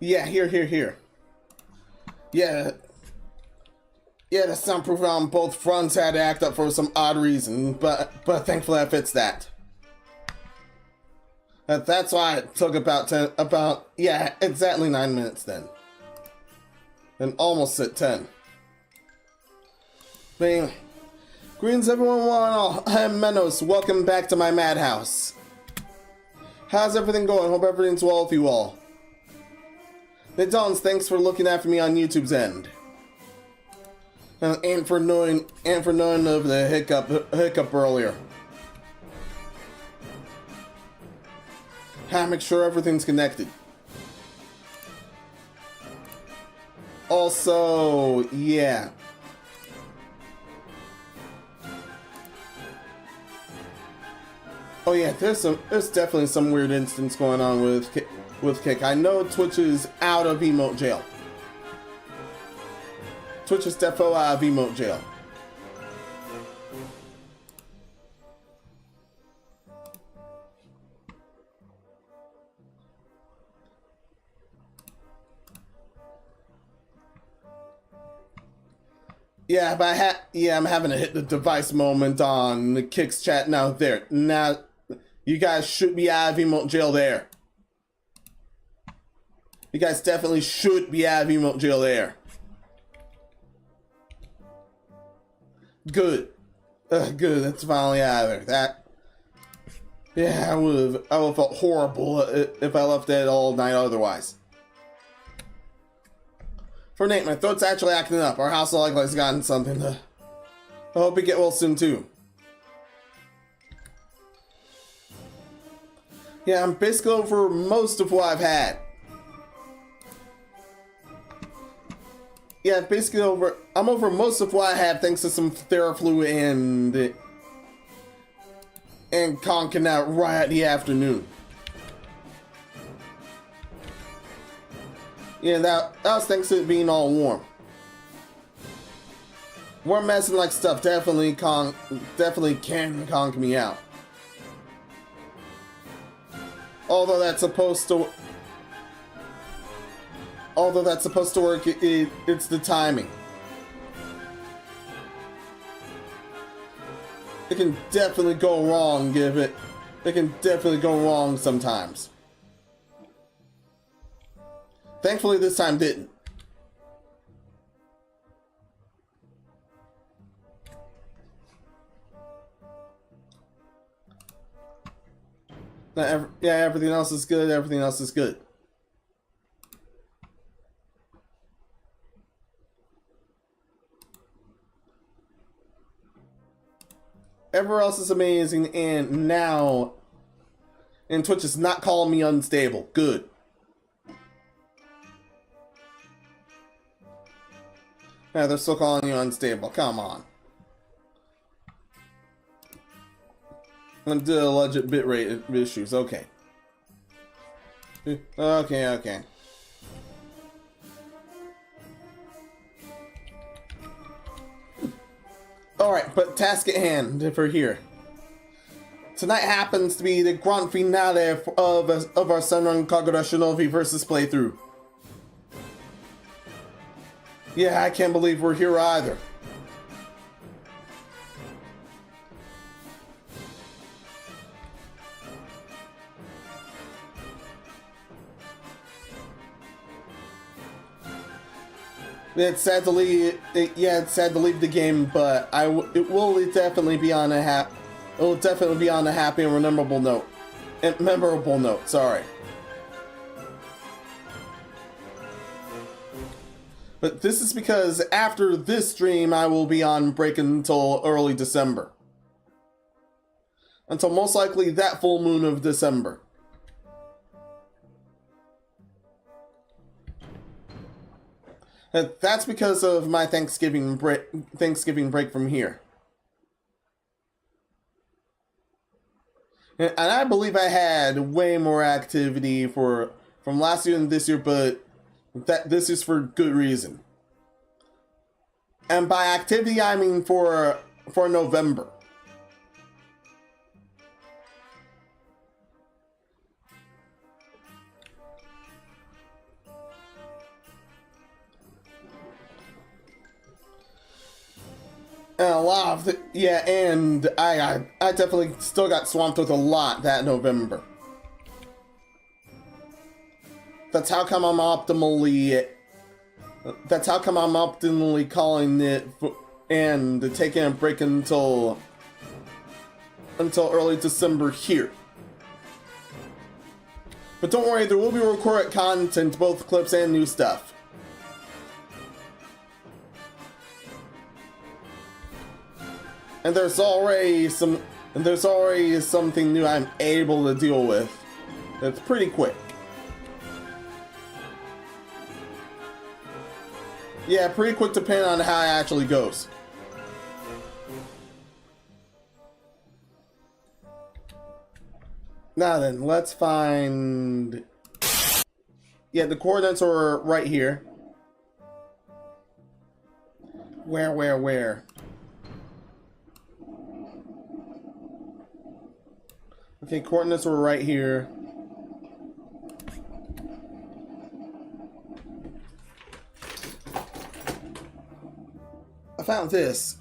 Yeah, here. Yeah, yeah, the soundproof on both fronts had to act up for some odd reason, but thankfully I fixed that. That's why it took yeah, exactly 9 minutes then. And almost at 10. Bing. Greetings everyone, I'm Menos. Welcome back to my Madhouse. How's everything going? Hope everything's well with you all. Dons, thanks for looking after me on YouTube's end. And for knowing of the hiccup earlier. Make sure everything's connected. Also, yeah. Oh yeah, there's definitely some weird instance going on with Kick. I know Twitch is out of emote jail. Twitch is defo out of emote jail. Yeah, but I'm having a hit the device moment on the Kick's chat now. There, now you guys should be out of emote jail there. You guys definitely should be out of emote jail there. Good, good. That's finally out of there. That, yeah, I would have felt horrible if I left it all night otherwise. For Nate, my throat's actually acting up. Our house likely has gotten something. I hope you get well soon too. Yeah, I'm basically over most of what I've had. Yeah, basically I'm over most of what I have thanks to some Theraflu and conking out right at the afternoon. Yeah, that was thanks to it being all warm. Warm medicine like stuff definitely can conk me out. Although that's supposed to work, it's the timing. It can definitely go wrong, it can definitely go wrong sometimes. Thankfully this time didn't. Yeah, everything else is good, everything else is good. Everywhere else is amazing, and Twitch is not calling me unstable. Good. Yeah, they're still calling you unstable. Come on. I'm gonna do alleged bitrate issues. Okay. Okay. Alright, but task at hand for here. Tonight happens to be the grand finale of our Senran Kagura Shinovi versus playthrough. Yeah, I can't believe we're here either. It's sad to leave. It's sad to leave the game, but it will definitely be on a happy and memorable note. Sorry. But this is because after this stream, I will be on break until early December. Until most likely that full moon of December. And that's because of my Thanksgiving break from here. And I believe I had way more activity from last year and this year, but this is for good reason. And by activity, I mean for November. And a lot of yeah, and I definitely still got swamped with a lot that November. That's how come I'm optimally calling it and taking a break until early December here. But don't worry, there will be recorded content, both clips and new stuff. And there's already something new I'm able to deal with. It's pretty quick. Yeah, pretty quick depending on how it actually goes. Now then, let's find... Yeah, the coordinates are right here. Where? Okay, coordinates were right here. I found this.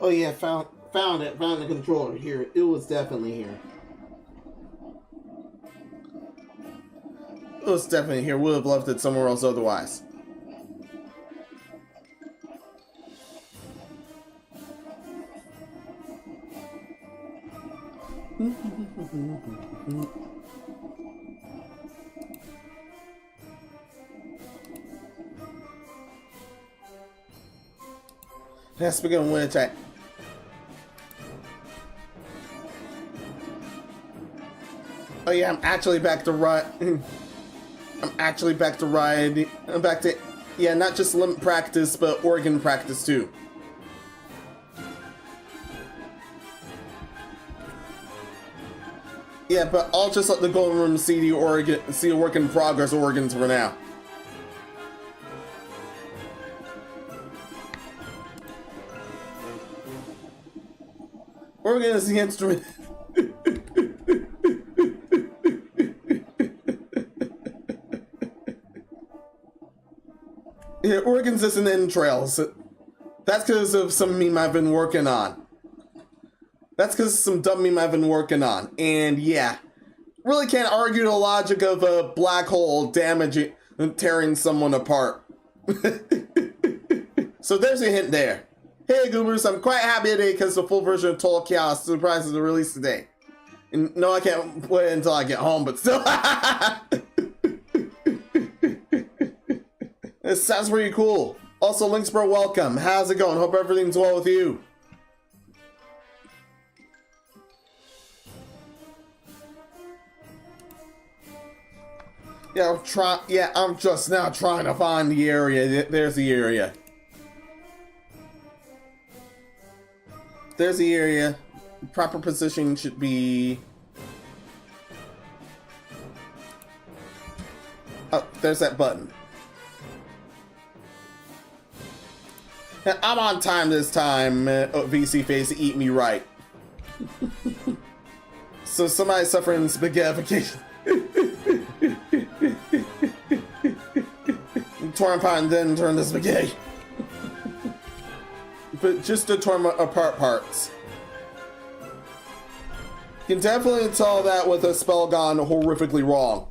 Oh yeah, found the controller here. It was definitely here. It was definitely here. Would have left it somewhere else otherwise. Let's begin with attack. Oh yeah, I'm actually back to ride. I'm back to, yeah, not just limb practice, but organ practice too. Yeah, but I'll just let the Golden Room see a work in progress organs for now. Organ is the instrument. Yeah, organs is an entrails. That's because of some meme I've been working on. That's because of some dumb meme I've been working on. And yeah, really can't argue the logic of a black hole damaging and tearing someone apart. So there's a hint there. Hey Goobers, I'm quite happy today because the full version of Total Chaos surprises the release today. And no, I can't wait until I get home, but still. This sounds pretty cool. Also, Links Bro, welcome. How's it going? Hope everything's well with you. Yeah, I'm just now trying to find the area. There's the area. There's the area. Proper position should be... Oh, there's that button. I'm on time this time, VC Face, eat me right. So somebody's suffering spaghettification. Torn apart and then turn to spaghetti. But just to torn apart parts. You can definitely tell that with a spell gone horrifically wrong.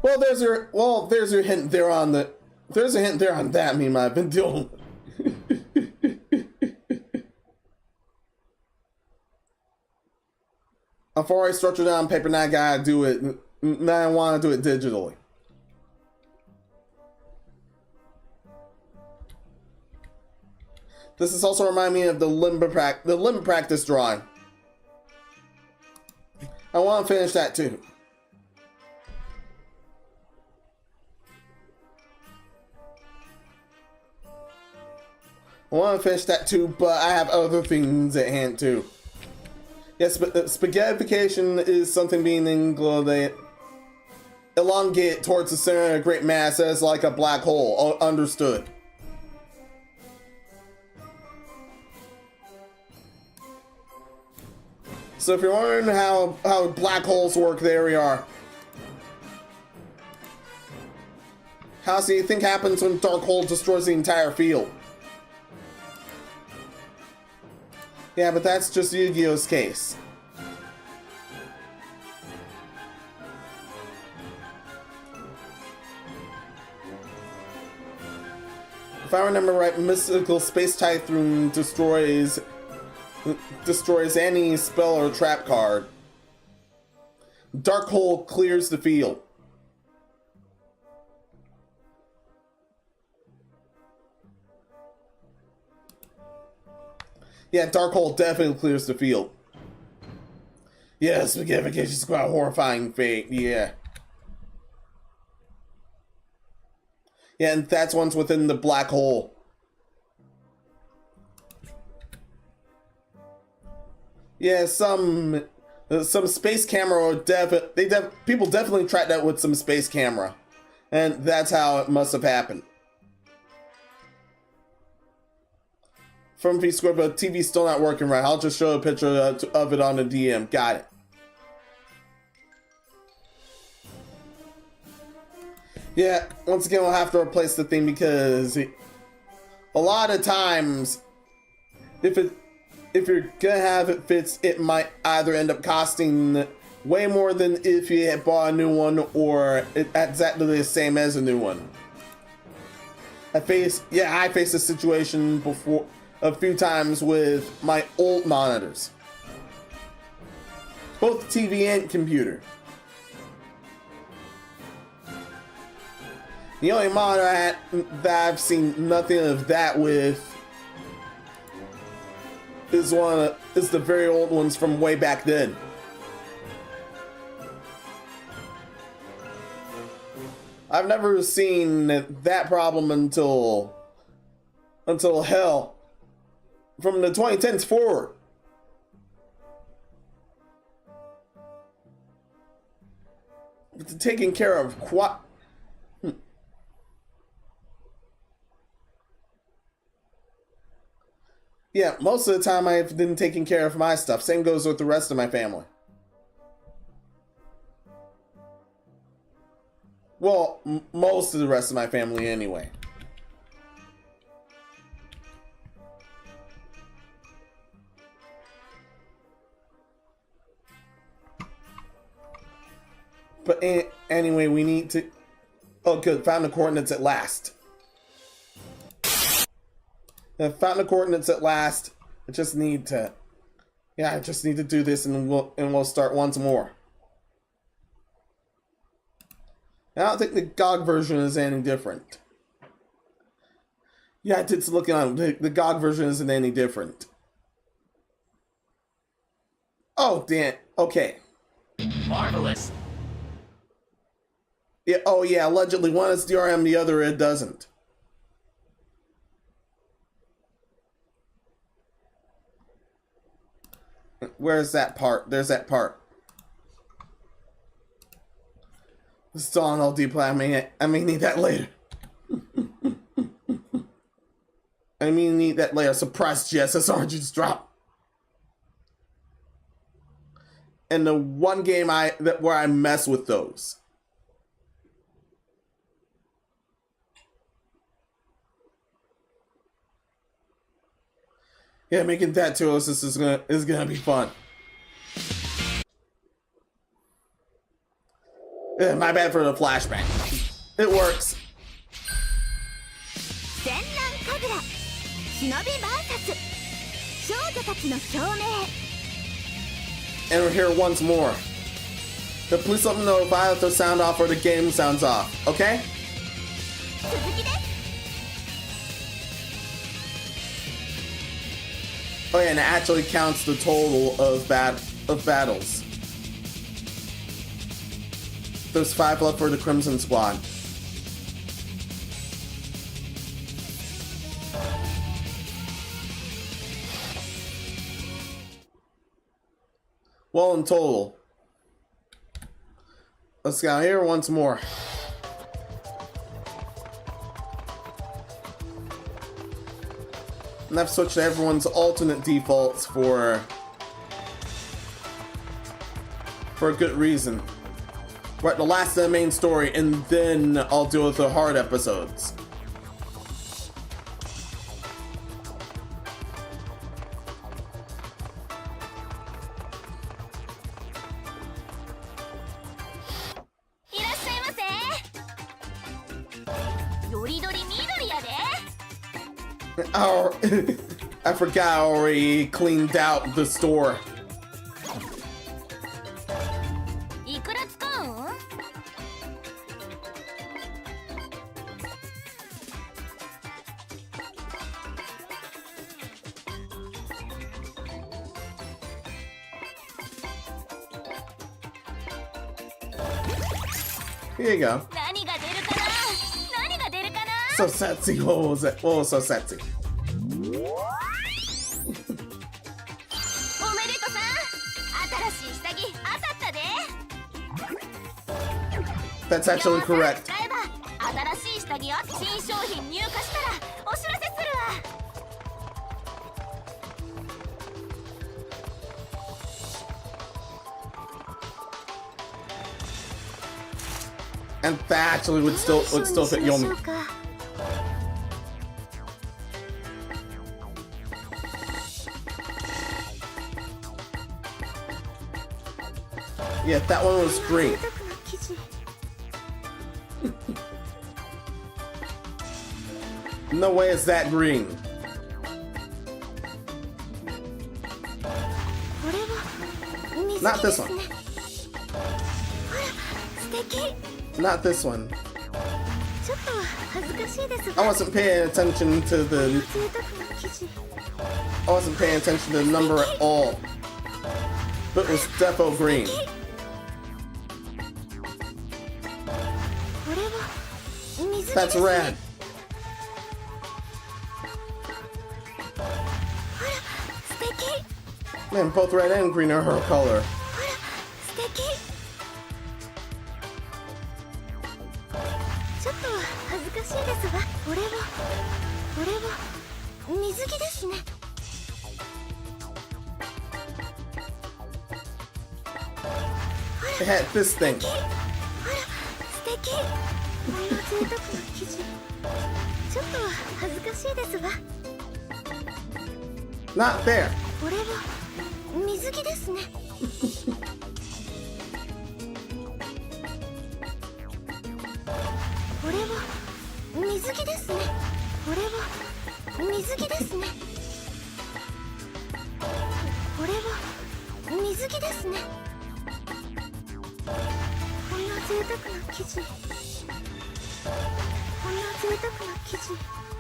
Well, there's your hint there on the. There's a hint there on that meme I've been dealing with. Before I structure down paper, now I gotta do it. Now I want to do it digitally. This is also remind me of the limb practice drawing. I want to finish that too. I want to finish that too, but I have other things at hand too. Yes, but spaghettification is something being elongate towards the center of a great mass as like a black hole. Understood. So if you're wondering how black holes work, there we are. How do you think happens when dark hole destroys the entire field? Yeah, but that's just Yu-Gi-Oh's case. If I remember right, mystical space typhoon destroys any spell or trap card. Dark hole clears the field. Yeah, dark hole definitely clears the field. Yes, Magnification Squad, horrifying fate. Yeah. Yeah, and that's once within the black hole. Yeah, some space camera people definitely tried that with some space camera, and that's how it must have happened. From V-Square, but TV's still not working right. I'll just show a picture of it on the DM. Got it. Yeah, once again, we'll have to replace the thing because a lot of times, if you're gonna have it fix, it might either end up costing way more than if you had bought a new one, or exactly the same as a new one. I faced a situation before a few times with my old monitors, both TV and computer. The only monitor that I've seen nothing of that with is the very old ones from way back then. I've never seen that problem until hell, from the 2010s forward. It's taking care of Yeah, most of the time I've been taking care of my stuff. Same goes with the rest of my family. Well, most of the rest of my family anyway. But anyway, we need to... Oh, good. Found the coordinates at last. I found the coordinates at last. I just need to... Yeah, I just need to do this and we'll start once more. I don't think the GOG version is any different. Yeah, I did some looking on it. The GOG version isn't any different. Oh, damn. Okay. Marvelous. Yeah. Oh, yeah. Allegedly, one is DRM, the other it doesn't. Where's that part? There's that part. Still on all deep. I may need that later. I mean, need that later. Suppressed GSSR just dropped. And the one game where I mess with those. Yeah, making tattoos is gonna be fun. Yeah, my bad for the flashback. It works. Senran Kagura, Shinovi vs. Shoujo no Kyomei. And we're here once more. So please let me know if I have to sound off or the game sounds off, okay? Oh yeah, and it actually counts the total of battles. There's 5 left for the Crimson Squad. Well, in total. Let's go here once more. And I've switched to everyone's alternate defaults for for a good reason. We're at the last of the main story, and then I'll deal with the hard episodes. Oh, I forgot I already cleaned out the store. Here you go. So sexy. What was it? What was so sexy? That's actually correct. And that actually would still fit Yomi. Yeah, that one was green. No way it's that green. Not this one. Not this one. I wasn't paying attention to the... I wasn't paying attention to the number at all. But it was defo green. That's red. Man, both red and green are her color. It had this thing. Not there.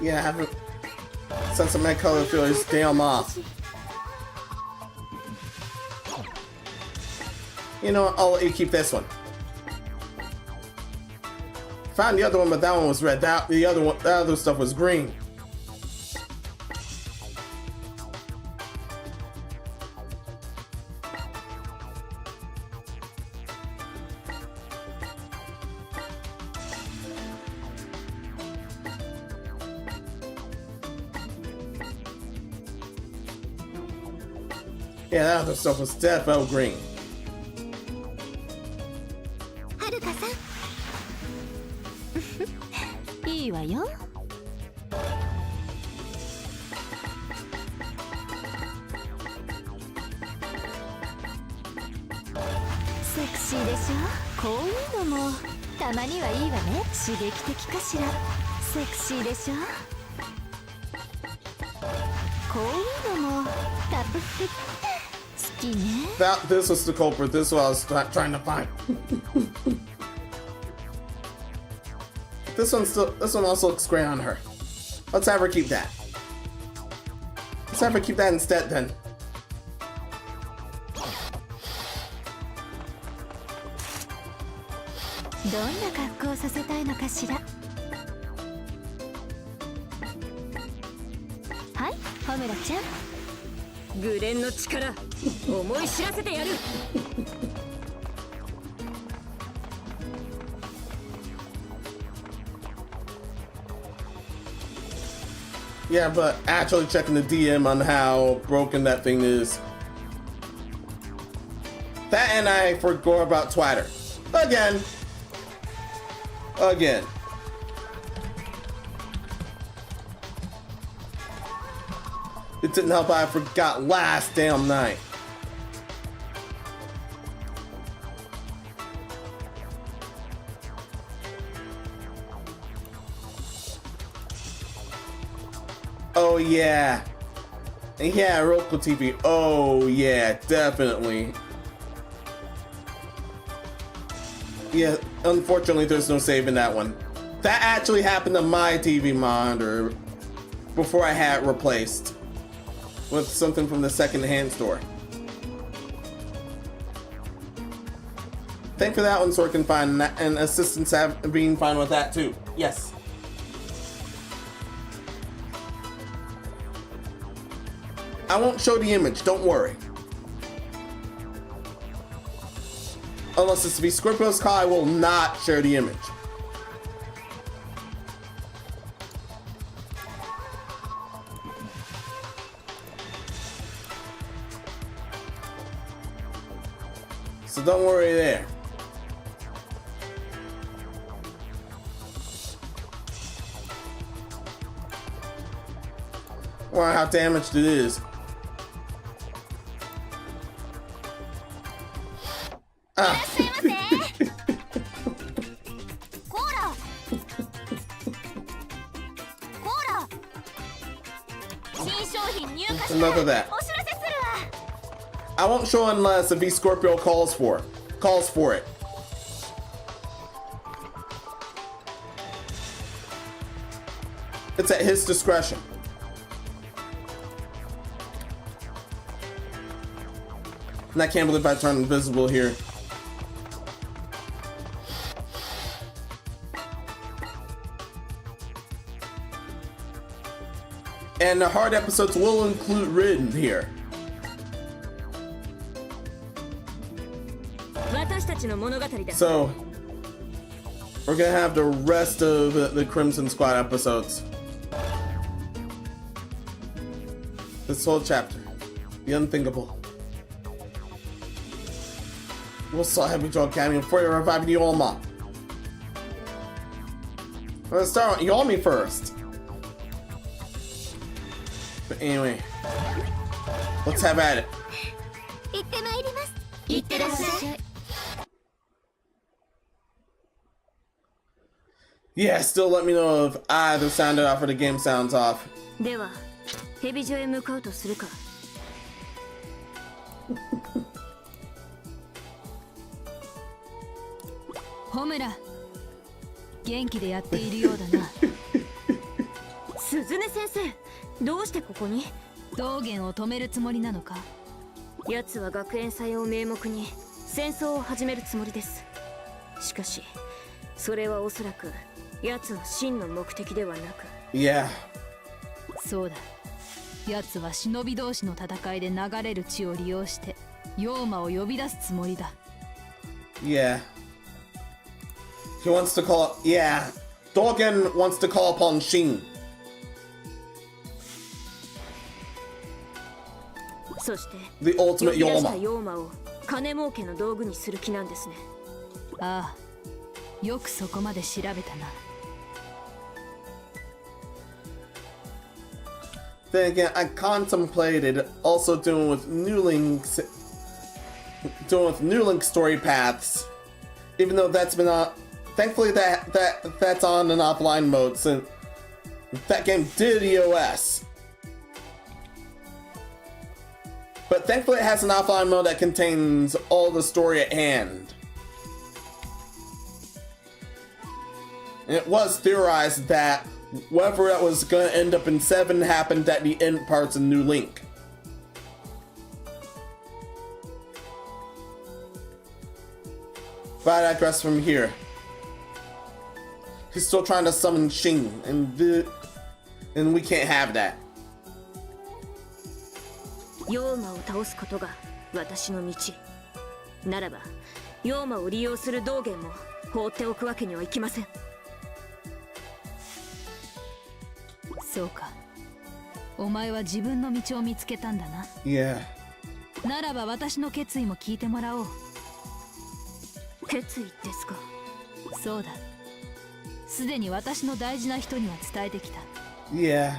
Yeah, I haven't. Since my color feel is damn off. You know what? I'll let you keep this one. Found the other one, but that one was red. The other stuff was green. Yeah, that other stuff was defo green. This was the culprit. This is what I was trying to find. This one also looks great on her. Let's have her keep that. Let's have her keep that instead then. Yeah, but actually checking the DM on how broken that thing is. That and I forgot about Twitter. Again. It didn't help I forgot last damn night. Oh yeah. Yeah, Roku TV. Oh yeah, definitely. Yeah, unfortunately there's no saving that one. That actually happened to my TV monitor before I had it replaced with something from the second-hand store. Thank for that one, Sword can find, and assistants have been fine with that too. Yes. I won't show the image, don't worry. Unless it's to be Scorpio's call, I will not share the image. So don't worry there. Wow, how damaged it is. Ah. Enough of that. I won't show unless the V Scorpio calls for it. It's at his discretion. And I can't believe I turned invisible here. And the hard episodes will include Ridden here. So, we're gonna have the rest of the Crimson Squad episodes. This whole chapter. The unthinkable. We'll saw Heavy Draw Cameo before you revive Yolma. Let's start with Yomi first. But anyway, let's have at it. Yeah, still let me know if either sounded off or the game sounds off. Homura, 元気でやっているようだな。鈴音先生、どうしてここに？道元を止めるつもりなのか？奴は学園祭を名目に戦争を始めるつもりです。しかし、それはおそらく奴の真の目的ではなく。Yeah. そうだ。奴は忍び同士の戦いで流れる血を利用して妖魔を呼び出すつもりだ。Yeah. He wants to call. Yeah. Dogen wants to call upon Shin. そして、 The ultimate 呼び出した Yolma. 妖魔を金儲けの道具にする気なんですね。ああ、よくそこまで調べたな。Then again, I contemplated also doing with New Link story paths, even though that's been on. Thankfully, that's on an offline mode since that game did EOS. But thankfully, it has an offline mode that contains all the story at hand. And it was theorized that whatever that was going to end up in 7 happened at the end parts of New Link. But I digress from here. He's still trying to summon Shin, and we can't have that. 妖魔を倒すことが私の道。ならば、妖魔を利用する道元も放っておくわけにはいきません。そうか。お前は自分の道を見つけたんだな。Yeah. ならば私の決意も聞いてもらおう。決意ですか。そうだ。すでに私の大事な人には伝えてきた。 Yeah.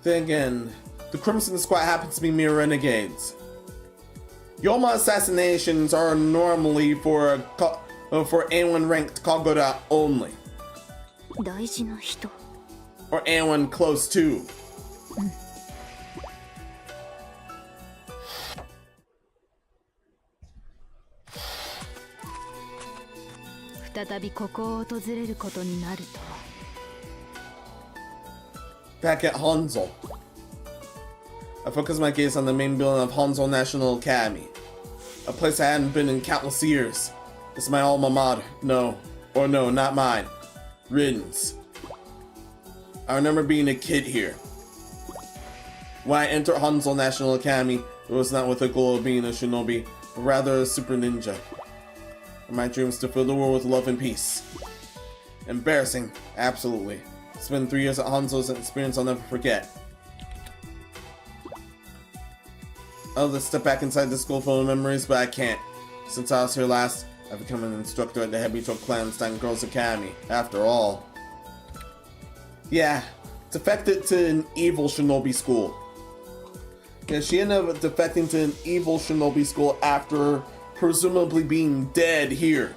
Then again, the Crimson Squad happens to be mere renegades. Yoma assassinations are normally for anyone ranked Kagura only. 大事な人。 Or anyone close to. 再びここを訪れることになると。 Back at Hanzo, I focus my gaze on the main building of Hanzo National Academy, a place I hadn't been in countless years. It's my alma mater. No, not mine. Rin's. I remember being a kid here. When I entered Hanzo National Academy, it was not with the goal of being a shinobi, but rather a super ninja. My dream is to fill the world with love and peace. Embarrassing, absolutely. It's been 3 years at Hanzo's, an experience I'll never forget. I'd love to step back inside the school full of memories, but I can't. Since I was here last, I've become an instructor at the Hebito Clandestine Girls Academy, after all. Yeah, defected to an evil shinobi school. Yeah, she ended up defecting to an evil shinobi school after presumably being dead here.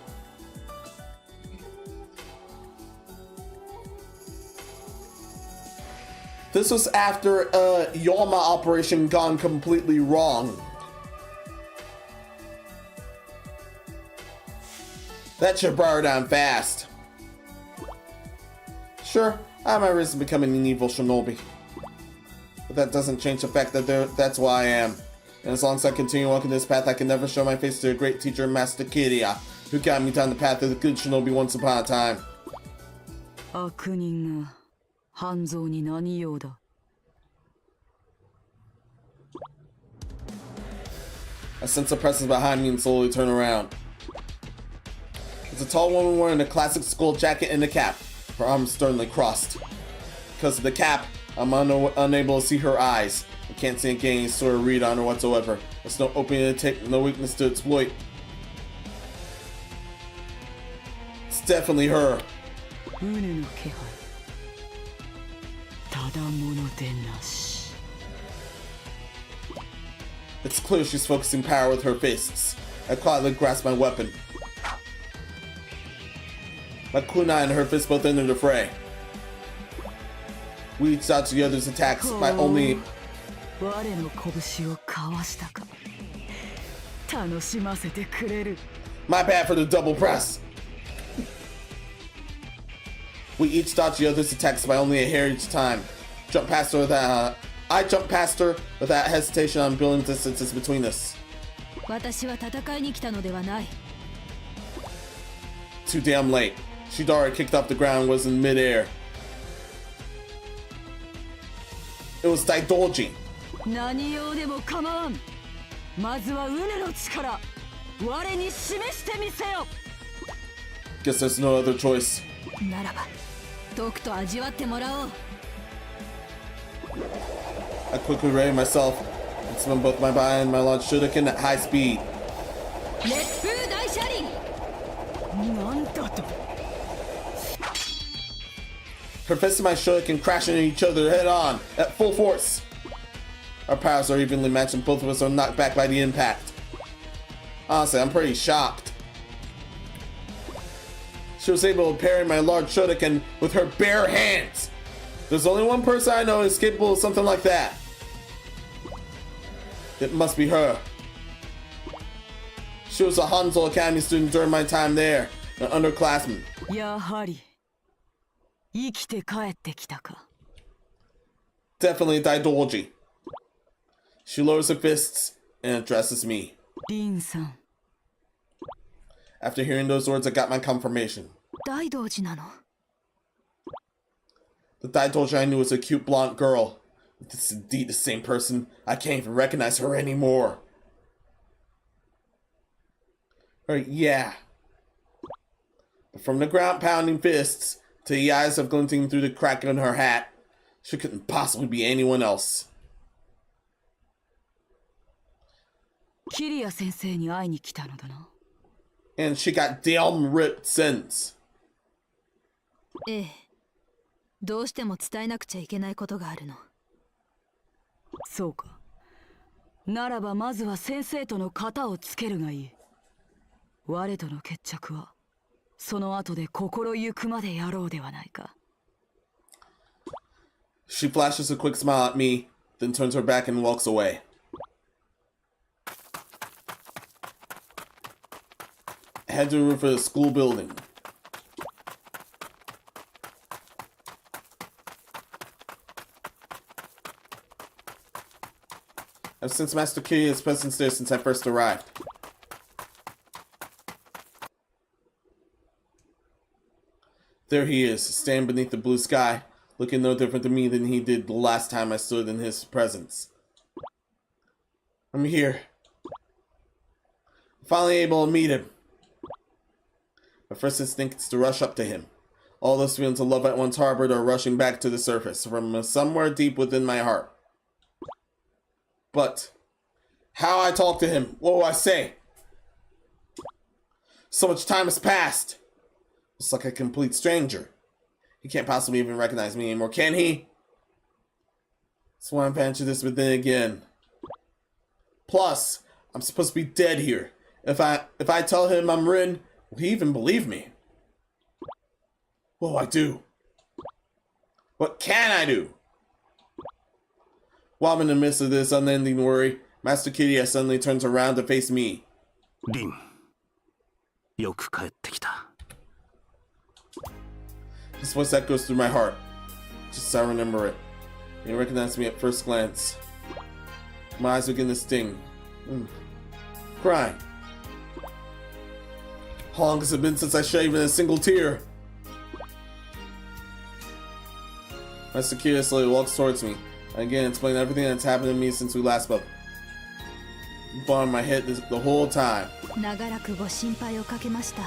This was after a Yoma operation gone completely wrong. That should brought her down fast. Sure, I have my reason becoming an evil shinobi. But that doesn't change the fact that that's why I am. And as long as I continue walking this path, I can never show my face to a great teacher, Master Kiria, who got me down the path of the good shinobi once upon a time. 悪人が半蔵に何用だ。 I sense a presence behind me and slowly turn around. It's a tall woman wearing a classic skull jacket and a cap, her arms sternly crossed. Because of the cap, I'm unable to see her eyes. I can't see any sort of read on her whatsoever. There's no opening to take, no weakness to exploit. It's definitely her. 船の気配。ただものでなし。 It's clear she's focusing power with her fists. I quietly grasp my weapon. My kunai and her fists both enter the fray. We each dodge the other's attacks by only... 我の拳をかわしたか。楽しませてくれる。 My bad for the double press. We each dodge the other's attacks by only a hair each time. Jump past her without... I jump past her without hesitation on building distances between us. 私は戦いに来たのではない。 Too damn late. She'd already kicked off the ground and was in midair. It was Daidolji. 何用でも構わん。まずは船の力。我に示してみせよ。 Guess there's no other choice. ならば、とくと味わってもらおう。 I quickly ready myself and spun both my body and my launch shuriken at high speed. 熱風大車輪。なんだと。 Her fists and my shuriken crashing into each other head on at full force. Our powers are evenly matched and both of us are knocked back by the impact. Honestly, I'm pretty shocked. She was able to parry my large shuriken with her bare hands. There's only one person I know who's capable of something like that. It must be her. She was a Hanzo Academy student during my time there, an underclassman. やはり生きて帰ってきたか。 Definitely Daidolji. She lowers her fists and addresses me. リンさん。 After hearing those words, I got my confirmation. 大道寺なの。 The Daidolji I knew was a cute blonde girl. If this is indeed the same person, I can't even recognize her anymore. Yeah. But from the ground pounding fists to the eyes of glinting through the crack in her hat, she couldn't possibly be anyone else. キリア先生に会いに来たのだな。And she got damn ripped since. ええ、どうしても伝えなくちゃいけないことがあるの。そうか。ならばまずは先生との型をつけるがいい。我との決着はその後で心ゆくまでやろうではないか。She flashes a quick smile at me, then turns her back and walks away. I head to the roof of the school building. I've sensed Master Kirya's presence there since I first arrived. There he is, standing beneath the blue sky, looking no different to me than he did the last time I stood in his presence. I'm here. I'm finally able to meet him. My first instinct is to rush up to him. All those feelings of love at once harbored are rushing back to the surface from somewhere deep within my heart. But how I talk to him, what will I say? So much time has passed. It's like a complete stranger. He can't possibly even recognize me anymore, can he? That's why I'm venturing this, but then again. Plus, I'm supposed to be dead here. If I tell him I'm Rin, will he even believe me? What will I do? What can I do? While I'm in the midst of this unending worry, Master Kirya suddenly turns around to face me. Rin, よく帰ってきた。 His voice echoes through my heart. Just as I remember it. He recognized me at first glance. My eyes begin to sting. Crying. How long has it been since I shed even a single tear? Master Kirya slowly walks towards me. I again explain everything that's happened to me since we last spoke. Bought in my head the whole time. 長らくご心配をかけました。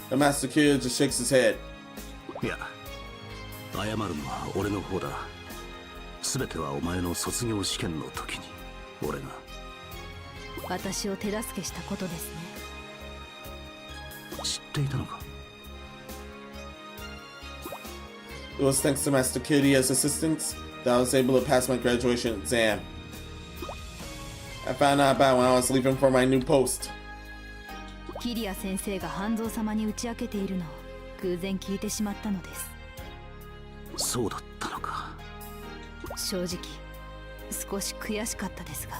The Master Kirya just shakes his head. いや、謝るのは俺の方だ。すべてはお前の卒業試験の時に俺が。私を手助けしたことですね。知っていたのか？ It was thanks to Master Kirya's assistance that I was able to pass my graduation exam. I found out about it when I was leaving for my new post. キリア先生が半蔵様に打ち明けているのを偶然聞いてしまったのです。そうだったのか。正直少し悔しかったですが、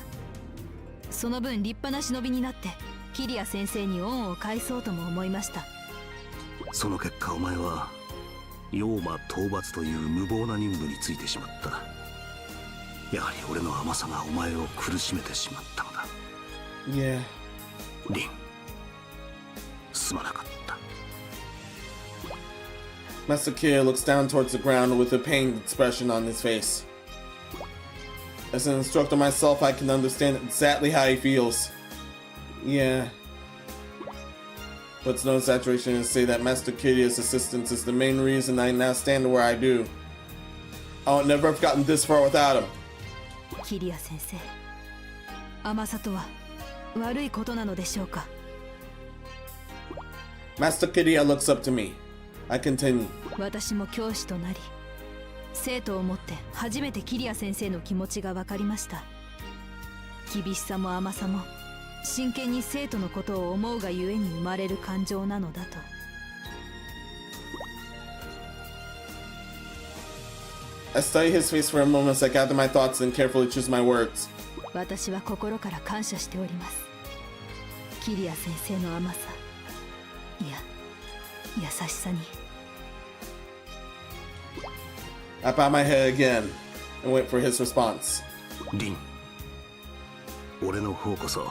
その分立派な忍びになってキリア先生に恩を返そうとも思いました。その結果お前は妖魔討伐という無謀な任務についてしまった。やはり俺の甘さがお前を苦しめてしまったのだ。Yeah. リン、すまなかった。 Master Kirya looks down towards the ground with a pained expression on his face. As an instructor myself, I can understand exactly how he feels. Yeah. But it's no exaggeration to say that Master Kirya's assistance is the main reason I now stand where I do. I would never have gotten this far without him. キリア先生、甘さとは悪いことなのでしょうか。 Master Kirya looks up to me. I continue. 私も教師となり、生徒をもって初めてキリア先生の気持ちが分かりました。厳しさも甘さも真剣に生徒のことを思うがゆえに生まれる感情なのだと。 I study his face for a moment as I gather my thoughts and carefully choose my words. 私は心から感謝しております。キリア先生の甘さ、いや優しさに。 I bow my head again and wait for his response. リン、俺の方こそ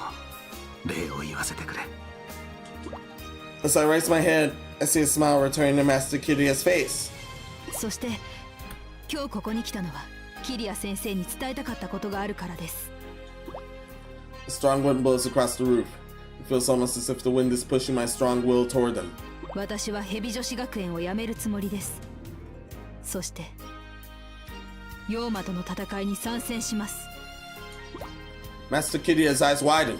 礼を言わせてくれ。 As I raise my head, I see a smile returning to Master Kirya's face. そして今日ここに来たのはキリア先生に伝えたかったことがあるからです。 A strong wind blows across the roof. It feels almost as if the wind is pushing my strong will toward them. 私はヘビ女子学園を辞めるつもりです。そして妖魔との戦いに参戦します。 Master Kirya's eyes widen.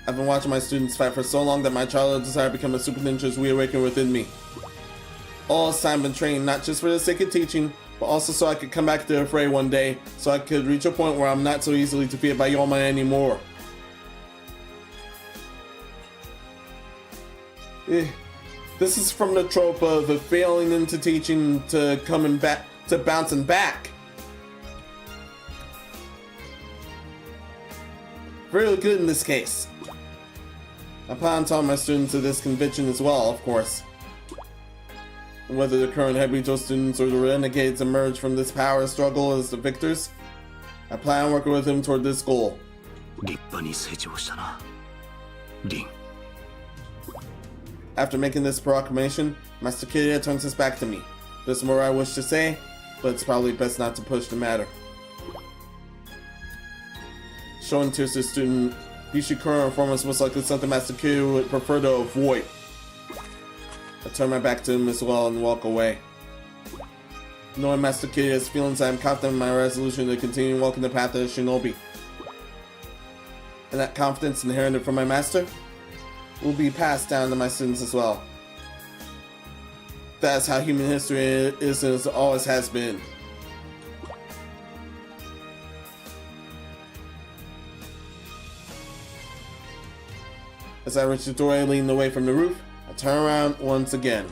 I've been watching my students fight for so long that my childhood desire to become a super ninja is reawakened within me. All this time I've been training not just for the sake of teaching, but also so I could come back to the fray one day, so I could reach a point where I'm not so easily defeated by Yoma anymore. This is from the trope of the failing into teaching to coming back to bouncing back. Very good in this case. I plan on telling my students of this conviction as well, of course. Whether the current Hebito students or the renegades emerge from this power struggle as the victors, I plan on working with them toward this goal. 立派に成長したな、リン。 After making this proclamation, Master Kiria turns his back to me. There's more I wish to say, but it's probably best not to push the matter. Showing tears to student Ishikura inform us most likely something Master Kiria would prefer to avoid. I turn my back to him as well and walk away. Knowing Master Kiria's feelings, I am confident in my resolution to continue walking the path of Shinobi. And that confidence inherited from my master will be passed down to my students as well. That's how human history is and always has been. As I reach the doorway leading away from the roof, I turn around once again.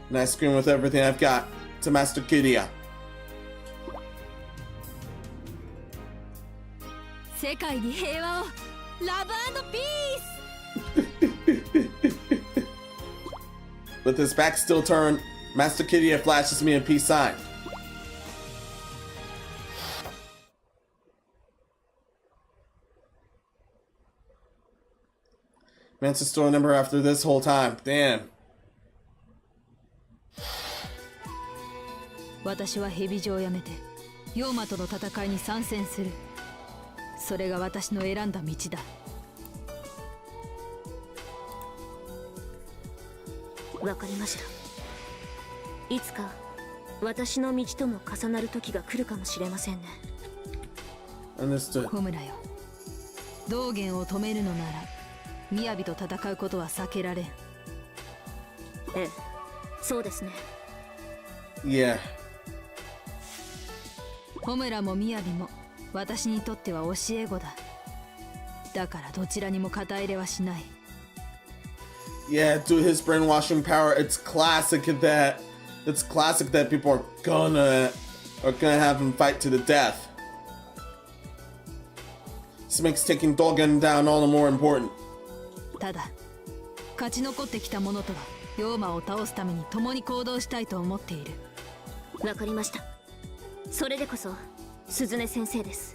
And I scream with everything I've got to Master Kiria. 世界に平和をラブ&ピース With his back still turned, Master Kiria flashes me a peace sign. Meant to store a number after this whole time. Damn. 私は蛇女をやめてヨーマとの戦いに参戦する。それが私の選んだ道だ。わかりました。いつか私の道とも重なる時が来るかもしれませんね。Understood. ホムラよ、道元を止めるのなら雅と戦うことは避けられん。ええ、そうですね。Yeah. ホムラも雅も私にとっては教え子だ。だからどちらにも肩入れはしない。Yeah, due to his brainwashing power, it's classic that people are gonna have him fight to the death. This makes taking Dogen down all the more important. ただ勝ち残ってきた者とはヨーマを倒すために共に行動したいと思っている。わかりました。それでこそ鈴音先生です。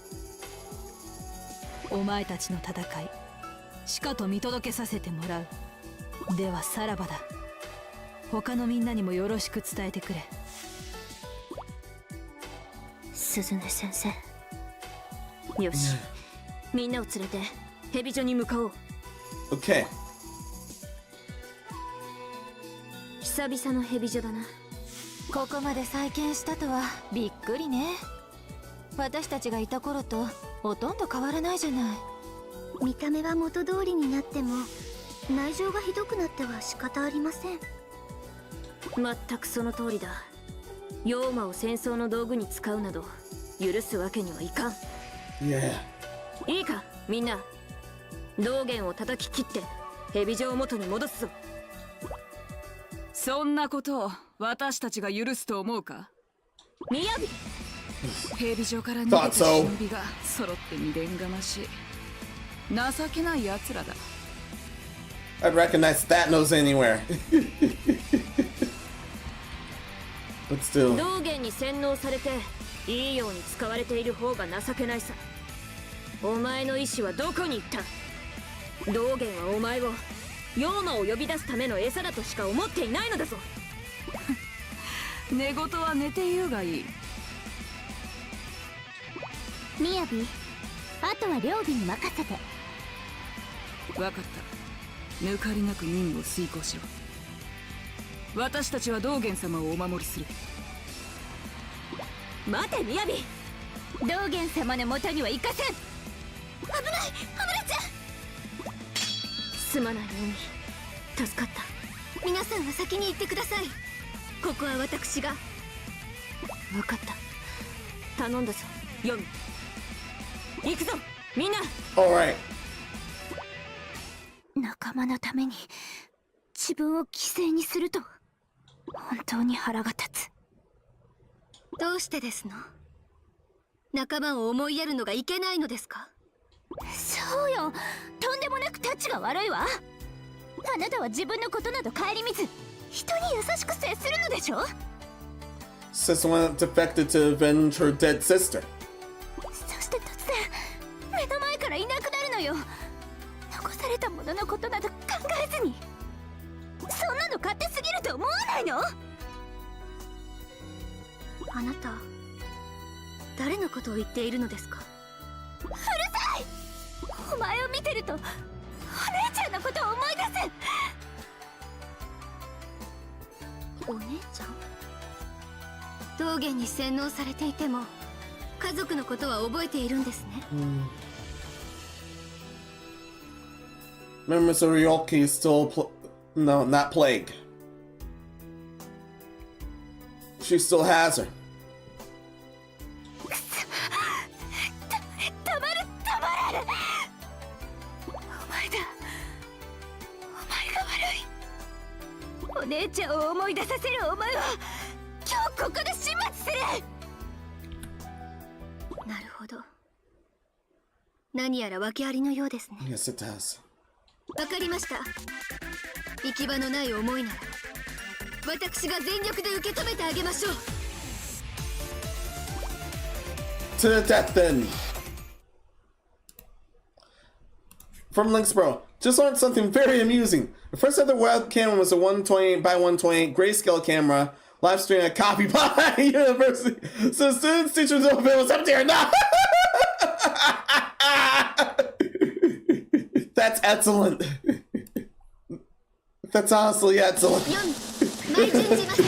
お前たちの戦いしかと見届けさせてもらう。ではさらばだ。他のみんなにもよろしく伝えてくれ。鈴音先生。よし、みんなを連れて蛇女に向かおう。Okay. 久々の蛇女だな。ここまで再建したとはびっくりね。私たちがいた頃とほとんど変わらないじゃない。見た目は元通りになっても内情がひどくなっては仕方ありません。全くその通りだ。ヨーマを戦争の道具に使うなど許すわけにはいかん。Yeah. いいかみんな、道元を叩き切って蛇女を元に戻すぞ。そんなことを私たちが許すと思うか。雅、蛇女から逃げた忍びが揃って未練がましい情けない奴らだ。 I'd recognize that nose anywhere. But still. 道元に洗脳されていいように使われている方が情けないさ。お前の意志はどこに行った。道元はお前をヨーマを呼び出すための餌だとしか思っていないのだぞ。寝言は寝て言うがいい。みやび、あとは両備に任せて。分かった。抜かりなく任務を遂行しろ。私たちは道元様をお守りする。待て雅、道元様の元には行かせん。危ない、ちゃすまないノミ、助かった。皆さんは先に行ってください。ここは私が。分かった、頼んだぞヨミ。行くぞみんな。 Alright. 仲間のために自分を犠牲にすると本当に腹が立つ。どうしてですの？仲間を思いやるのがいけないのですか？そうよ、とんでもなくタッチが悪いわ。あなたは自分のことなど顧みず人に優しく接するのでしょ。 Sister went defected to avenge her dead sister. そして突然目の前からいなくなるのよ。残されたもののことなど考えずに。そんなの勝手すぎると思わないの？あなた誰のことを言っているのですか？うるさい！お前を見てるとお姉ちゃんのことを思い出す。お姉ちゃん？道元に洗脳されていても家族のことは覚えているんですね。Remember, Soryoki is still no, not plague. She still has her. たまるお前だ。お前が悪い。お姉ちゃんを思い出させるお前は今日ここで始末する。なるほど、何やら訳ありのようですね。 Yes, it does. わかりました。行き場のない思いなら私が全力で受け止めてあげましょう。 To the death then. From Links Bro, just learned something very amusing. The first ever webcam was a 128 by 128 grayscale camera, live streaming at Copy by University. So students, teachers don't feel what's up there now. That's excellent. That's honestly excellent. 前順じます。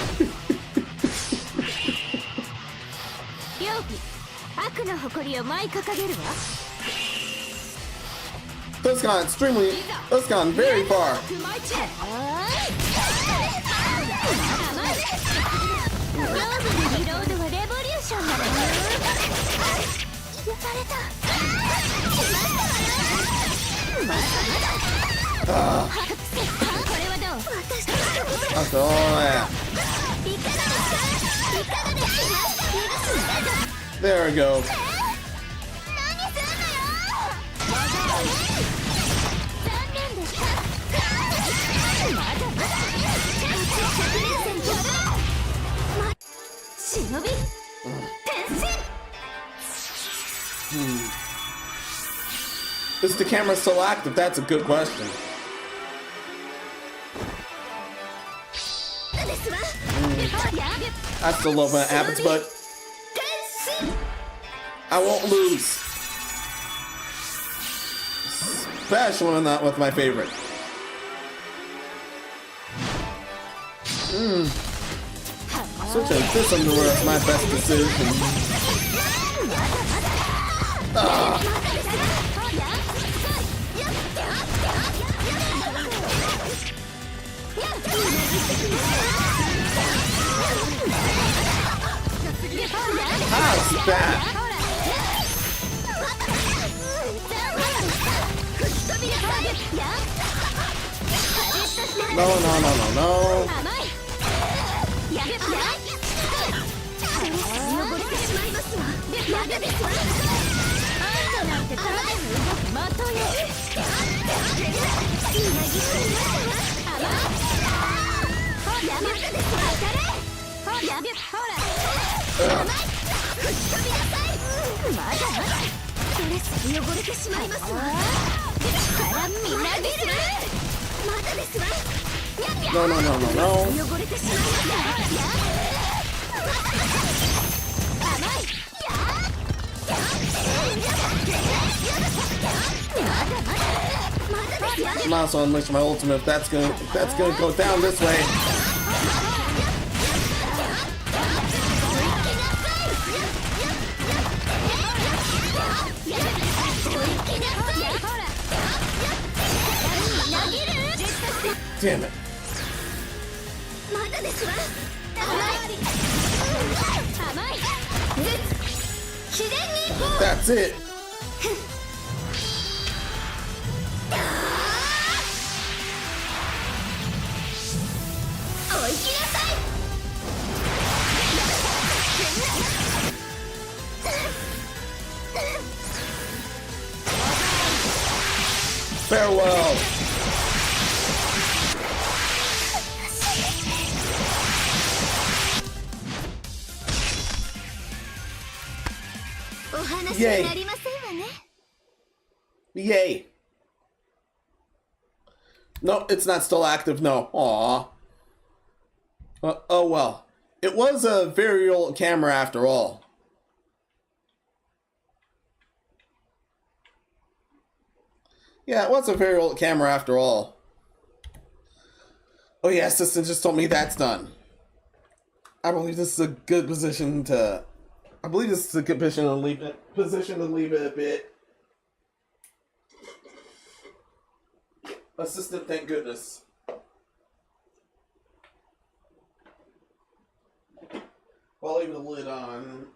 両義、悪の誇りを舞い掲げるわ。 That's gone very far. リロードはレボリューションなのよ。やられた。これはどう？私たちのこと。あ、そうや。いかがですか？ There we go. 何すんのよ。残念でした。まだまだ。忍び。転身。Is the camera still active? That's a good question. I still love when it happens, but I won't lose. Especially when not with my favorite. Switching this underwear is my best decision. How's that? No. 汚れてしまいますわ。からみなぎる。まだですわ。No. 汚れてしまいますわ。甘い。I'm also unleash my ultimate. That's gonna go down this way. damn it. まだですわ。甘い。甘い。自然にこう。 That's it. おいきなさい。 Farewell. お話になりませんわね。 Yay. No, it's not still active, no. Aww. Oh well. It was a very old camera after all. Yeah, it was a very old camera after all. Oh yeah, assistant just told me that's done. I believe this is a good position to... I believe this is a good position to leave it a bit. Assistant, thank goodness. I'll leave the lid on.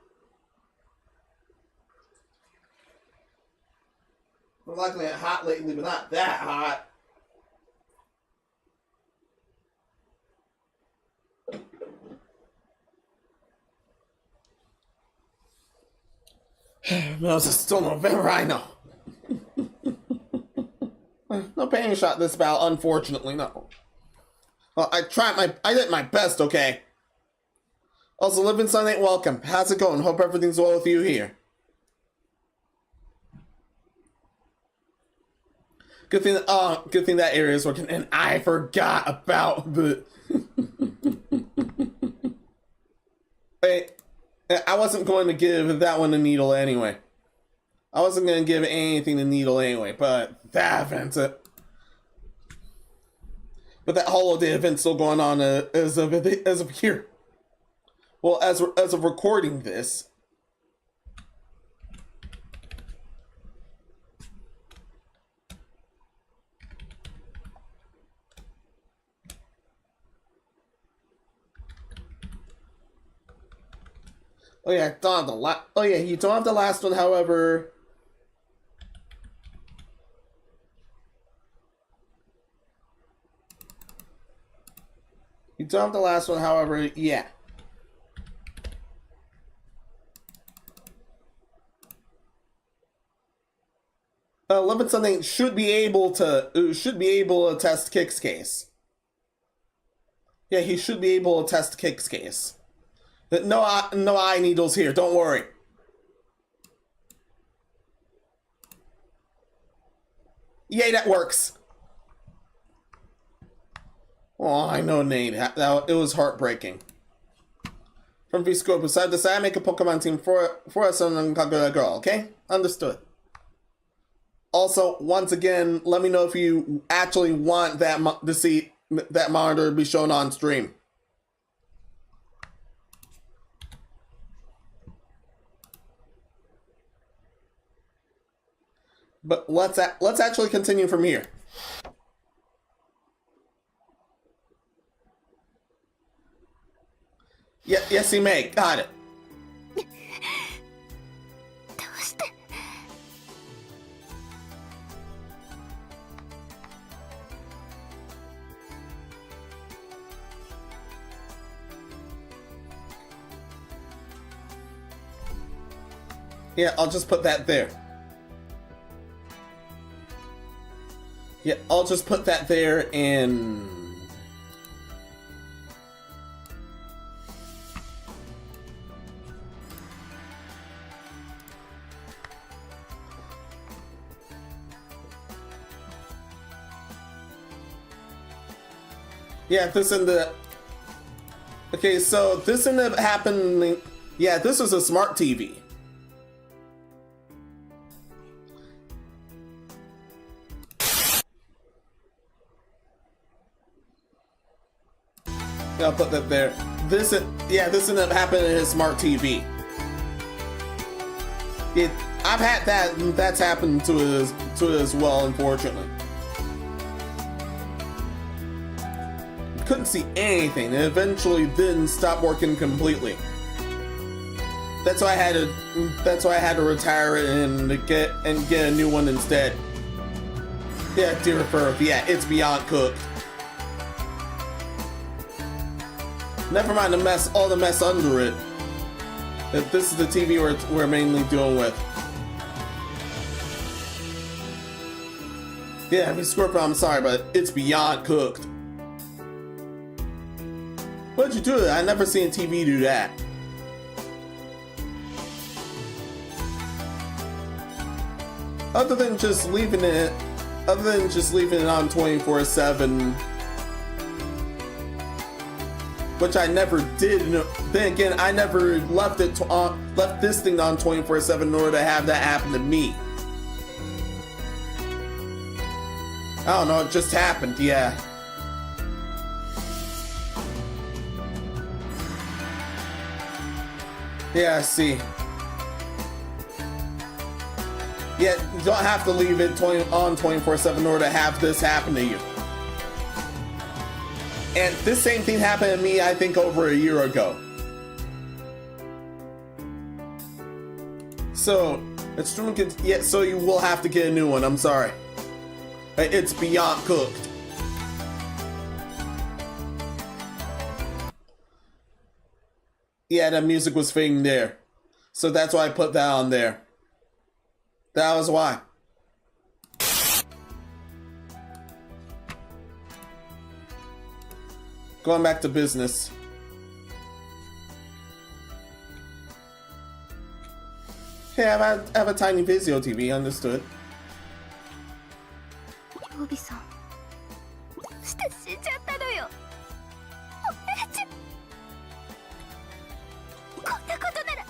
I'm likely hot lately, but not that hot. Menos is still November, I know. No pain shot this bout, unfortunately, no. Well, I did my best, okay? Also, Living Son ain't welcome. How's it going? Hope everything's well with you here. Good thing that area is working, and I forgot about the... Wait, I wasn't going to give that one a needle anyway. I wasn't going to give anything a needle anyway, but that event's it. But that holiday event's still going on as of here. Well, as of recording this. Oh yeah, you don't have the last one, however. You don't have the last one, however, yeah. Living Something should be able to test Kick's case. Yeah, he should be able to test Kick's case. No eye needles here, don't worry. Yay, that works. Oh, I know, Nate. It was heartbreaking. From V-Scope, decided to make a Pokemon team for us on Kagura Girl, okay? Understood. Also, once again, let me know if you actually want to see that monitor be shown on stream. But let's actually continue from here. Yeah, yes, you may. Got it. Yeah, I'll just put that there. Yeah, I'll just put that there in... Yeah, this in the... Okay, so this ended up happening... Yeah, this was a smart TV. I'll put that there. This ended up happening in his smart TV. I've had that. That's happened to it as well, unfortunately. couldn't see anything, and eventually then stopped working completely. That's why I had to retire it and get a new one instead. Yeah, dear Firth, yeah, it's beyond cooked. Never mind all the mess under it. This is the TV we're mainly dealing with. Yeah, I mean, Scorpion, I'm sorry, but it's beyond cooked. What'd you do? I never seen TV do that. Other than just leaving it on 24/7, which I never did. Then again, I never left this thing on 24/7 in order to have that happen to me. I don't know, it just happened, yeah. Yeah, I see. Yeah, you don't have to leave it on 24/7 in order to have this happen to you. And this same thing happened to me, I think, over a year ago. So, so you will have to get a new one, I'm sorry. It's beyond cooked. Yeah, that music was fading there. So that's why I put that on there. That was why. Going back to business. Hey, I have a tiny Vizio TV, understood. 曜日さんどうして死んじゃったのよ。お姉ちゃんこんなことなら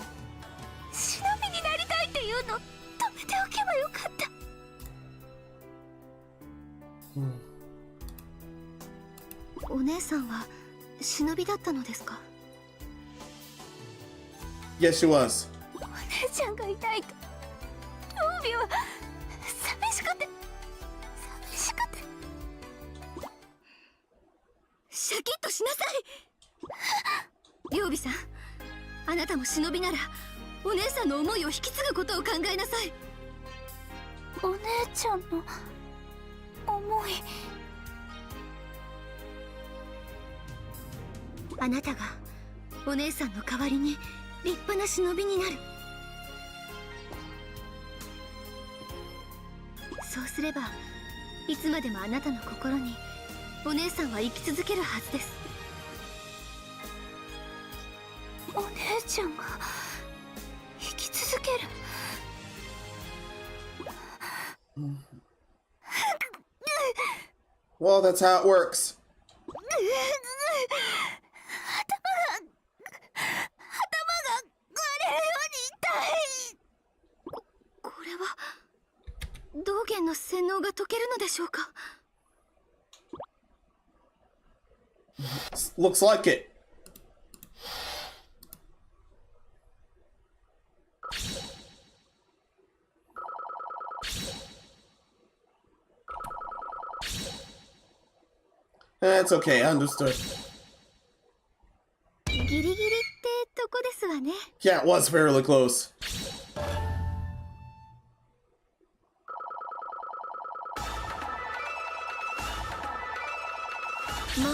忍びになりたいっていうの止めておけばよかった。お姉さんは忍びだったのですか。 Yes, she was. お姉ちゃんがいないと曜日は寂しくてシャキッとしなさい。曜日さん、あなたも忍びならお姉さんの思いを引き継ぐことを考えなさい。お姉ちゃんの思い。あなたがお姉さんの代わりに立派な忍びになる。そうすればいつまでもあなたの心にお姉さんは生き続けるはずです。お姉ちゃんが生き続ける。Well, that's how it works. 頭が割れるように痛い。これは道元の洗脳が解けるのでしょうか。Looks like it. That's okay, understood. ギリギリってとこですわね。Yeah, it was fairly close. もう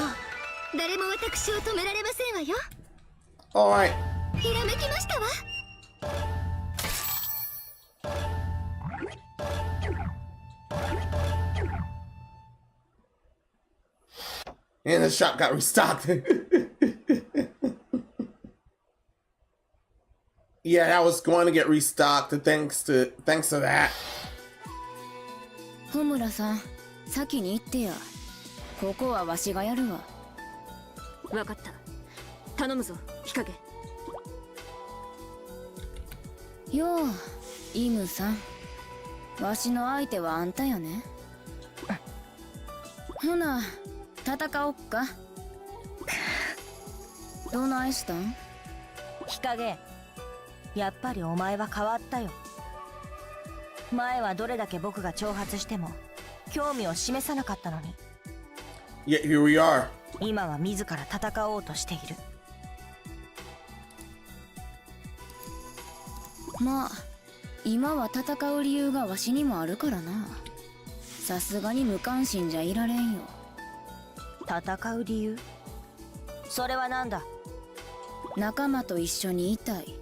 誰も私を止められませんわよ。Alright. ひらめきましたわ。And the shop got restocked. Yeah, that was going to get restocked thanks to that. 穂村さん、先に行ってや。ここはわしがやるわ。分かった。頼むぞ、日陰。よう、イムさん。わしの相手はあんたよね。ほな、戦おっか。どないしたん？日陰、やっぱりお前は変わったよ。前はどれだけ僕が挑発しても興味を示さなかったのに。 Yet here we are. 今は自ら戦おうとしている。まあ今は戦う理由がわしにもあるからな。さすがに無関心じゃいられんよ。戦う理由？それは何だ？仲間と一緒にいたい。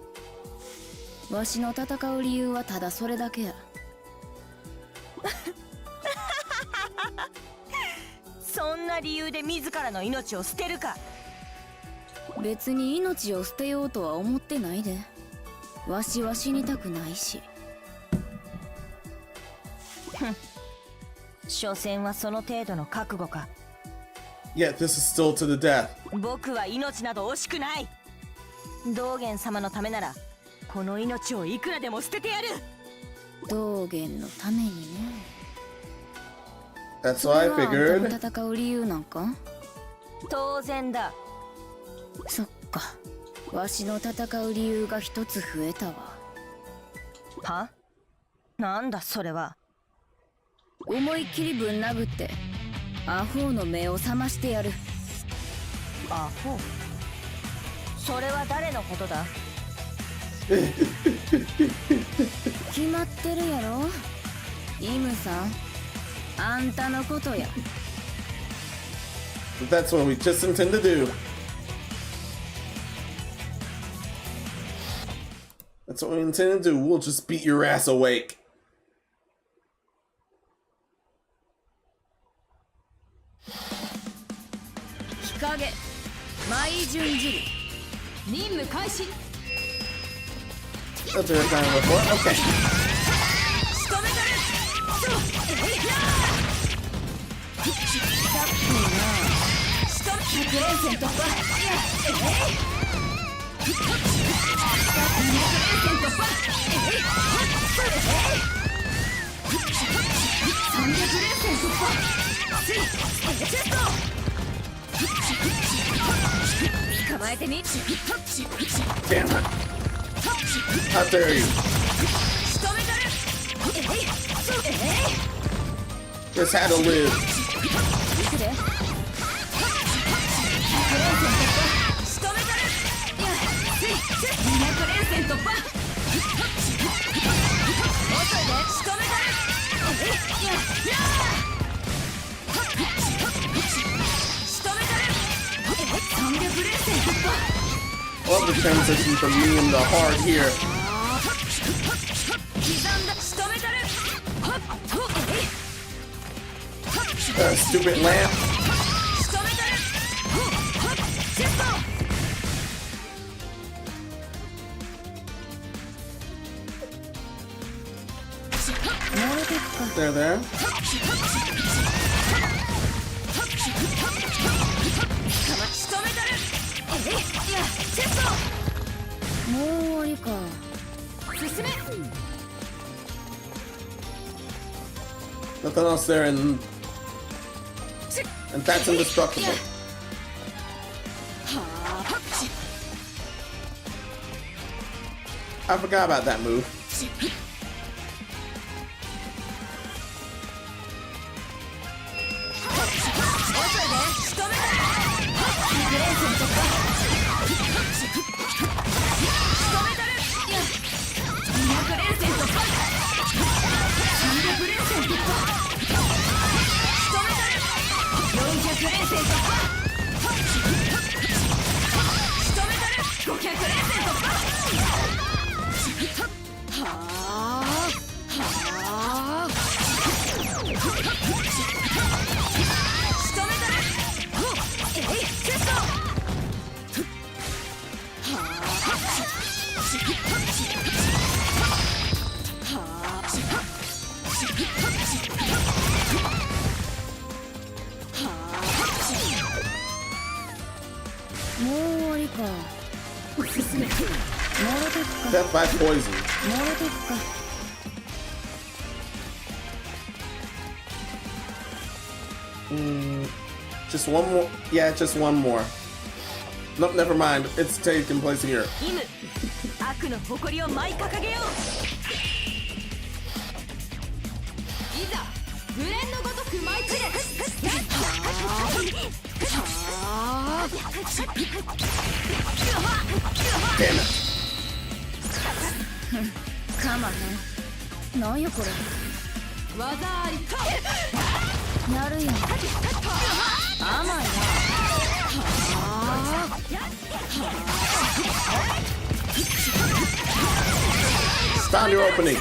わしの戦う理由はただそれだけや。そんな理由で自らの命を捨てるか？別に命を捨てようとは思ってないで。わしは死にたくないし。所詮はその程度の覚悟か。Yet this is still to the death. 僕は命など惜しくない。道元様のためならこの命をいくらでも捨ててやる。道元のためにね。That's what I それがあんた figured. の戦う理由なんか？当然だ。そっか。わしの戦う理由が一つ増えたわ。は？なんだそれは。思いっきりぶん殴ってアホの目を覚ましてやる。アホ？それは誰のことだ？決まってるやろ、イムさん。あんたのことや。 That's what we just intend to do. That's what we intend to do. We'll just beat your ass awake. 日陰舞順次任務開始。 That's what we're trying to look for. Okay. 捕まえてみ。 Damn it. How dare you? Just had to live. 300 Love the transition from medium to hard here. Stupid lamp. There, there. もう終わりか。 Nothing else there, and that's indestructible. I forgot about that move. Death by poison. Just one more. Yeah, just one more. Nope, never mind. It's taking place here. イム、悪の誇りを舞い掲げよう。いざ、無連のごとく舞い散れ。Damn it. かまへん。なんやこれ。技ありか。やるやん。甘いな。Stop your opening.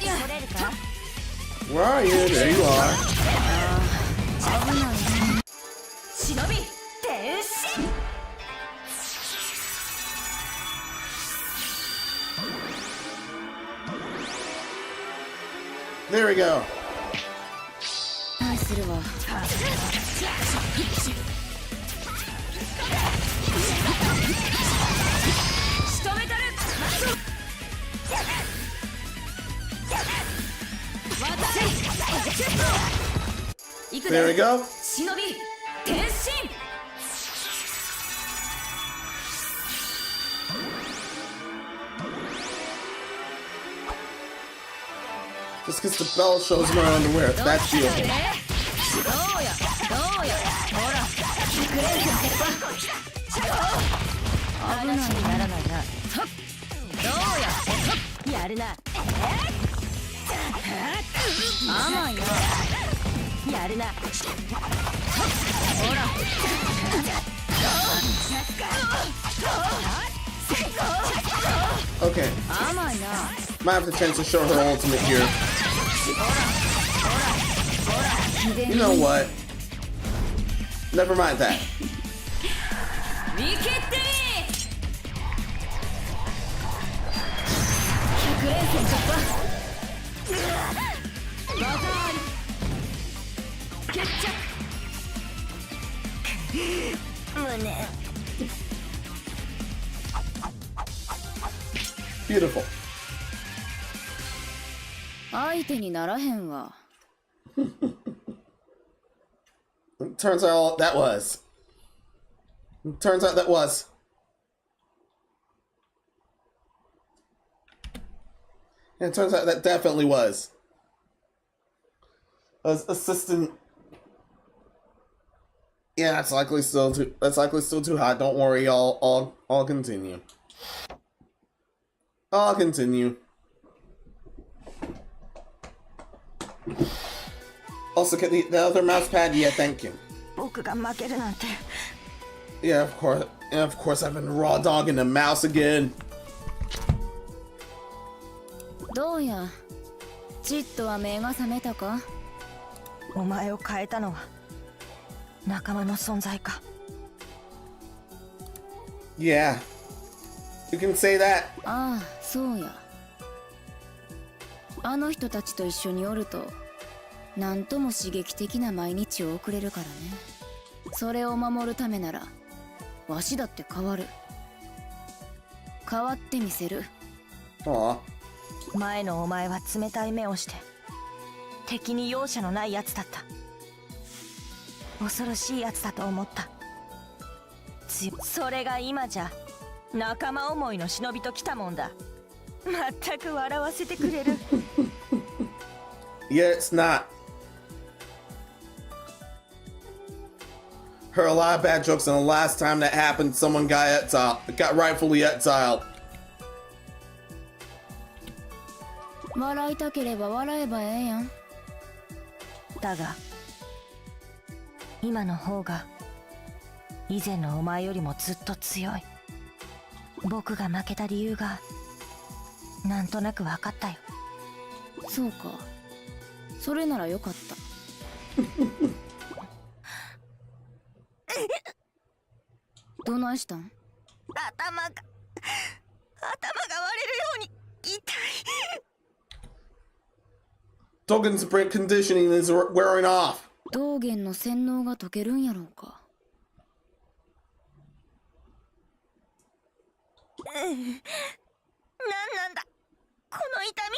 取れるか。 Where are you? There you are. 忍び天使。 There we go. 愛するわ。仕留めたる。 There we go. 忍び天心。 Just because the bell shows my underwear. That's beautiful. どうやどうや。ほらクレーン先輩。話にならないな。どうや。やるな。甘いな。やるな。ほら。 Okay. 甘いな。 Might have the chance to show her ultimate here. You know what? Never mind that. ウィケッテ100連戦突破。技あり。決着。胸。 Beautiful. 相手にならへんわ。 Turns out that was. Turns out that was. And it turns out that definitely was. As assistant. Yeah, that's likely still too hot. Don't worry, I'll continue. I'll continue. Also, get the other mouse pad? Yeah, thank you. 僕が負けるなんて。 Yeah, of course. And of course, I've been raw dogging the mouse again. どうや。ちっとは目が覚めたか。お前を変えたのは仲間の存在か。 Yeah. You can say that. ああ、そうや。あの人たちと一緒におると、なんとも刺激的な毎日を送れるからね。それを守るためなら、わしだって変わる。変わってみせる。 Aw. 前のお前は冷たい目をして敵に容赦のないやつだった。恐ろしいやつだと思った。それが今じゃ仲間思いの忍びと来たもんだ。まったく笑わせてくれる。Yeah, it's not. Heard a lot of bad jokes, and the last time that happened, someone got rightfully exiled. 笑いたければ笑えばええやん。だが今の方が以前のお前よりもずっと強い。僕が負けた理由がなんとなく分かったよ。そうか。それならよかった。どないしたん？頭が割れるように痛い。 Togen's break conditioning is wearing off. 道元の洗脳が解けるんやろうか。なんなんだこの痛み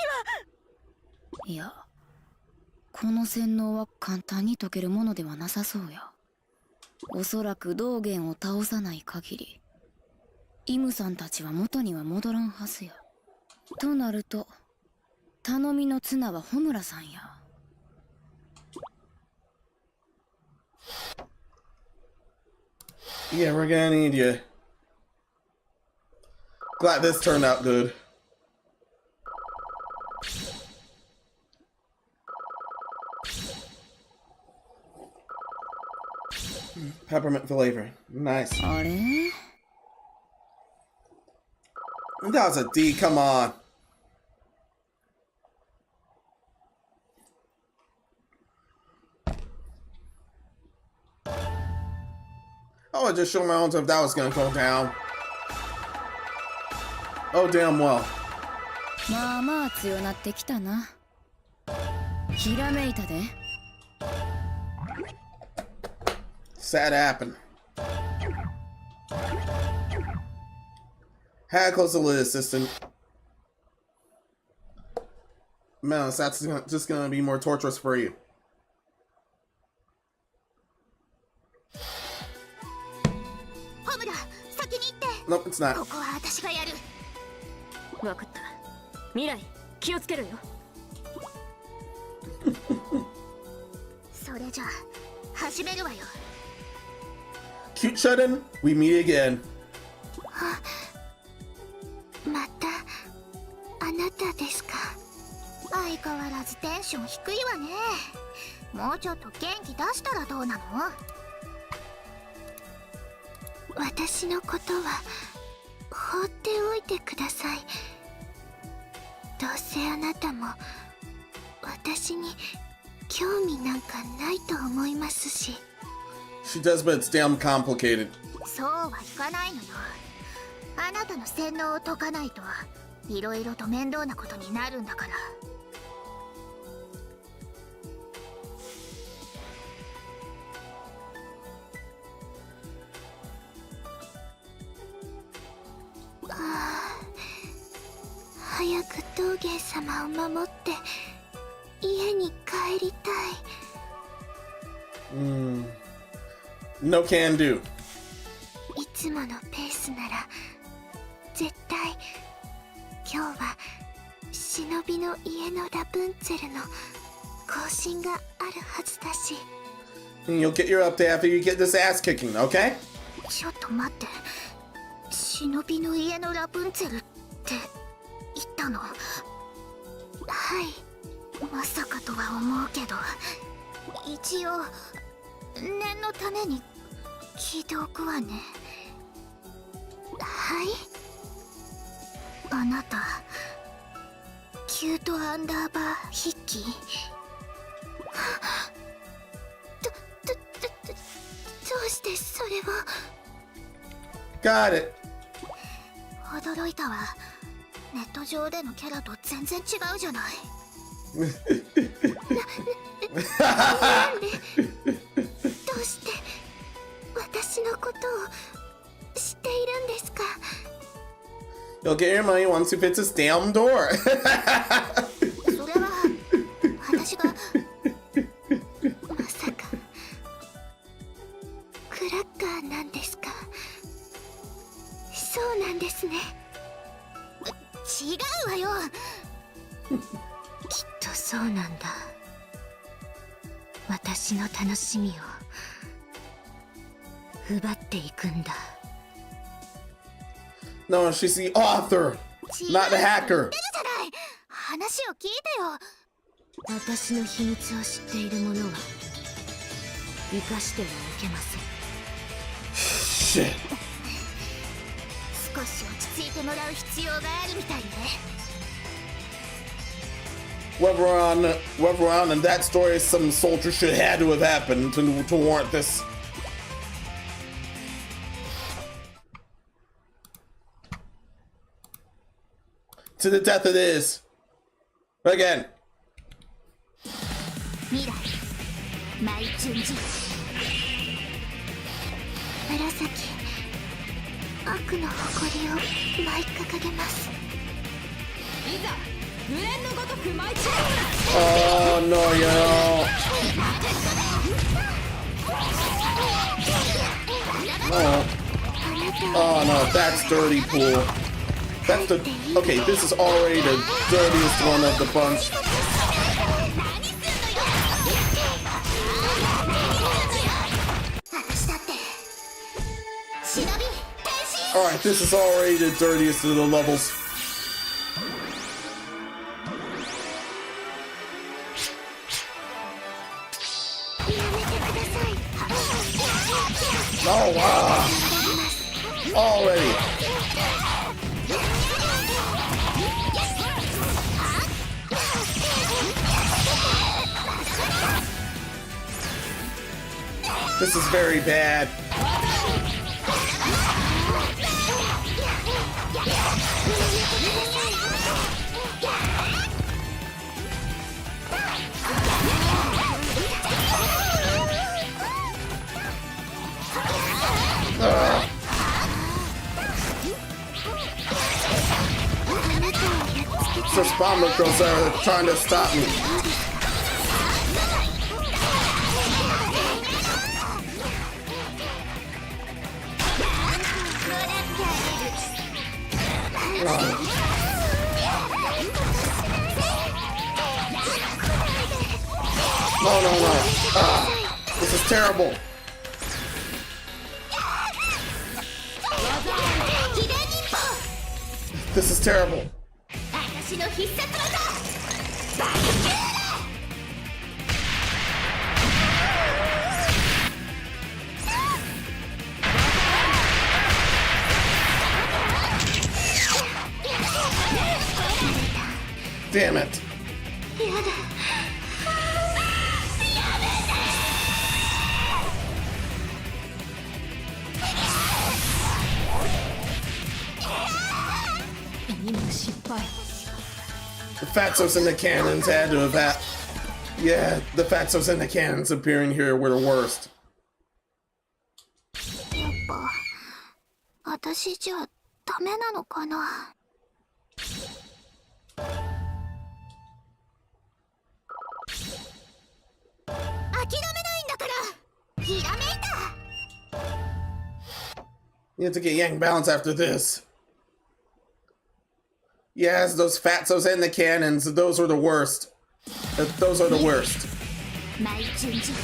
は。いや、この洗脳は簡単に解けるものではなさそうや。おそらく道元を倒さない限りイムさんたちは元には戻らんはずや。となると頼みの綱は穂村さんや。Yeah, we're gonna need you. Glad this turned out good. Peppermint flavor. Nice. あれ That was a D, come on. Oh, I just showed my own if that was gonna go down. Oh, damn well. まあまあ強なってきたな。ひらめいたで。Sad happened. Had close to the assistant. Menos, that's just gonna be more torturous for you. ホムラ、先に行って。 Nope, it's not. ここは私がやる。分かった。未来気をつけろよ。それじゃあ始めるわよ。 Cute shut-in, we meet again. またあなたですか。相変わらずテンション低いわね。もうちょっと元気出したらどうなの。私のことは放っておいてください。どうせあなたも私に興味なんかないと思いますし。 She does, but it's damn complicated. そうはいかないのよ。あなたの洗脳を解かないといろいろと面倒なことになるんだから。早く道元様を守って家に帰りたい。No can do. いつものペースなら絶対今日は忍びの家のラプンツェルの更新があるはずだし。 You'll get your update after you get this ass kicking, okay? ちょっと待って、忍びの家のラプンツェルって言ったの？はい、まさかとは思うけど、一応念のために聞いておくわね。はい、あなたキュートアンダーバー筆記？どうしてそれを。 Got it. 驚いたわ。ネット上でのキャラと全然違うじゃない。なんでどうして私のことを知っているんですか？ You'll get your money once you fix this damn door. それは私がまさかクラッカーなんですか？そうなんですね。違うわよ。きっとそうなんだ。私の楽しみを奪っていくんだ。 No, she's the author, not the hacker. じゃない。話を聞いてよ。私の秘密を知っている者は生かしてはいけません。 Shit. 少し落ち着いてもらう必要があるみたいね。 Whoever on in that story, some soldier should had to have happened to warrant this. To the death it is. Again. 未来マイチュンジ紫悪の誇りを舞い掲げます。いざ Oh no, yo. No. Oh no, that's dirty pool. That's the... Okay, this is already the dirtiest one of the bunch. Alright, this is already the dirtiest of the levels. Oh wow! Already. This is very bad. Those bomber girls are trying to stop me. No. This is terrible. This is terrible. Damn it. The Fatsos and the cannons had to have had... Yeah, the Fatsos and the cannons appearing here were the worst. やっぱ私じゃダメなのかな。諦めないんだからひらめいた。You have to get Yang balance after this. Yes, those Fatsos and the cannons, those were the worst. Those are the worst. マイチュンジュ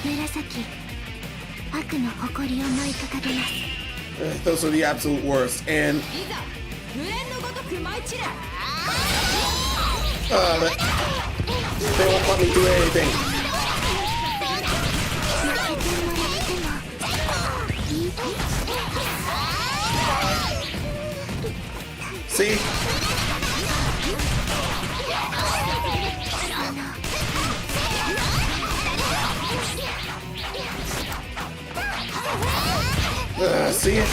紫悪の誇りを舞い掲げます。 Those are the absolute worst. And they won't let me do anything. See? See it?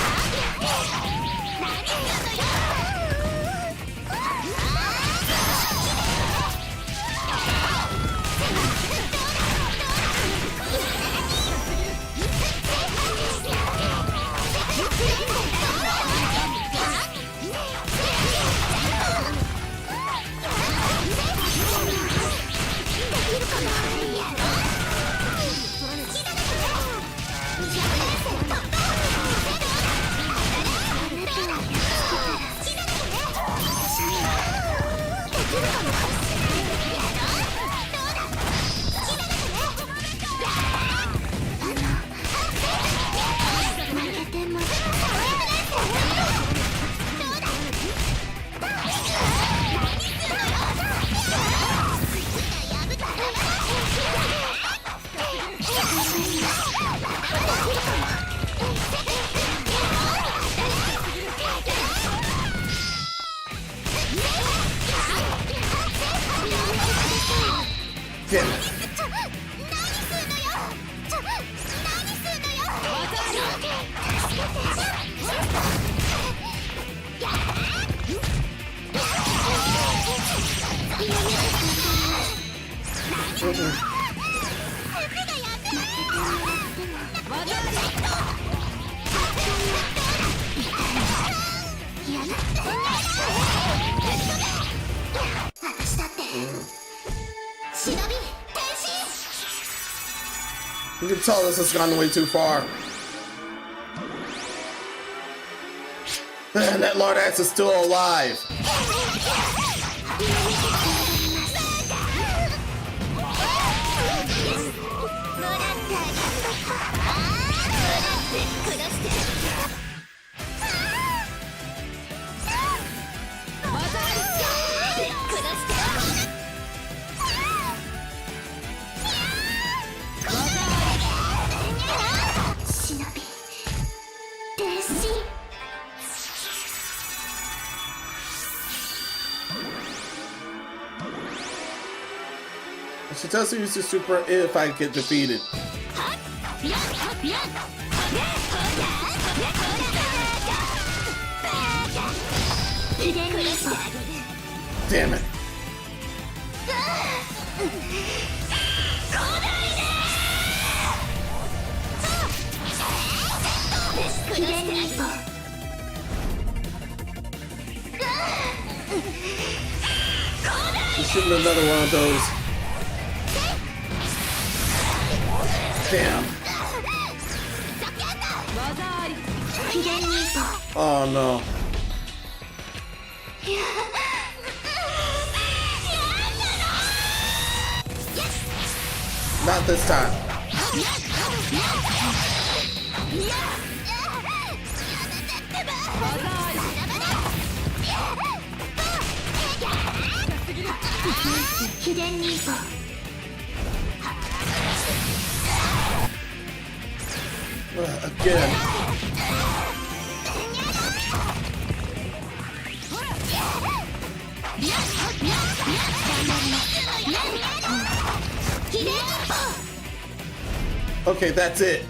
You can tell this has gone way too far. And that Lord Axe is still alive. She does use the super if I get defeated. Damn it. She's shooting another one of those. Damn. Oh no. Not this time. Again. Okay, that's it.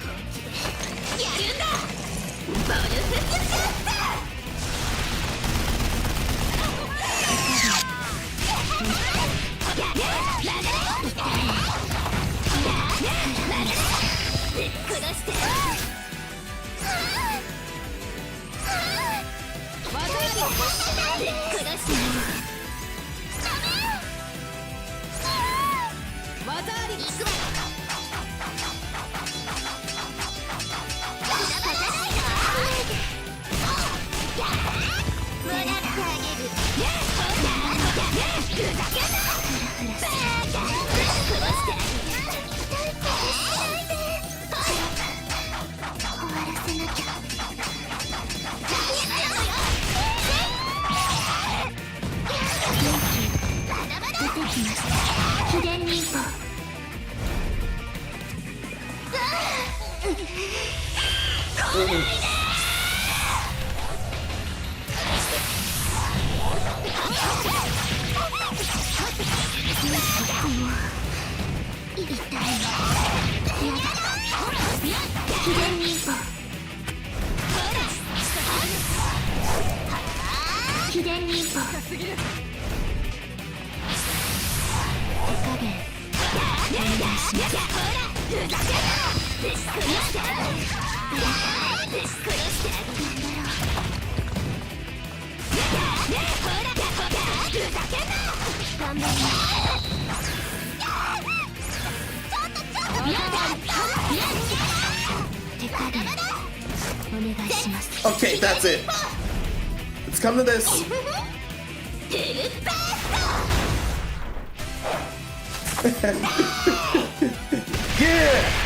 Okay, that's it. Let's come to this. Yeah!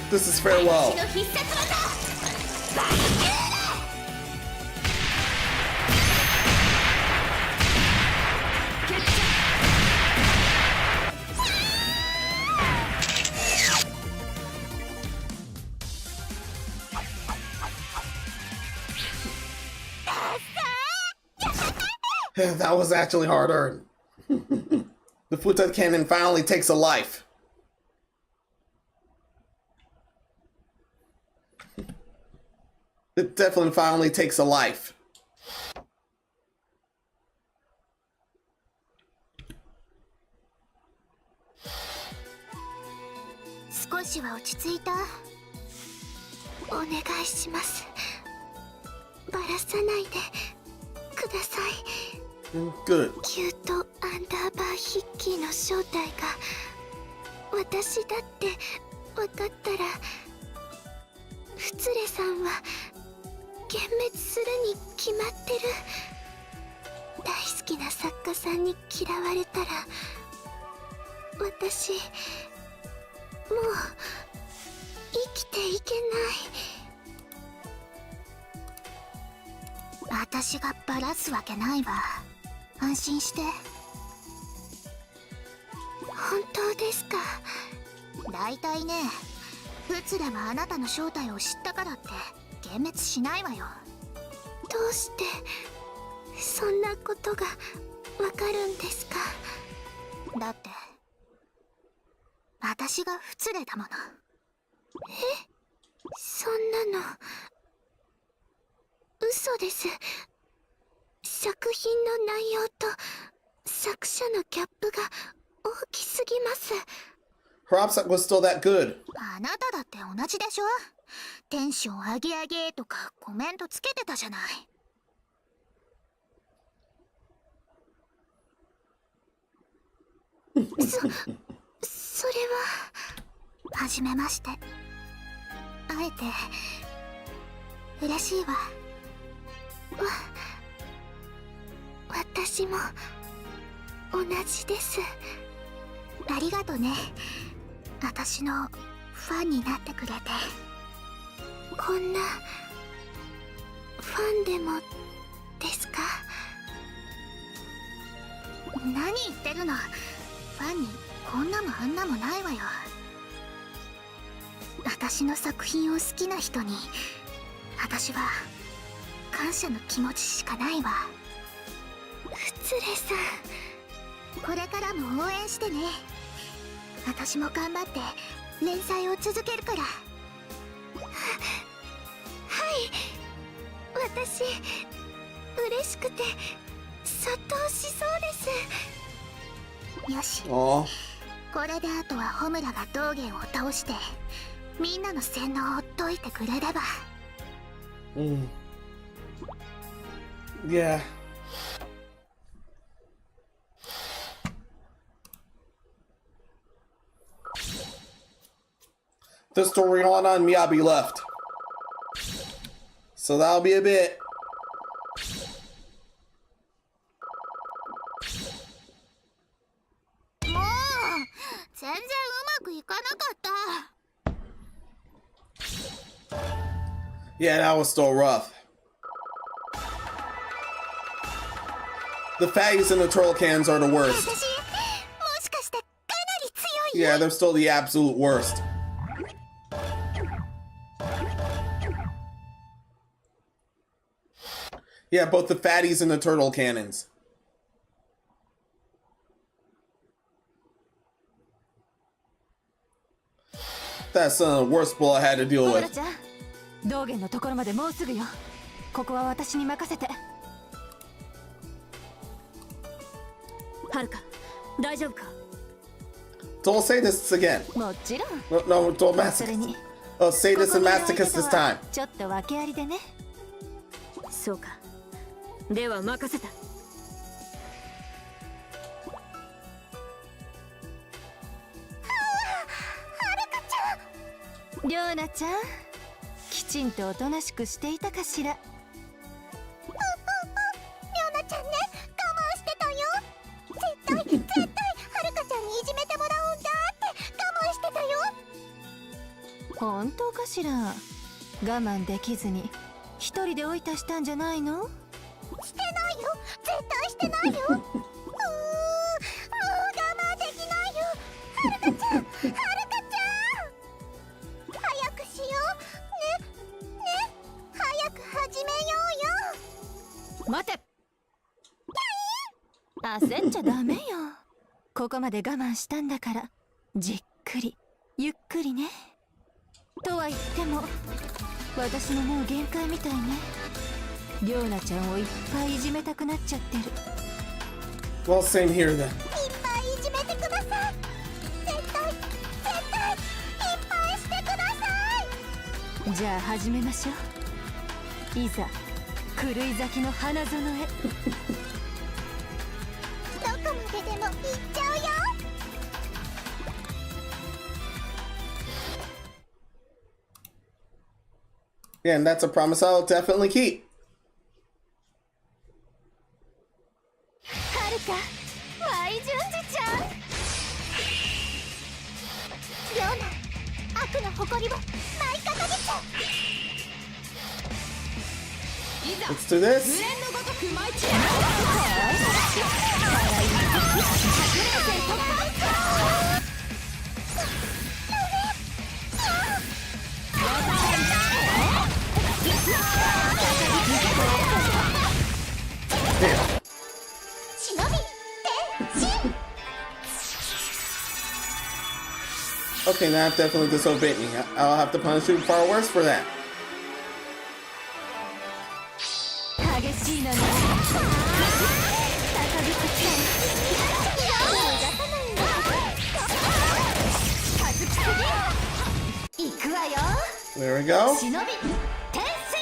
This is farewell. That was actually hard earned. The Futa cannon finally takes a life. It definitely finally takes a life. バラさないでください。Good. キュート・アンダーバーヒッキーの正体が私だって分かったら、フツレさんは幻滅するに決まってる。大好きな作家さんに嫌われたら、私もう生きていけない。私がバラすわけないわ。安心して。本当ですか。大体ね、フツレはあなたの正体を知ったからって幻滅しないわよ。どうしてそんなことがわかるんですか。だって私がフツレだもの。え、そんなの嘘です。作品の内容と作者のギャップが大きすぎます。Perhaps that was still that good. あなただって同じでしょ。テンション上げ上げとかコメントつけてたじゃない。それははじめまして。あえて嬉しいわ。私も同じです。ありがとね、私のファンになってくれて。こんなファンでもですか。何言ってるの。ファンにこんなもあんなもないわよ。私の作品を好きな人に私は感謝の気持ちしかないわ。フツレさん、これからも応援してね。私も頑張って連載を続けるから。はい、私嬉しくて殺到しそうです。よし、 Aw. これであとはホムラが道元を倒してみんなの洗脳を解いてくれれば。Yeah. The story on Miyabi left. So that'll be a bit. もう全然うまくいかなかった。Yeah, that was still rough. The fatties and the turtle cans are the 私 worst. もしかしてかなり強い。 Yeah, they're still the absolute worst. Yeah, both the fatties and the turtle cannons. That's the worst bull I had to deal コブラ with. ちゃん、道元のところまでもうすぐよ。ここは私に任せて。はるか、大丈夫か。 Don't say this again. もちろん。 No, don't それ masochist. に Say this こ and こにいる masochist 相 this 手とは time. ちょっと訳ありでね。そうか、では任せた。りょうなちゃん、きちんとおとなしくしていたかしら。りょうなちゃんね、我慢してたよ。絶対はるかちゃんにいじめてもらうんだって我慢してたよ。本当かしら。我慢できずに一人で追い出したんじゃないの？してないよ、絶対してないよ。もう我慢できないよ。はるかちゃん、はるかちゃん、早くしようね。早く始めようよ。待て。焦っちゃダメよ。ここまで我慢したんだからじっくりゆっくりね。とは言っても私ももう限界みたいね。りょうなちゃんをいっぱいいじめたくなっちゃってる。 Well, same here then. いっぱいいじめてください。絶対いっぱいしてください。じゃあ始めましょう。いざ狂い咲きの花園へ。どこまででも行っちゃうよ。Yeah, and that's a promise I'll definitely keep. はるか、マイジュンジちゃん。ような悪の誇りを舞い掲げちゃう。Let's do this. Okay, now I've definitely disobeyed me. I'll have to punish you far worse for that. 激しいのね。行くわよ。 There we go. 忍び転戦。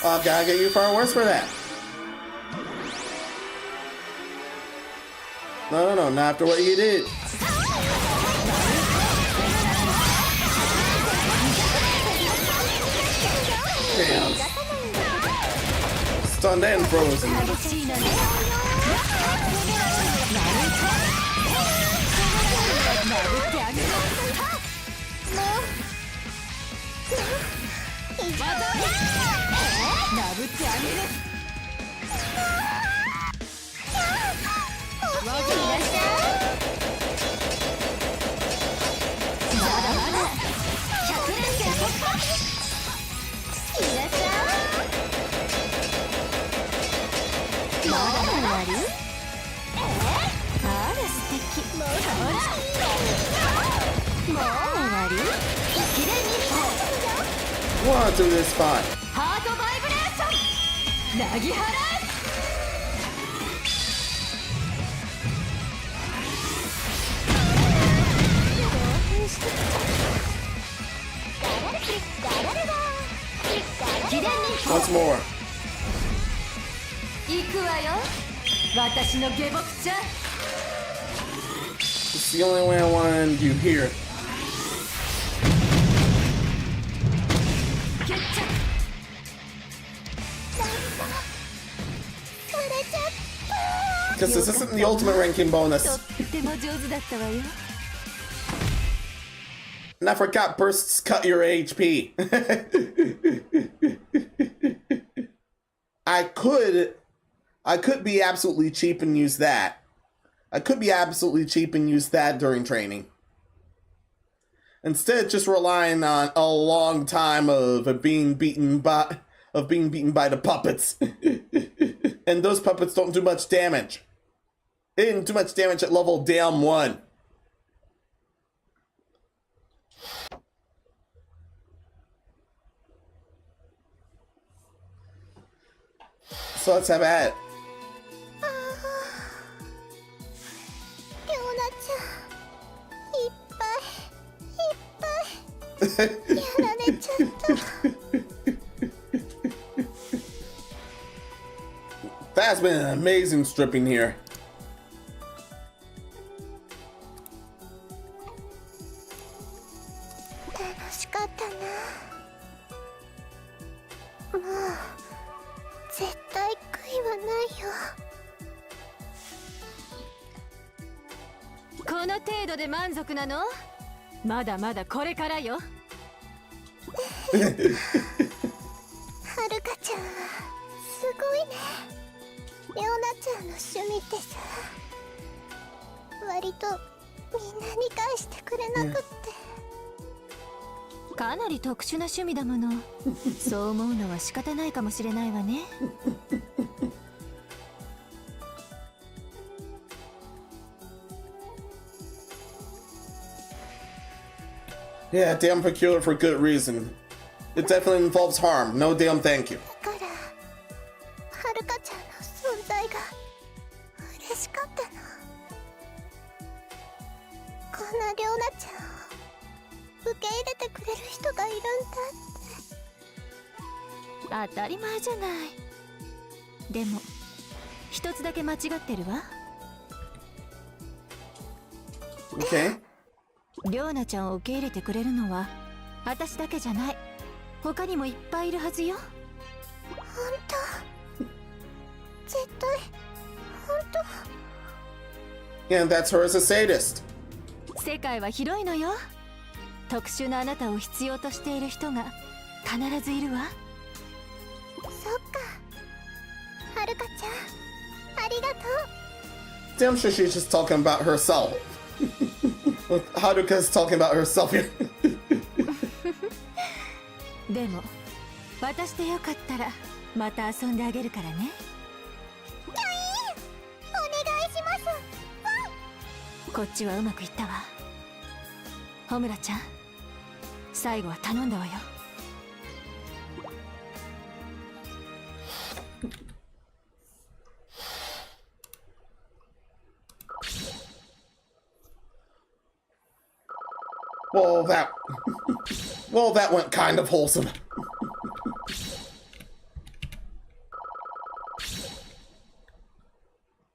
Oh, gotta get you far worse for that. No, not after what you did. Damn. Stunned and frozen. Wanna do this spot. ハートバイブレーション。なぎ払い。 Once more. 行くわよ。私の下僕ちゃん。 It's the only way I wanted you here. Because this isn't the ultimate ranking bonus. とっても上手だったわよ。 And I forgot bursts cut your HP. I could be absolutely cheap and use that. I could be absolutely cheap and use that during training. Instead, just relying on a long time of being beaten by the puppets. And those puppets don't do much damage. They didn't do much damage at level damn 1. So let's have at it. レオナちゃん、いっぱいやられちゃった。 That's been an amazing stripping here. 楽しかったな。もう絶対悔いはないよ。この程度で満足なの？まだまだこれからよ。はるかちゃんはすごいね。レオナちゃんの趣味ってさ、割とみんな理解してくれなくって。かなり特殊な趣味だもの。そう思うのは仕方ないかもしれないわね。 Yeah, damn peculiar for good reason. It definitely involves harm. No damn thank you. だから、はるかちゃんの存在が嬉しかったの。こんなレオナちゃんを受け入れてくれる人がいるんだって。当たり前じゃない。でも一つだけ間違ってるわ。Okay. りょうなちゃんを受け入れてくれるのは私だけじゃない。他にもいっぱいいるはずよ。本当。絶対本当。 And that's her as a sadist. 世界は広いのよ。特殊なあなたを必要としている人が必ずいるわ。そっか。はるかちゃん、ありがとう。 Damn sure she's just talking about herself. Haruka's talking about herself here. でも私でよかったらまた遊んであげるからね。キャイン、お願いします。こっちはうまくいったわ。穂村ちゃん、最後は頼んだわよ。Well, that went kind of wholesome.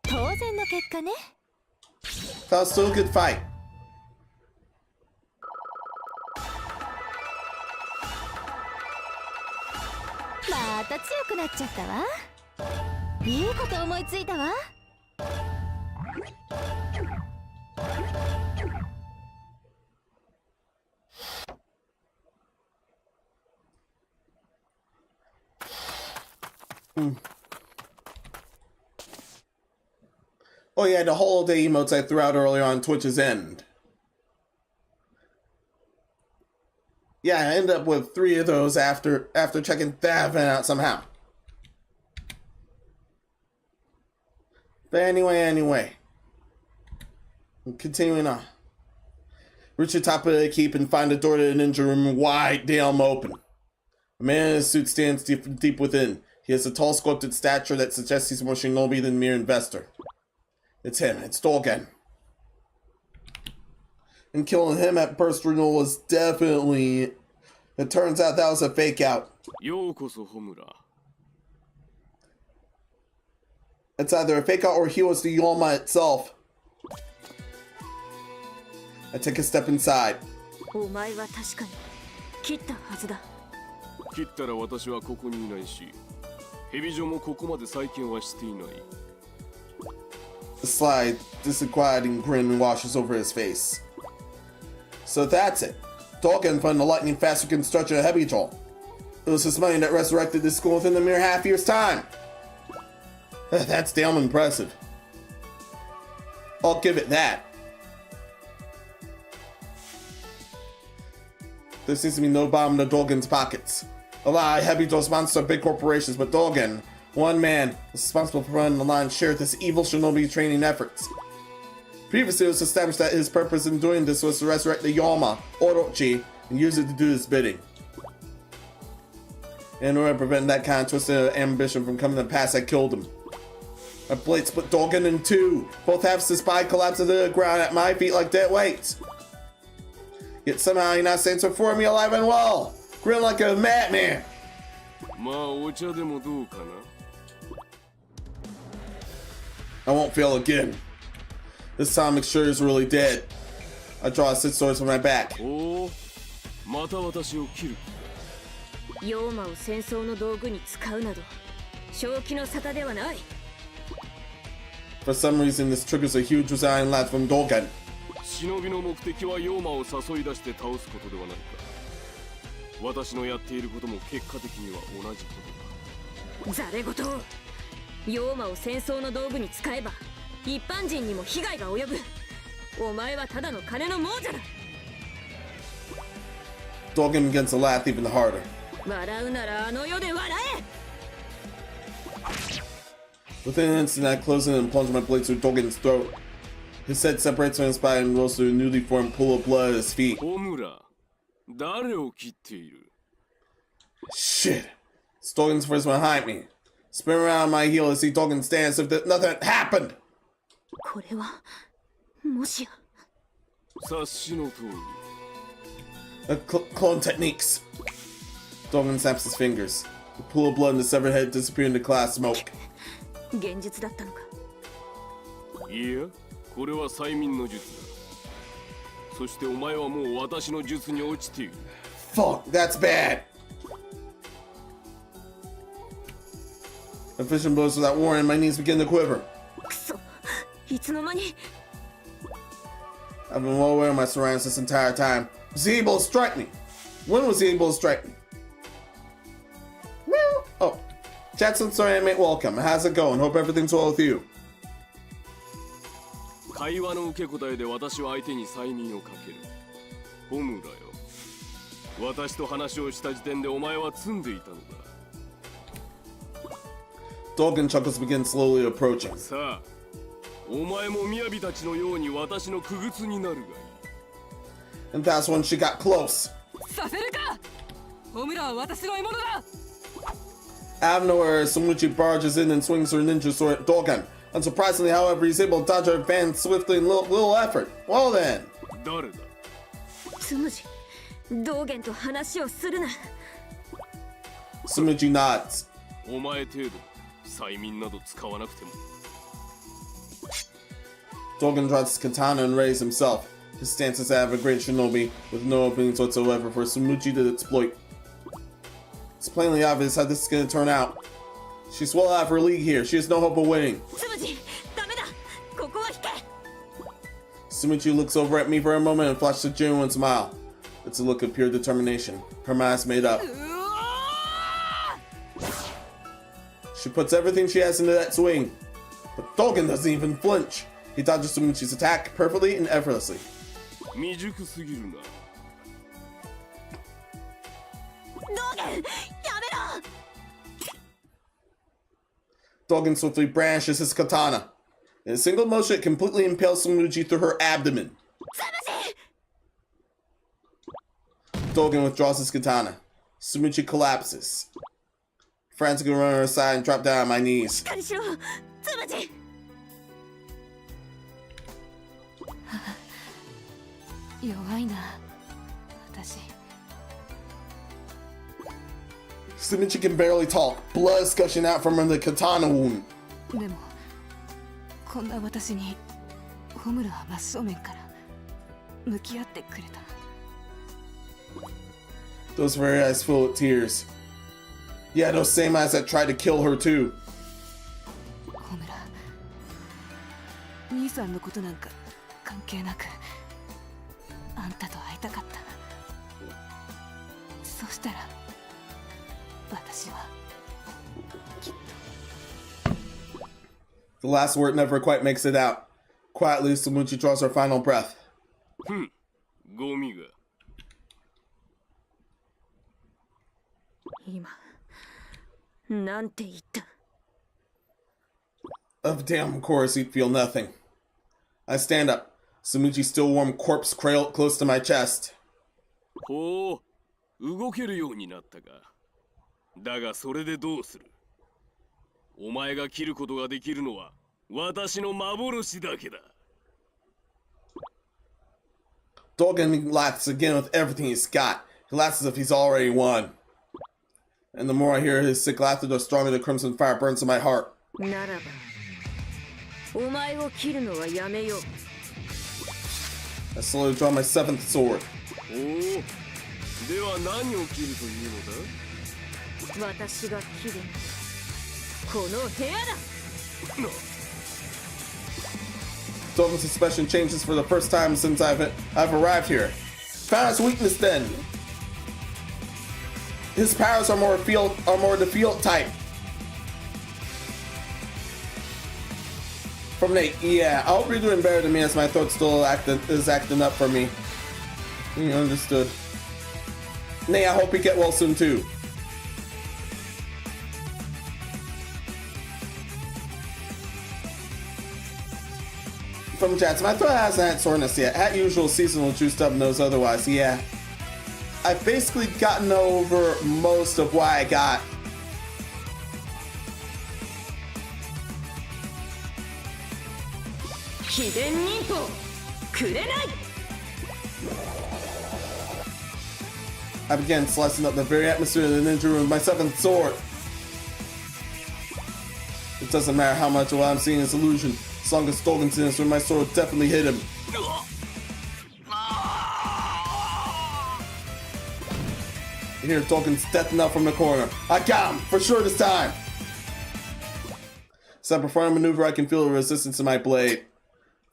当然の結果ね。That was still a good fight. また強くなっちゃったわ。いいこと思いついたわ。Oh yeah, the holiday emotes I threw out earlier on Twitch's end. Yeah, I ended up with 3 of those after checking that event out somehow. But anyway. Continuing on. Reach the top of the keep and find the door to the ninja room wide damn open. A man in a suit stands deep within. He has a tall, sculpted stature that suggests he's more shinobi than mere investor. It's him. It's Dolgen. And killing him at burst renewal was definitely... It turns out that was a fake out. It's either a fake out or he was the Yoma itself. I take a step inside. お前は確かに切ったはずだ。切ったら私はここにいないし、蛇女もここまで再建はしていない。A sly, disquieting grin washes over his face. So that's it. Dolgen funded the lightning fast reconstruction of Hebijol. It was his money that resurrected this school within a mere half-year's time. That's damn impressive. I'll give it that. There seems to be no bomb in the Dolgen's pockets. A lie, Hebijol's monsters are big corporations, but Dolgen, one man, responsible for running the line, shared this evil shinobi training efforts. Previously, it was established that his purpose in doing this was to resurrect the Yoma, Orochi, and use it to do his bidding. In order to prevent that kind of twisted ambition from coming to pass, I killed him. My blade split Dolgen in 2. Both halves of the spy collapsed to the ground at my feet like dead weights. Yet somehow he now stands before me alive and well, grin like a madman. I won't fail again. This time, make sure he's really dead. I draw 6 swords from my back. また私を切る。妖魔を戦争の道具に使うなど正気の沙汰ではない。 For some reason, this triggers a huge resign laugh from Dolgen. 忍の目的は妖魔を誘い出して倒すことではないか。私のやっていることも結果的には同じことだ。ざれ言を。妖魔を戦争の道具に使えば一般人にも被害が及ぶ。お前はただの金の亡者だ。 Dolgen begins to laugh even harder. 笑うならあの世で笑え。 Within an instant, I close in and plunge my blade through Dolgen's throat. His head separates from his body and rolls through a newly formed pool of blood at his feet. 小村、誰を切っている？ Shit. It's Dolgen's first one behind me. Spin around on my heel as see Dolgen stand as if nothing had happened. これはもしや。察しの通り。Clone techniques. Dolgen snaps his fingers. The pool of blood in the severed head disappeared into cloud smoke. 現実だったのか。いや、これは催眠の術だ。そしてお前はもう私の術に落ちている。Fuck, that's bad. Efficient blows without warning, my knees begin to quiver. くそ、いつの間に。I've been well aware of my surroundings this entire time. Was he able to strike me? When was he able to strike me? Well, oh. Jackson, sorry, mate, welcome. How's it going? Hope everything's well with you. 会話の受け答えで私は相手に催眠をかける。ホムだよ。私と話をした時点でお前は積んでいたのだ。Dolgan chuckles begin slowly approaching. さあ、お前も雅たちのように私の傀儡になるがいい。And that's when she got close. させるか。ホムラは私の獲物だ。Out of nowhere, Samuchi barges in and swings her ninja sword at Dolgan. Unsurprisingly, however, he's able to dodge her advance swiftly in little effort. Well then. 誰だ。つむじ、道元と話をするな。Samuchi nods. お前程度、催眠など使わなくても。Dolgan drops his katana and raises himself. His stance is that of a great shinobi, with no openings whatsoever for Samuchi to exploit. It's plainly obvious how this is going to turn out. She's well out of her league here. She has no hope of winning. つむじ、ダメだ。ここは引け。Samuchi looks over at me for a moment and flashes a genuine smile. It's a look of pure determination. Her mind's made up. She puts everything she has into that swing. But Dolgan doesn't even flinch. He dodges Samuchi's attack perfectly and effortlessly. 未熟すぎるな。道元、やめろ。Dolgan swiftly brandishes his katana. In a single motion, it completely impales Samuchi through her abdomen. Dolgan withdraws his katana. Samuchi collapses. Frantically run on her side and drop down on my knees. しっかりしろ、つむじ。弱いな、私。Samuchi can barely talk. Blood is gushing out from the katana wound. でもこんな私にホムラは真正面から向き合ってくれた。 Those very eyes fill with tears. Yeah, those same eyes that tried to kill her too. ホムラ、兄さんのことなんか関係なくあんたと会いたかった。そしたら私はきっと。 The last word never quite makes it out. Quietly, Samuchi draws her final breath. ゴミが。今、なんて言った。 Of damn course, he'd feel nothing. I stand up. Samuchi's still warm corpse cradled close to my chest. ほう、動けるようになったか。だがそれでどうする。お前が切ることができるのは私の幻だけだ。Dolgan laughs again with everything he's got. He laughs as if he's already won. And the more I hear his sick laughter, the stronger the crimson fire burns in my heart. ならば、お前を切るのはやめよう。 I slowly draw my seventh sword. おお、では何を切るというのだ。私が切るこの部屋だ。 Dolgan's suspension changes for the first time since I've arrived here. Found his weakness then. His powers are more the field type. From Nate, yeah, I hope you're doing better than me as my throat still is acting up for me. You understood. Nate, I hope you get well soon too. From Jats, my throat hasn't had soreness yet. At usual, seasonal juiced up knows otherwise, yeah. I've basically gotten over most of what I got. I began slicing up the very atmosphere of the ninja room with my 7th sword. It doesn't matter how much of what I'm seeing is illusion. As long as Dolgan sins with my sword definitely hit him. You hear Dolgan's death knell from the corner. I got him! For sure this time! As I perform a maneuver, I can feel the resistance in my blade.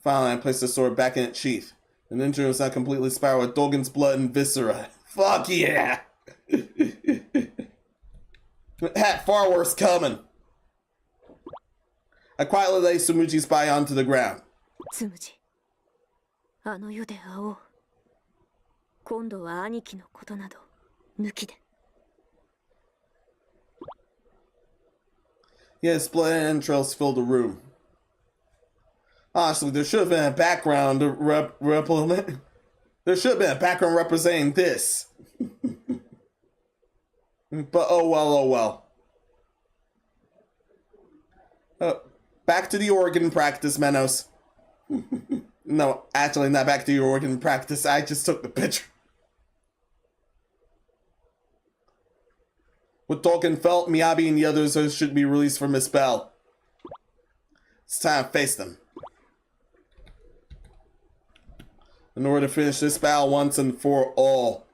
Finally, I place the sword back in its sheath. The ninja room is not completely spiraled with Dolgan's blood and viscera. Fuck yeah! Had far worse coming. I quietly lay Tsumuji's body onto the ground. つむじ、あの世で会おう。今度は兄貴のことなど抜きで。Yes, blood and entrails filled the room. Honestly, there should have been a background There should have been a background representing this. But oh well. Back to the organ practice, Menos. No, actually not back to your organ practice. I just took the picture. With Dolgan felt, Miyabi and the others should be released from his spell. It's time to face them. In order to finish this battle once and for all.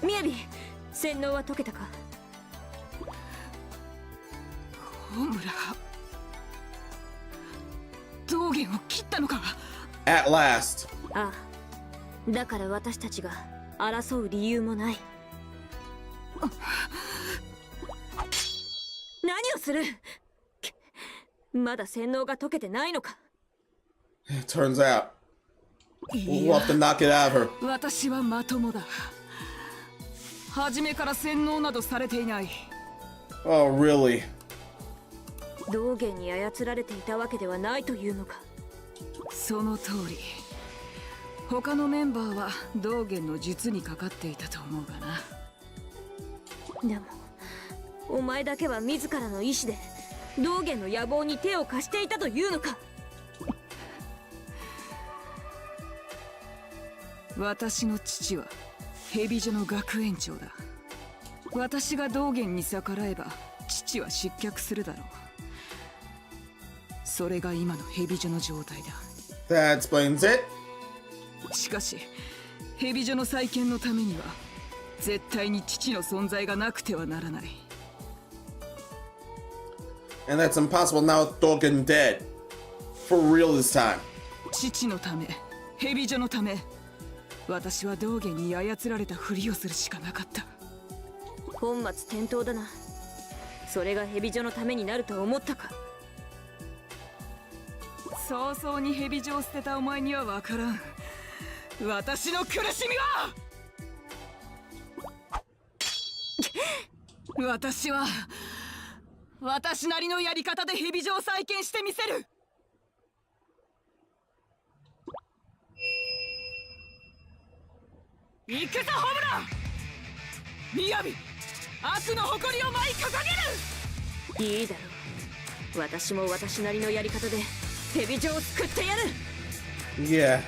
Miyabi, 洗脳は解けたか？ホムラが道元を切ったのか？ At last. ああ、だから私たちが争う理由もない。何をする？まだ洗脳が解けてないのか？ It turns out we'll have to knock it out of her. 私はまともだ。初めから洗脳などされていない。 Oh, really? 道元に操られていたわけではないというのか？その通り。他のメンバーは道元の術にかかっていたと思うがな。でもお前だけは自らの意志で道元の野望に手を貸していたというのか？私の父は蛇女の学園長だ。私が道元に逆らえば父は失脚するだろう。それが今の蛇女の状態だ。 That explains it. しかし蛇女の再建のためには絶対に父の存在がなくてはならない。 And that's impossible now with Dolgan dead. For real this time. 父のため、蛇女のため、私は道元に操られたふりをするしかなかった。本末転倒だな。それが蛇女のためになると思ったか？早々に蛇女を捨てたお前には分からん。私の苦しみは私は私なりのやり方で蛇女を再建してみせる。行くぞホムラン。みやび、悪の誇りを舞い掲げる。いいだろう。私も私なりのやり方で蛇女を救ってやる。 Yeah.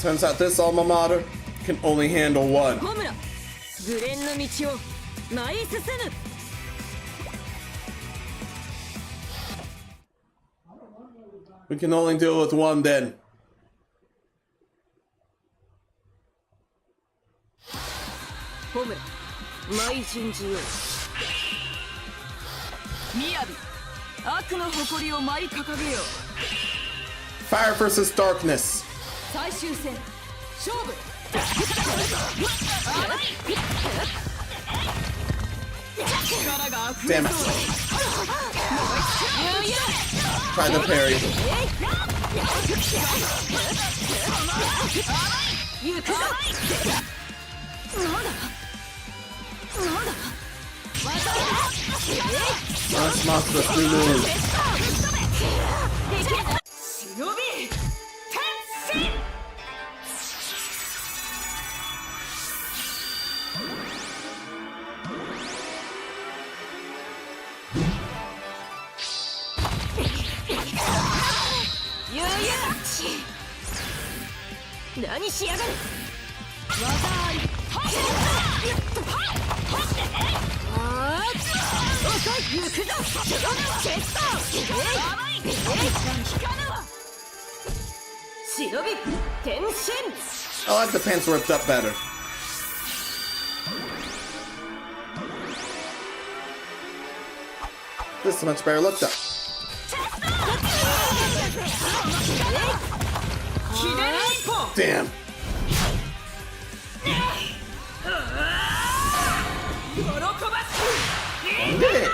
Turns out this alma mater can only handle one. ホムラ、グレンの道を舞い進む。 We can only deal with one then. ホムラ、舞い順次よ。みやび、悪の誇りを舞い掲げよう。 Fire versus darkness. 最終戦、勝負。 Damn it. Try the parry. Let's monster through the room. Shinovi, Tenshin! 何しやがる。行くぞ。チェスト。忍び転身。 I like the pants ripped up better. This is much better looked up. Damn. Yeah.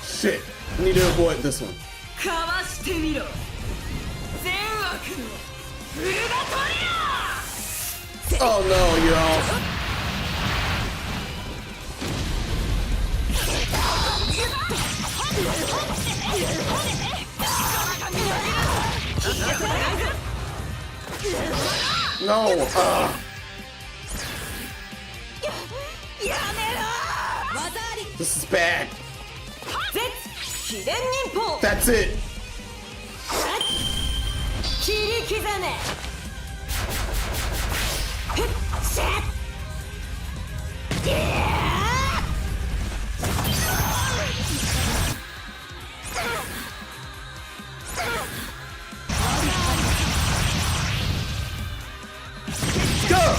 Shit, I need to avoid this one. Oh no, yo. No, this is bad. That's it. Go!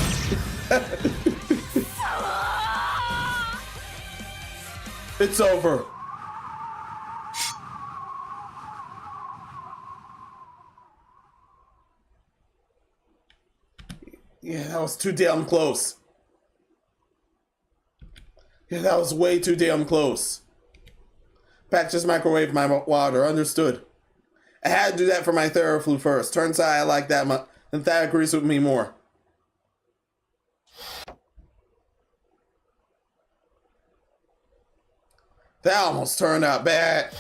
It's over. Yeah, that was too damn close. Yeah, that was way too damn close. Pack just microwave my water, understood. I had to do that for my Theraflu first. Turns out I like that much, and that agrees with me more. That almost turned out bad.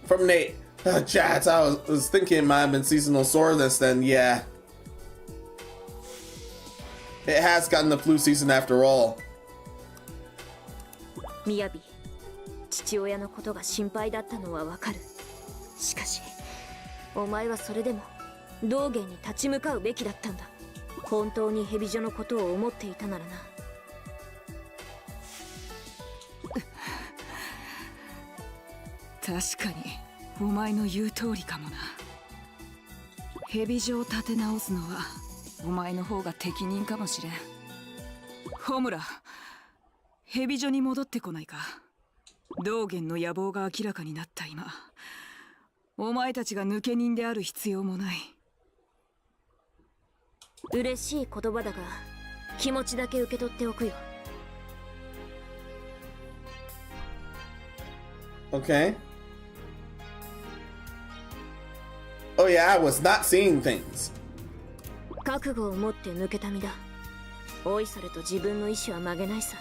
From Nate. Chats, I was thinking it might have been seasonal soreness then, yeah. It has gotten the flu season after all. みやび、父親のことが心配だったのはわかる。しかし、お前はそれでも道元に立ち向かうべきだったんだ。本当に蛇女のことを思っていたならな。確かにお前の言う通りかもな。蛇女を立て直すのはお前の方が適任かもしれん。ホムラ、蛇女に戻ってこないか。道元の野望が明らかになった今、お前たちが抜け人である必要もない。嬉しい言葉だが、気持ちだけ受け取っておくよ。Okay. Oh yeah, I was not seeing things. 覚悟を持って抜けた身だ。おいそれと自分の意志は曲げないさ。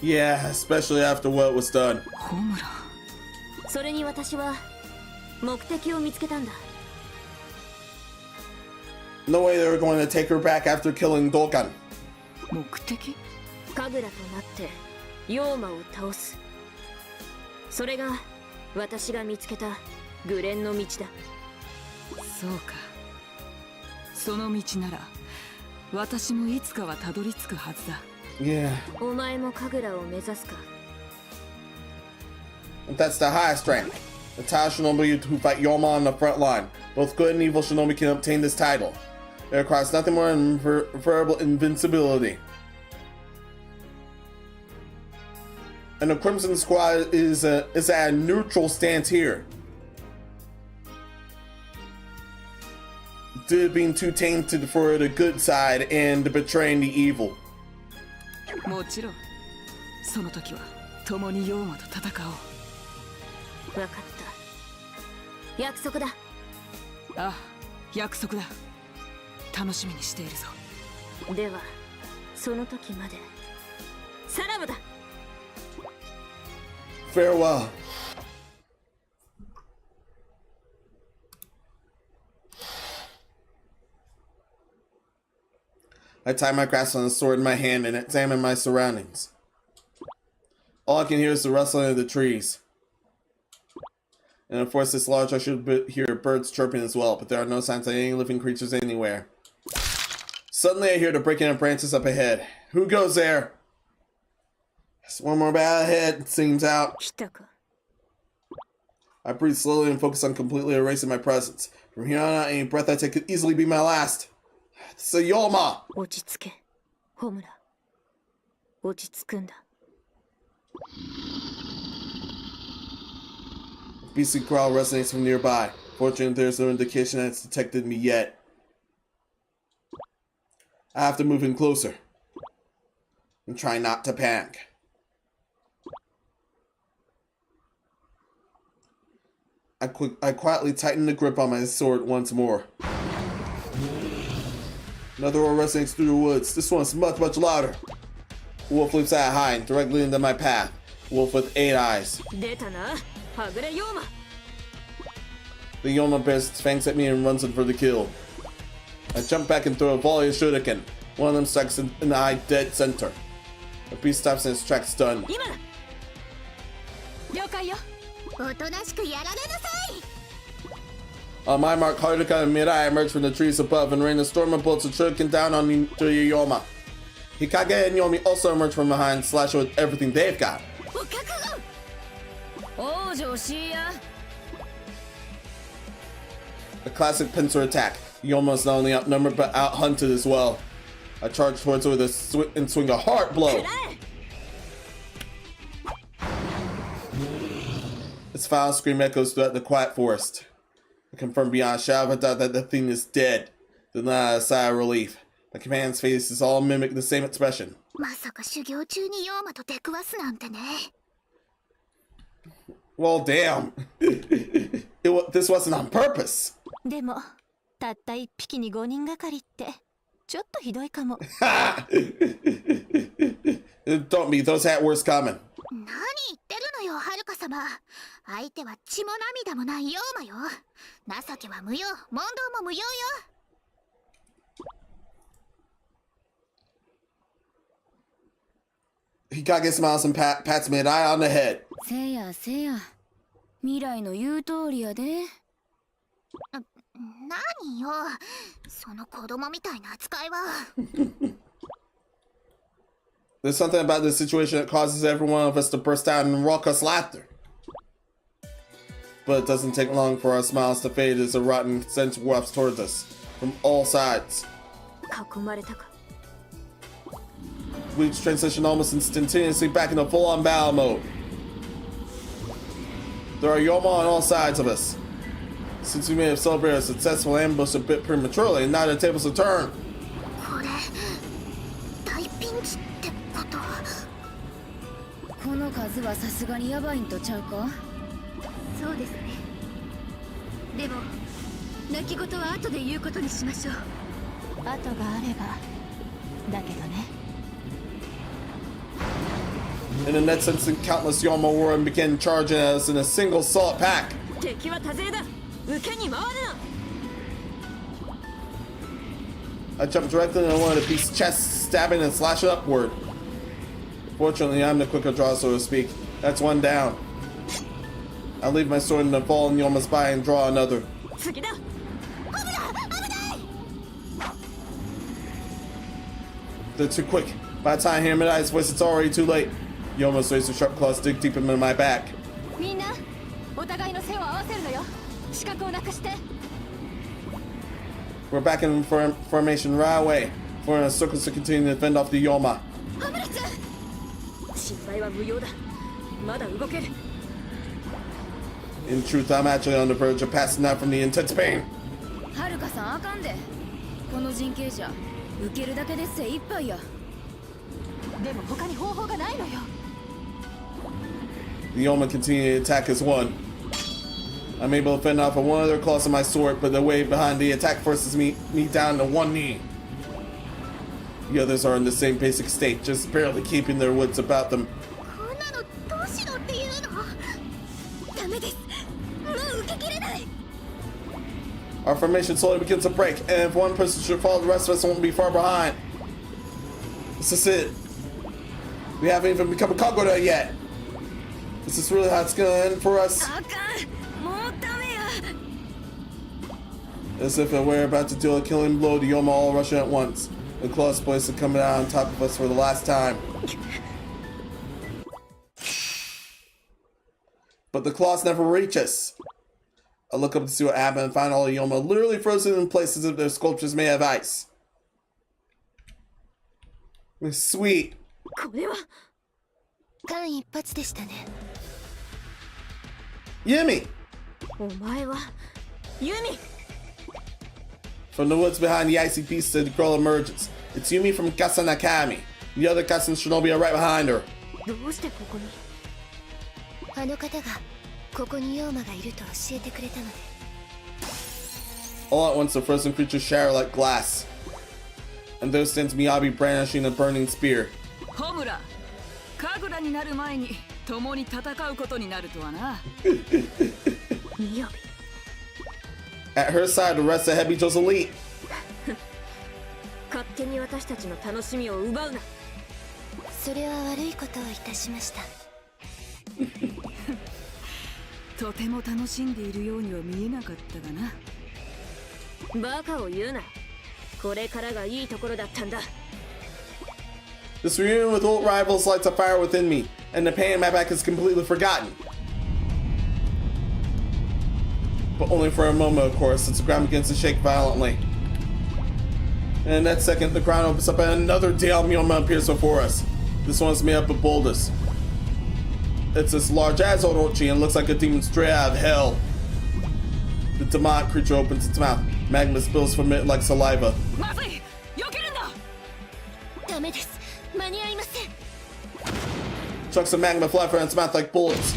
Yeah, especially after what was done. ホムラ。それに私は目的を見つけたんだ。No way they were going to take her back after killing Dokkan. 目的？神楽となって妖魔を倒す。それが私が見つけたグレンの道だ。そうか。その道なら私もいつかはたどり着くはずだ。Yeah. お前も神楽を目指すか。That's the highest rank. The Tao Shinobi who fight Yoma on the front line. Both good and evil Shinobi can obtain this title. It requires nothing more than verbal invincibility. And the Crimson Squad is at a neutral stance here. Due to being too tainted for the good side and betraying the evil. もちろん、その時は共に妖魔と戦おう。分かった。約束だ。ああ、約束だ。楽しみにしているぞ。では、その時まで。さらばだ。Farewell. I tie my grasp on the sword in my hand and examine my surroundings. All I can hear is the rustling of the trees. And of course, this large, I should hear birds chirping as well, but there are no signs of any living creatures anywhere. Suddenly, I hear the breaking of branches up ahead. Who goes there? There's one more bat ahead, it seems out. I breathe slowly and focus on completely erasing my presence. From here on out, any breath I take could easily be my last. It's a Yoma! Beastly growl resonates from nearby. Fortunately, there's no indication that it's detected me yet. I have to move in closer. And try not to panic. I quietly tighten the grip on my sword once more. Another roar resonates through the woods. This one's much, much louder. A wolf leaps out high and directly into my path. A wolf with 8 eyes. The Yoma bears its fangs at me and runs in for the kill. I jump back and throw a volley of shuriken. One of them strikes in the eye dead center. The beast stops in its tracks stunned. On my mark, Haruka and Mirai emerge from the trees above and rain a storm of bullets and shuriken down on the Yoma. Hikage and Yomi also emerge from behind and slash with everything they've got. A classic pincer attack. Yoma is not only outnumbered but out-hunted as well. I charge towards her with and swing a hard blow. Its foul scream echoes throughout the quiet forest. I confirm beyond a shadow of a doubt that the thing is dead. Then I sigh of relief. My companion's faces all mimic the same expression. Well, damn. This wasn't on purpose. Don't be, those had worse coming. Hikage smiles and pats me an eye on the head. There's something about this situation that causes every one of us to burst out in raucous laughter. But it doesn't take long for our smiles to fade as a rotten stench wafts towards us from all sides. We transition almost instantaneously back into full-on battle mode. There are Yoma on all sides of us. Since we may have celebrated a successful ambush a bit prematurely, now the tables are turned. In the next instant, countless Yoma were and began charging at us in a single assault pack. I jumped directly into one of the beast's chests, stabbing and slashing upward. Fortunately, I'm the quicker draw, so to speak. That's one down. I leave my sword in the fallen Yoma's body and draw another. They're too quick. By the time I hear Midai's voice, it's already too late. Yoma's razor sharp claws dig deep into my back. We're back in formation right away. Forming a circle to continue to fend off the Yoma. In truth, I'm actually on the verge of passing out from the intense pain. The Yoma continue to attack as one. I'm able to fend off of one of their claws of my sword, but the weight behind the attack forces me down to one knee. The others are in the same basic state, just barely keeping their wits about them. Our formation slowly begins to break, and if one person should fall, the rest of us won't be far behind. This is it. We haven't even become a Kagura yet. Is this really how it's gonna end for us? As if we're about to deal a killing blow to Yoma all rushing at once. The claws boys are coming out on top of us for the last time. But the claws never reach us. I look up to see what happened and find all of Yoma literally frozen in place as if their sculptures made of ice. It's sweet. Yumi! From the woods behind the icy beast, the girl emerges. It's Yumi from Kasa Nakami. The other Kasa and Shinobi are right behind her. All at once, the frozen creatures shatter like glass. And there stands Miyabi brandishing a burning spear. At her side, the rest of Hebito's elite. This reunion with old rivals lights a fire within me, and the pain in my back is completely forgotten. But only for a moment, of course, since the ground begins to shake violently. And in that second, the ground opens up and another damn Yoma appears before us. This one's made up of boulders. It's as large as Orochi and looks like a demon straight out of hell. The demonic creature opens its mouth. Magma spills from it like saliva. Chunks of magma fly from its mouth like bullets.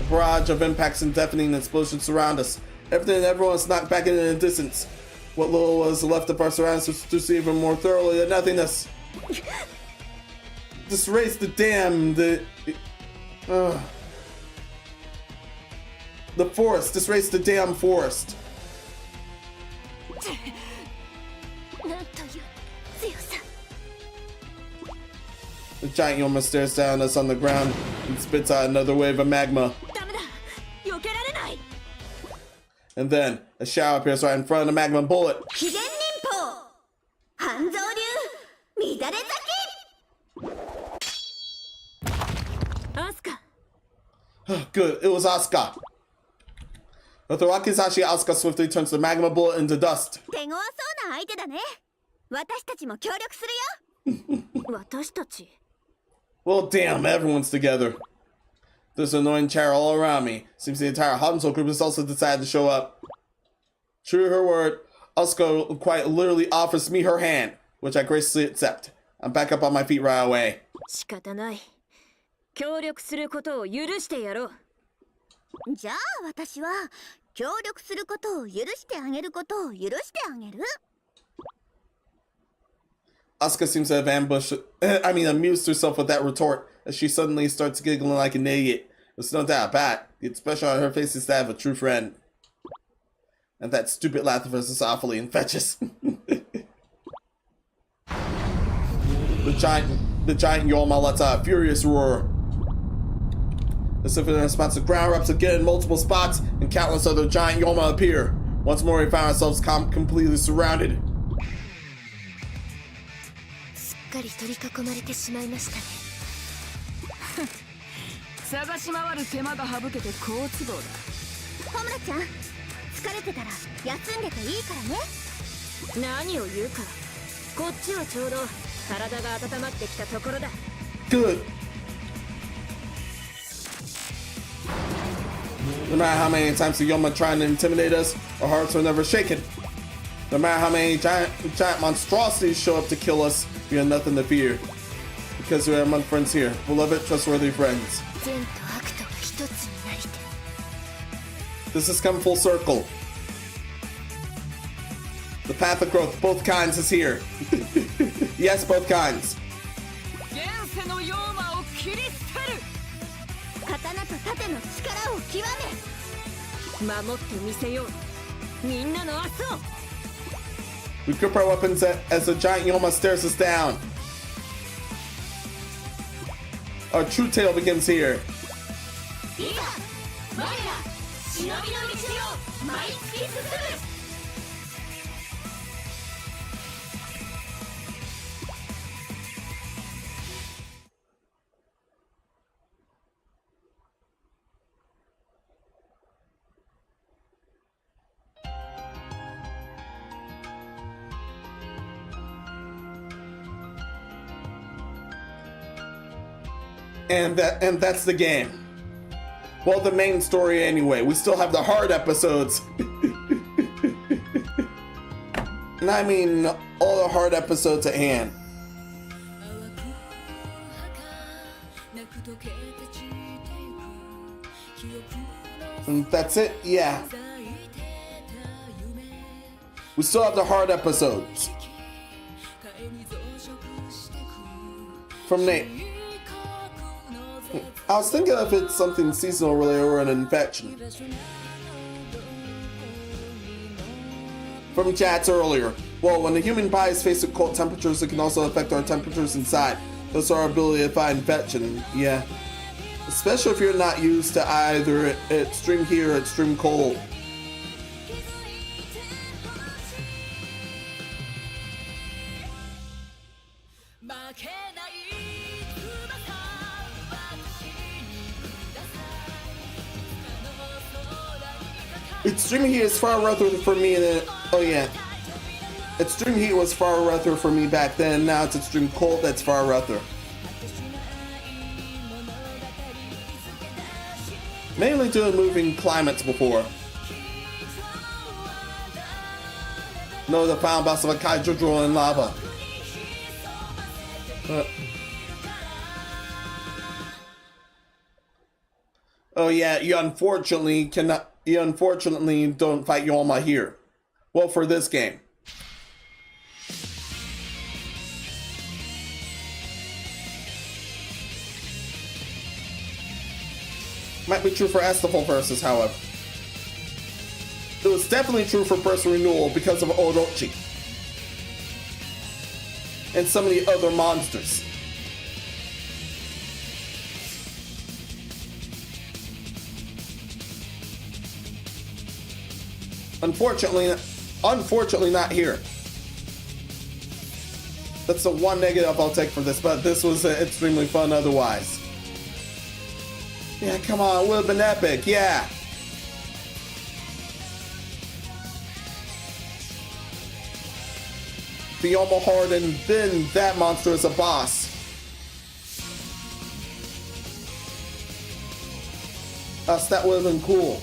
A barrage of impacts and deafening explosions surround us. Everything and everyone is knocked back into the distance. What little was left of our surroundings was reduced even more thoroughly to nothingness. Just raise the dam, the forest. Just raise the damn forest. The giant Yoma stares down at us on the ground and spits out another wave of magma. And then, a shower appears right in front of the magma bullet. Good, it was Asuka. With the Rakizashi, Asuka swiftly turns the magma bullet into dust. Well, damn, everyone's together. There's annoying chair all around me. Seems the entire Hanzo group has also decided to show up. True to her word, Asuka quite literally offers me her hand, which I graciously accept. I'm back up on my feet right away. Asuka seems to have amused herself with that retort, as she suddenly starts giggling like an idiot. There's no doubt about it. The expression on her face is that of a true friend. And that stupid laugh of hers is awfully infectious. The giant Yoma lets out a furious roar. As if in response, the ground erupts again in multiple spots, and countless other giant Yoma appear. Once more, we found ourselves completely surrounded. Good. No matter how many times the Yoma tried to intimidate us, our hearts were never shaken. No matter how many giant monstrosities show up to kill us, we have nothing to fear. Because we are among friends here, beloved, trustworthy friends. This has come full circle. The path of growth, both kinds, is here. Yes, both kinds. We grip our weapons as the giant Yoma stares us down. Our true tale begins here. And that's the game. Well, the main story anyway. We still have the hard episodes. And I mean all the hard episodes at hand. And that's it? Yeah. We still have the hard episodes. From Nate. I was thinking if it's something seasonal related or an infection. From chats earlier. Well, when the human body is faced with cold temperatures, it can also affect our temperatures inside. Thus our ability to fight infection. Yeah. Especially if you're not used to either extreme heat or extreme cold. Extreme heat is far rougher for me than... Oh yeah. Extreme heat was far rougher for me back then. Now it's extreme cold that's far rougher. Mainly due to moving climates before. No, the final boss of a kaiju drill in lava. Oh yeah, you unfortunately cannot... You unfortunately don't fight Yoma here. Well, for this game. Might be true for Estafel versus, however. It was definitely true for Burst Renewal because of Orochi. And some of the other monsters. Unfortunately not here. That's the one negative I'll take for this, but this was extremely fun otherwise. Yeah, come on, it would have been epic, yeah. The Yoma Hard and then that monster is a boss. So that would have been cool.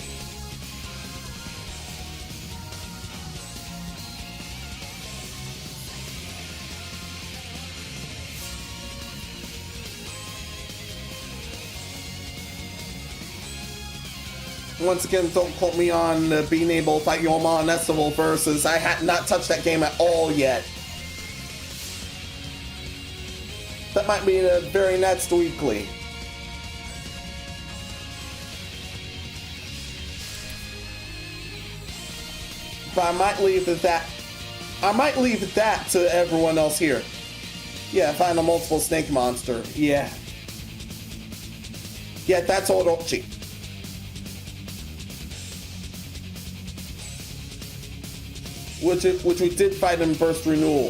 Once again, don't quote me on being able to fight Yoma on Estival versus. I had not touched that game at all yet. That might be the very next weekly. But I might leave that to everyone else here. Yeah, find a multiple snake monster. Yeah. Yeah, that's Orochi. Which we did fight in Burst Renewal.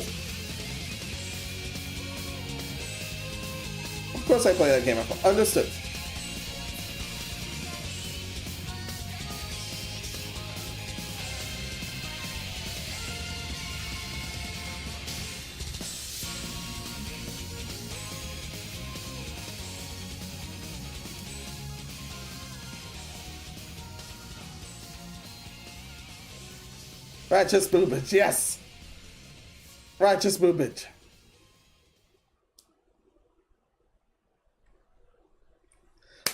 Of course I play that game. Understood. Righteous boobage, yes. Righteous boobage.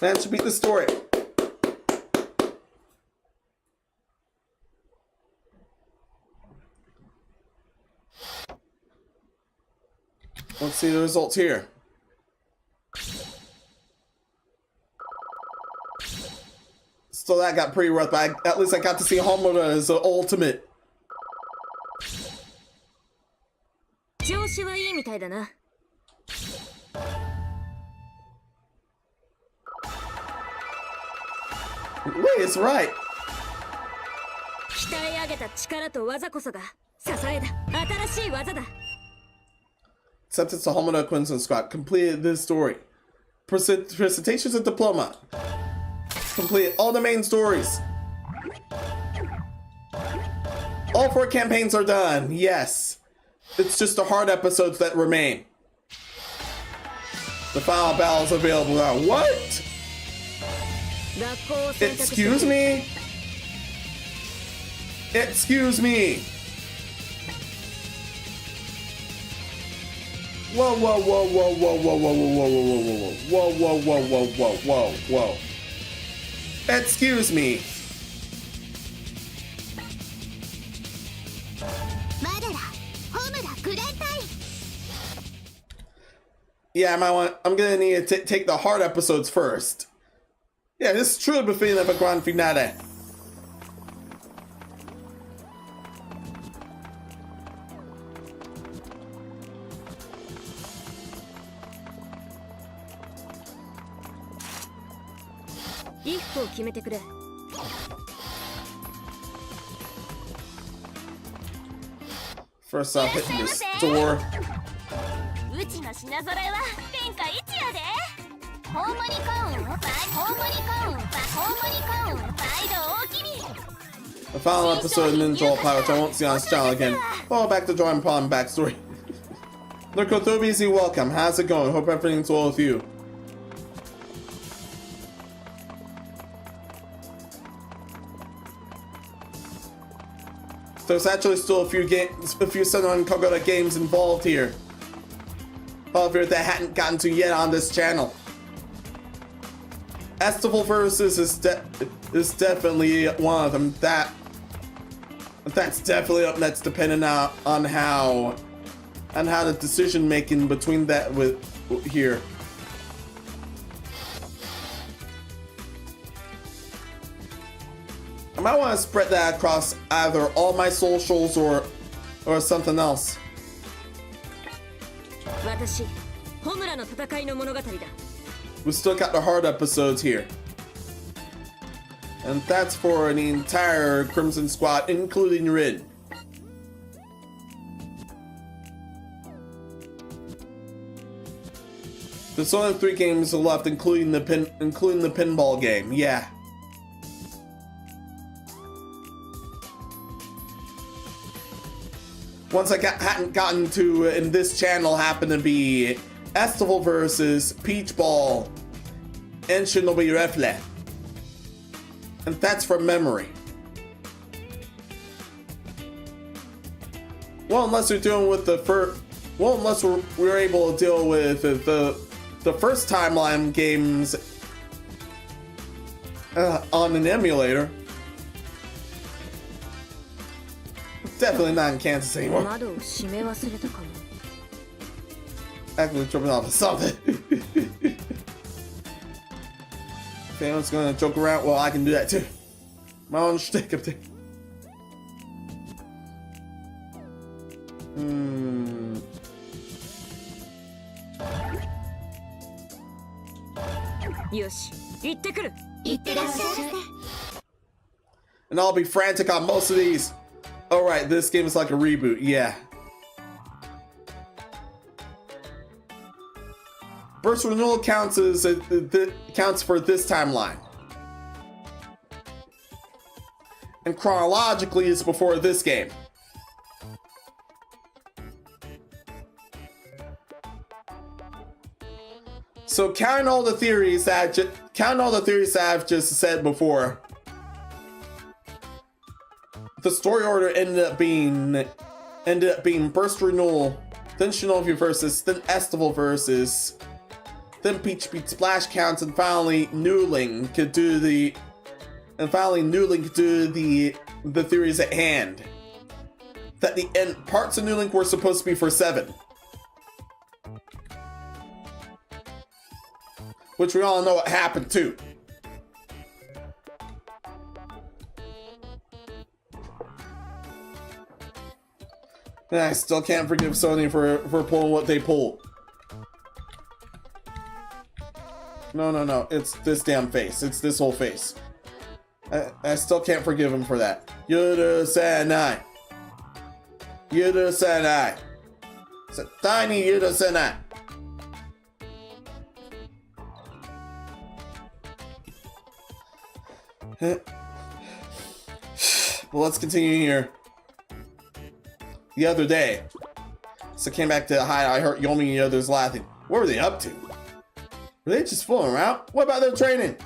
Man should beat the story. Let's see the results here. So that got pretty rough, but at least I got to see Homura as the ultimate. 子はいいみたいだな。Wait, it's right. 鍛え上げた力と技こそが支えだ。新しい技だ。Accepted to Homina Quinson Squad. Completed this story. Presentations and diploma. Completed all the main stories. All 4 campaigns are done. Yes. It's just the hard episodes that remain. The final battle is available now. What? Excuse me? Excuse me. Whoa, whoa, whoa, whoa, whoa, whoa, whoa, whoa, whoa, whoa, whoa, whoa, whoa, whoa, whoa, whoa, whoa. Excuse me. Yeah, I'm gonna need to take the hard episodes first. Yeah, this is truly befitting of a grand finale. First off, hitting this door. うちの品揃えは天下一やで。ホームリカウン、ホームリカウン、ホームリカウン、毎度大きに。 The final episode of Ninja Empire, which I won't see on this channel again. Oh, back to Drawing Problem backstory. Nurkothobizi, welcome. How's it going? Hope everything's well with you. There's actually still a few Senran Kagura games involved here. However, that hadn't gotten to yet on this channel. Estival Versus is definitely one of them. That's definitely up next, depending on how the decision making between that with here. I might want to spread that across either all my socials or something else. We still got the hard episodes here. And that's for the entire Crimson Squad, including Rin. There's only 3 games left, including the pinball game. Yeah. Ones I hadn't gotten to in this channel happen to be Estival Versus, Peach Ball, and Shinobi Refle. And that's from memory. Well, unless we're dealing with the first... Well, unless we're able to deal with the first timeline games on an emulator. Definitely not in Kansas anymore. Actually tripping off of something. If anyone's gonna joke around, well, I can do that too. My own shtick up there. And I'll be frantic on most of these. Alright, this game is like a reboot, yeah. Burst Renewal counts for this timeline. And chronologically, it's before this game. So counting all the theories that I've just said before, the story order ended up being Burst Renewal, then Shinovi Versus, then Estival Versus, then Peach Beat Splash Counts, and finally Newling could do the theories at hand. That the end parts of New Link were supposed to be for 7. Which we all know what happened too. And I still can't forgive Sony for pulling what they pulled. No. It's this damn face. It's this whole face. I still can't forgive him for that. Yurusenai. Yurusenai. Tiny Yurusenai. Well, let's continue here. The other day, so I came back to hide. I heard Yomi and the others laughing. What were they up to? Were they just fooling around? What about their training?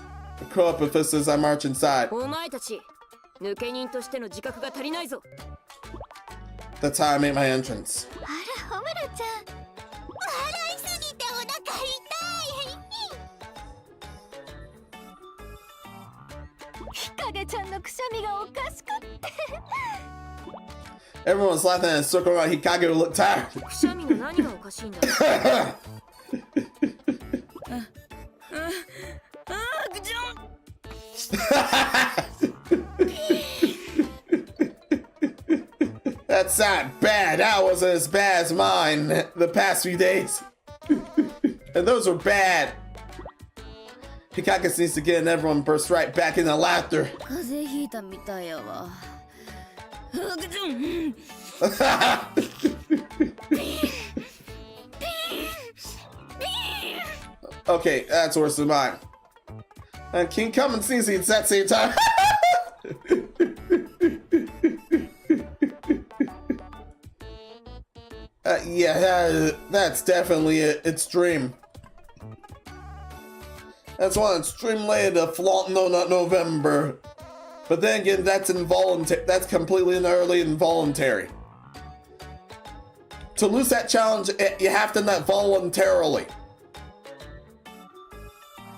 I curl up with fists as I march inside. That's how I made my entrance. あら、ホムラちゃん。笑いすぎてお腹痛い。日陰ちゃんのくしゃみがおかしくって。Everyone's laughing and circling around Hikage who looked tired. That sounded bad. That wasn't as bad as mine the past few days. And those were bad. Hikage sneezed again and everyone burst right back into laughter. Okay, that's worse than mine. And King come and sneeze at that same time. Yeah, that's definitely it. It's dream. That's one extreme late to flaunt no nut November. But then again, that's involuntary. That's completely and utterly involuntary. To lose that challenge, you have to nut voluntarily.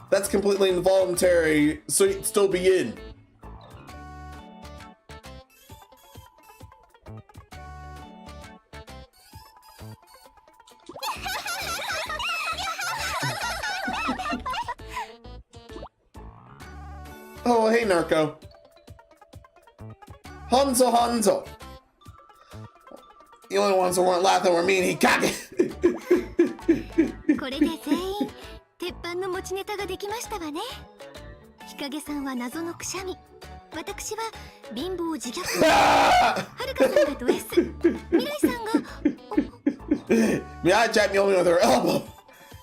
That's completely involuntary, so you'd still be in. Oh, hey, Narco. Hanzo. The only ones who weren't laughing were me and Hikage. これで全員鉄板の持ちネタができましたわね。日陰さんは謎のくしゃみ、私は貧乏自虐、はるかさんがド S、未来さんがI jabbed Yomi with her elbow.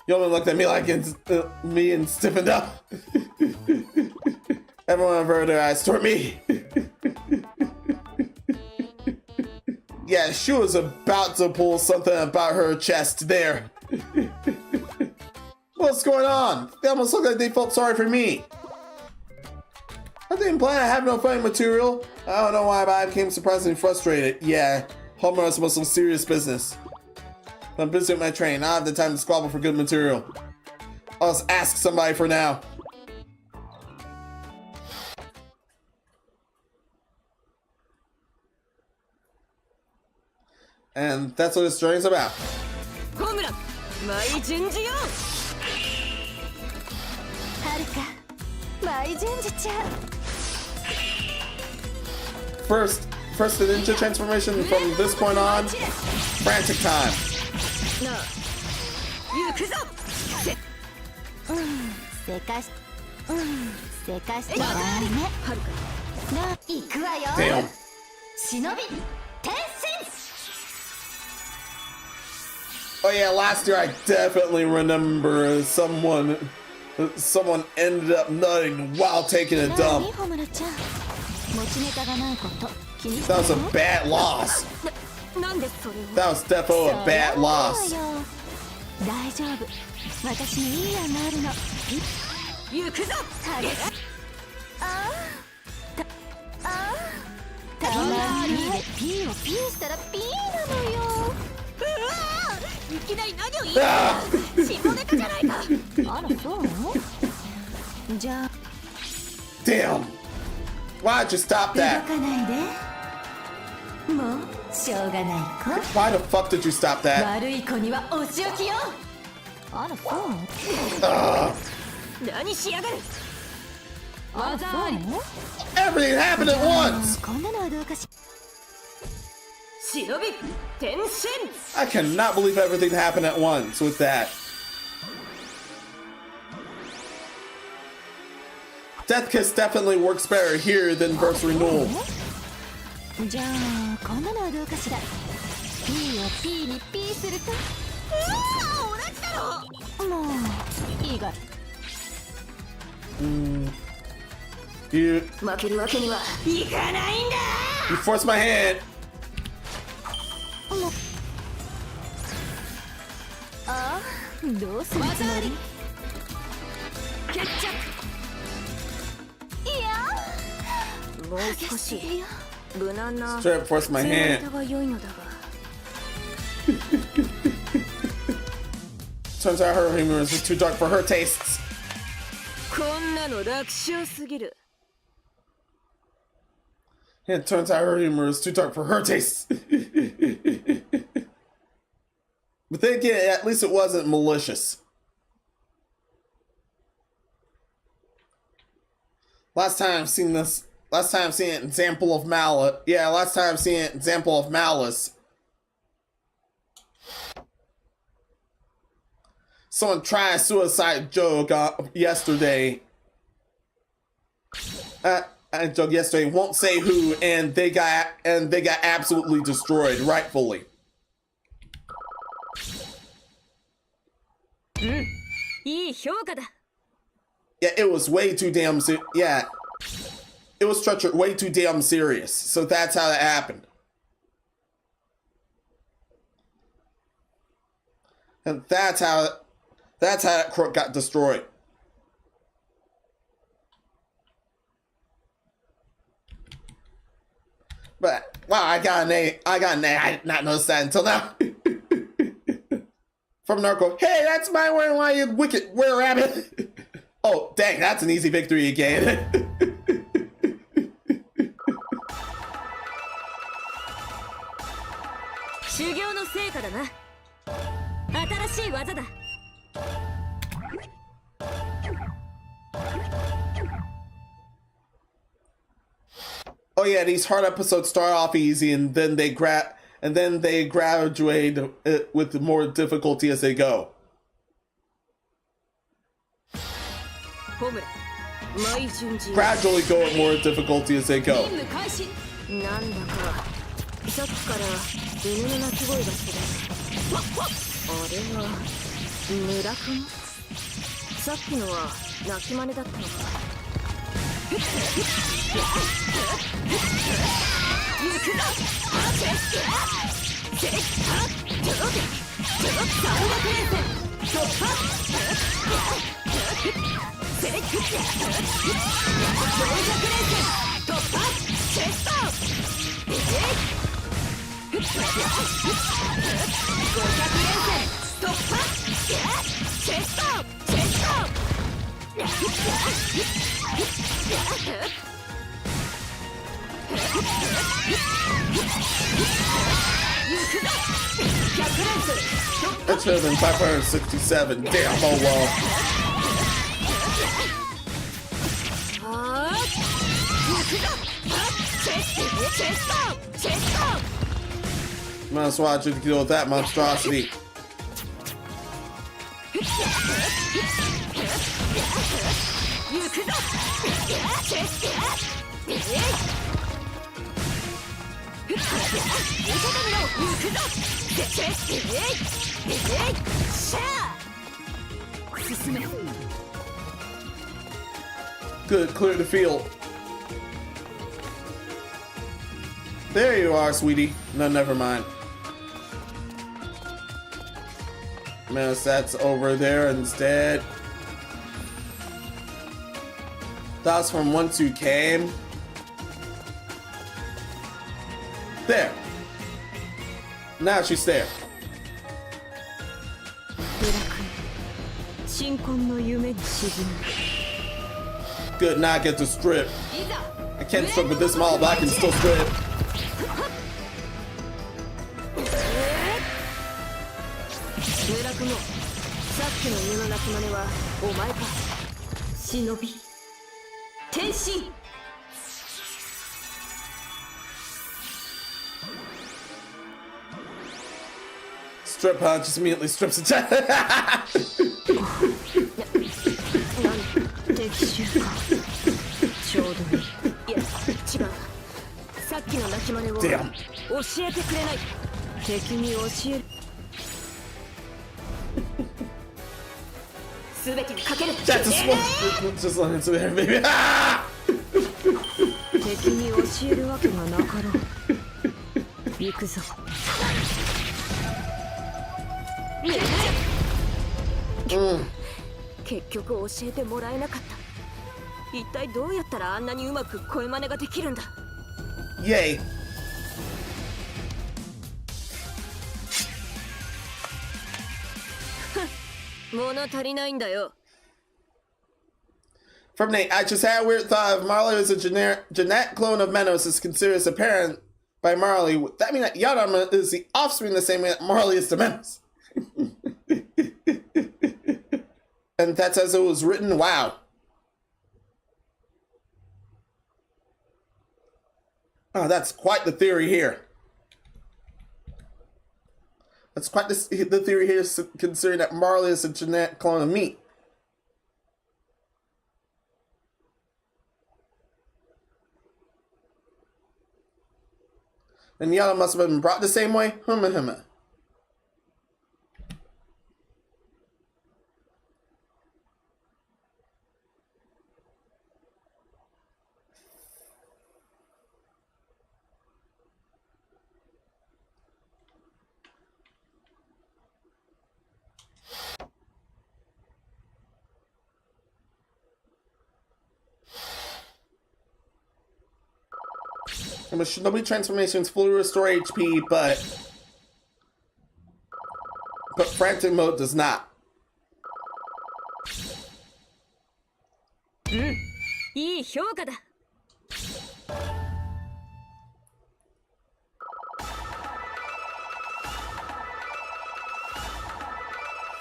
Yomi looked at me like me and stiffened up. Everyone averted their eyes toward me. Yeah, she was about to pull something about her chest there. What's going on? They almost looked like they felt sorry for me. I didn't plan. I have no fighting material. I don't know why, but I became surprisingly frustrated. Yeah, Homura was some serious business. I'm busy with my training. I don't have the time to squabble for good material. I'll just ask somebody for now. And that's what this story is about. First the ninja transformation. From this point on, frantic time. Damn. Shinovi, Oh yeah, last year I definitely remember someone ended up nutting while taking a dump. That was a bad loss. That was definitely a bad loss. Damn. Why'd you stop that? Why the fuck did you stop that? Everything happened at once! Shinovi, Tenshin! I cannot believe everything happened at once with that. Death Kiss definitely works better here than Burst Renewal. じゃあこんなのはどうかしら。P を P に P すると。同じだろ。もういいが。You 負けるわけにはいかないんだ。 You forced my hand. ああ、どうするつもり？決着。いや。もう少し無難な Straight forced my hand. が良いのだが。Turns out her humor is too dark for her tastes. こんなの楽勝すぎる。 It turns out her humor is too dark for her tastes. But then again, at least it wasn't malicious. Last time I've seen an example of malice. Yeah, last time I've seen an example of malice. Someone tried a suicide joke yesterday. Joke yesterday, won't say who, and they got absolutely destroyed, rightfully. いい評価だ。 Yeah, it was way too damn yeah. It was structured way too damn serious. So that's how that happened. And that's how that crook got destroyed. But wow, I got an A. I did not notice that until now. From Narco. Hey, that's my word. Why you wicket? Where rabbit? Oh, dang, that's an easy victory again. 修行の成果だな。新しい技だ。 Oh yeah, these hard episodes start off easy, and then they graduate with more difficulty as they go. ホムラ、毎順次 Gradually go with more difficulty as they go. なんだかさっきから犬の鳴き声がする。あれは村君？さっきのは鳴き真似だったのか。 That should have been 567. Damn, oh well. Might as well just deal with that monstrosity. Good, clear the field. There you are, sweetie. No, never mind. Menos, that's over there instead. That's from once you came. There. Now she's there. Good, now I get to strip. I can't strip with this model, but I can still strip. Strip, huh? Just immediately strips it. 敵襲かちょうどいい。いや違う、さっきの泣き真似を教 Damn. えてくれない。敵に教える全てにかける。 That's a small. Just let it to there, baby. Ah! 敵に教えるわけがなかろう。行くぞ。結局教えてもらえなかった。一体どうやったらあんなにうまく声真似ができるんだ。 Yay. From Nate, I just had a weird thought. If Marley was a genetic clone of Menos is considered as a parent by Marley, would that mean that Yadama is the offspring the same way that Marley is to Menos? And that's as it was written. Wow. Oh, that's quite the theory here. That's quite the theory here, considering that Marley is a genetic clone of me. And Yada must have been brought the same way. Huma. And with Shinobi transformations fully restore HP, but frantic mode does not. いい評価だ。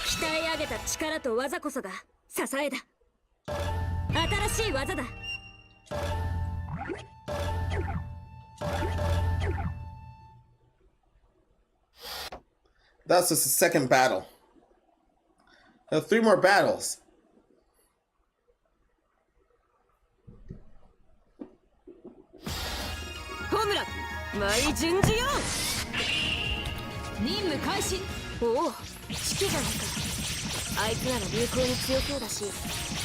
鍛え上げた力と技こそが支えだ。新しい技だ。That's just the second battle. There are 3 more battles. ホムラ、舞順次よ。任務開始。おお、式じゃないか。あいつなら流行に強そうだし、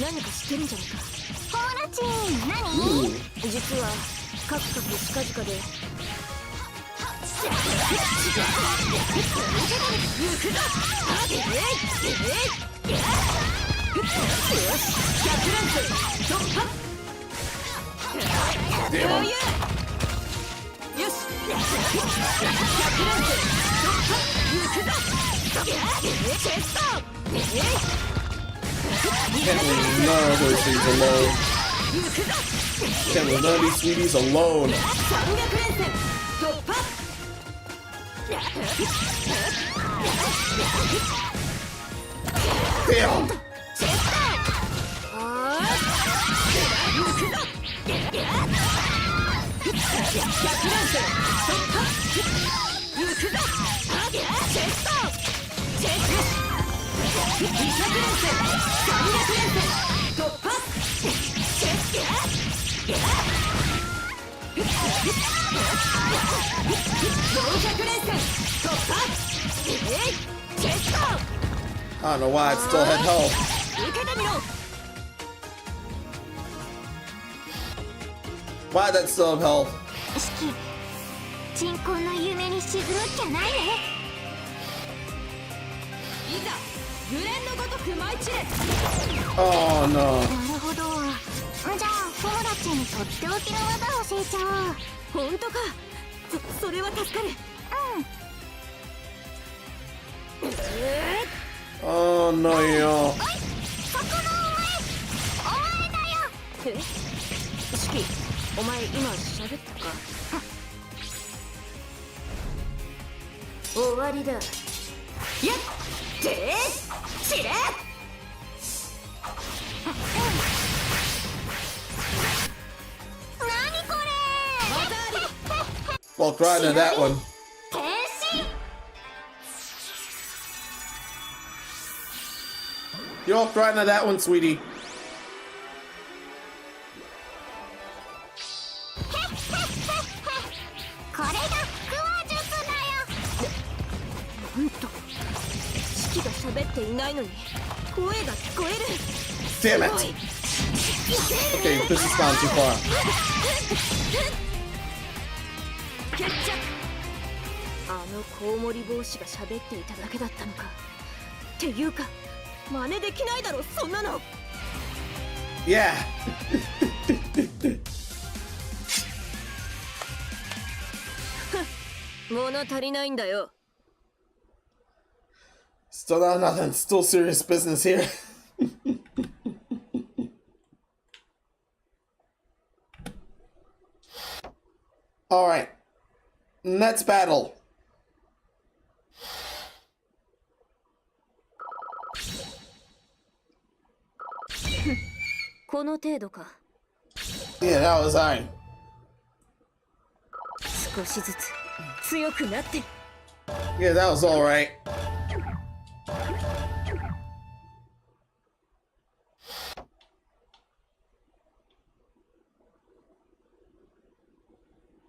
何か知ってるんじゃないか。ホムラチン、何？実はカクカクスカジカで。Can't leave none of those things alone. Can't leave none of these sweeties alone. Damn. I don't know why it still had health. Why that still have health? 鎮魂の夢に沈むっきゃないね。いざグレンのごとく舞い散れ。 Oh no. なるほど。じゃあホムラチンにとっておきの技教えちゃおう。本当か。それは助かる。Oh no, yo. そこのお前だよ。シキ、お前今喋ったか。終わりだ。やっ、て散れ。何これ。Well, try to that one. 変身。You're all frightened of that one, sweetie. これが腹話術だよ。なんとシキが喋っていないのに声が聞こえる。 Damn it! Okay, this has gone too far. 決着。あのコウモリ帽子が喋っていただけだったのか。っていうか真似できないだろそんなの。 Yeah. 物足りないんだよ。 Still not nothing. Still serious business here. All right. Next battle. この程度か。 Yeah, that was I. 少しずつ強くなって。 Yeah, that was all right.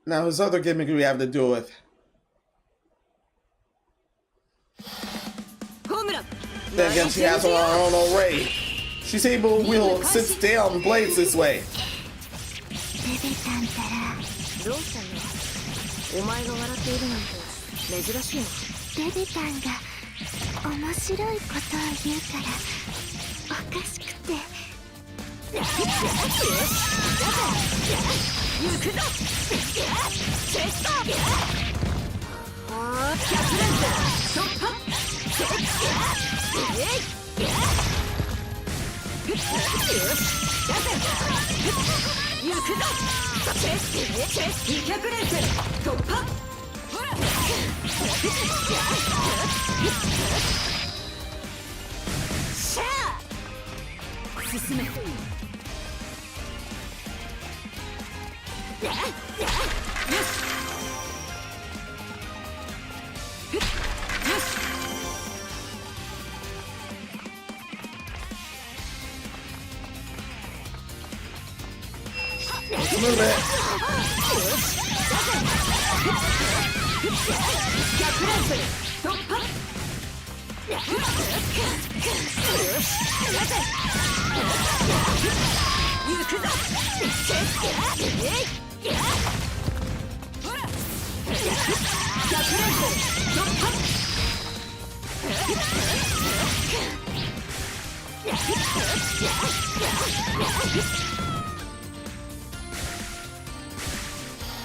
Now, whose other gimmick do we have to deal with? ホームラン。 Then again, she has her own array. She's able to wield 6 down blades this way. どうしたの？お前が笑っているなんて珍しいの。ベベタンが面白いことを言うからおかしくて。行くぞ。チェスト。ああ、100連戦。突破。行くぞ。チェス200連戦。突破。ほら。シャー。進め。 Let's move it.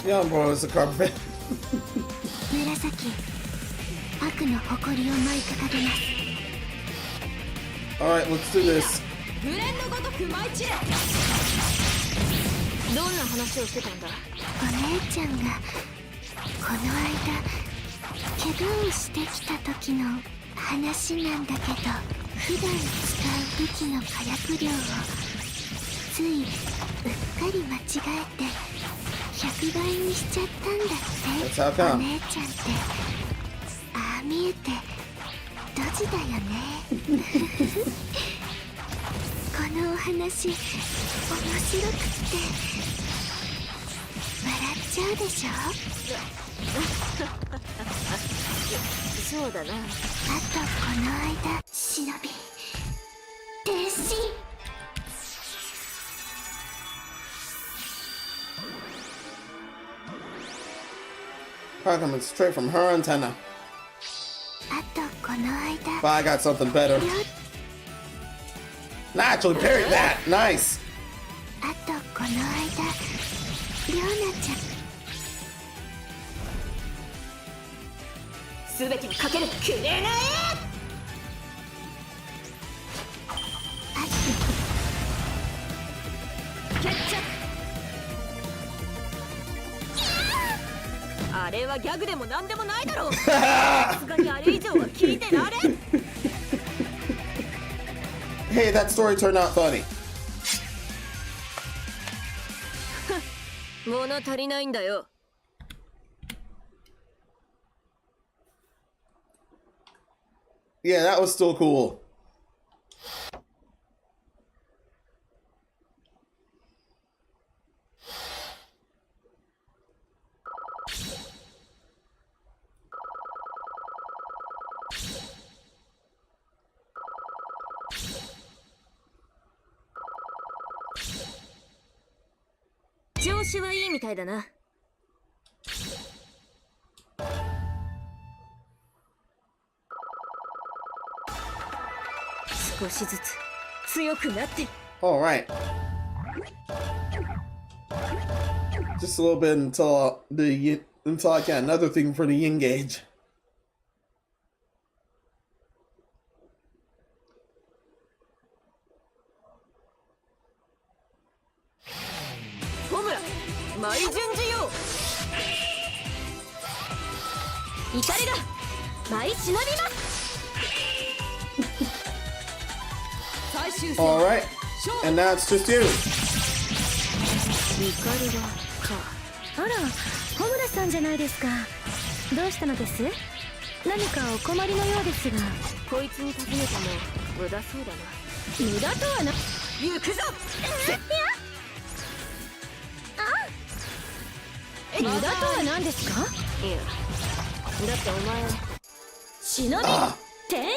Yeah, bro, it's a carpet. 紫、悪の誇りを舞い掲げます。 Alright, let's do this. グレンのごとく舞い散れ。どんな話をしてたんだ。お姉ちゃんがこの間怪我をしてきた時の話なんだけど、普段使う武器の火薬量をついうっかり間違えて100倍にしちゃったんだって。お姉ちゃんってああ見えてドジだよね。このお話面白くって笑っちゃうでしょ。そうだな。あとこの間忍び変身。 Probably coming straight from her antenna. あとこの間 But I got something better. Naturally parried that. Nice. あとこの間リョーナちゃんすべてをかけるくれない。決着。あれはギャグでもなんでもないだろう。さすがにあれ以上は聞いてられん。 Hey, that story turned out funny. 物足りないんだよ。 Yeah, that was still cool. 子はいいみたいだな。少しずつ強くなって。 Alright. Just a little bit until I get another thing for the yin gauge. ホムラ舞順次よ。怒りが舞忍びます。 Alright. And now it's just you. 怒りがか。あら、ホムラさんじゃないですか。どうしたのです？何かお困りのようですが。こいつに尋ねても無駄そうだな。無駄とはな。行くぞ。無駄とは何ですか？いや、だってお前忍び転身。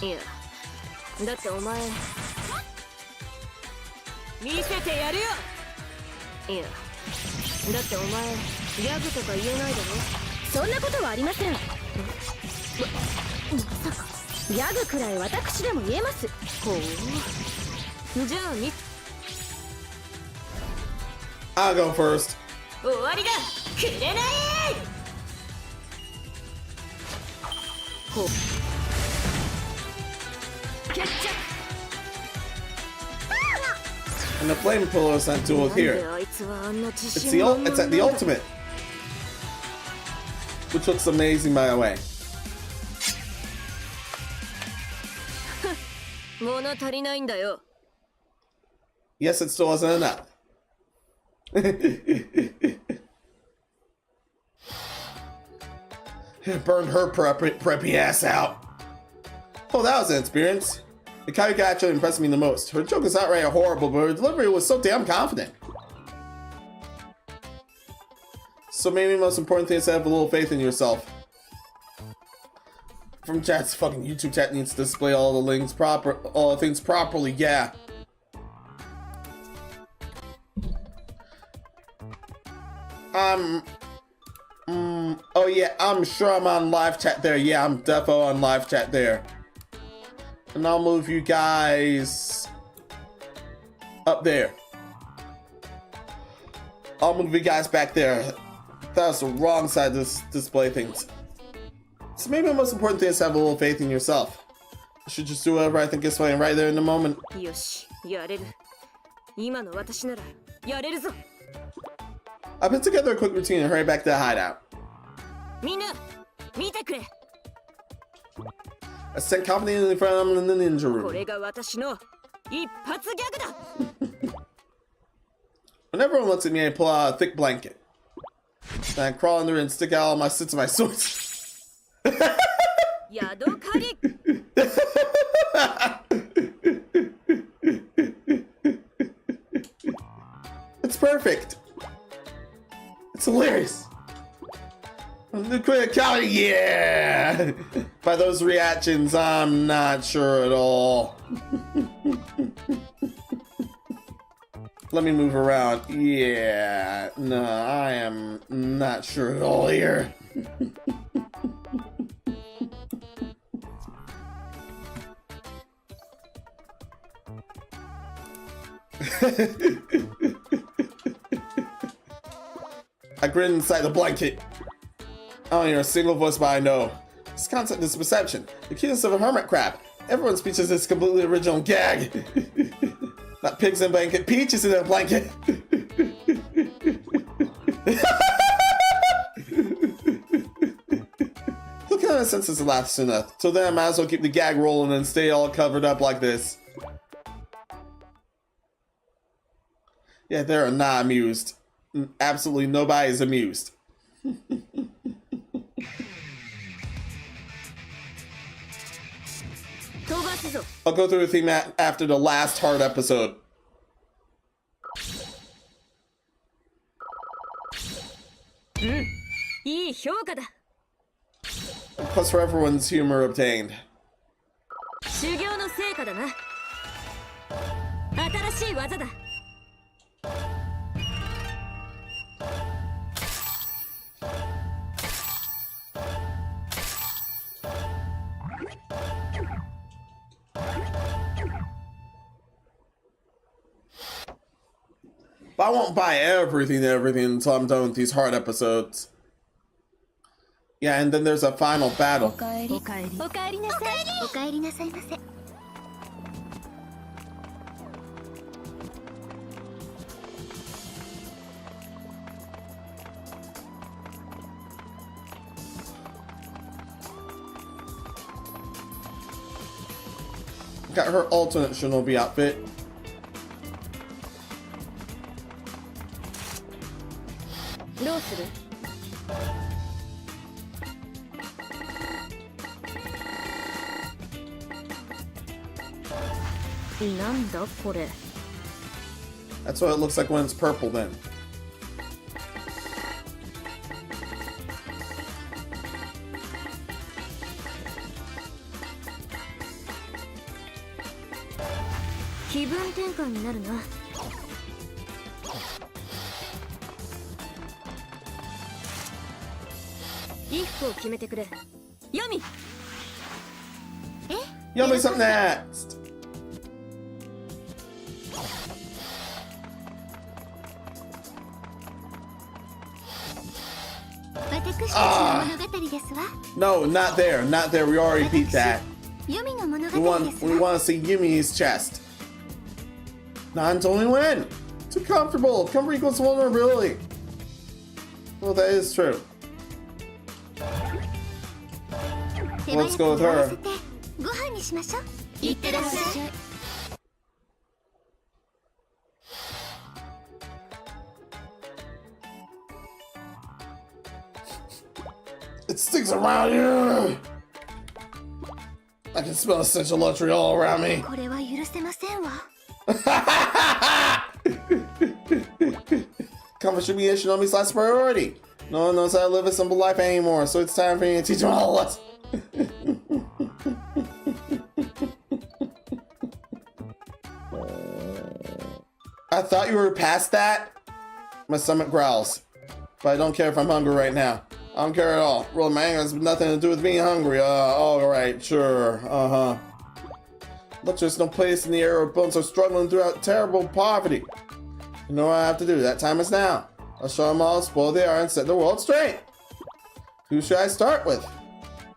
いや、だってお前見せてやるよ。いや、だってお前ギャグとか言えないだろ。そんなことはありません。まさかギャグくらい私でも言えます。ほう、じゃあI'll go first. 終わりだ。くれない。ほう、決着。 And the flame pillow is sent to here. あいつはあんな自 It's 信満々 it's at the ultimate. Which looks amazing by the way. 物足りないんだよ。 Yes, it still wasn't enough. Burned her preppy ass out. Oh, that was an experience. The Kagura actually impressed me the most. Her joke is outright horrible, but her delivery was so damn confident. So maybe the most important thing is to have a little faith in yourself. From chat's fucking YouTube chat needs to display all the things properly, yeah. Oh yeah, I'm sure I'm on live chat there. Yeah, I'm defo on live chat there. And I'll move you guys up there. I'll move you guys back there. That's the wrong side to display things. So maybe the most important thing is to have a little faith in yourself. You should just do whatever I think is fine right there in the moment. よし、やれる。今の私ならやれるぞ。 I put together a quick routine and hurry back to the hideout. みんな、見てくれ。 I sent confidently from the ninja こ room. れが私の一発ギャグだ。 When everyone looks at me, I pull out a thick blanket. Then I crawl under it and stick out all my sits of my swords. ヤドカリ。 It's perfect. It's hilarious. The quick comedy, yeah. By those reactions, I'm not sure at all. Let me move around. Yeah, no, I am not sure at all here. I grin inside the blanket. I don't hear a single voice, but I know. This concept is perception. The cuteness of a hermit crab. Everyone's speech is this completely original gag. Not pigs in a blanket, peaches in a blanket. Look at that sense of laughs enough. So then I might as well keep the gag rolling and stay all covered up like this. Yeah, they're not amused. Absolutely nobody is amused. I'll go through the theme after the last hard episode. Plus for everyone's humor obtained. 修行の成果だな。新しい技だ。But I won't buy everything until I'm done with these hard episodes. Yeah, and then there's a final battle. おかえりなさい。おかえりなさいませ。Got her alternate Shinobi outfit. どうする？なんだこれ。 That's what it looks like when it's purple then. 気分転換になるな。衣服を決めてくれ。ヤミ。Yumi's up next. 私たちの物語ですわ。 No, not there. Not there. We already beat that. ユミの物 We 語 want ですわ。 we want to see Yumi's chest. Non's only win. Too comfortable. Comfort equals vulnerability. Well, that is true. Let's go with her. ご飯にしましょう。いってらっしゃい。 It sticks around here. I can smell essential luxury all around me. これは許せませんわ。 Comfort should be Shinobi's last priority. No one knows how to live a simple life anymore, so it's time for me to teach them all a lesson. I thought you were past that. My stomach growls, but I don't care if I'm hungry right now. I don't care at all. Really, my anger has nothing to do with being hungry. All right, sure, But there's no place in the area where bones are struggling throughout terrible poverty. You know what I have to do? That time is now. I'll show them all how spoiled they are and set the world straight. Who should I start with?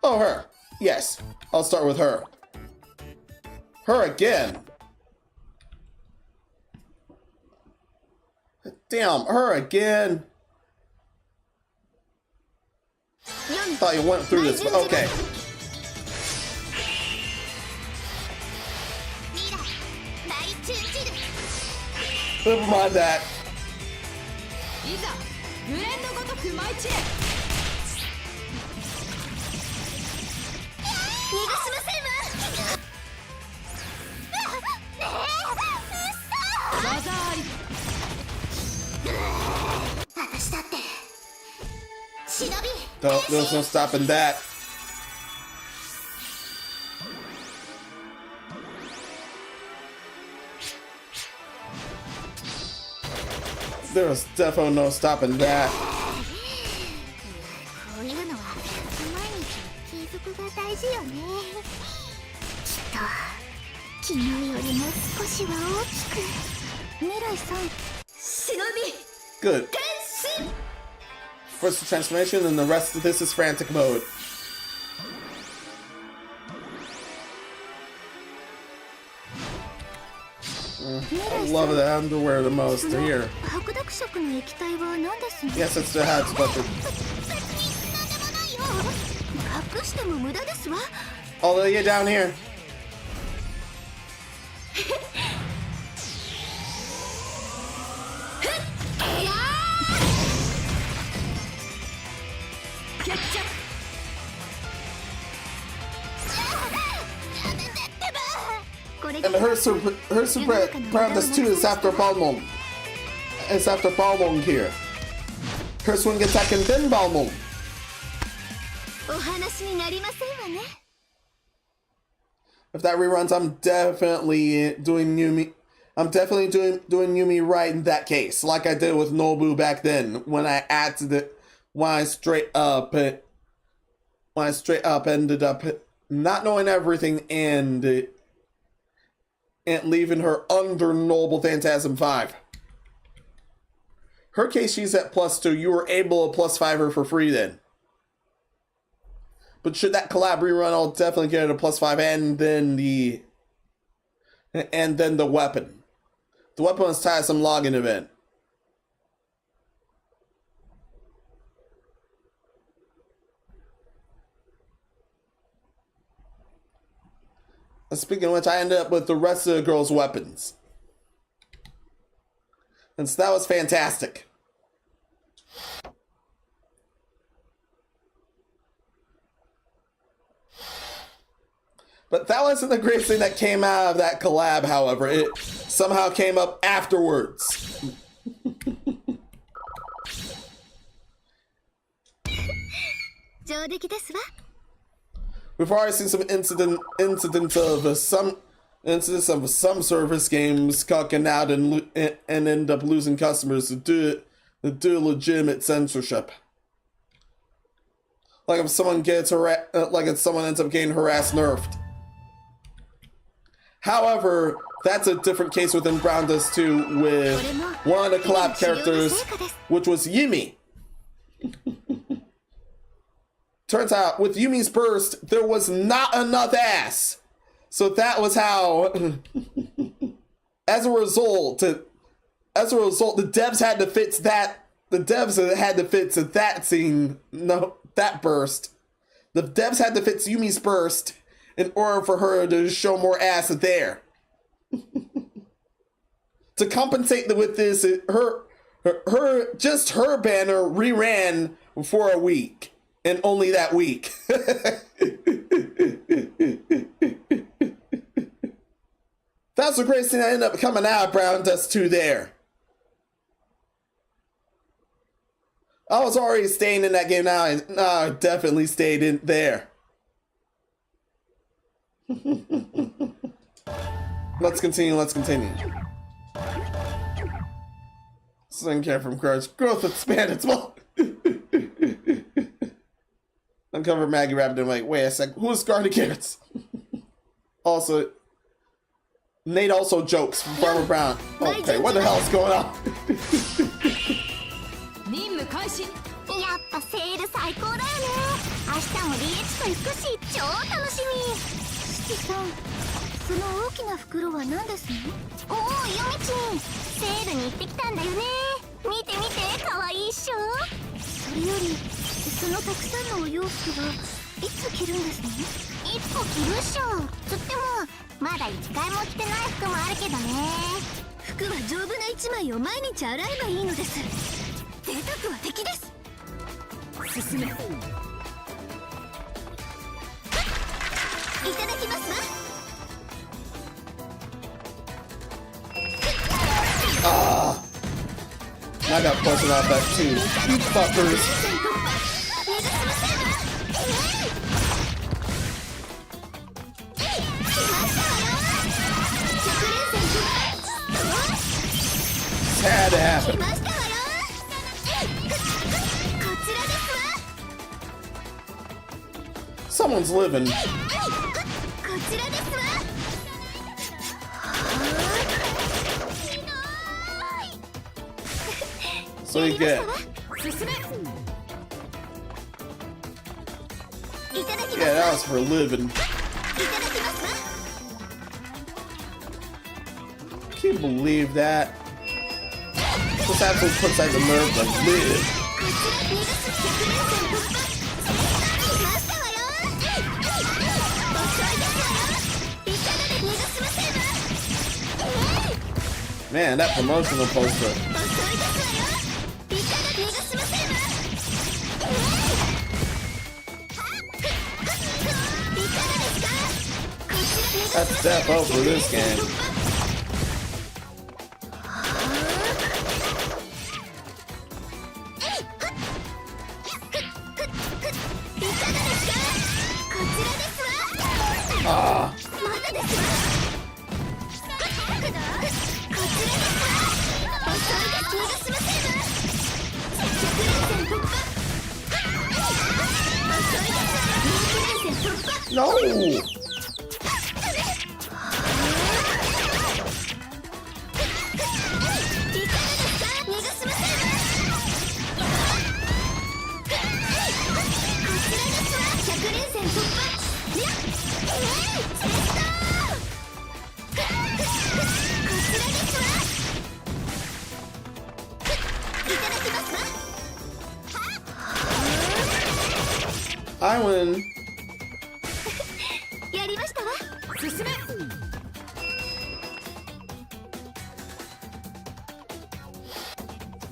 Oh, her. Yes, I'll start with her. Her again. Damn, her again. Thought you went through this, but okay. Never mind that. いざグレンのごとく舞い散れ。逃がしませんわ。技あり。私だって忍び。 There's no stopping that. There's definitely no stopping that. こういうのは毎日継続が大事よね。きっと昨日よりも少しは大きく。未来さん、忍び Good. 変身。 First the transformation, and the rest of this is frantic mode. I love the underwear the most here. 白濁色の液体は何ですの？ Yes, it's the hat sculpted. 隠しても無駄ですわ。 Oh, they get down here. And her super practice too is after Balmung. It's after Balmung here. Her swing attack and then Balmung. お話になりませんわね。 If that reruns, I'm definitely doing Yumi. I'm definitely doing Yumi right in that case, like I did with Nobu back then when I acted it. When I straight up ended up not knowing everything and leaving her under Noble Phantasm 5. Her case, she's at +2. You were able to +5 her for free then. But should that collab rerun, I'll definitely get it a +5 and then the weapon. The weapon is tied to some login event. Speaking of which, I ended up with the rest of the girls' weapons. And so that was fantastic. But that wasn't the greatest thing that came out of that collab, however. It somehow came up afterwards. We've already seen some incidents of some service games cucking out and end up losing customers to do legitimate censorship. Like if someone ends up getting harassed, nerfed. However, that's a different case within Brown Does 2 with one of the collab characters, which was Yumi. Turns out, with Yumi's burst, there was not enough ass. So that was how, as a result, the devs had to fix that. The devs had to fix that scene, that burst. The devs had to fix Yumi's burst in order for her to show more ass there. To compensate with this, her banner reran for a week. And only that week. That's the greatest thing that ended up coming out of Brown Dust 2 there. I was already staying in that game now, and I definitely stayed in there. Let's continue. Skincare from Courage. Growth expanded small. Uncover Maggie Rabbit and like, wait a sec, who is Garden Carrots? Also, Nate also jokes from Farmer Brown. Okay, what the hell is going on? やっぱセール最高だよね。明日も DH と行くし超楽しみ。シキさん、その大きな袋は何ですの？おお、ヨミちん、セールに行ってきたんだよね。見て見て、可愛いっしょ。それよりそのたくさんのお洋服はいつ着るんですの？1個着るっしょ。つってもまだ1回も着てない服もあるけどね。服は丈夫な1枚を毎日洗えばいいのです。贅沢は敵です。進め。いただきますわ。I got posted off that too. You fuckers. Had to happen. Someone's living. So you get. Yeah, that was for living. Can you believe that? This absolutely puts out the nerve to live. Man, that promotional poster. That's step up for this game. No! I win. やりましたわ。進め。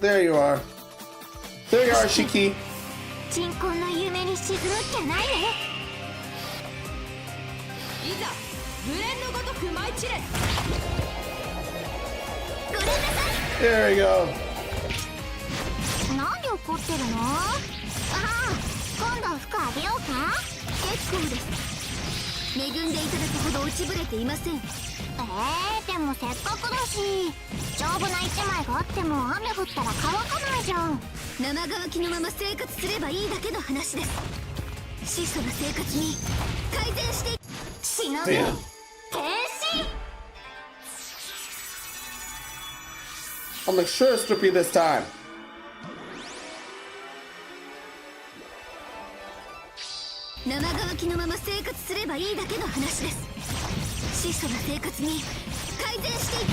There you are. There you are, Shiki. 鎮魂の夢に沈むっきゃないね。いざ無念のごとく舞い散れ。ごめんなさい。 There we go. なんで怒ってるの？ああ、今度は服あげようか？結構です。恵んでいただくほど落ちぶれていません。でもせっかくだし、丈夫な一枚があっても雨降ったら乾かないじゃん。生乾きのまま生活すればいいだけの話です。質素な生活に改善して。忍び変身。I'll make sure it's Strippy this time. 生乾きのまま生活すればいいだけの話です。質素な生活に改善していって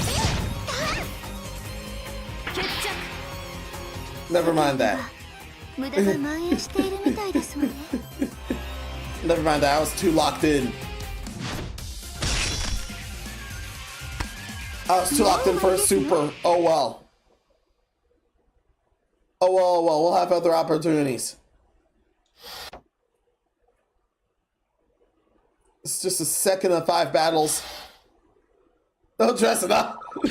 決着。 Never mind that. 無駄が蔓延しているみたいですわね。 Never mind that. I was too locked in. I was too locked in for a super. Oh well. Oh well, oh well. We'll have other opportunities. It's just a second of 5 battles. Don't dress it up. こ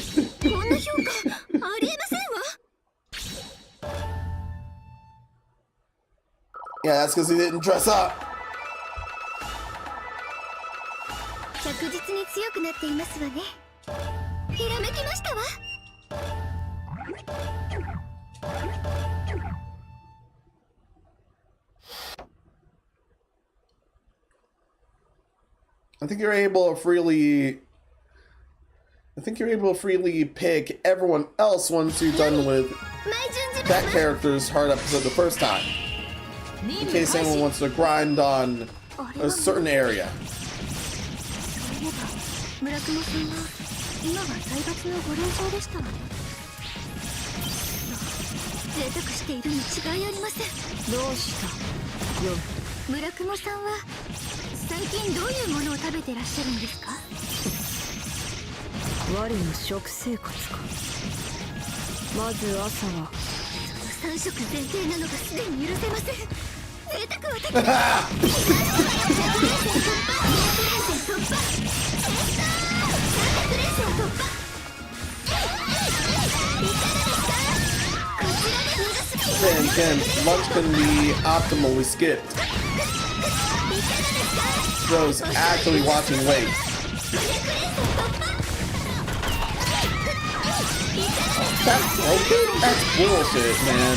んな評価ありえませんわ。 Yeah, that's because he didn't dress up. 着実に強くなっていますわね。ひらめきましたわ。 I think you're able to freely pick everyone else once you're done with that character's hard episode the first time. In case anyone wants to grind on a certain area. 村雲さんは今は財閥のご連中でしたわね。贅沢しているに違いありません。どうしたよ。村雲さんは最近どういうものを食べてらっしゃるんですか？我の食生活か。まず朝はその3食前提なのがすでに許せません。贅沢はできない。And again, lunch can be optimally skipped. Joe's actually watching weight. That's broken? That's bullshit, man.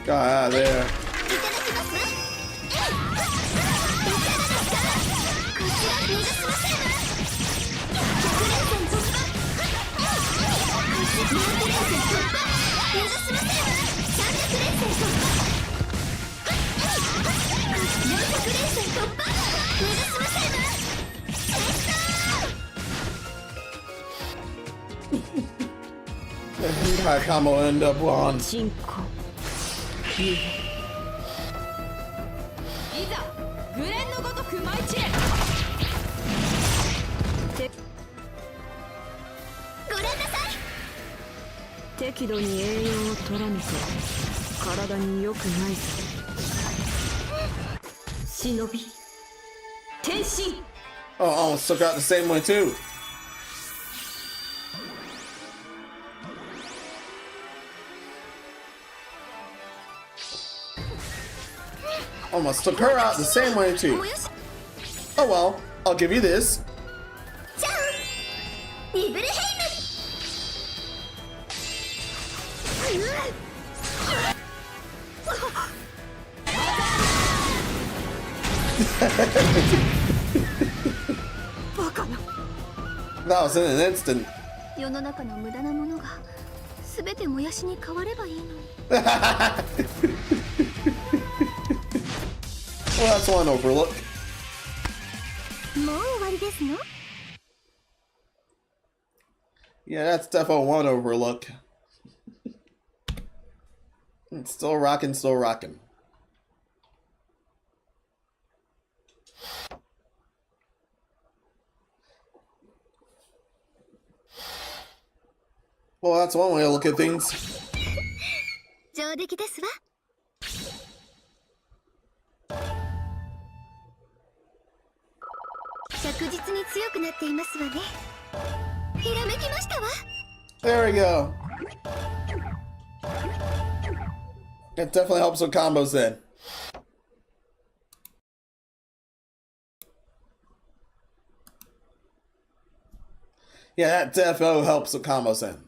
Got out of there. My combo end up on. 進行いざグレンのごとく舞い散れ。ごめんなさい。適度に栄養を取らぬと体に良くないぞ。忍び Oh, almost took her out the same way too. Almost took her out the same way too. Oh well, I'll give you this. That was in an instant. 世の中の無駄なものが全て燃やしに変わればいいのに。 Well, that's one overlook. もう終わりですの？ Yeah, that's defo one overlook. It's still rocking, still rocking. Well, that's one way to look at things. 上出来ですわ。着実に強くなっていますわね。ひらめきましたわ。 There we go. It definitely helps with combos then. Yeah, that defo helps with combos then.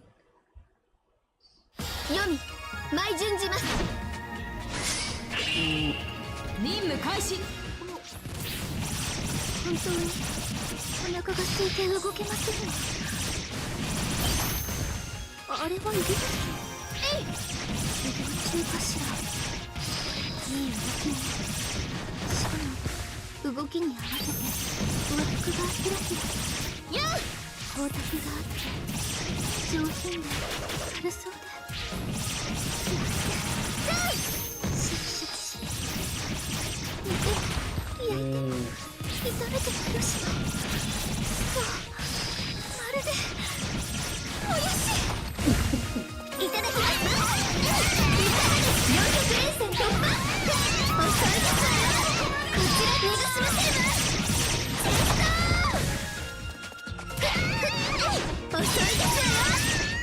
読み、舞順じます。任務開始。本当にお腹が空いて動けませんわ。あれはいびき？えい！移動中かしら。いい動きね。しかも動きに合わせて和服がひらひら。やあ！光沢があって上品で軽そうで。焼いて炒めてもよし。そうまるでもやし。いただきます。400連戦突破。遅いですわ。こちら逃がしませんわ。遅いですわ。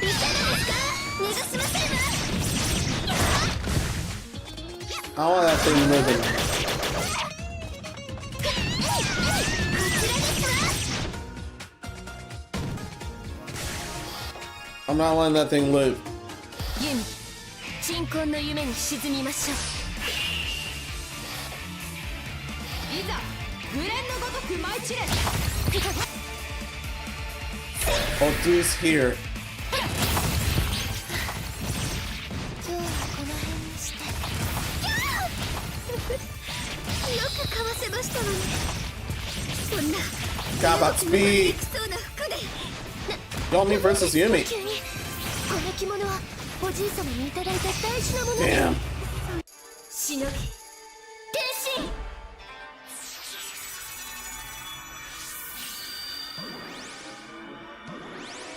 いかがですか？逃がしませんわ。 I want that thing moving. I'm not letting that thing live. ユミ、鎮魂の夢に沈みましょう。いざグレンのごとく舞い散れ。 Oh, dude's here. 今日はこの辺にして。よくかわせましたわね。そんな Got about speed. そうな服で。 Yomi versus Yumi. 急にこの着物はおじい様にいただいた大事なもので。 Damn. 忍び、変身。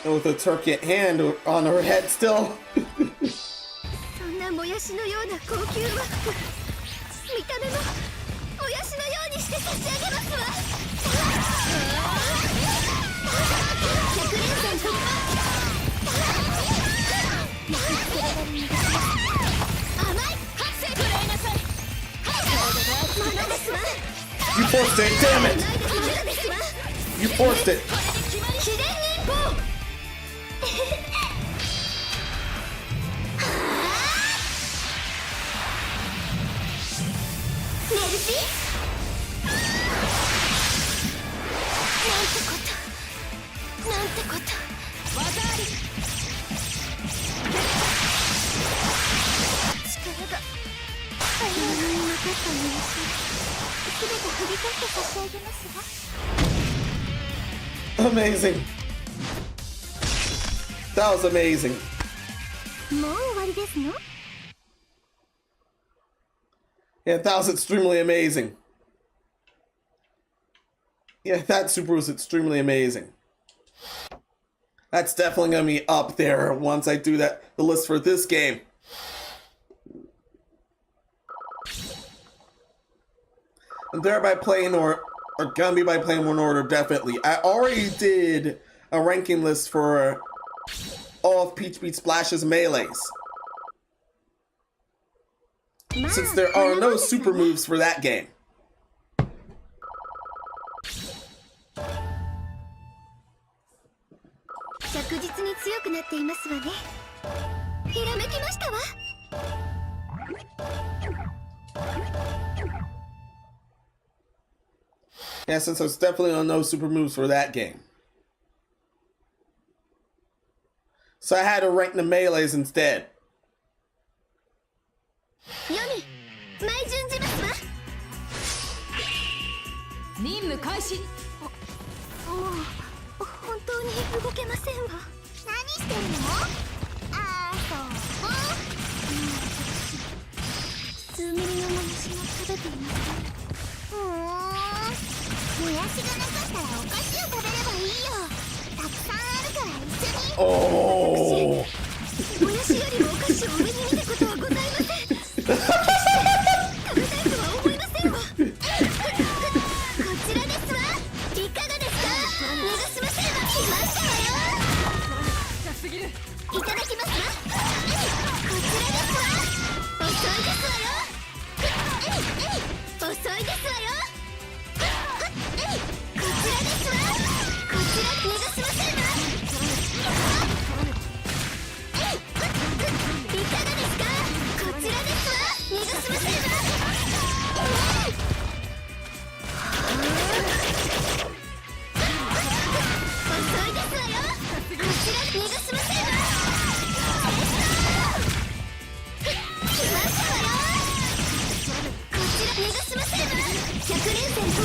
And with a turkey hand on her head still. そんなもやしのような高級和服、見た目ももやしのようにして差し上げますわ。100連戦突破。甘い発生食らいなさい。まだですわ。 You forced it, damn it! まだですわ。 You forced it! 秘伝忍法。メルシー。なんてこと、なんてこと。技あり。力が買い物に残ったメルシー、すべて振り取って差し上げますわ。 Amazing. That was amazing. もう終わりですの？ Yeah, that was extremely amazing. Yeah, that super was extremely amazing. That's definitely gonna be up there once I do the list for this game. And thereby playing or are gonna be by playing one order, definitely. I already did a ranking list for all of Peach Beat Splash's melees. Since there are no super moves for that game. 着実に強くなっていますわね。ひらめきましたわ。Yeah, since there's definitely no super moves for that game. So I had to rank the melees instead. ヨミ、前順じますわ。任務開始。もう本当に動けませんわ。何してるの？数ミリのもやしを食べています。もやしがなかったらお菓子を食べればいいよ。たくさんあるから一緒に。Oh. もやしよりもお菓子を上に見たことはございません。食べたいとは思いませんわ。こちらですわ。いかがですか？逃がしませんわ。来ましたわよ。いただきますわ。こちらですわ。遅いですわよ。遅いですわよ。こちらですわ。こちら逃がしませんわ。いかがですか？こちらですわ。逃がしませんわ。遅いですわよ。こちら逃がしませんわ。来ましたわよ。こちら逃がしませんわ。100連戦突破。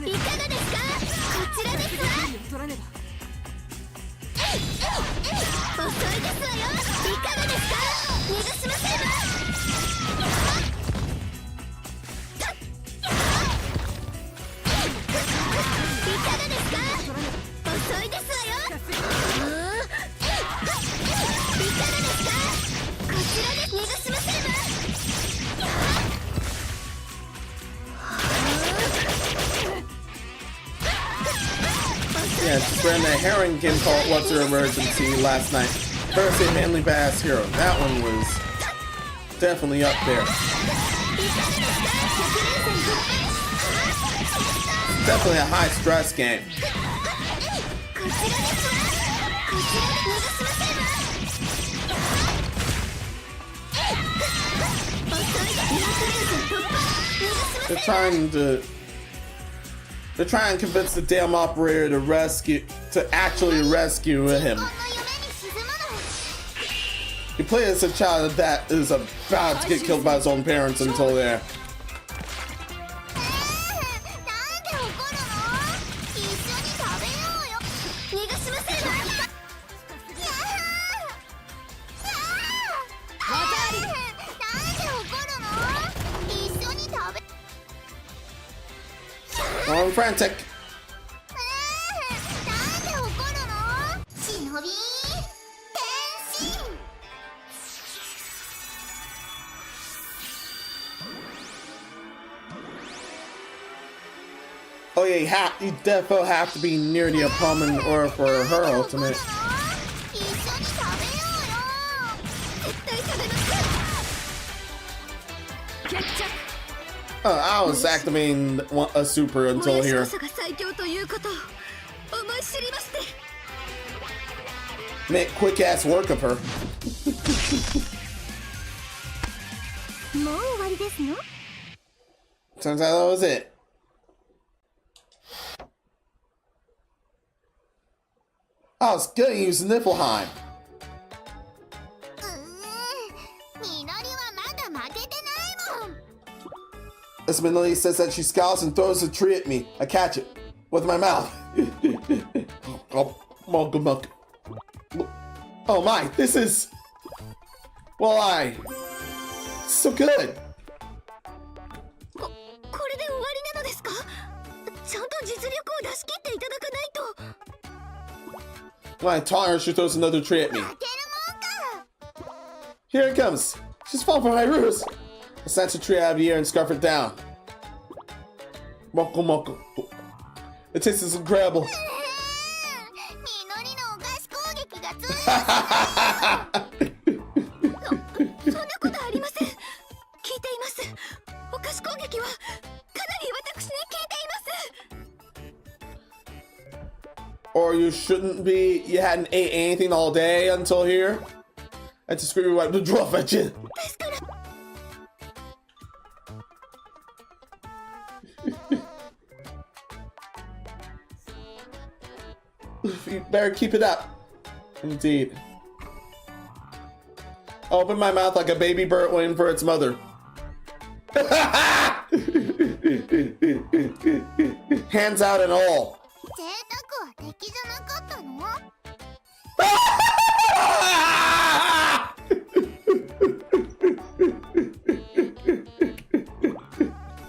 いかがですか？いかがですか？いかがですか？遅いです。逃がしませんわ。Yeah, just ran the herring game called What's Your Emergency last night. First a Manly Bass Hero. That one was definitely up there. Definitely a high stress game. They're trying to convince the damn operator to actually rescue him. You play as a child that is about to get killed by his own parents until there. I'm frantic. Oh yeah, you definitely have to be near the opponent in order for her ultimate. Oh, I was activating a super until here. Make quick ass work of her. もう終わりですの？ Turns out that was it. I was gonna use Niflheim. みのりはまだ負けてないもん。 This Minori says that she scowls and throws a tree at me. I catch it with my mouth. Oh, mug, mug. Oh my, this is... Well, so good. これで終わりなのですか？ちゃんと実力を出し切っていただかないと。 When I taunt her, she throws another tree at me. 負けるもんか。 Here it comes. She's falling for my ruse. I snatch a tree out of the air and scarf it down. Moko moko. The taste is incredible. みのりのお菓子攻撃が強い。そんなことありません。聞いています。お菓子攻撃はかなり私に効いています。 Or you shouldn't be. You hadn't ate anything all day until here. I had to scream wipe the dwarf at you. ですから。 You better keep it up. Indeed. Open my mouth like a baby bird waiting for its mother. Hands out and all. 贅沢は敵じゃなかったの？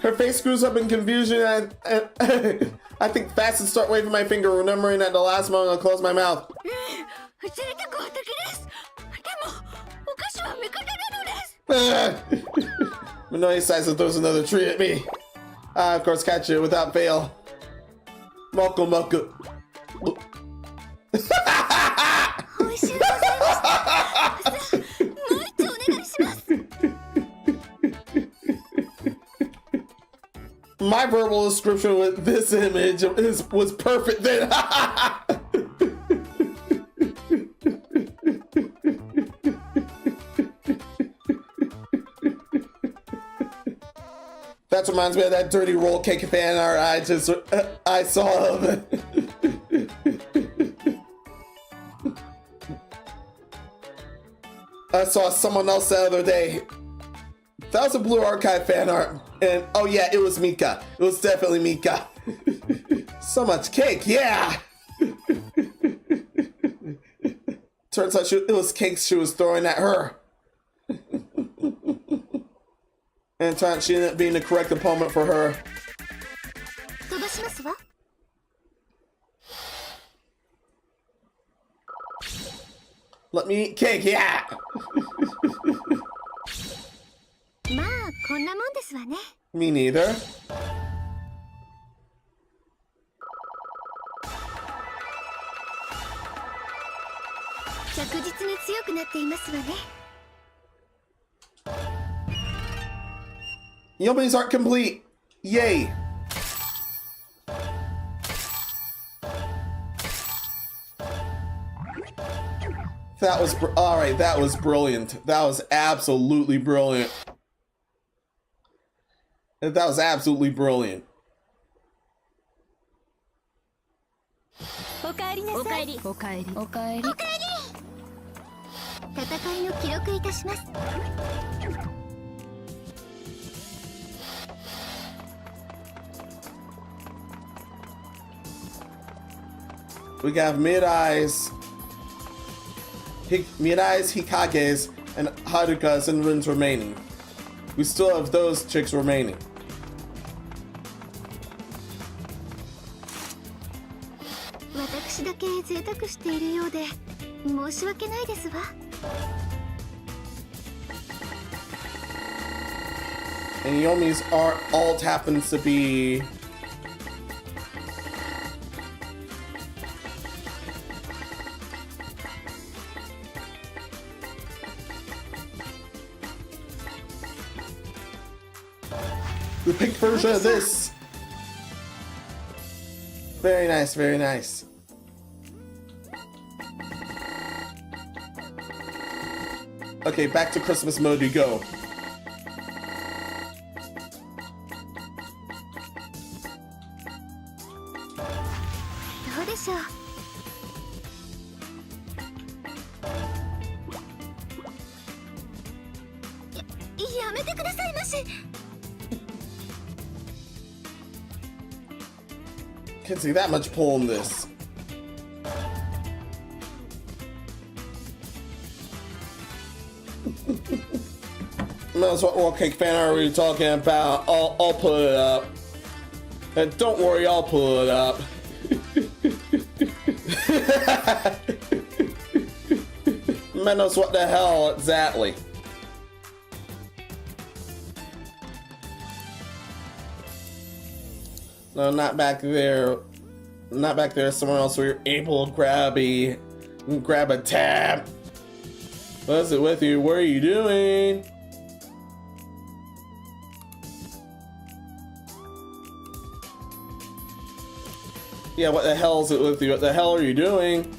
Her face screws up in confusion and I think fast and start waving my finger, remembering at the last moment I'll close my mouth. 贅沢は敵です。でもお菓子は味方なのです。 Minori sighs and throws another tree at me. I, of course, catch it without fail. Moko moko. 美味しゅうございました。さあ、もう一丁お願いします。 My verbal description with this image was perfect then. That reminds me of that dirty roll cake fan art I saw of it. I saw someone else the other day. That was a Blue Archive fan art. And oh yeah, it was Mika. It was definitely Mika. So much cake, yeah! Turns out it was cake she was throwing at her. And it turned out she ended up being the correct opponent for her. 飛ばしますわ。 Let me eat cake, yeah! まあこんなもんですわね。 Me neither. 着実に強くなっていますわね。 Yomi's aren't complete. Yay. That was alright, that was brilliant. That was absolutely brilliant. That was absolutely brilliant. おかえりなさい。おかえり。おかえり。戦いの記録いたします。 We got Midai's, Hikage's, and Haruka's and Rin's remaining. We still have those chicks remaining. 私だけ贅沢しているようで申し訳ないですわ。 And Yomi's alt happens to be the pink version of this. Very nice, very nice. Okay, back to Christmas mode you go. どうでしょう。やめてくださいまし。 Can't see that much pull in this. That's what World Cake fan are we talking about? I'll put it up. And don't worry, I'll pull it up. Menos, what the hell exactly? No, not back there. Not back there. Somewhere else where you're able to grab a tab. What is it with you? What are you doing? Yeah, what the hell is it with you? What the hell are you doing?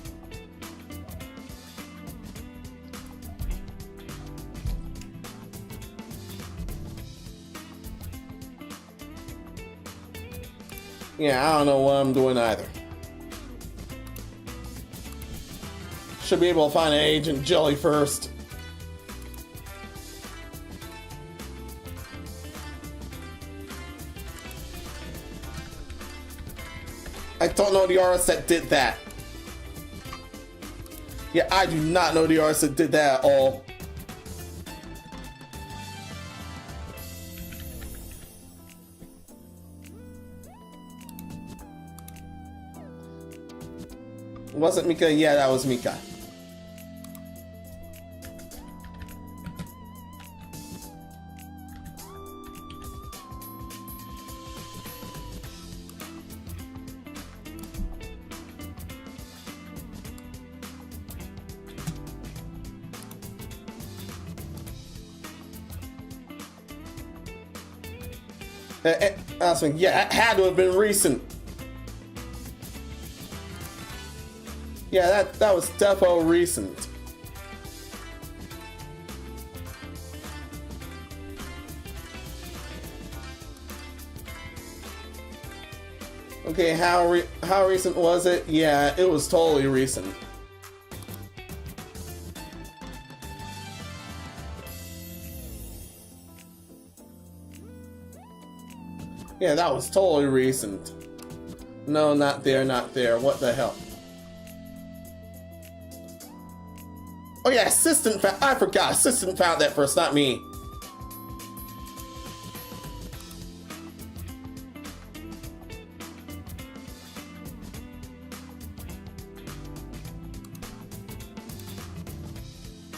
Yeah, I don't know what I'm doing either. Should be able to find an Agent Jelly first. I don't know the artist that did that. Yeah, I do not know the artist that did that at all. Wasn't Mika? Yeah, that was Mika. Yeah, it had to have been recent. Yeah, that was defo recent. Okay, how recent was it? Yeah, it was totally recent. Yeah, that was totally recent. No, not there, not there. What the hell? Oh yeah, assistant found. I forgot. Assistant found that first, not me.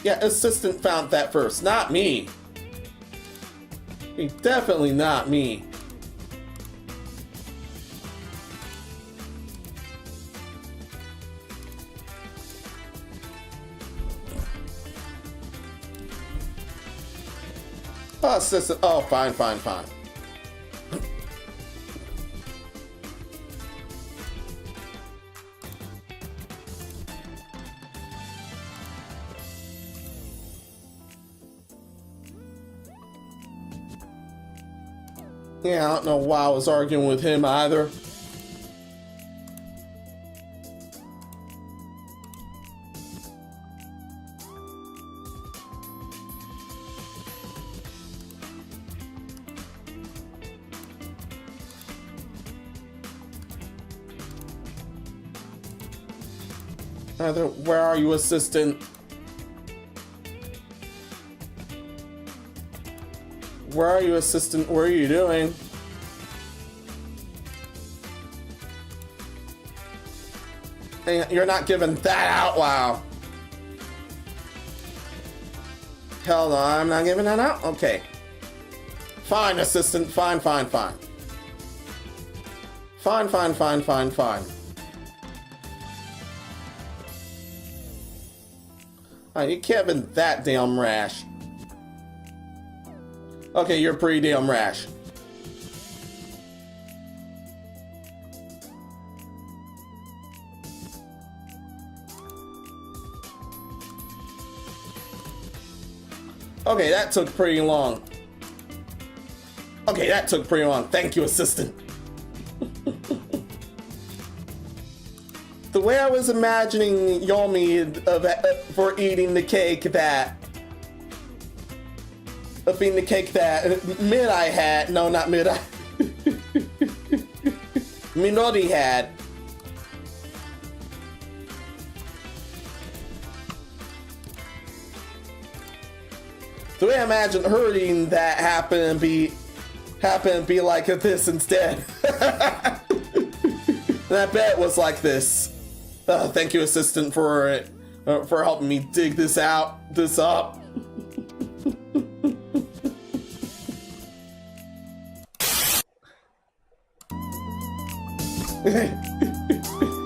Yeah, assistant found that first, not me. Definitely not me. Oh, assistant. Oh, fine. Yeah, I don't know why I was arguing with him either. Where are you, assistant? Where are you, assistant? What are you doing? Hey, you're not giving that out, wow. Hell no, I'm not giving that out? Okay. Fine, assistant, fine. Fine. You can't have been that damn rash. Okay, you're pretty damn rash. Okay, that took pretty long. Okay, that took pretty long. Thank you, assistant. The way I was imagining Yomi for eating the cake that Midai had, no, not Midai, Minori had. The way I imagine her eating that happened to be like this instead. And I bet it was like this. Thank you, assistant, for helping me dig this up.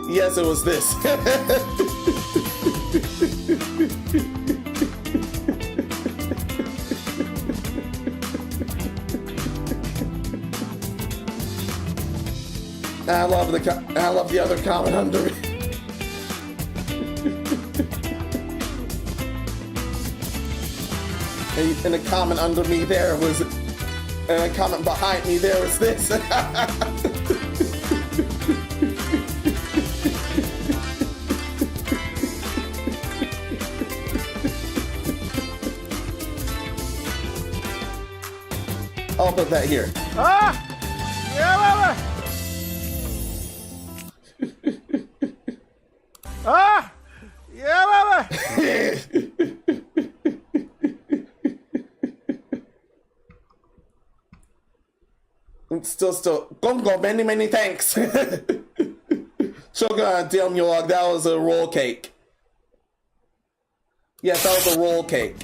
Yes, it was this. I love the other comment under me. And a comment under me there was, and a comment behind me there was this. I'll put that here. Ah! Yeah, ah! Yeah, Still, Gongo, many thanks. Shogun, damn you, that was a roll cake. Yes, that was a roll cake.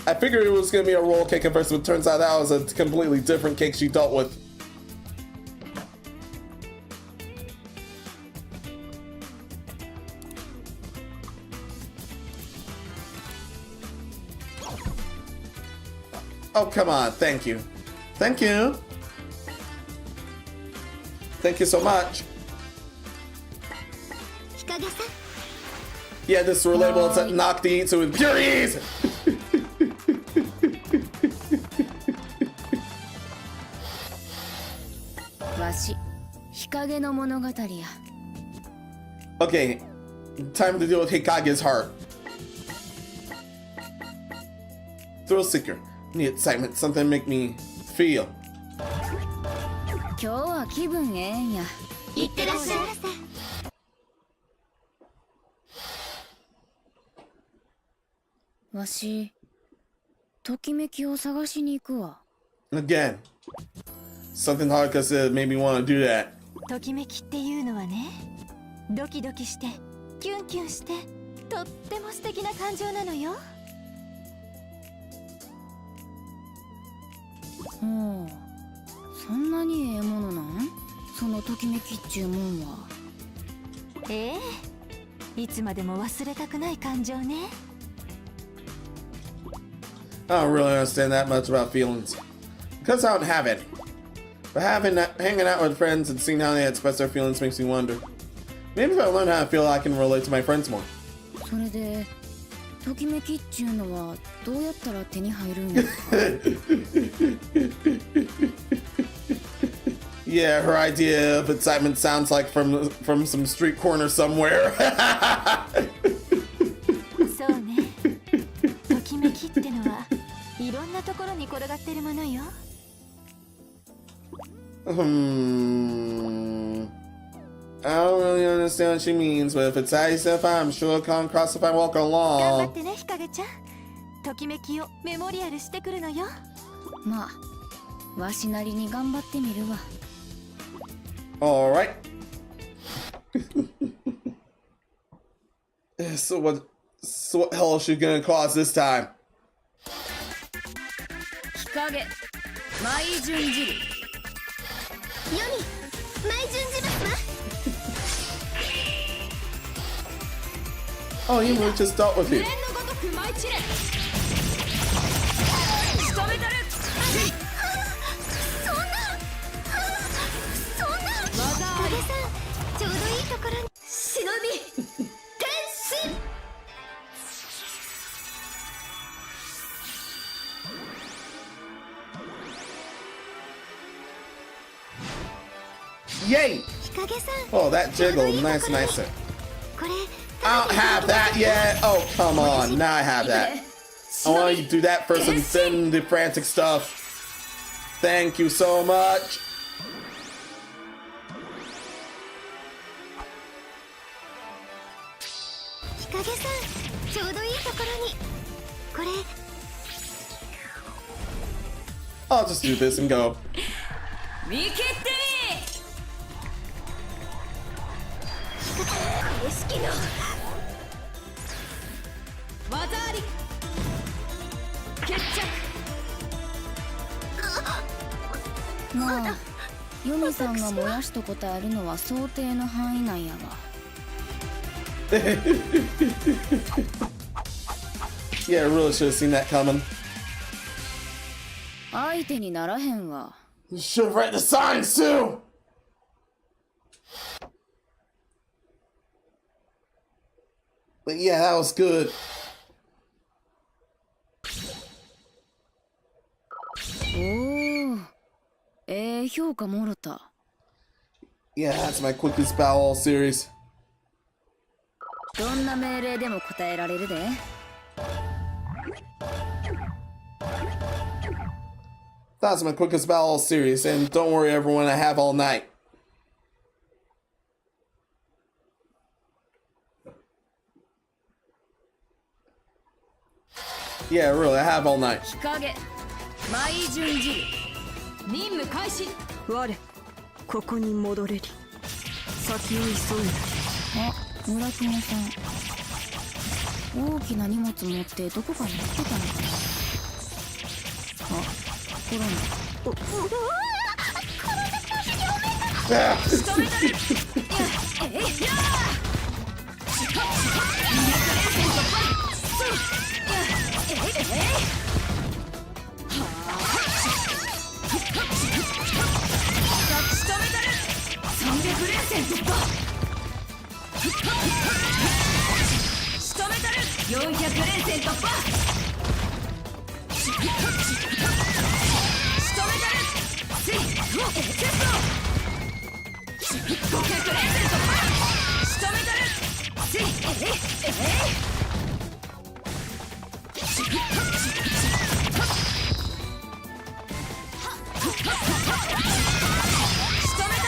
I figured it was gonna be a roll cake at first, but it turns out that was a completely different cake she dealt with. Oh, come on, thank you. Thank you. Thank you so much. Yeah, this is relatable to knock the eats with pure ease. Okay, time to deal with Hikage's heart. Thrill seeker. Need excitement, something to make me feel. 今日は気分ええんや。いってらっしゃいませ。わし、ときめきを探しに行くわ。Again, something Haruka said made me want to do that. ときめきっていうのはね、ドキドキしてキュンキュンしてとっても素敵な感情なのよ。ほう、そんなにええものなん？そのときめきっちゅうもんは。ええ、いつまでも忘れたくない感情ね。I don't really understand that much about feelings, because I don't have any. But hanging out with friends and seeing how they express their feelings makes me wonder. Maybe if I learn how to feel, I can relate to my friends more. それで、ときめきっちゅうのはどうやったら手に入るんですか？Yeah, her idea of excitement sounds like from some street corner somewhere. そうね。ときめきってのはいろんなところに転がってるものよ。I don't really understand what she means, but if it's ISF, I'm sure it'll come across if I walk 頑張っ along. てね、日陰ちゃん。ときめきをメモリアルしてくるのよ。まあ、わしなりに頑張ってみるわ。Alright. So what hell is she gonna cause this time? 日陰、舞順じる。よみ、舞順じますわ。Oh, you really just dealt with you. ちょうどいいところに忍び天使。Yay! Oh, that jiggle. Nice, nice. I don't have that yet. Oh, come on. Now I have that. I want you to do that first and then the frantic stuff. Thank you so much. I'll just do this and go.まあユミさんが燃やしたことあるのは想定の範囲内やが。Yeah, I really should have seen that coming. 相手にならへんわ。 You should have read the signs too. But yeah, that was good. Oh, 評価もろた。 Yeah, that's my quickest battle all series. どんな命令でも答えられるで。That's my quickest battle all series, and don't worry, everyone, I have all night. Yeah, really, I have all night. 日陰舞順次任務開始。我ここに戻れり。先を急いだ。あ、村雲さん。大きな荷物持ってどこかに行ってたのかな。あ、転んだ。仕留めたる。300連戦突破。仕留めたる。400連戦突破。仕留めたる。せい。チェスト。500連戦突破。仕留めたる。せい。100連戦突破。仕留めたる。仕留めた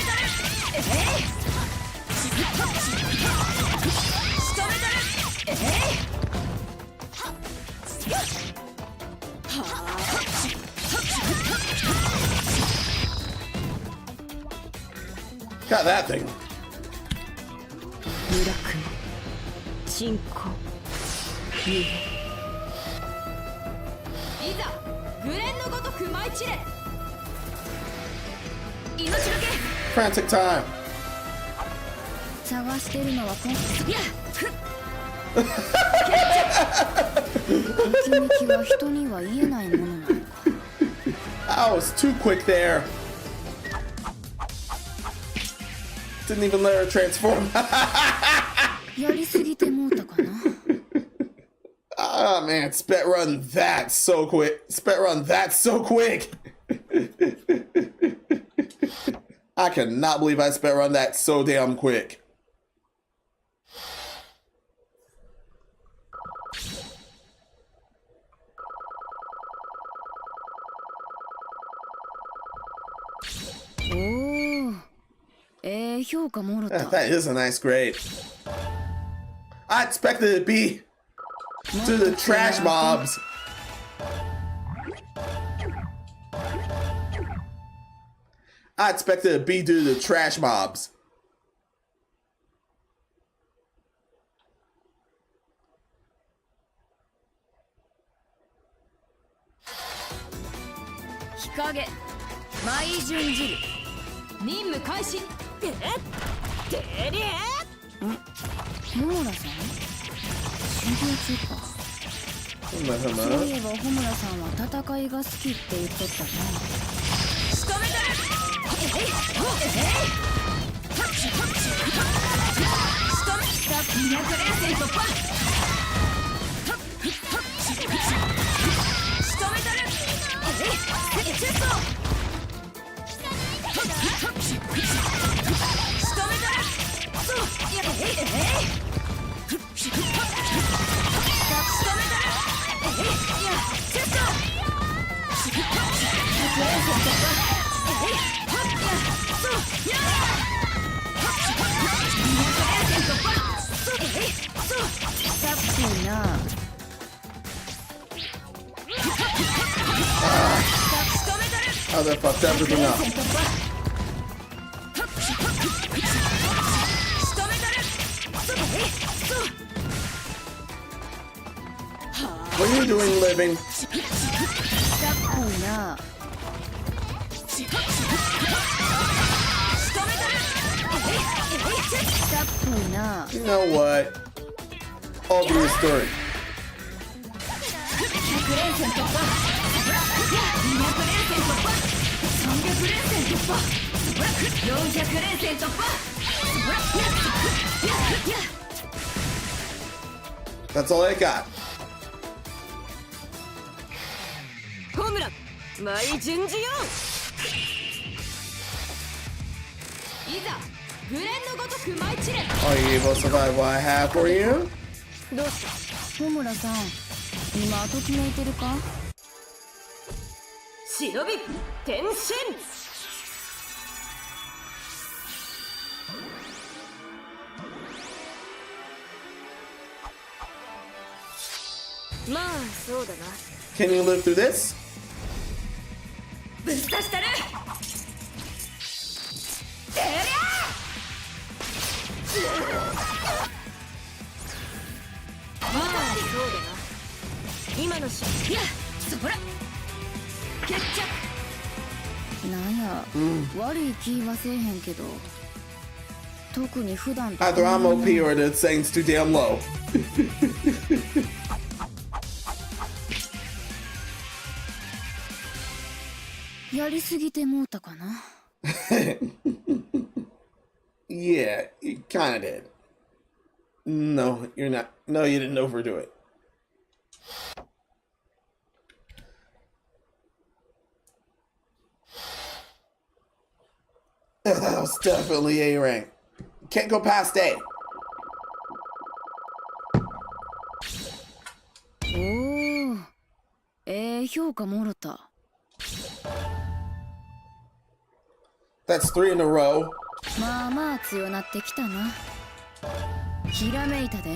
る。Got that thing. 村君進行いざグレンのごとく舞い散れ。命がけ Frantic time. 探してるのは今いやときめきは人には言えないものなのか。 I was too quick there. Didn't even let her transform. やりすぎてもうたかな。Ah, man, spec run that so quick. Spec run that so quick. I cannot believe I spec run that so damn quick. Oh, 評価もろた。 That is a nice grade. I expected it to be to the trash mobs. I expected it to be due to the trash mobs. Hikage, Mai Junji. 任務開始。モモラさん？修行中か。そういえば穂村さんは戦いが好きって言っとったな。仕留めたる。仕留めた。200連戦突破。仕留めたる。Oh, they fucked everything up. What are you doing, living? You know what? I'll be restored. That's all I got. ホームラン舞順次よいざグレンのごとく舞い散れ Are you able to survive what I have for you? どうしたホムラさん、今ときめいてるか？忍び転身まあそうだな Can you live through this? ぶっ刺したるてりゃまあそうだな今のしいやそら決着なんや、悪い気はせえへんけど、特に普段 Either I'm OP or the saying's too damn low. やりすぎてもうたかな。Yeah, you kinda did. No, you're not. No, you didn't overdo it. That was definitely A rank. Can't go past A. おお、評価もろた。That's 3 in a row. まあまあ強なってきたな。ひらめいたで。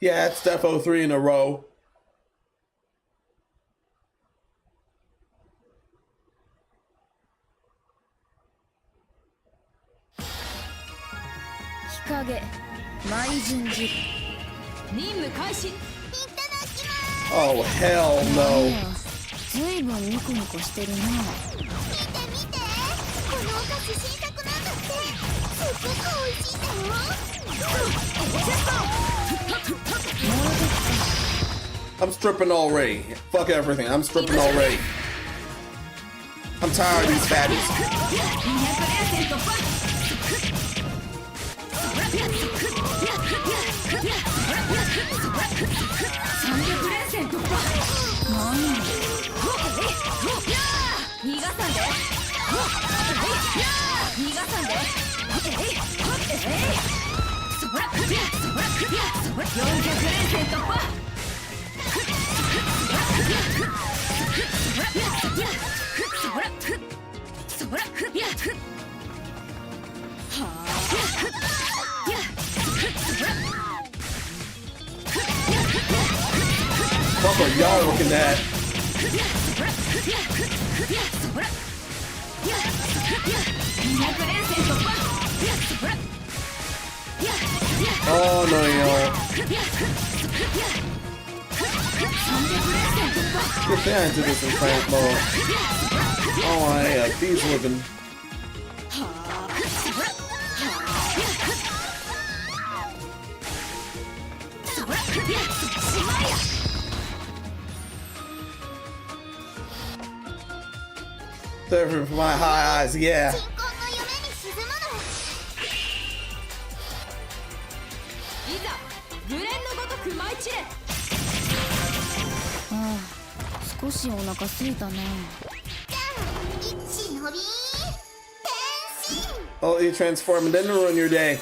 Yeah, it's defo 3 in a row. Hikage, Mai Junji. 任務開始 Oh, hell no. ずいぶんニコニコしてるな。見て見て、このお菓子新作なんだって。すっごく美味しいんだよ。I'm stripping already. Fuck everything. I'm stripping already. I'm tired of these fatties. What are y'all looking at? Oh no, yo. Good thing I did this in crank mode. Oh, I have these living. Different from my high eyes, yeah. 新婚の夢に沈むの。いざグレンのごとく舞い散れああ、少しお腹すいたな。忍び Oh, you transform and then ruin your day.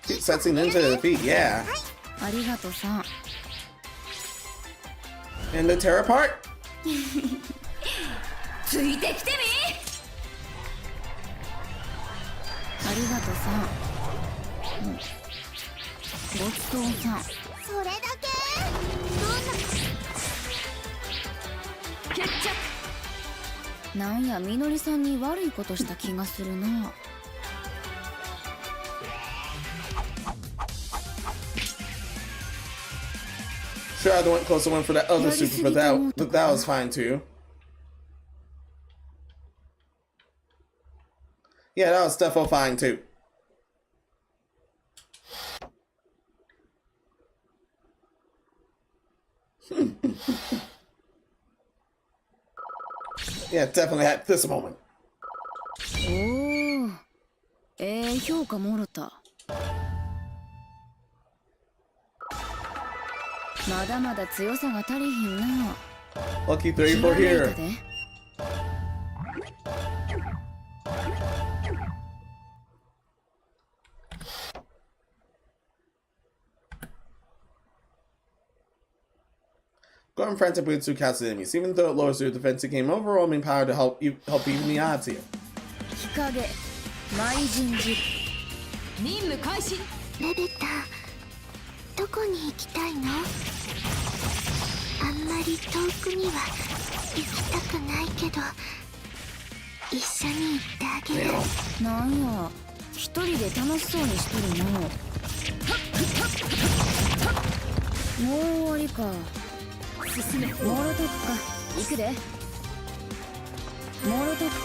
Keep setting into the feet, yeah. ありがとさ。 And the tear apart. ついてきてみ。ありがとさ。ごちそうさん。それだけ。決着。なんやみのりさんに悪いことした気がするな。Sure, I went close to one for that other super, but that was fine too. Yeah, that was defo fine too. Yeah, definitely had this moment. おお、評価もろた。まだまだ強さが足りひんな。 Lucky 34 here. Going frantic with two cast enemies. Even though it lowers your defense, it gain overwhelming power to help even the odds here. 日陰、魔異人事。任務開始。レベタ、どこに行きたいの？あんまり遠くには行きたくないけど、一緒に行ってあげる。なんや、一人で楽しそうにしとるの。もう終わりか。進め。もろとくか。行くで。もろとくか。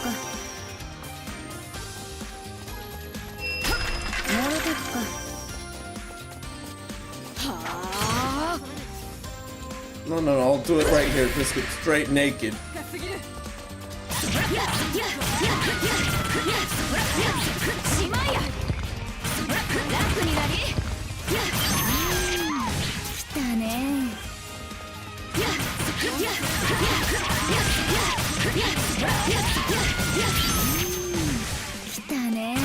もろとくか。はあ。No, I'll do it right here. Just get straight naked. しまいや。楽になり。来たね。来たね。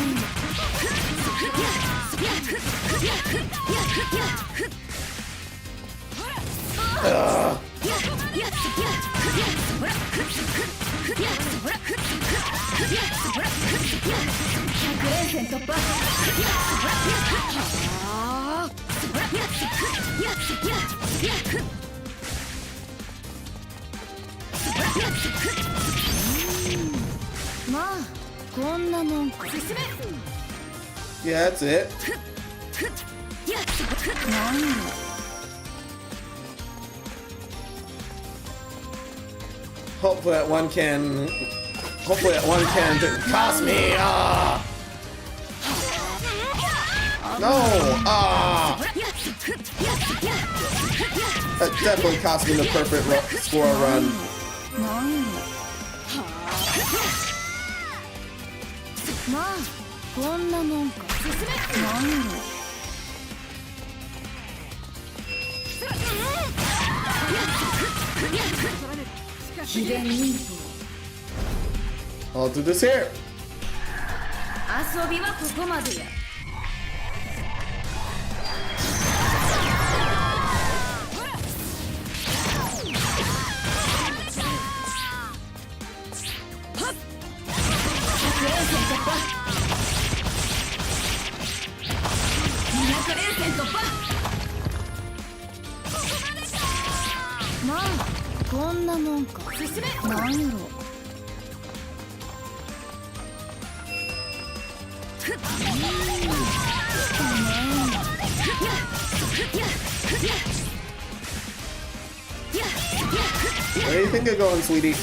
100連戦突破。まあこんなもんか。 Yeah, that's it. なんや。 Hopefully that one can didn't cost me. No. That definitely cost me the perfect score run. なんやろ。まあこんなもんか。なんやろ。 秘伝忍法。 I'll do this here. 遊びはここまでや。 まあこんなもんか。なんやろ。 Where do you think you're going, sweetie?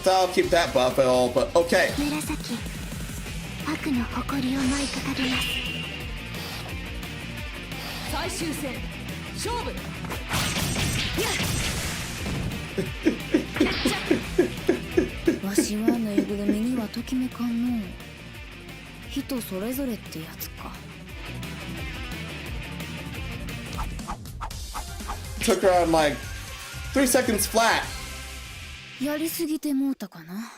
I'll keep that buff at all, but okay. 紫、悪の誇りを舞い掲げます。最終戦勝負。き目かの人それぞれってやつか。 Took her on like 3 seconds flat. やりすぎてもうたかな。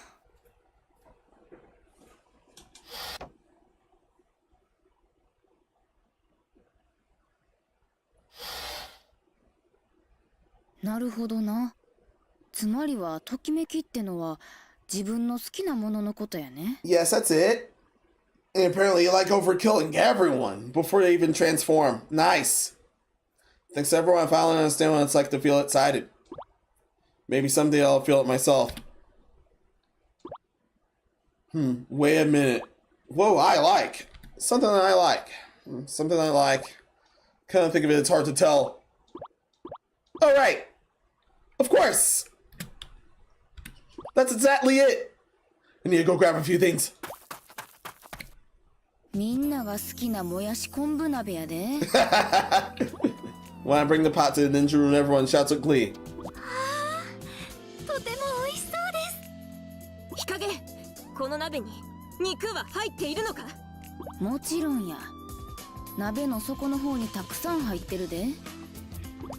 なるほどな。つまりはときめきってのは自分の好きなもののことやね。 Yes, that's it. And apparently you like overkilling everyone before they even transform. Nice. Thanks to everyone, I finally understand what it's like to feel excited. Maybe someday I'll feel it myself. Wait a minute. Whoa, I like. Something that I like. Something I like. Kind of think of it, it's hard to tell. Oh, right. Of course. That's exactly it. I need to go grab a few things. みんなが好きなもやし昆布鍋やで。 When I bring the pot to the ninja room, everyone shouts with glee. とても美味しそうです。日陰、この鍋に肉は入っているのか？もちろんや。鍋の底の方にたくさん入ってるで。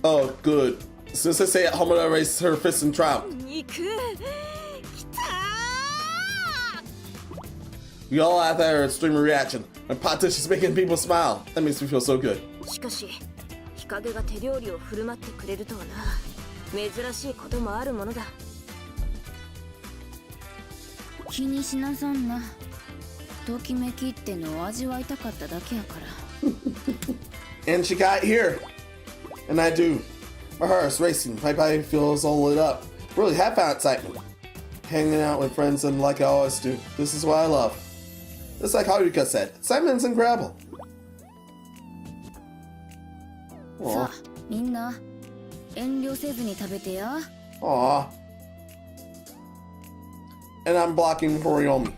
Oh, good. Since I say at home, I raised her fist and trout. 肉、きたー。 We all laugh at her extreme reaction. My pot dish is making people smile. That makes me feel so good. しかし、日陰が手料理を振る舞ってくれるとはな。珍しいこともあるものだ。気にしなさんな。ときめきってのを味わいたかっただけやから。 And she got here. And I do. My heart is racing. My body feels all lit up. Really have found excitement. Hanging out with friends and like I always do. This is what I love. Just like Haruka said, excitement's incredible. さあ、みんな遠慮せずに食べてや。 Aw. And I'm blocking Horiomi.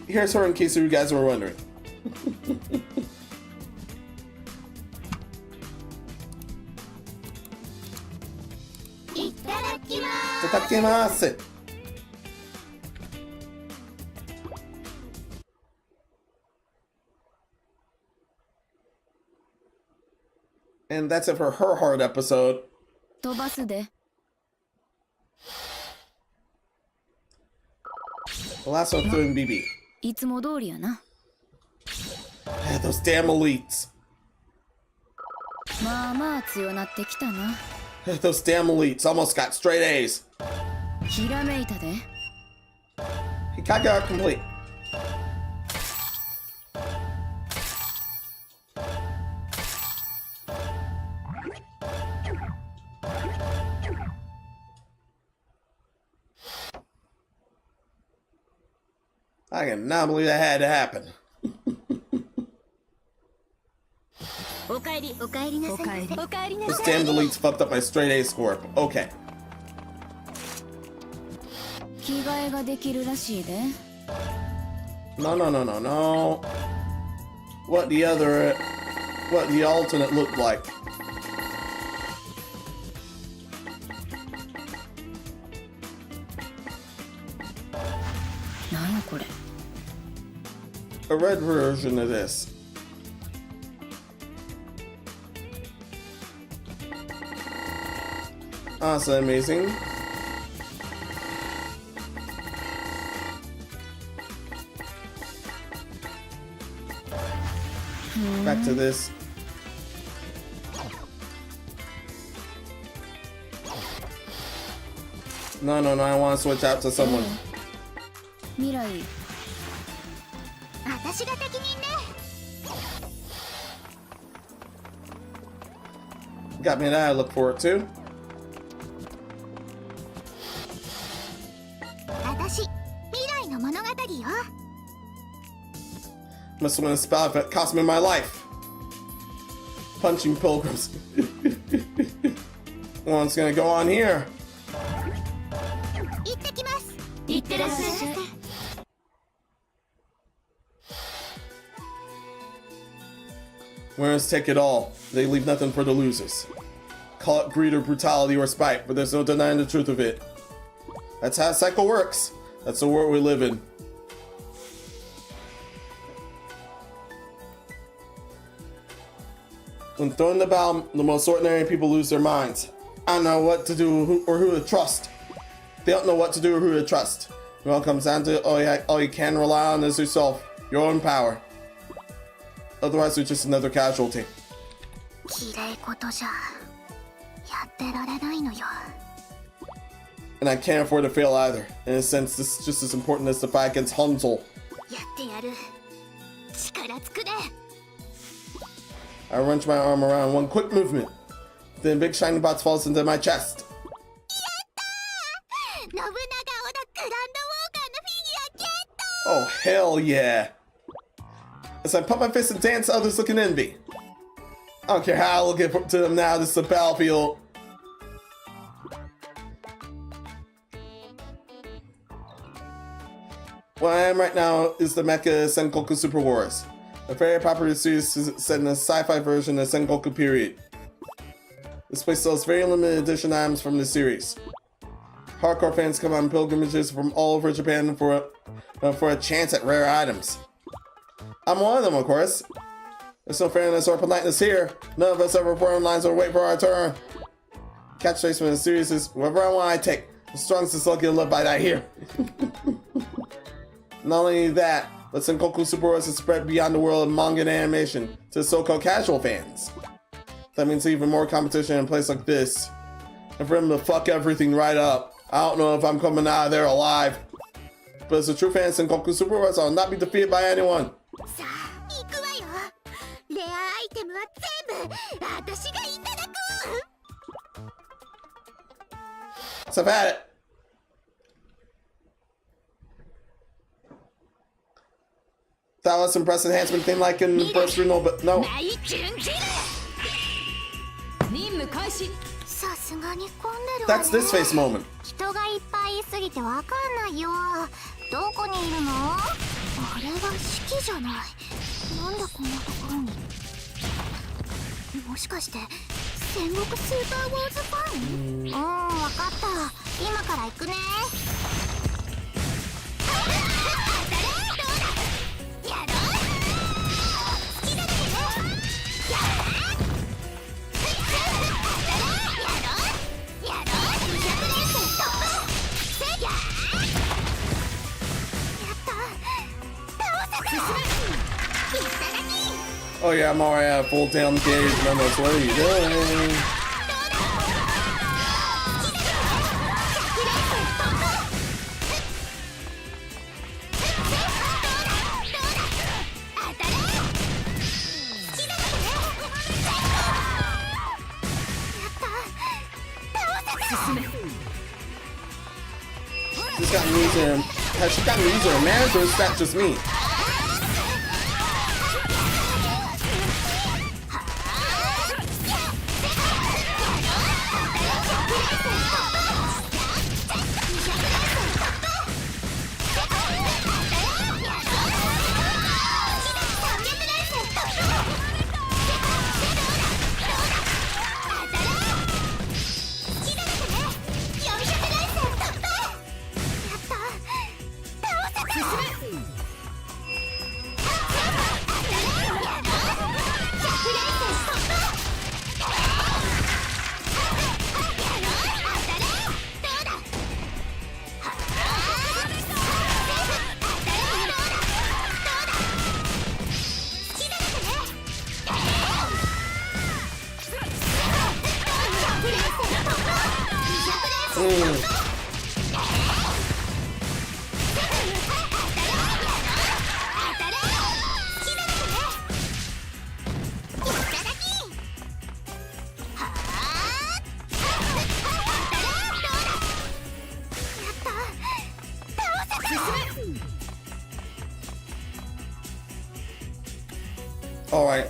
Here's her in case you guys were wondering. Itadakimasu. And that's it for her hard episode. 飛ばすで。 The last one threw in BB. いつも通りやな。 Those damn elites. まあまあ強なってきたな。 Those damn elites almost got straight A's. ひらめいたで。 Hikage are complete. I cannot believe that had to happen. おかえりおかえりなさい。おかえり。おかえりな Those さい。 damn elites fucked up my straight A score. Okay. 着替えができるらしいで。 No, no, no, no, no. What the alternate looked like. なんやこれ。 A red version of this. Awesome, amazing. Back to this. No, no, no, I want to switch out to someone. 未来。私が適任ね。 Got me that I look forward to. 私未来の物語よ。 Must win a spell if it cost me my life. Punching pilgrims. What's gonna go on here? 行ってきます。いってらっしゃい。 Winners take it all. They leave nothing for the losers. call it greed or brutality or spite, but there's no denying the truth of it. That's how the cycle works. That's the world we live in. When thrown in the battle, the most ordinary people lose their minds. I don't know what to do or who to trust. They don't know what to do or who to trust. It all comes down to all you can rely on is yourself, your own power. Otherwise, you're just another casualty. And I can't afford to fail either. In a sense, this is just as important as the fight against Hanzo. I wrench my arm around one quick movement. Then a big shiny box falls into my chest. Oh, hell yeah. As I pump my fist and dance, others look in envy. I don't care how I look at to them now, this is a battlefield. What I am right now is the mecha Sengoku Super Wars. A very popular series set in a sci-fi version of the Sengoku period. This place sells very limited edition items from the series. Hardcore fans come on pilgrimages from all over Japan for a chance at rare items. I'm one of them, of course. There's no fairness or politeness here. None of us ever form lines or wait for our turn. Catchphrase from the series is, whoever I want I take. The strongest is lucky to live by that here. Not only that, but Sengoku Super Wars is spread beyond the world of manga and animation to so-called casual fans. That means even more competition in a place like this. And for him to fuck everything right up, I don't know if I'm coming out of there alive. But as a true fan of Sengoku Super Wars, I'll not be defeated by anyone. So I've had it. That was some breast enhancement thing like in Burst Renal, but no. That's this face moment. Oh yeah, I'm already at full down gauge. Menos, what are you doing? She's got me using. Has she got me using her manager, or is that just me? All right.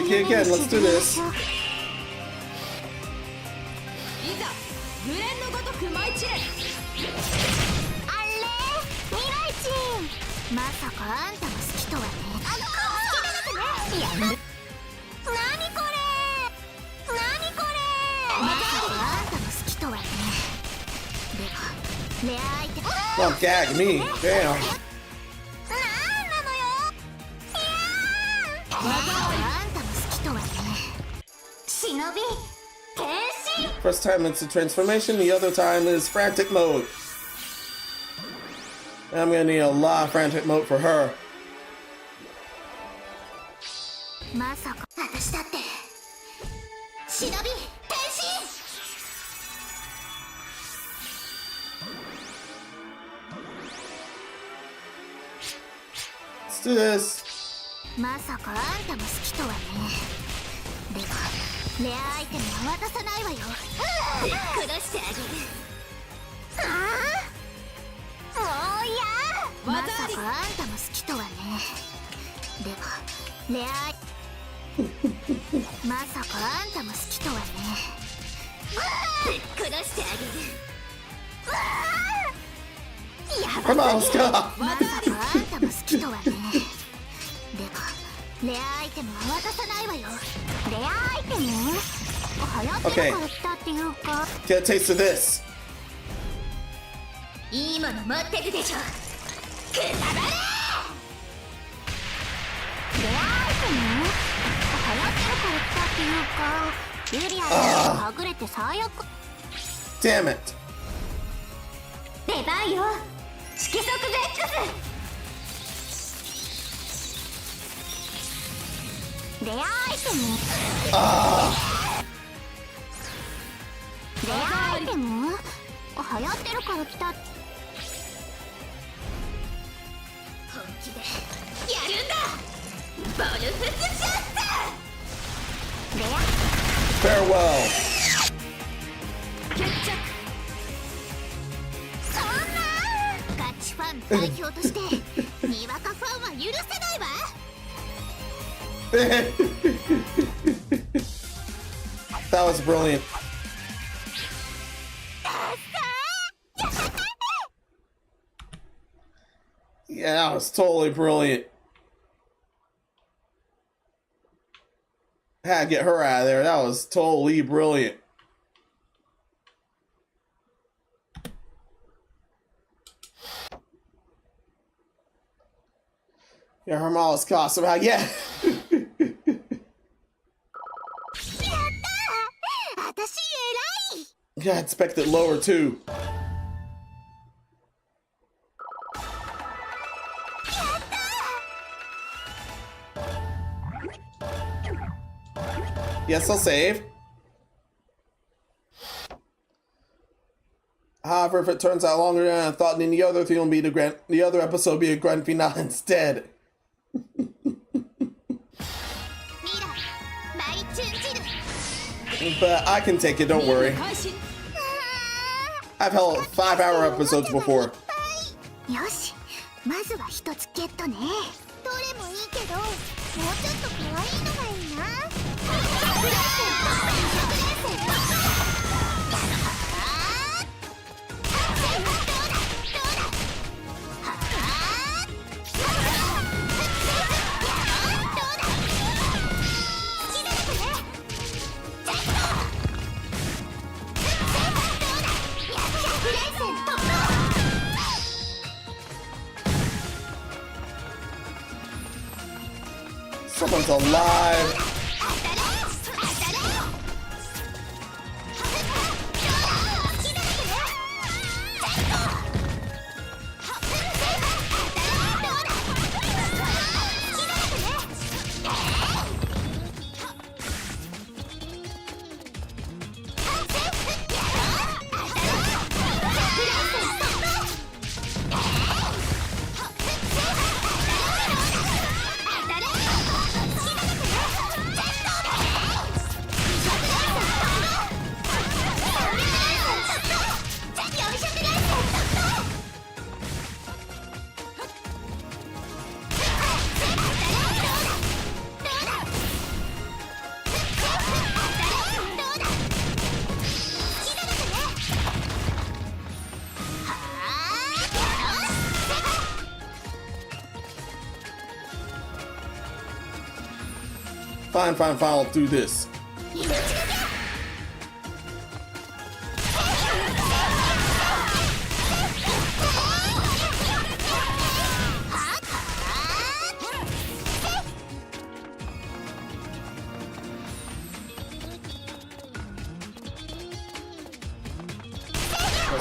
Okay, again, let's do this. やる。なにこれなにこれ。まあんたの好きとはね。でもレアアイテム。 Don't gag me. Damn. なんなのよ。いやー。あんたの好きとはね。忍び変身。 First time it's a transformation, the other time is frantic mode. I'm gonna need a lot of frantic mode for her. まさか私だって忍び変身。 Let's do this. まさかあんたも好きとはね。でもレアアイテムは渡さないわよ。ぶっ殺してあげる。ああもういや。まさかあんたも好きとはね。でもレアアイまさかあんたも好きとはね。ぶっ殺してあげる。やば Come on, let's go. まさかあんたも好きとはね。でもレアアイテムは渡さないわよ。レアアイテム流行ってるから来たっていうか。 Get a taste of this. いいもの持ってるでしょ。くだられ。レアアイテム流行ってるから来たっていうか。ユリアがはぐれて最悪。 Damn it. 出番よ。色速 X。 レアアイテム。レアアイテム流行ってるから来た。本気でやるんだ。ボルフスシャッター。レア Farewell. 決着。そんなガチファン代表としてにわかファンは許せないわ。 That was brilliant. Yeah, that was totally brilliant. Had to get her out of there. That was totally brilliant. Yeah, her mom's costume. Yeah. 私偉い。 Yeah, I expected lower too. Yes, I'll save. However, if it turns out longer than I thought, then the other thing will be the other episode will be a grand finale instead. But I can take it, don't worry. I've held 5-hour episodes before. よし、まずは一つゲットね。どれもいいけど、もうちょっと可愛いのがいいな。Someone's alive. Fine, fine, fine, I'll do this.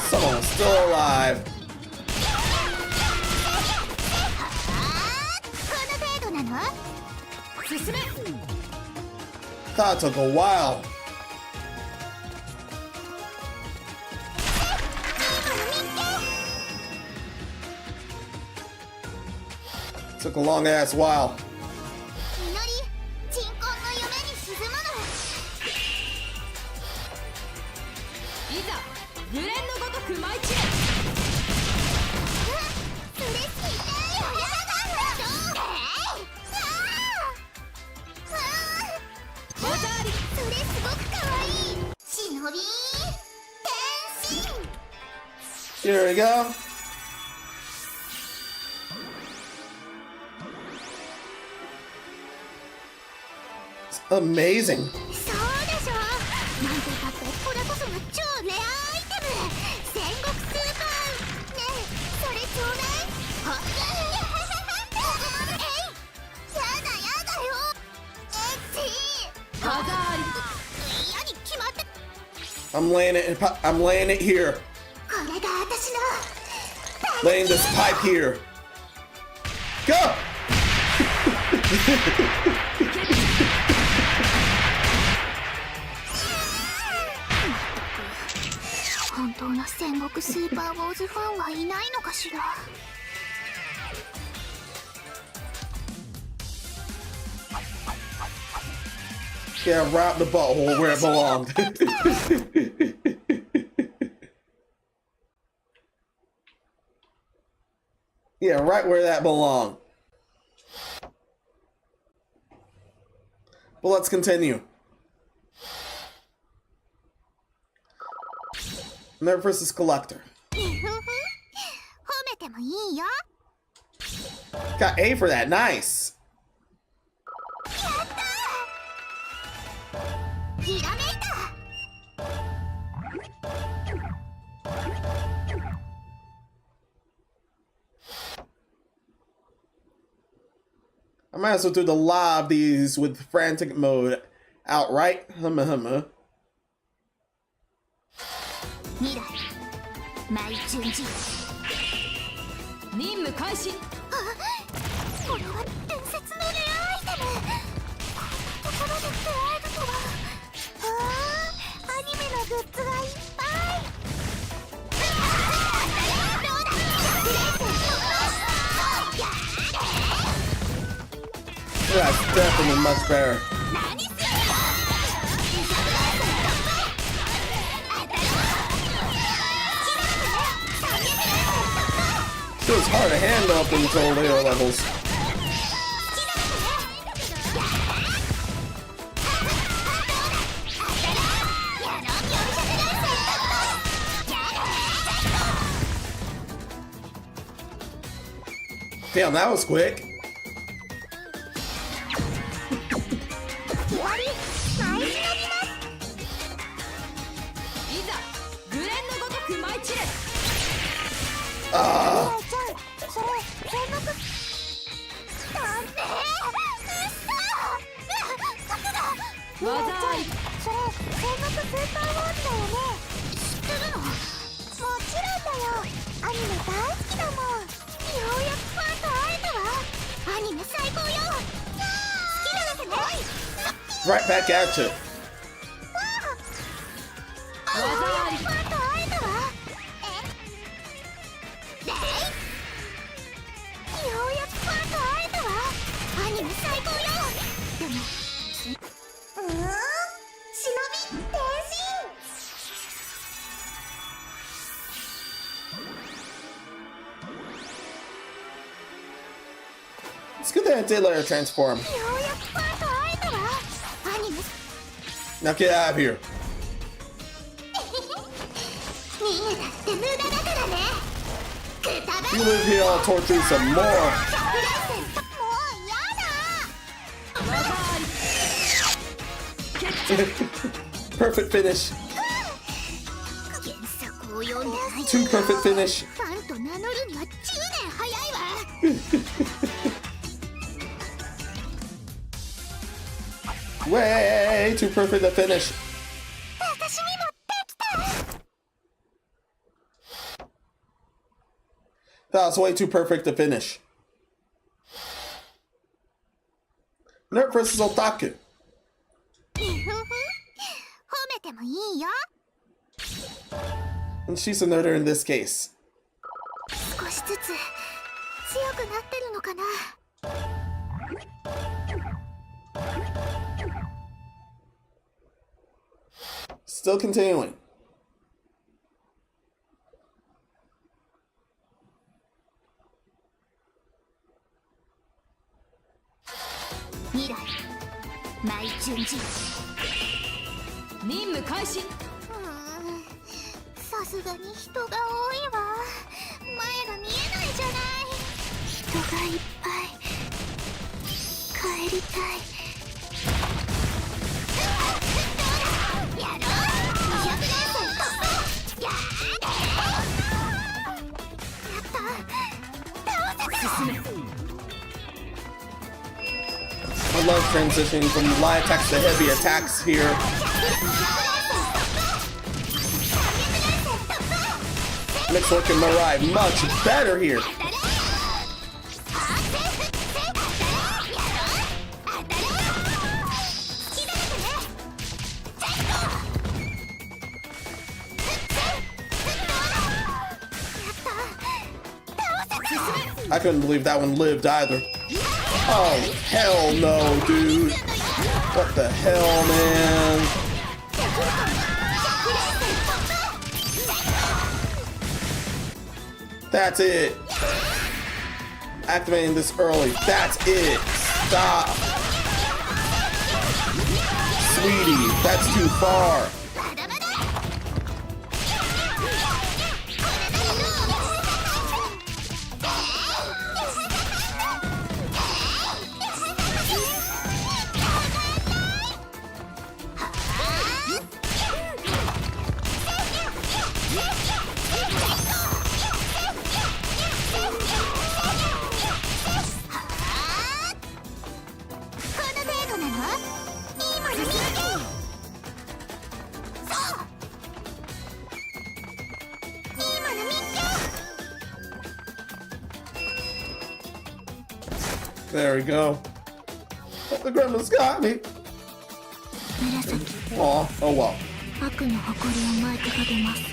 Someone's still alive. That took a while. Took a long ass while. グレンのごとく舞い散れ。それすごくかわいい。シノビ変身。 Here we go. It's amazing. そうでしょ。なんて言ったってこれこそが超レアアイテム。戦国スーパー。ねえ、それちょうだい。はやだやだよ。歯があり。嫌に決まって。 I'm laying it here. これが私の。 Laying this pipe here. Go! 本当の戦国スーパーウォーズファンはいないのかしら。 Yeah, wrap the butthole where it belonged. Yeah, right where that belonged. But let's continue. Never versus collector. 褒めてもいいよ。 Got A for that. Nice. ひらめいた。 I might as well do the lot of these with frantic mode outright. Humma humma. 未来マイ順次。任務開始。これは伝説のレアアイテム。こんなところで出会えるとは。アニメのグッズがいっぱい。どうだ。That's definitely much better. It was hard to handle up until later levels. Damn, that was quick. アニメ大好きだもん。ようやくファンと会えたわ。アニメ最高よ。好きなわけね。 Right back at you. ファンと会えたわ。ようやくファンと会えたわ。アニメ最高よ。でもシノビ変身。 It's good that I did let her transform. Now get out of here. You live here, I'll torture you some more. Perfect finish. 原作を読んでない Two perfect finish. ファンと名乗るには10年早いわ Way too perfect to finish. 私にもできた That was way too perfect to finish. Nerd versus Otaku. 褒めてもいいよ And she's a nerder in this case. 少しずつ強くなってるのかな Still continuing. 未来毎順次任務開始。さすがに人が多いわ前が見えないじゃない人がいっぱい帰りたいやろう200年生突破やった倒せた I love transitioning from light attacks to heavy attacks here. Makes looking Mirai much better here. I couldn't believe that one lived either. Oh, hell no, dude. What the hell, man? That's it. Activating this early. That's it. Stop. Sweetie, that's too far. There we go. The grandma's got me. Aw, oh well. 悪の誇りを巻いてかけますい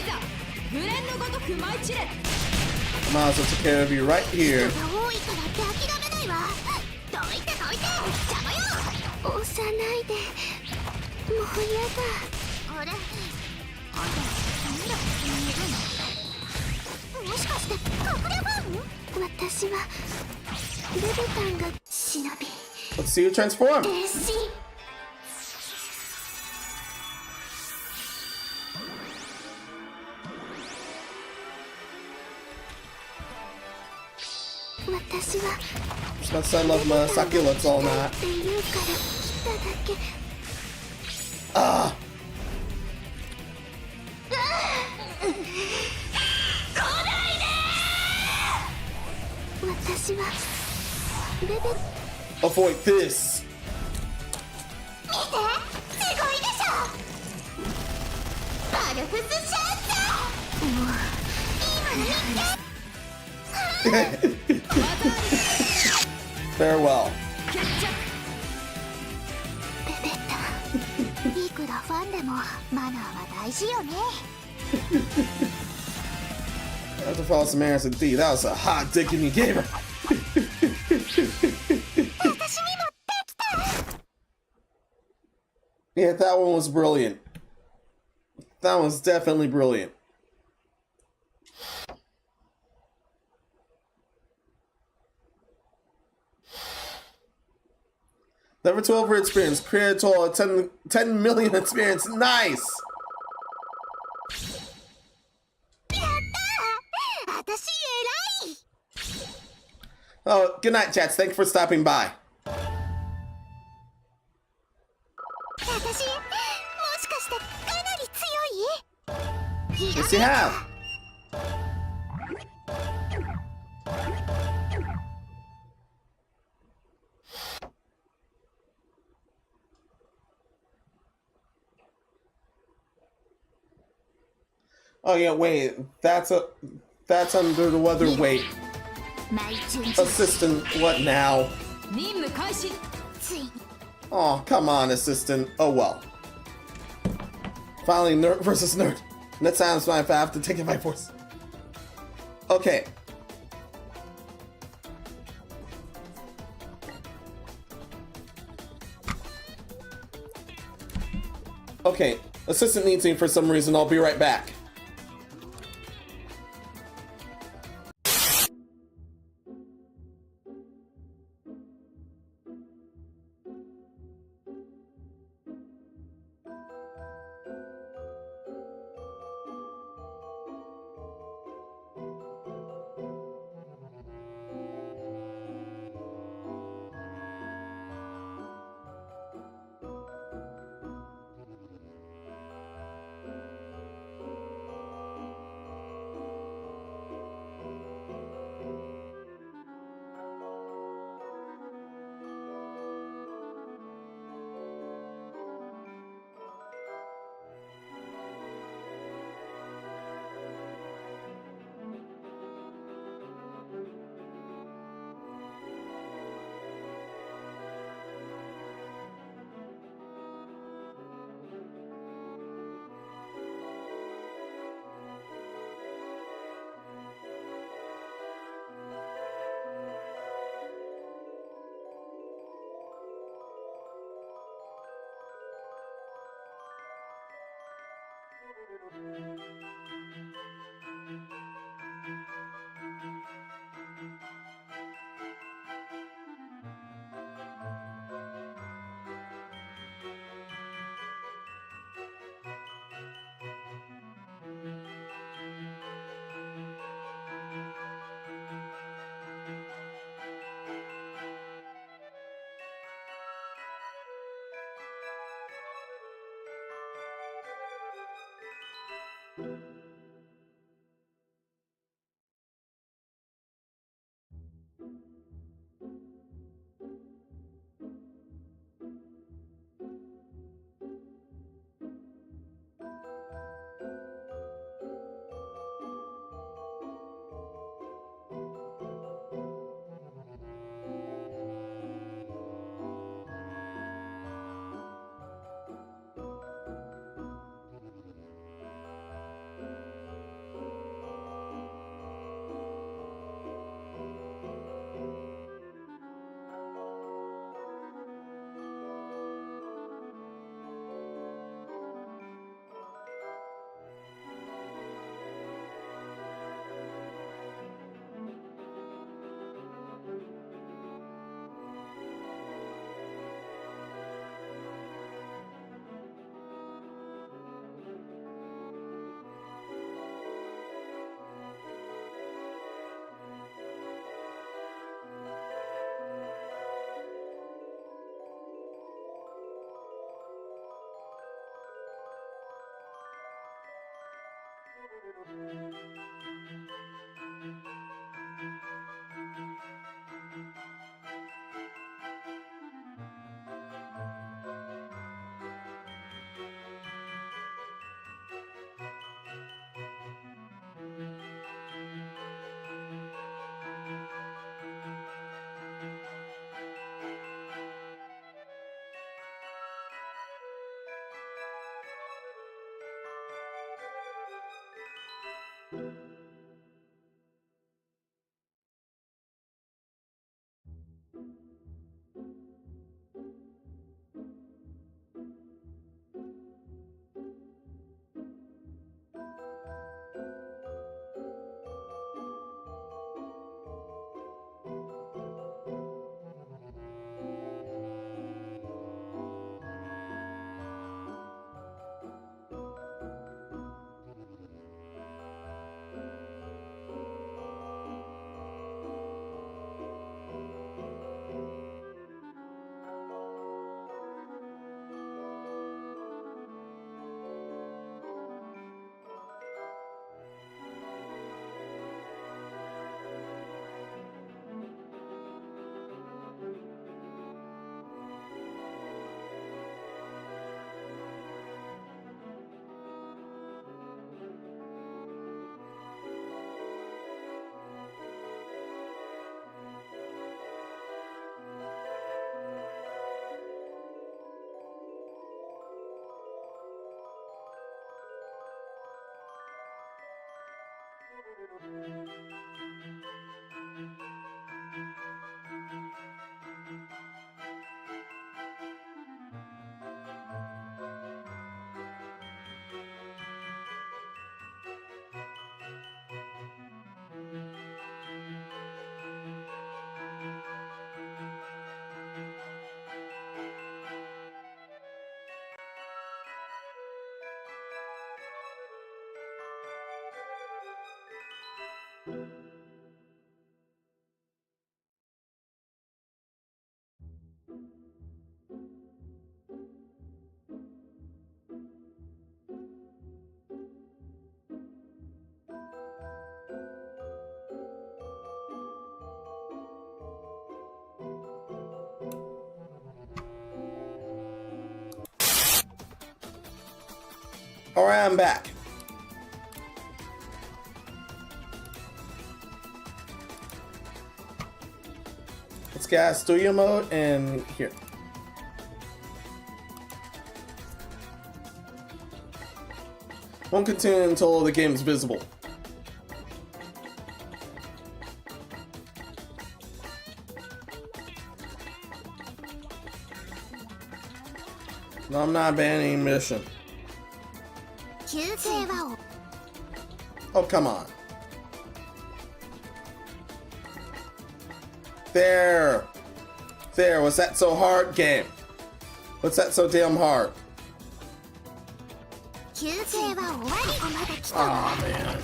ざ無恋のごとく舞い散れ。 Might as well take care of you right here. 人が多いからって諦めないわどいてどいて邪魔よ押さないでもうやだあれあんたなんだ急にいるのもしかして隠れファン私はルベタンが忍び Let's see you transform. 弟子私は Just about to say I love Masaki, let's all not. って言うから来ただけ Ah! 私はレベル Avoid this. 見てすごいでしょパルフスシャンザもう今の見て Farewell. ベベッタいくらファンでもマナーは大事よね After follow some Maris and D, that was a hot dick and you gave her. 私にもできた Yeah, that one was brilliant. That one's definitely brilliant. Level 12 for experience. Create a total of 10 million experience. Nice! やったー私偉い Oh, good night, chats. Thank you for stopping by. 私もしかしてかなり強い？ Yes, you have. Oh yeah, wait. That's under the weather. Wait. Assistant, what now? 任務開始。 Oh, come on, assistant. Oh well. Finally, nerd versus nerd. Next time I have to take it by force. Okay. Okay, assistant needs me for some reason. I'll be right back. Alright, I'm back. Let's get studio mode and here. Won't continue until the game's visible. No, I'm not banning mission. Oh, come on. There. There. Was that so hard? Game. What's that so damn hard? Aw, man.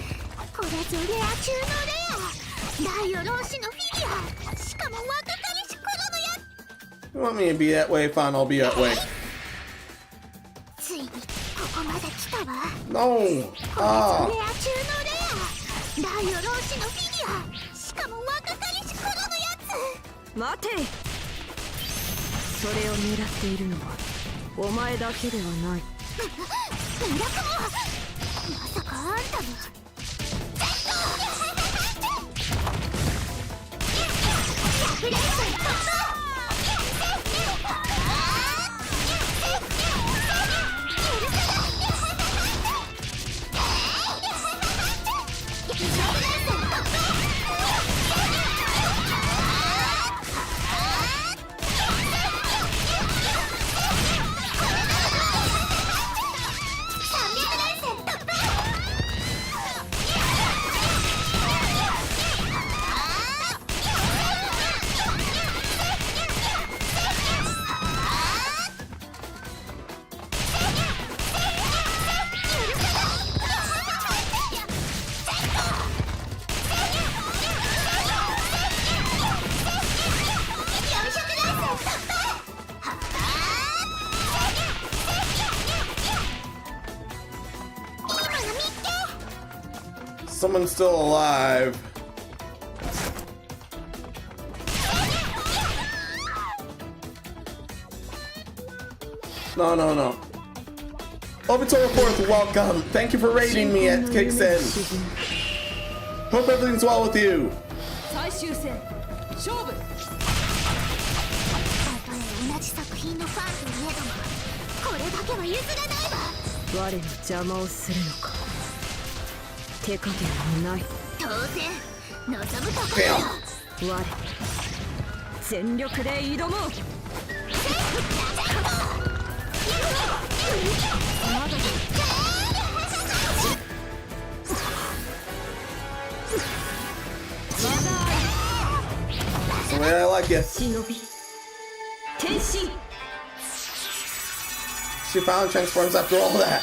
You want me to be that way? Fine, I'll be that way. No! Ah! 待て。それを狙っているのはお前だけではない。まさかあんたも。Someone's still alive. No, no, no. Obitory 4th, welcome. Thank you for raiding me at Kicks In. Hope everything's well with you. 最終戦勝負。たとえ同じ作品のファンといえども、これだけは譲らないわ。我の邪魔をするのか。手加減もない。当然望むところよ。我全力で挑もう。That's the way I like it. 忍び転身。 She found transforms after all that.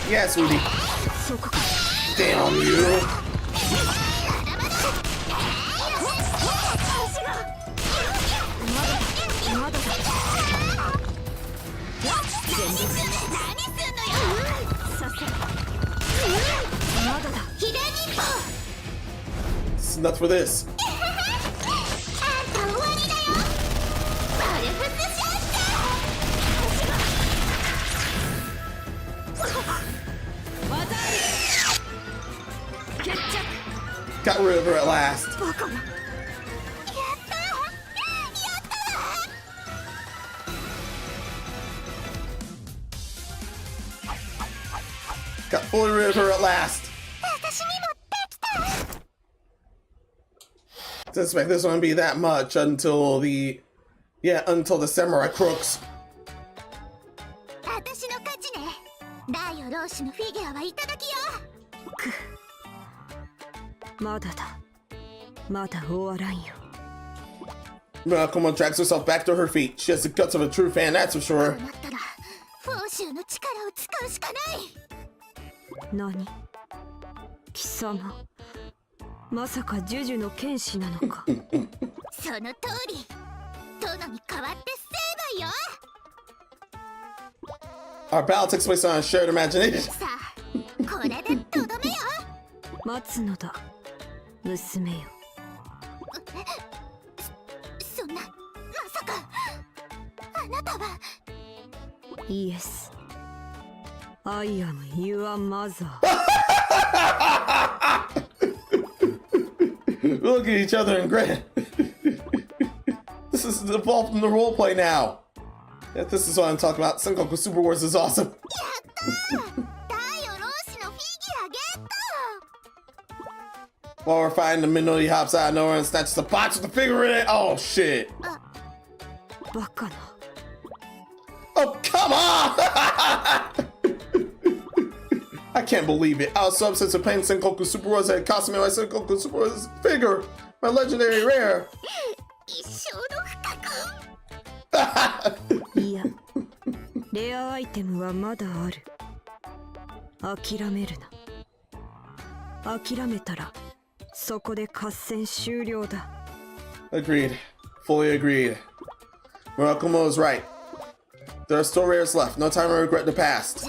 Yes, Woody. Damn you. This is nuts for this. Got rid of her at last. Got fully rid of her at last. Didn't expect this one to be that much until the samurai crooks. 私の勝ちね。ダイオ老師のフィギュアはいただきよ。まだだ。まだ終わらんよ。Come on, drags herself back to her feet. She has the guts of a true fan, that's for sure. こうなったらフォーシュの力を使うしかない。何？貴様。まさかジュジュの剣士なのか。その通り。殿に代わって成敗よ。Our battle takes place on a shared imagination. さあ、これでとどめよ。待つのだ、娘よ。そんな、まさか。Yes. I am your mother. Look at each other and grin. This is evolved from the roleplay now. Yeah, this is what I'm talking about. Sengoku Super Wars is awesome. While we're fighting, the Minori hops out of nowhere and snatches a box with the figure in it. Oh shit. Bakana. Oh, come on! I can't believe it. I was so obsessed with playing Sengoku Super Wars that it cost me my Sengoku Super Wars figure. My legendary rare. いや、レアアイテムはまだある。諦めるな。諦めたら、そこで合戦終了だ。Agreed. Fully agreed. Murakumo is right. There are still rares left. No time to regret the past.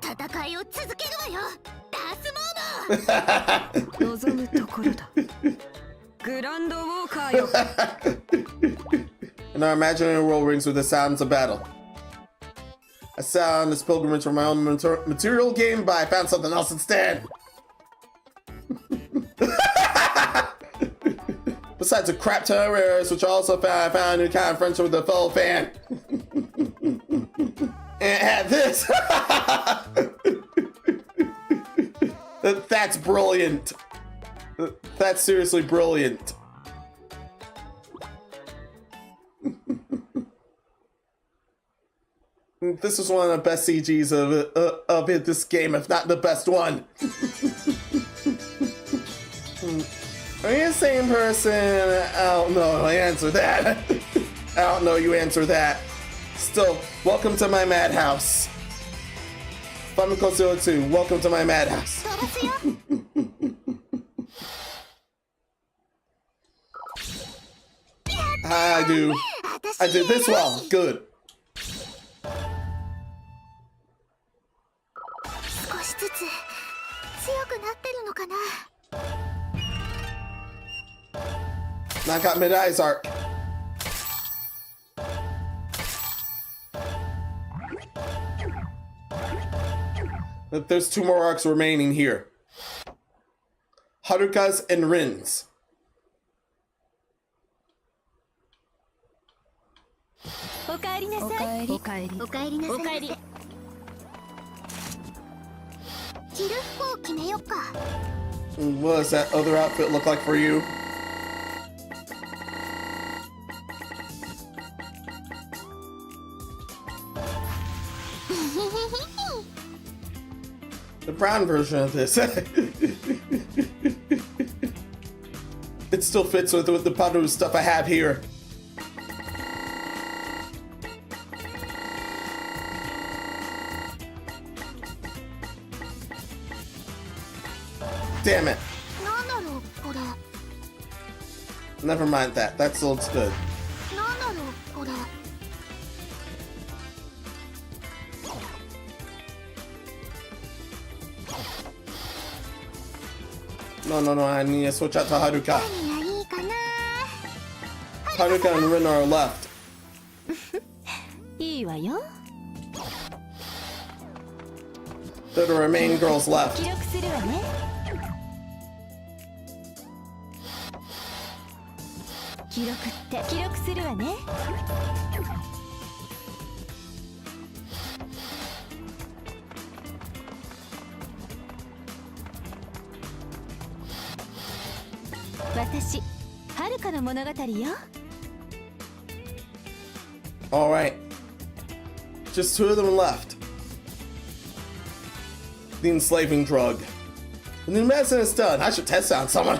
戦いを続けるわよ。ダースモード。望むところだ。グランドウォーカーよ。And our imaginary world rings with the sounds of battle. I set out on this pilgrimage for my own material game, but I found something else instead. Besides a crap ton of rares, which I also found, I found a new kind of friendship with a fellow fan. And it had this. That's brilliant. That's seriously brilliant. This is one of the best CGs of this game, if not the best one. Are you the same person? I don't know. I answer that. I don't know. You answer that. Still, welcome to my madhouse. Famiko02, welcome to my madhouse. I did this well. Good. 少しずつ強くなってるのかな。 I got mid-eyes arc. But there's 2 more arcs remaining here. Haruka's and Rin's. おかえりなさい。おかえり。おかえりなさい。おかえり。着る服を決めよっか。 What does that other outfit look like for you? The brown version of this. It still fits with the Paru stuff I have here. Damn it. なんだろうこれ。 Never mind that. That still looks good. なんだろうこれ。 No, I need to switch out to Haruka. 何がいいかな。 Haruka and Rin are left. いいわよ。 They're the remaining girls left. 記録するわね。記録するわね。私、はるかの物語よ。Alright. Just 2 of them left. The enslaving drug. The new medicine is done. I should test it on someone.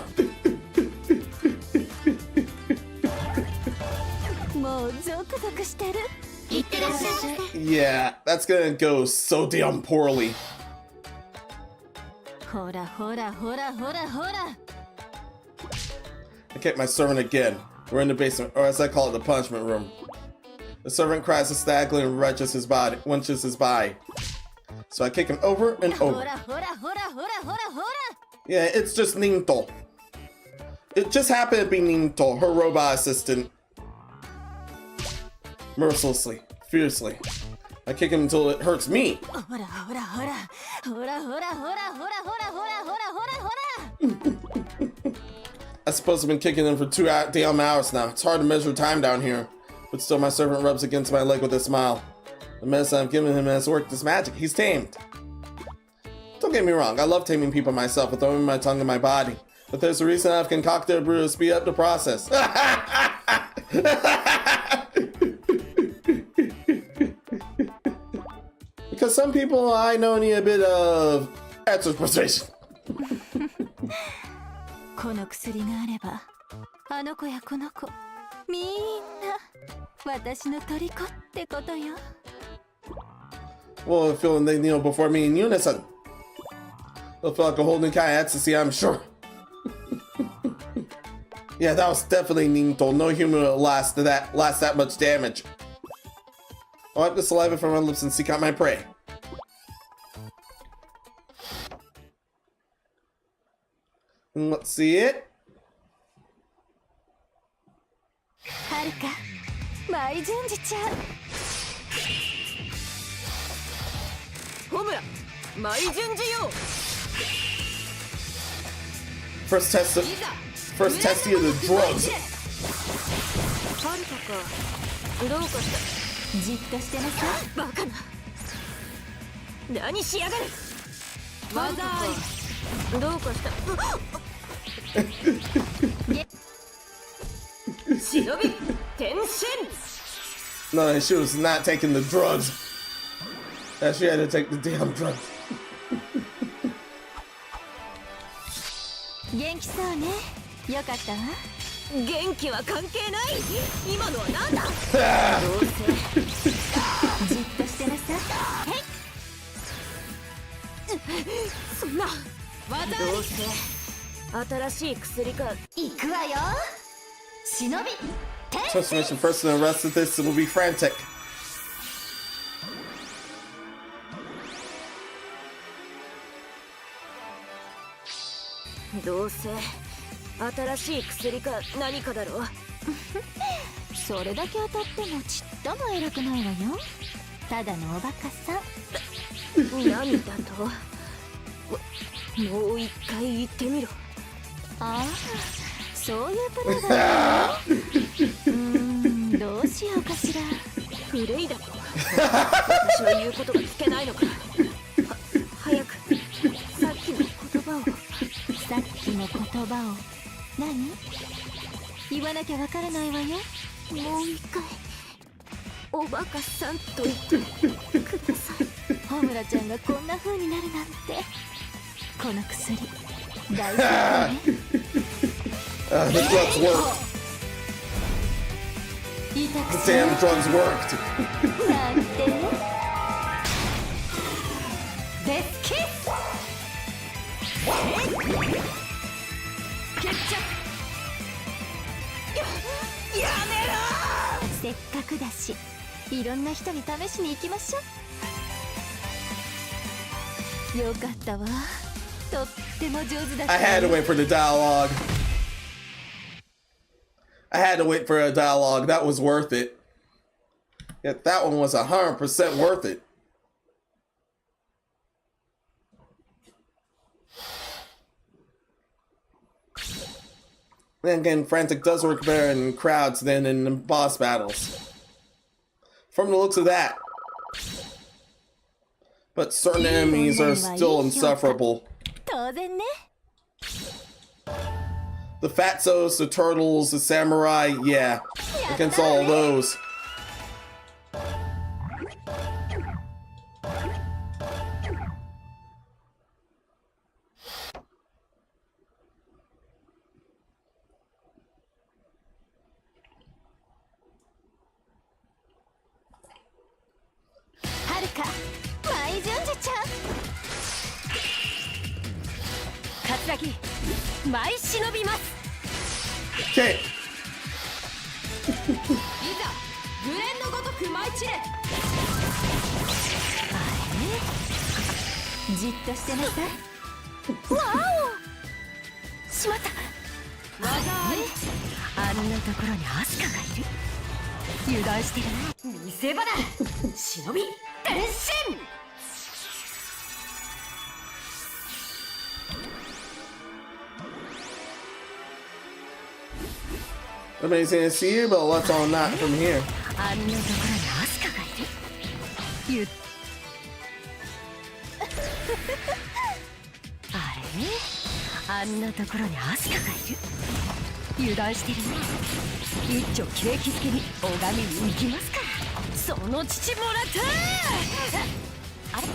もうゾクゾクしてる。いってらっしゃい。 Yeah, that's gonna go so damn poorly. ほらほらほらほらほら。 I kick my servant again. We're in the basement, or as I call it, the punishment room. The servant cries hysterically and wrenches his body. So I kick him over and ほ over. らほらほらほらほらほら。 Yeah, it's just Ninto. It just happened to be Ninto, her robot assistant. Mercilessly, fiercely. I kick him until it hurts me. I suppose I've been kicking him for 2 damn hours now. It's hard to measure time down here. But still, my servant rubs against my leg with a smile. The medicine I've given him has worked its magic. He's tamed. Don't get me wrong, I love taming people myself with throwing my tongue in my body. But there's a reason I've concocted a brew to speed up the process. Because some people I know need a bit of extra persuasion. この薬があればあの子やこの子みんな私の虜ってことよ。 Well, feeling they kneel before me in unison. They'll feel like a whole new kind of ecstasy, I'm sure. Yeah, that was definitely Ninto. No human will last that much damage. I'll wipe the saliva from my lips and seek out my prey. And let's see it. はるか、舞順次ちゃん。ホムラ、舞順次よ。First testy of the drugs. はるかか、どうかした。じっとしてなさい。バカな。何しやがる。わざい。どうかした。忍び、転身。 No, she was not taking the drugs. That she had to take the damn drugs. 元気そうね。よかったわ。元気は関係ない。今のは何だ。どうせ。じっとしてなさい。そんな。どうせ。新しい薬か。行くわよ。忍び。 Transformation first and the rest of this will be frantic. どうせ新しい薬か何かだろう。それだけ当たってもちっとも偉くないわよ。ただのおバカさん。何だと。もう一回言ってみろ。ああ、そういうプレイだね。どうしようかしら。プレイだと。私の言うことが聞けないのか。早くさっきの言葉を。さっきの言葉を何？言わなきゃわからないわよ。もう一回おバカさんと言ってください。ホムラちゃんがこんな風になるなんて。この薬大丈夫ね。The drugs worked. The damn drugs worked. なんて。デスキス。決着。やめろ。せっかくだし、いろんな人に試しに行きましょう。よかったわ。とっても上手だった。 I had to wait for the dialogue. I had to wait for a dialogue. That was worth it. Yeah, that one was 100% worth it. Then again, frantic does work better in crowds than in boss battles. From the looks of that. But certain enemies are still insufferable. The Fatsos, the Turtles, the Samurai, yeah. Against all those. Okay. じっとしてなさい。わお。しまった。あんなところにアスカがいる。油断してる。見せ場だ。忍び転変身。 Amazing to see you, but let's all not from here. あんなところにアスカがいる。あれ？あんなところにアスカがいる。油断してるね。一丁景気づけに拝みに行きますか。その父もらった。あれ？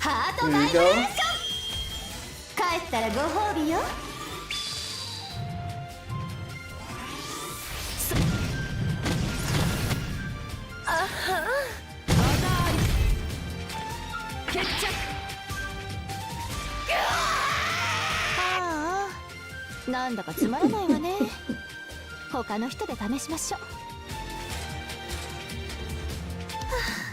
ハートバイブレーション。帰ったらご褒美よ。 決着。ああ、なんだかつまらないわね。他の人で試しましょう。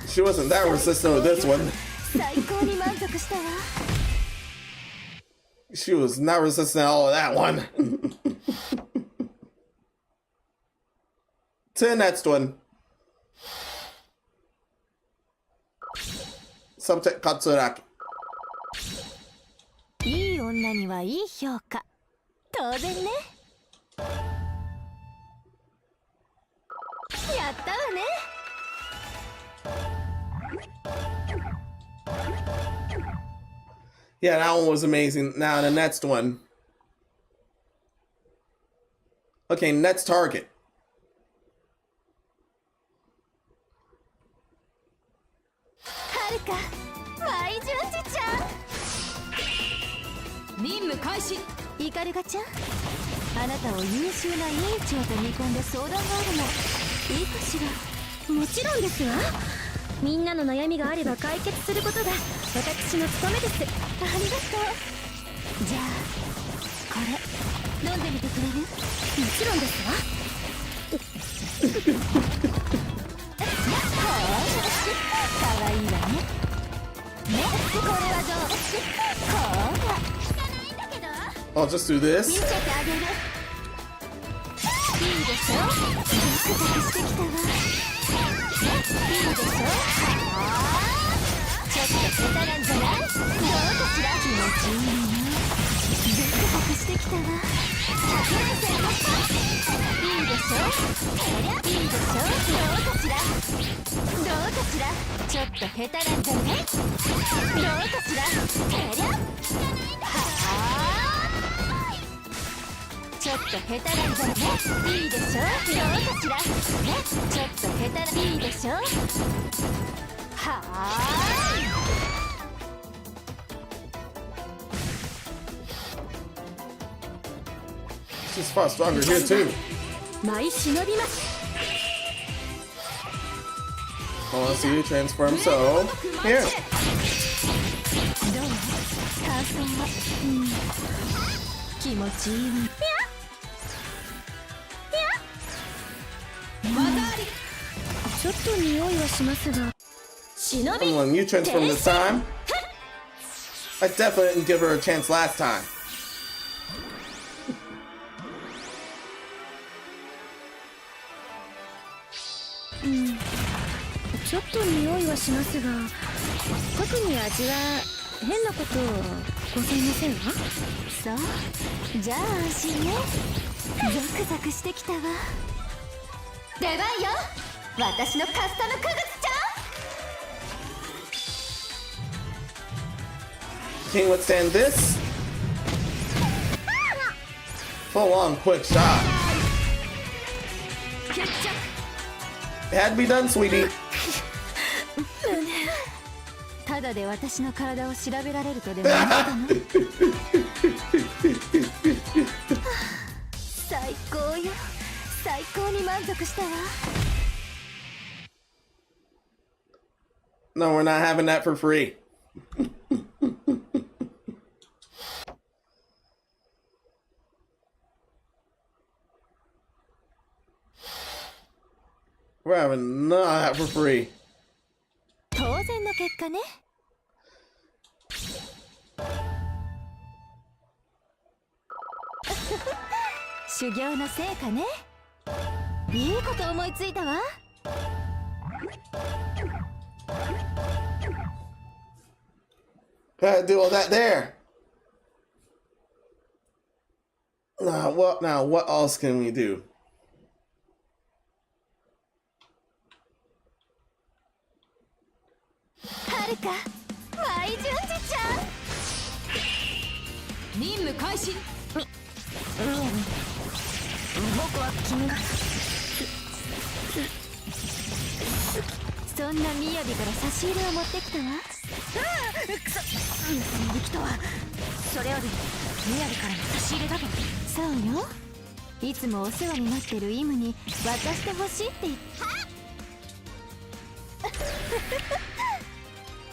She wasn't that resistant with this one. 最高に満足したわ。 She was not resistant at all of that one. To the next one. Subject Katsuraki. いい女にはいい評価。当然ね。やったわね。 Yeah, that one was amazing. Now the next one. Okay, next target. はるか、マイジュンジちゃん。任務開始。イカルガちゃん、あなたを優秀な委員長と見込んで相談があるの。いいかしら。もちろんですわ。みんなの悩みがあれば解決することが私の務めです。ありがとう。じゃあこれ飲んでみてくれる？もちろんですわ。かわいいわね。ね、これはどう？ほら。汚いんだけど。 I'll just do this. 見せてあげる。いいでしょ？ゾクゾクしてきたわ。いいでしょ？ちょっと下手なんじゃない？どうかしら？気持ちいいのよ。ゾクゾクしてきたわ。100年生の人。いいでしょ？いいでしょ？どうかしら？どうかしら？ちょっと下手なんじゃない？どうかしら？ちょっと下手なんじゃね？いいでしょ？どうかしら？ね、ちょっと下手な、いいでしょ？はあ。She's far stronger here too. 舞い忍びます。 I want to see you transform, so here. どう？感想は、気持ちいいわ。ちょっと匂いはしますが。忍び。 When you transform this time, I definitely didn't give her a chance last time. ちょっと匂いはしますが、特に味は変なことございませんわ。そう、じゃあ安心ね。ゾクゾクしてきたわ。出番よ、私のカスタムクグツちゃん。 Can you withstand this? Full on quick shot. It had to be done, sweetie. ただで私の体を調べられるとでも思ったの？最高よ、最高に満足したわ。 No, we're not having that for free. We're having none of that for free. 当然の結果ね。修行の成果ね。いいこと思いついたわ。Gotta do all that there. Now what else can we do? Haruka, my Junji-chan. 任務開始。僕は君がそんなみやびから差し入れを持ってきたわ。盗んできたわ。それよりみやびからの差し入れだと。そうよ、いつもお世話になってるイムに渡してほしいって言って。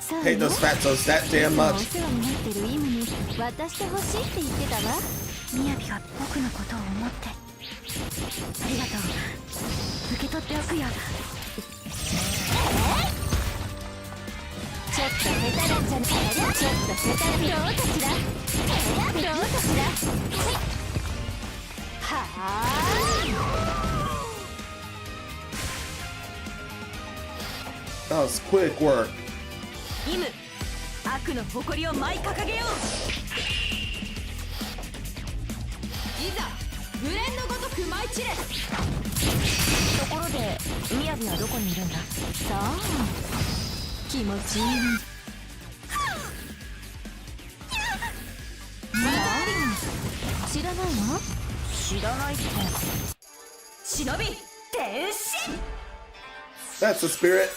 そうよ、 Hate those fatsos that damn いつもお much. 世話になってるイムに渡してほしいって言ってたわ。みやびが僕のことを思ってありがとう。受け取っておくよ。ちょっと下手なんじゃない？ちょっと下手な。どうかしら？どうかしら？はあ。That was quick work. イム、悪の誇りを舞い掲げよう。いざ無連のごとく舞い散れ。ところでみやびはどこにいるんだ？そう、気持ちいい。知らないの？知らないって。忍び天使。 That's the spirit.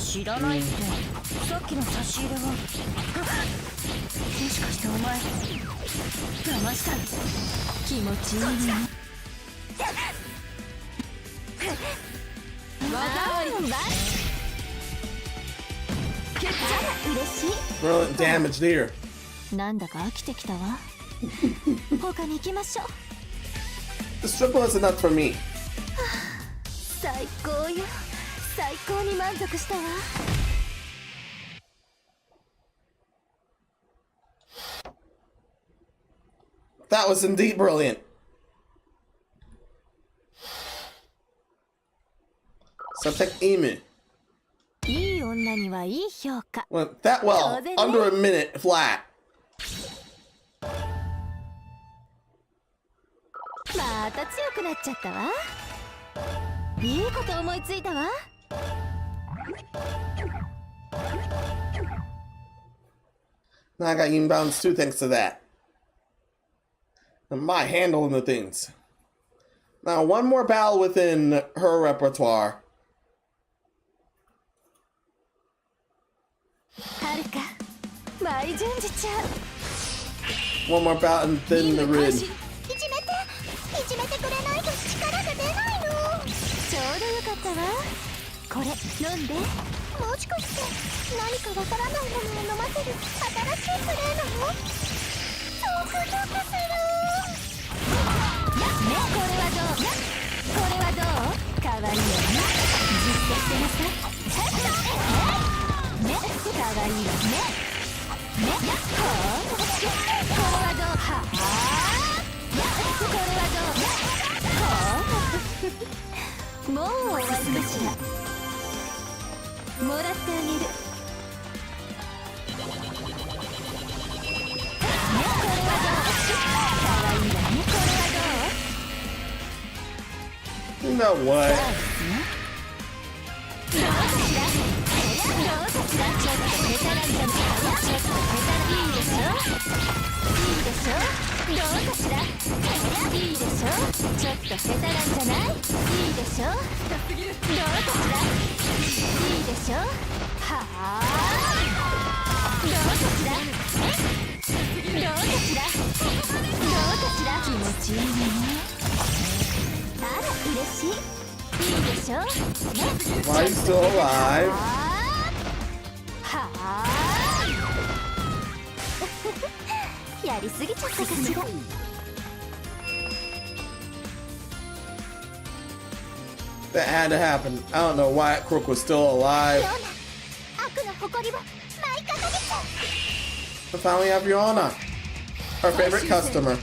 知らないって。さっきの差し入れはもしかしてお前騙したの？気持ちいいね。嬉しい。 Brilliant damage there. なんだか飽きてきたわ。他に行きましょう。 This triple is enough for me. 最高よ、最高に満足したわ。 That was indeed brilliant. So take Emu. いい女にはいい評価。 Went that well. Under a minute flat. また強くなっちゃったわ。いいこと思いついたわ。 Now I got inbounds too thanks to that. And my handling the things. Now one more battle within her repertoire. はるか、マイジュンジちゃん。 One more battle within the rid. いじめてくれないと力が出ないの。ちょうどよかったわ。これ飲んで。もしかして何かわからないものを飲ませる新しいプレーなの？ゾクゾクする。ね、これはどう？これはどう？かわいいよね。実践してなさい。ね、かわいいよね。ね、ほー。これはどう？はあ。これはどう？もう終わりかしら。もらってあげる。ね、これはどう？かわいいわね。これはどう？ You know what? どうかしら？どうかしら？ちょっと下手なんじゃない？ちょっと下手いいでしょ？いいでしょ？どうかしら？いいでしょ？ちょっと下手なんじゃない？いいでしょ？どうかしら？いいでしょ？はあ？どうかしら？どうかしら？どうかしら？気持ちいいね。あら、嬉しい。いいでしょ？ね。 Why are you still alive? はあ。やりすぎちゃったかしら。 That had to happen. I don't know why Crook was still alive. 悪の誇りを舞い掲げちゃう。 But finally have your honor. Our favorite customer.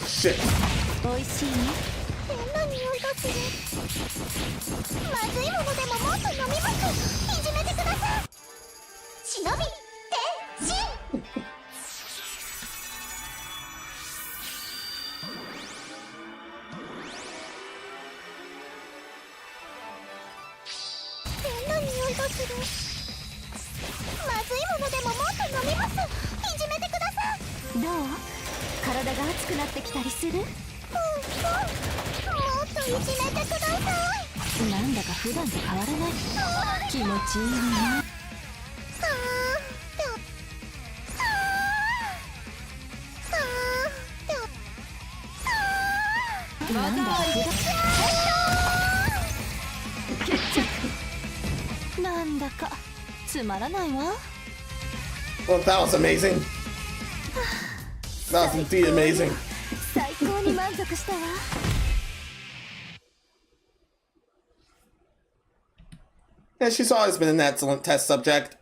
Shit. おいしいね。変な匂いがする。まずいものでももっと飲みます。いじめてください。忍び変身。変な匂いがする。まずいものでももっと飲みます。いじめてください。どう？体が熱くなってきたりする？もっといじめてください。なんだか普段と変わらない。気持ちいいわね。なんだか普段なんだかつまらないわ。 Well, that was amazing. That was indeed amazing. 最高に満足したわ。Yeah, she's always been an excellent test subject.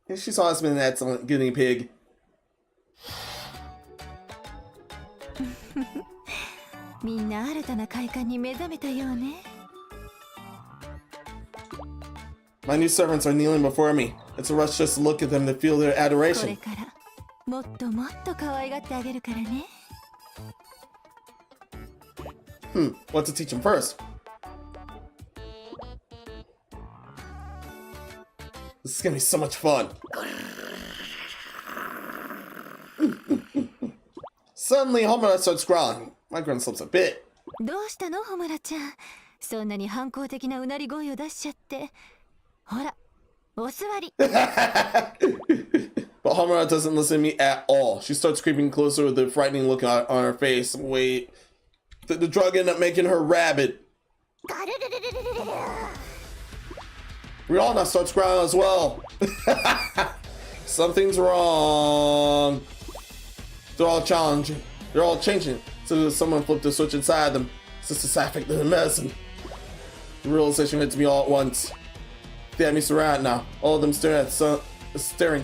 Yeah, she's always been an excellent guinea pig. みんな新たな快感に目覚めたようね。 My new servants are kneeling before me. It's a rush just to look at them to feel their これ adoration. からもっともっと可愛がってあげるからね。What to teach them first? This is gonna be so much fun. Suddenly, Homura starts growling. My grunt slips a bit. どうしたの、ホムラちゃん。そんなに反抗的なうなり声を出しちゃって。ほら、お座り。But Homura doesn't listen to me at all. She starts creeping closer with a frightening look on her face. Wait, the drug ended up making her rabid. Rihanna starts growling as well. Something's wrong. They're all challenging. They're all changing. So someone flipped the switch inside them. It's just a side effect of the medicine. The realization hits me all at once. They have me surrounded now. All of them staring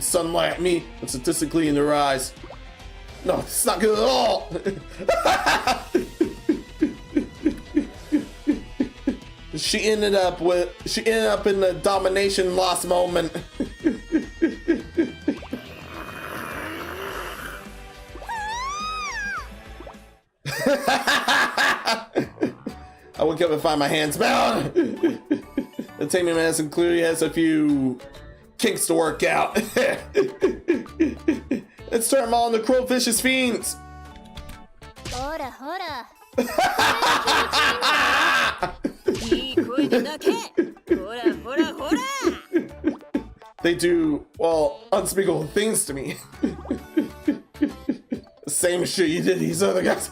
sunlight at me and statistically in their eyes. No, it's not good at all. She ended up in the domination lost moment. I wake up and find my hands bound. The taming medicine clearly has a few kinks to work out. Let's turn them all into crowfish's fiends. ほらほら。いい声で泣け。ほらほらほら。 They do, well, unspeakable things to me. The same shit you did to these other guys.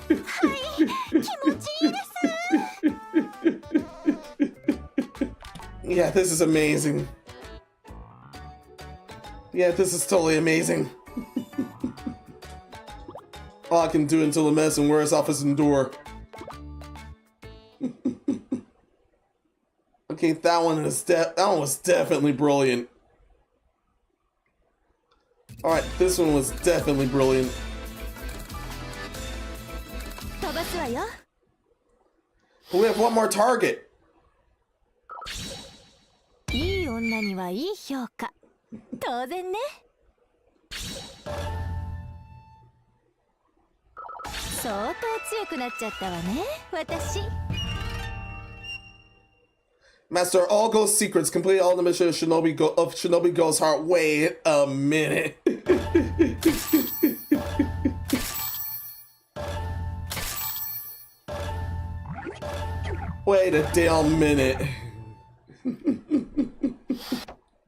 気持ちいいです。 Yeah, this is amazing. Yeah, this is totally amazing. All I can do until the medicine wears off is endure. Okay, that one was definitely brilliant. All right, this one was definitely brilliant. 飛ばすわよ。 But we have one more target. いい女にはいい評価。当然ね。相当強くなっちゃったわね、私。 Master all ghost secrets. Complete all the mission of Shinobi Ghost Heart. Wait a minute. Wait a damn minute.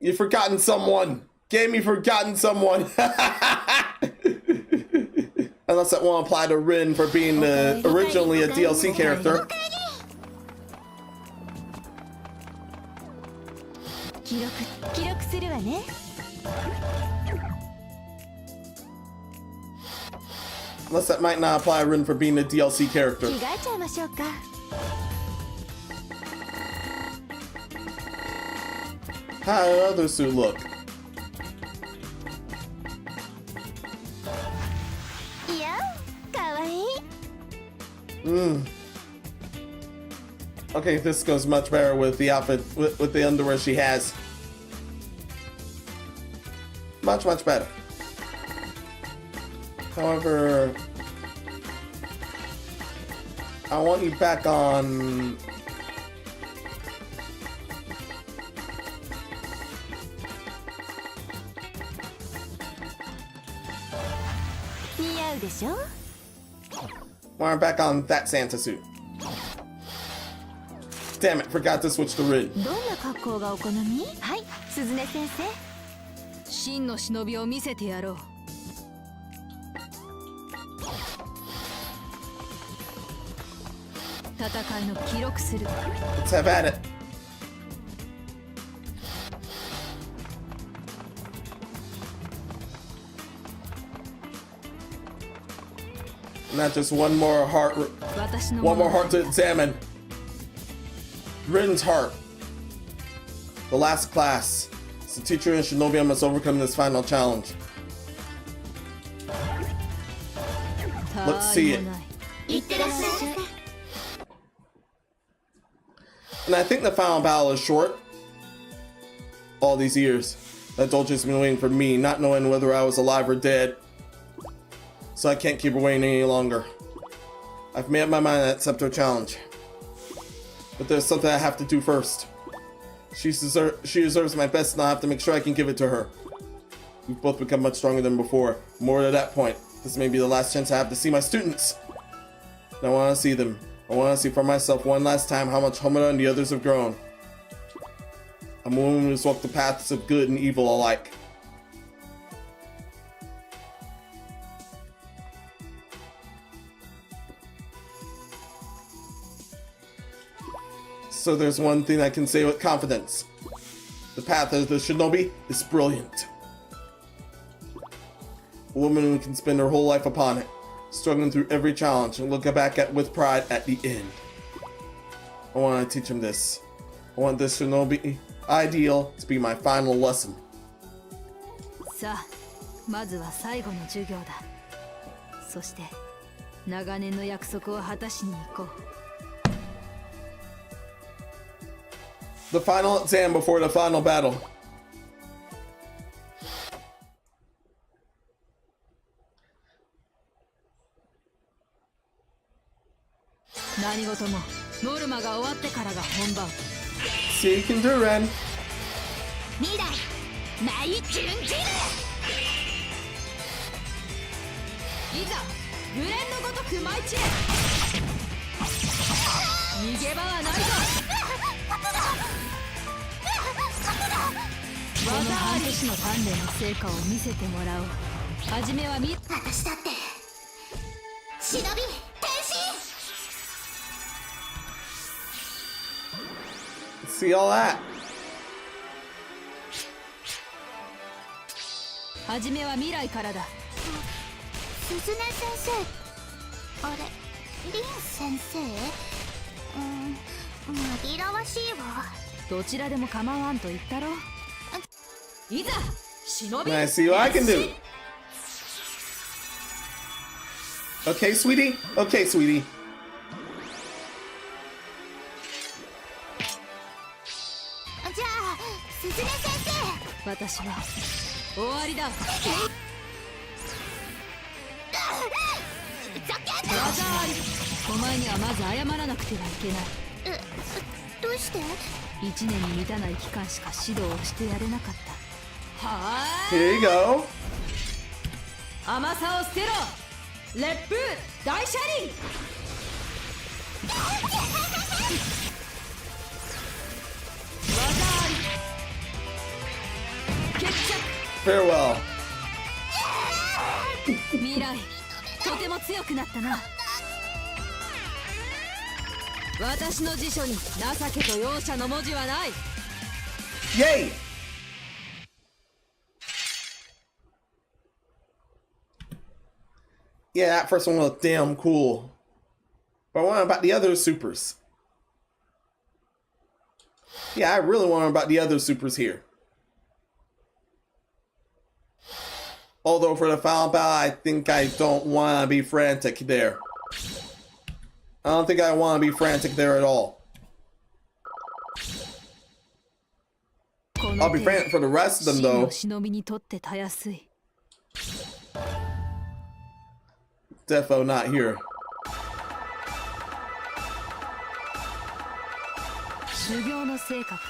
You've forgotten someone. Game, you've forgotten someone. Unless that won't apply to Rin for being originally a DLC character. 記録するわね。 Unless that might not apply to Rin for being a DLC character. 着替えちゃいましょうか。How did the other suit look? Yeah, kawaii. Okay, this goes much better with the outfit, with the underwear she has. Much, much better. However, I want you back on... want her back on that Santa suit. Damn it, forgot to switch to red. どんな格好がお好み？はい、鈴音先生。真の忍びを見せてやろう。戦いの記録する。Let's have at it. Not just one more heart to examine. Rin's heart. The last class. As the teacher in Shinobi must overcome this final challenge. Let's see it. And I think the final battle is short. All these years. That Dolce's been waiting for me, not knowing whether I was alive or dead. So I can't keep her waiting any longer. I've made up my mind to accept her challenge. But there's something I have to do first. She deserves my best and I have to make sure I can give it to her. We've both become much stronger than before. More to that point, this may be the last chance I have to see my students. And I want to see them. I want to see for myself one last time how much Homura and the others have grown. I'm a woman who has walked the paths of good and evil alike. So there's one thing I can say with confidence. The path of the Shinobi is brilliant. A woman who can spend her whole life upon it, struggling through every challenge and look back at with pride at the end. I want to teach him this. I want this Shinobi ideal to be my final lesson. さあ、まずは最後の授業だ。そして長年の約束を果たしに行こう。The final exam before the final battle. See, you can do, Ren. 未来マイチュンジル。いざグレンのごとく舞い散れ。逃げ場はないぞ。この半年の鍛錬の成果を見せてもらおう。はじめは私だって忍び天使。 See all that. はじめは未来からだ。鈴音先生。あれ、リン先生。紛らわしいわ。どちらでも構わんと言ったろ。いざ忍び。 Now I see what I can do. Okay, sweetie. Okay, sweetie. じゃあ、鈴音先生。私は終わりだ。技あり。お前にはまず謝らなくてはいけない。どうして？ 1年に満たない期間しか指導をしてやれなかった。はーい。Here you go. 甘さを捨てろ。烈風大車輪。技あり。決着。Farewell. 未来、とても強くなったな。私の辞書に情けと容赦の文字はない。Yay! Yeah, that first one was damn cool. But I want about the other supers. Yeah, I really want about the other supers here. Although for the final battle, I think I don't want to be frantic there. I don't think I want to be frantic there at all. I'll be frantic for the rest of them though. Defo not here. 修行の成果か。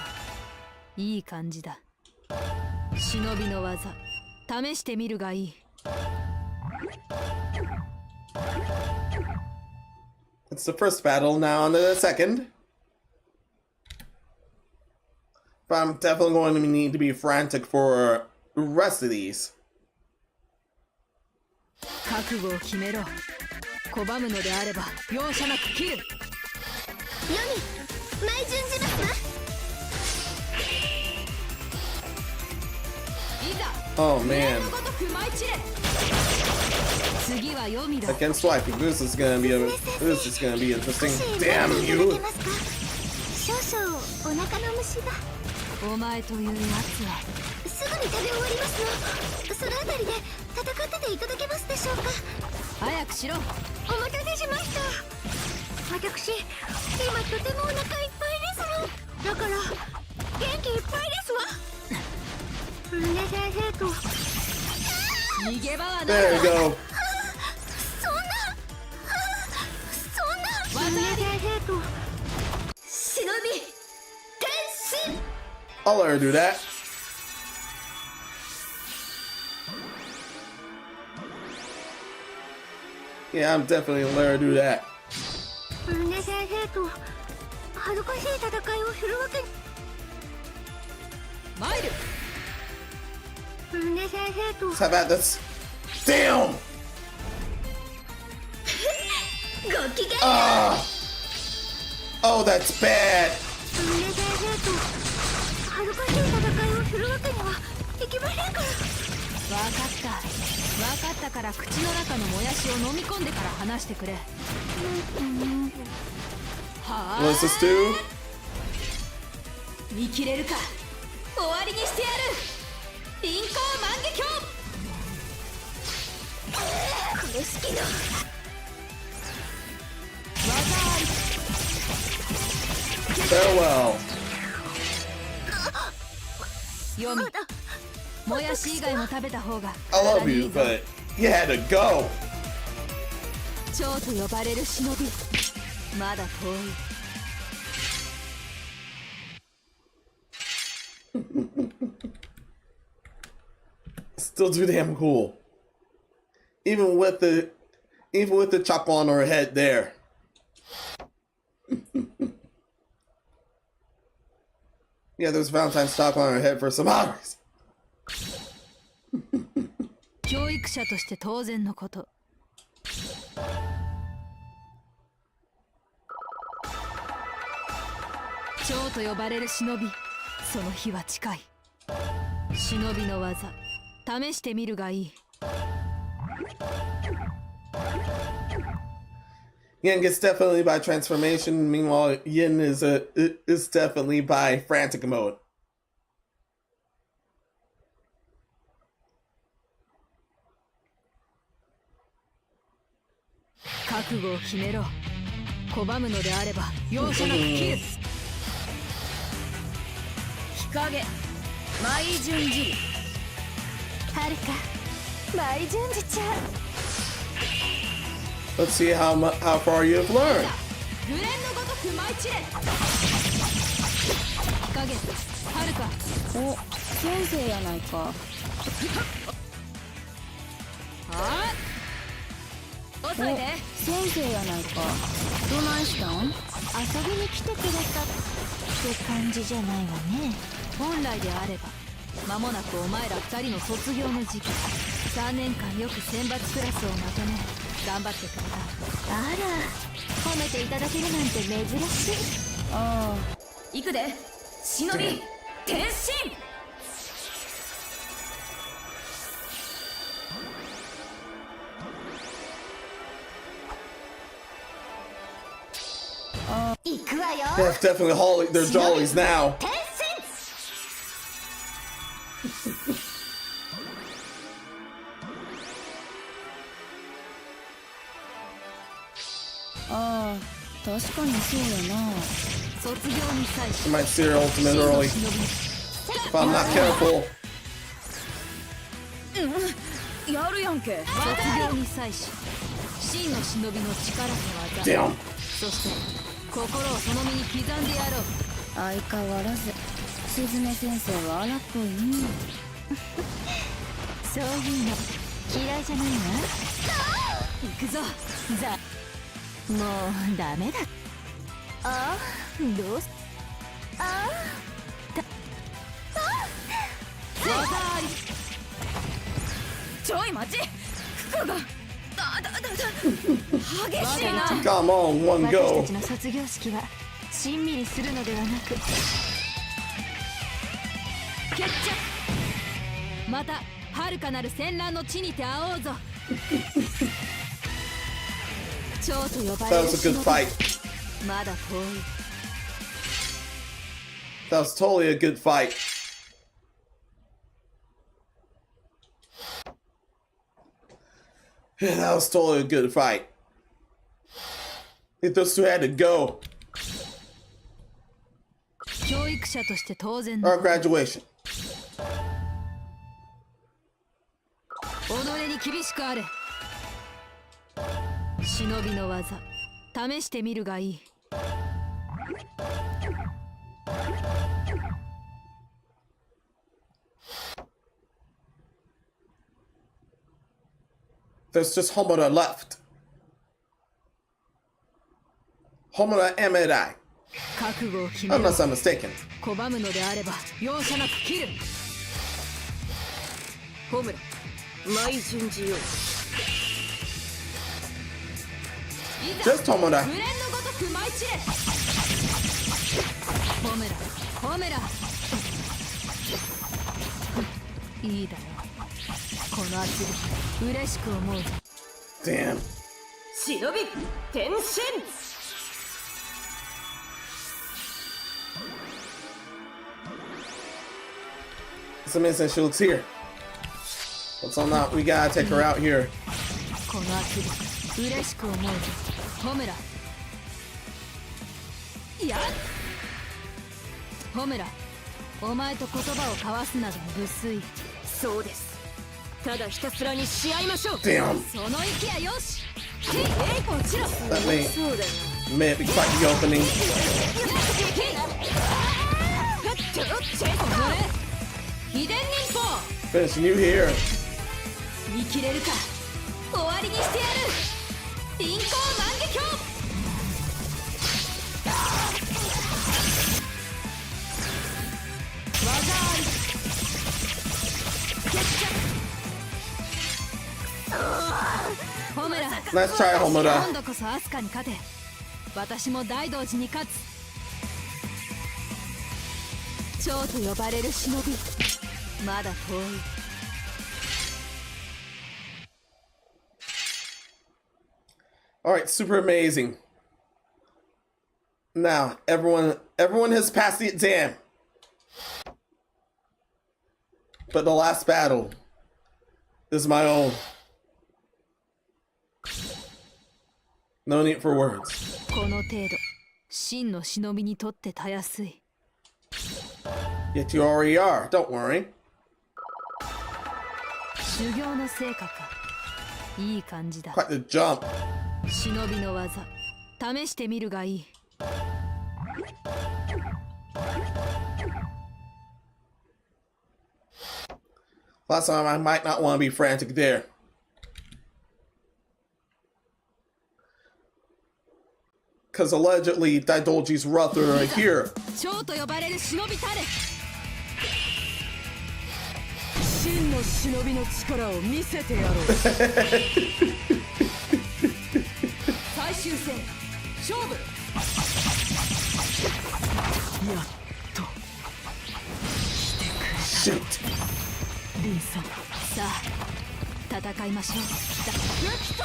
いい感じだ。忍びの技、試してみるがいい。It's the first battle, now on to the second. But I'm definitely going to need to be frantic for the rest of these. 覚悟を決めろ。拒むのであれば容赦なく切る。よみ、前順じますわ。 Oh man. 次は読みだ。 Against Swipey, this is gonna be interesting. Damn you! 少々お腹の虫が。お前というやつはすぐに食べ終わりますの。そのあたりで戦ってていただけますでしょうか。早くしろ。お待たせしました。私、今とてもお腹いっぱいですの。だから元気いっぱいですわ。ね先生と。逃げ場はない。 There you go. そんな。ね先生と。忍び転身。 I'll let her do that. Yeah, I'm definitely gonna let her do that. ね先生と恥ずかしい戦いをするわけに。参る。ね先生と。 Let's have at this. Damn! ご機嫌。Ah! Oh, that's bad. ね先生と恥ずかしい戦いをするわけにはいきませんから。分かったから口の中のもやしを飲み込んでから話してくれ。はあ。 What's this do? 見切れるか。終わりにしてやる。臨行万華鏡。これ好きな。技あり。 Farewell. 読み。もやし以外も食べた方が。 I love you, but you had to go. 蝶と呼ばれる忍び。まだ遠い。Still too damn cool. Even with the chop on her head there. Yeah, there's Valentine's chop on her head for some hours. 教育者として当然のこと。蝶と呼ばれる忍び、その日は近い。忍びの技、試してみるがいい。Yen gets definitely by transformation. Meanwhile, Yin is definitely by frantic mode. 覚悟を決めろ。拒むのであれば容赦なく切る。日陰舞順次。はるか舞順次ちゃん。 Let's see how far you've learned. グレンのごとく舞い散れ。日陰はるか。お、先生やないか。あっ。遅いね。先生やないか。どないしたん？遊びに来てくれたって感じじゃないわね。本来であれば間もなくお前ら2人の卒業の時期。3年間よく選抜クラスをまとめ頑張ってくれた。あら、褒めていただけるなんて珍しい。ああ。行くで。忍び転身。行くわよ。 That's definitely their jollies now. 転身。ああ、確かにそうやな。卒業に際し I might see her ultimate early if I'm not careful. やるやんけ。卒業に際し真の忍びの力と技、 Damn. そして心をその身に刻んでやろう。相変わらずすずめ先生は荒っぽいね。そういうの嫌いじゃないわ。行くぞザ。もうダメだ。ああ、どうす。ああ、技あり。ちょい待ち、服が激しいな。 Come on, one 私 go. たちの卒業式は親身にするのではなく決着。また遥かなる戦乱の地にて会おうぞ。蝶と呼ばれ That る was a good fight. まだ遠い。 That was totally a good fight. Yeah, that was totally a good fight. If those two had to go. 教育者として当然 Our の graduation. 己に厳しくあれ。忍びの技試してみるがいい。 There's just Homura left. Homura Emerai. 覚悟を決めろ。 Unless I'm mistaken. 拒むのであれば容赦なく切る。ホムラ舞順次よ。 Just Homura. 無連のごとく舞い散れ。ホメラホメラ。いいだろう。この圧力嬉しく思うぞ。 Damn. 忍び転身。 It's amazing she looks here. What's on that? We gotta take her out here. この圧力嬉しく思うぞ。ホメラ。いや。ホメラ、お前と言葉を交わすなど無粋。そうです。ただひたすらにし合いましょう。 Damn. その息やよし。もちろん。 Let me そうだよ。 maybe fight the opening. 秘伝忍法。 Finishing you here. 見切れるか。終わりにしてやる。臨行万華鏡。技あり。決着。ホムラ。 Nice try, Homura. 今度こそアスカに勝て。私も大道寺に勝つ。蝶と呼ばれる忍び。まだ遠い。 Alright, super amazing. Now, everyone has passed the exam. But the last battle is my own. No need for words. この程度、真の忍びにとってたやすい。 Yet you already are, don't worry. 修行の成果か。いい感じだ。 Quite the jump. 忍びの技、試してみるがいい。 Last time I might not want to be frantic there. Because allegedly Daidoji's brother are here. 蝶と呼ばれる忍びたれ。真の忍びの力を見せてやろう。最終戦勝負。やっと来てくれた。 Shoot. リンさん、さあ、戦いましょう。吹き飛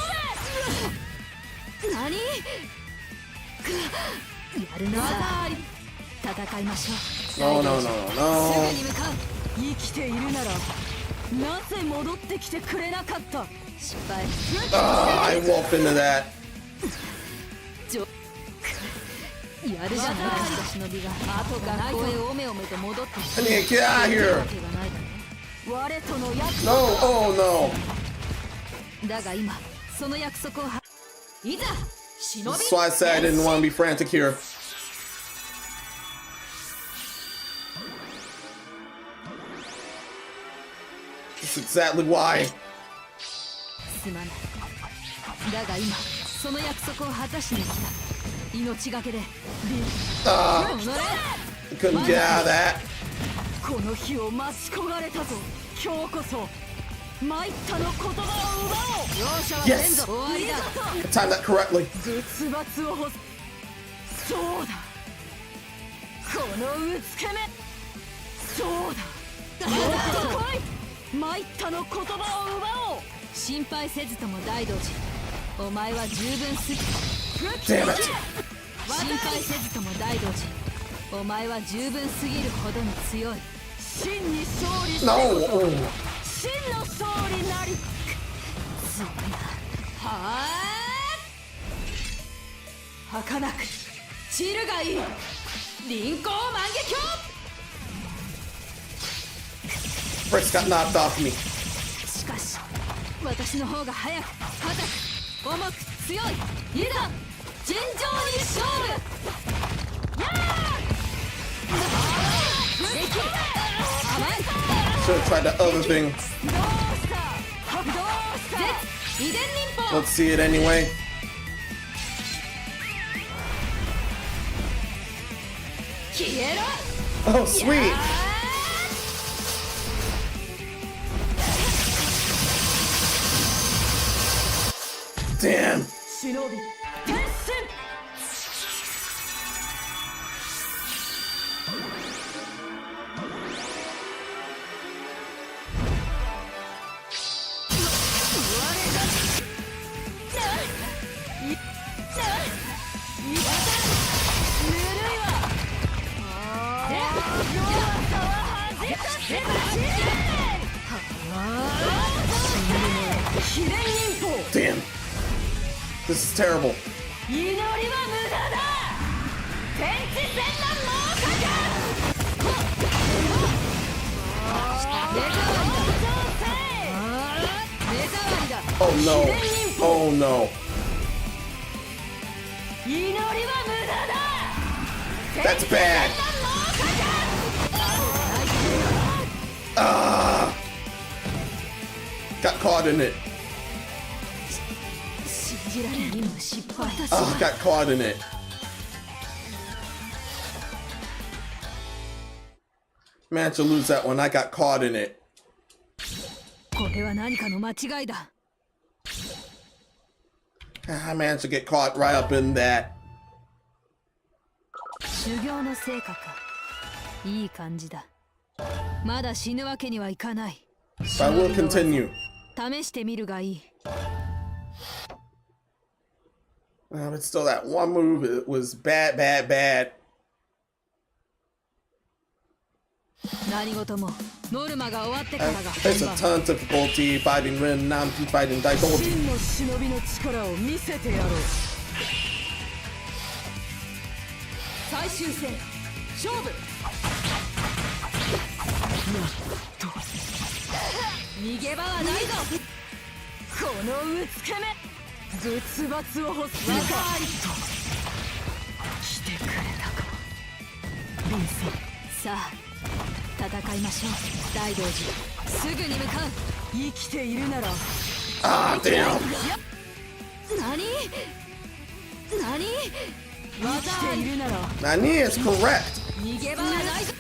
べ。何？やるな。戦いましょう。 No, no, no, す no. ぐに向かう。生きているならなぜ戻ってきてくれなかった。失敗。I wolf into that. やるじゃないか忍びが後が学校へおめおめと戻って I need to get out of here. 我との約 No, oh no. だが今その約束をいざ忍び That's why I said I didn't want to be frantic here. That's exactly why. すまないだが今その約束を果たしに来た命がけで Couldn't get out of that. この日を待ち焦がれたぞ。今日こそ参ったの言葉を奪おう。容赦は全土終わりだ。 I timed that correctly. 絶罰を干す。そうだこのうつけめ。そうだよっと来い。参ったの言葉を奪おう。心配せずとも大道寺お前は十分すぎ Damn it. 心配せずとも大道寺お前は十分すぎるほどに強い真に勝利して No. こそ Oh. 真の勝利なり。強いなはあ儚く散るがいい。輪行万華鏡。 Bricks got knocked off me. しかし私の方が早く硬く重く強いいざ尋常に勝負やーできる甘い Should have tried that other thing. どうした絶遺伝忍法 Let's see it anyway. 消えろ。 Oh, sweet. Damn. 忍び転身。 Damn. This is terrible. 祈りは無駄だ。天地戦乱猛火 Oh no. Oh no. 祈りは無駄だ。 That's bad. Ah. Got caught in it. 信じられない今失敗 Oh, got caught in it. Managed to lose that one. I got caught in it. これは何かの間違いだ I managed to get caught right up in that. 修行の成果かいい感じだまだ死ぬわけにはいかない So I will continue. 試してみるがいい But still, that one move, it was bad, bad, bad. 何事もノルマが終わってからが It's a ton of difficulty fighting Rin, Nampi fighting Daidoji. 真の忍びの力を見せてやろう。最終戦勝負。逃げ場はないぞ。このうつけめ。絶罰を干す。若いと来てくれたか。リンさん。さあ戦いましょう大道寺すぐに向かう生きているなら Ah, damn. 何生きているなら Nani is correct. 逃げ場はないぞ。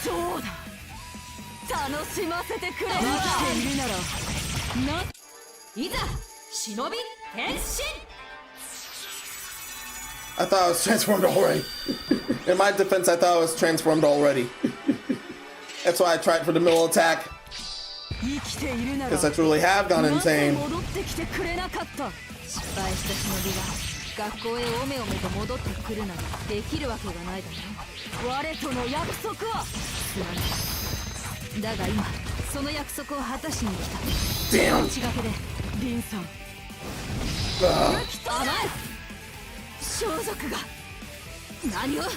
そうだ楽しませてくれ。生きているならいざ忍び変身。 I thought I was transformed already. In my defense, I thought I was transformed already. That's why I tried for the middle attack. 生きているなら Because I truly have gone なぜ insane. 戻ってきてくれなかった。失敗した忍びが学校へおめおめと戻ってくるなどできるわけがないだろ我との約束はすまないだが今その約束を果たしに来た Damn. 命がけでリンさん。Ah. 甘い装束が何を技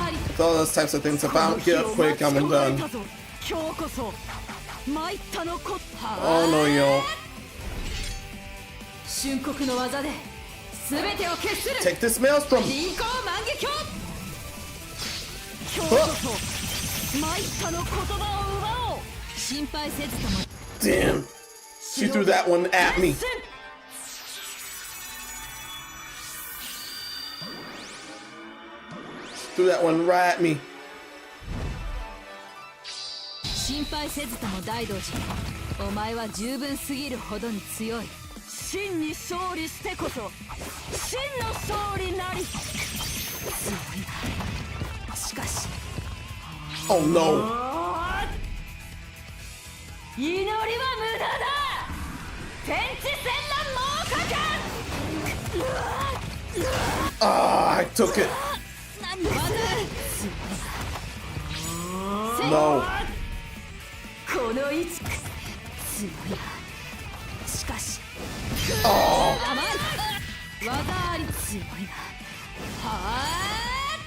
あり With all those types of things about, get up quick, I'm done. 今日こそ参ったのこ Oh no, yo. 瞬刻の技で全てを消する Take this maelstrom. 輪行万華鏡今日こそ参ったの言葉を奪おう心配せずとも Damn. She threw that one at me. Threw that one right at me. 心配せずとも大道寺、お前は十分すぎるほどに強い。真に勝利してこそ真の勝利なり。強いな。しかし Oh no. 祈りは無駄だ。天地戦乱猛火 Ah, I took it. No. この位置強いな。しかし Oh. 甘い。技あり強いな。はあ。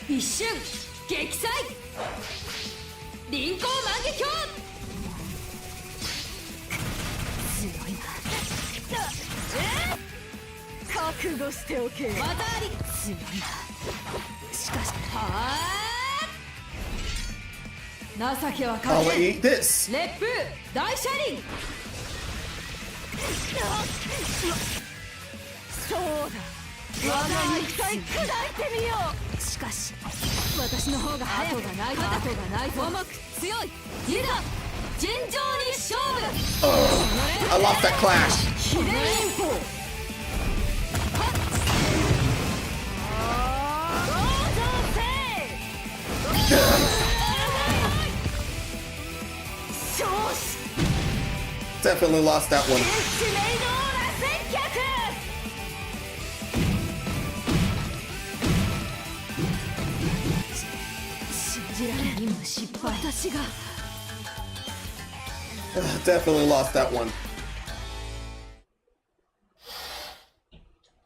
一瞬撃砕。輪行万華鏡。強いな。覚悟しておけ。技あり強いな。しかしはあ。情けはか I'll け eat this. 烈風大車輪。そうだ。我が肉体砕いてみよう。しかし私の方が早くない後がないぞ。重く強い。いざ尋常に勝負。 I lost that clash. 秘伝忍法。Definitely lost that one. 信じられない。今失敗。私が Definitely lost that one.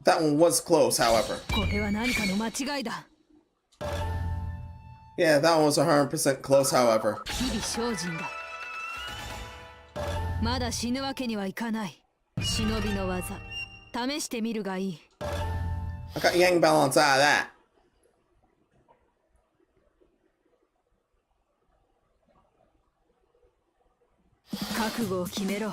That one was close, however. これは何かの間違いだ。 Yeah, that one was 100% close, however. 日々精進だ。まだ死ぬわけにはいかない。忍びの技試してみるがいい。 I got yang balance out of that. 覚悟を決めろ。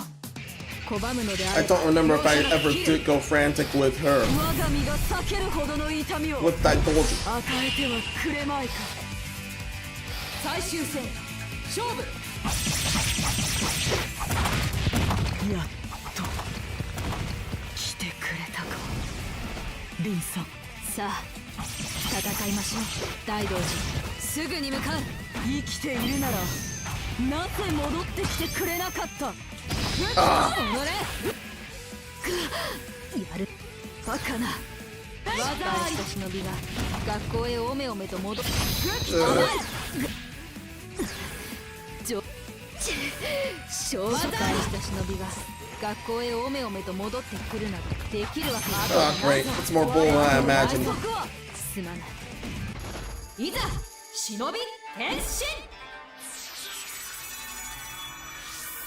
拒むのであ I れば don't remember if I ever did go frantic with her. 我が身が避けるほどの痛みを With that golden. 与えてはくれまいか。最終戦勝負。やっと来てくれたか、リンさん。さあ戦いましょう。大道寺すぐに向かう。生きているならなぜ戻ってきてくれなかった。あやるバカな。技ありと忍びが学校へおめおめと戻って。勝負返した忍びが学校へおめおめと戻ってくるなどできるわけが Oh, great. It's more bull than I imagined. すまない。いざ忍び変身。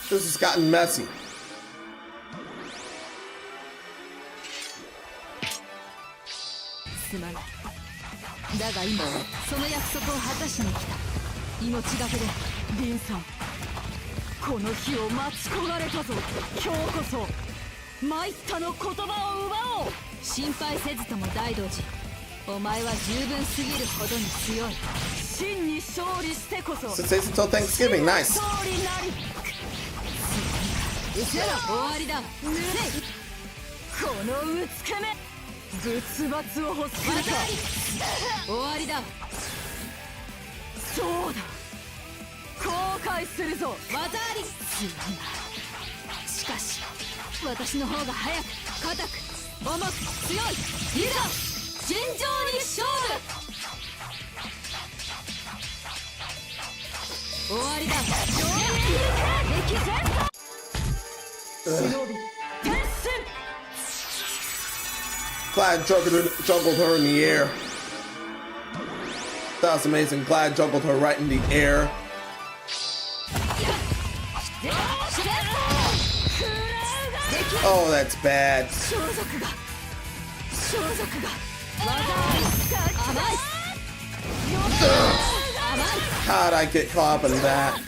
This has gotten messy. すまない。だが今その約束を果たしに来た。命がけでリンさん、この日を待ち焦がれたぞ。今日こそ参ったの言葉を奪おう。心配せずとも大道寺、お前は十分すぎるほどに強い。真に勝利してこそ Since until Thanksgiving, nice. 勝利なり。終わりだ。このうつけめ、仏罰を欲するか。終わりだ。そうだ、後悔するぞ。技あり強いな。しかし私の方が早く硬く重く強い。いざ尋常に勝負。終わりだ。敵戦闘。忍び転身。Glad juggled her in the air. That was amazing. Glad juggled her right in the air. Oh, that's bad. How'd I get caught up in that?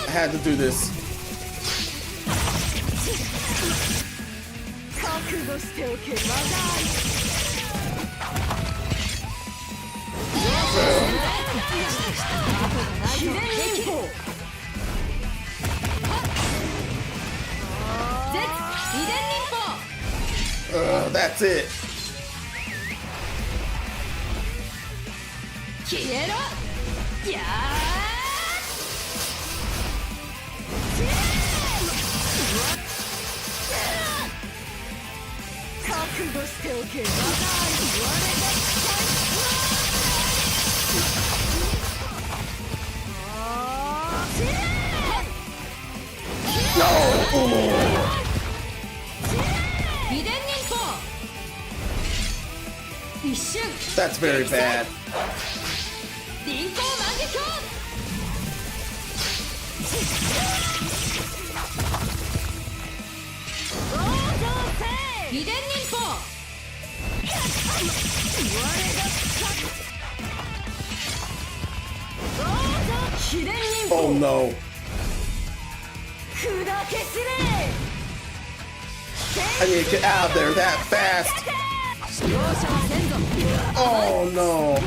I had to do this. That's it. That's very bad. Oh no. I need to get out of there that fast. Oh no.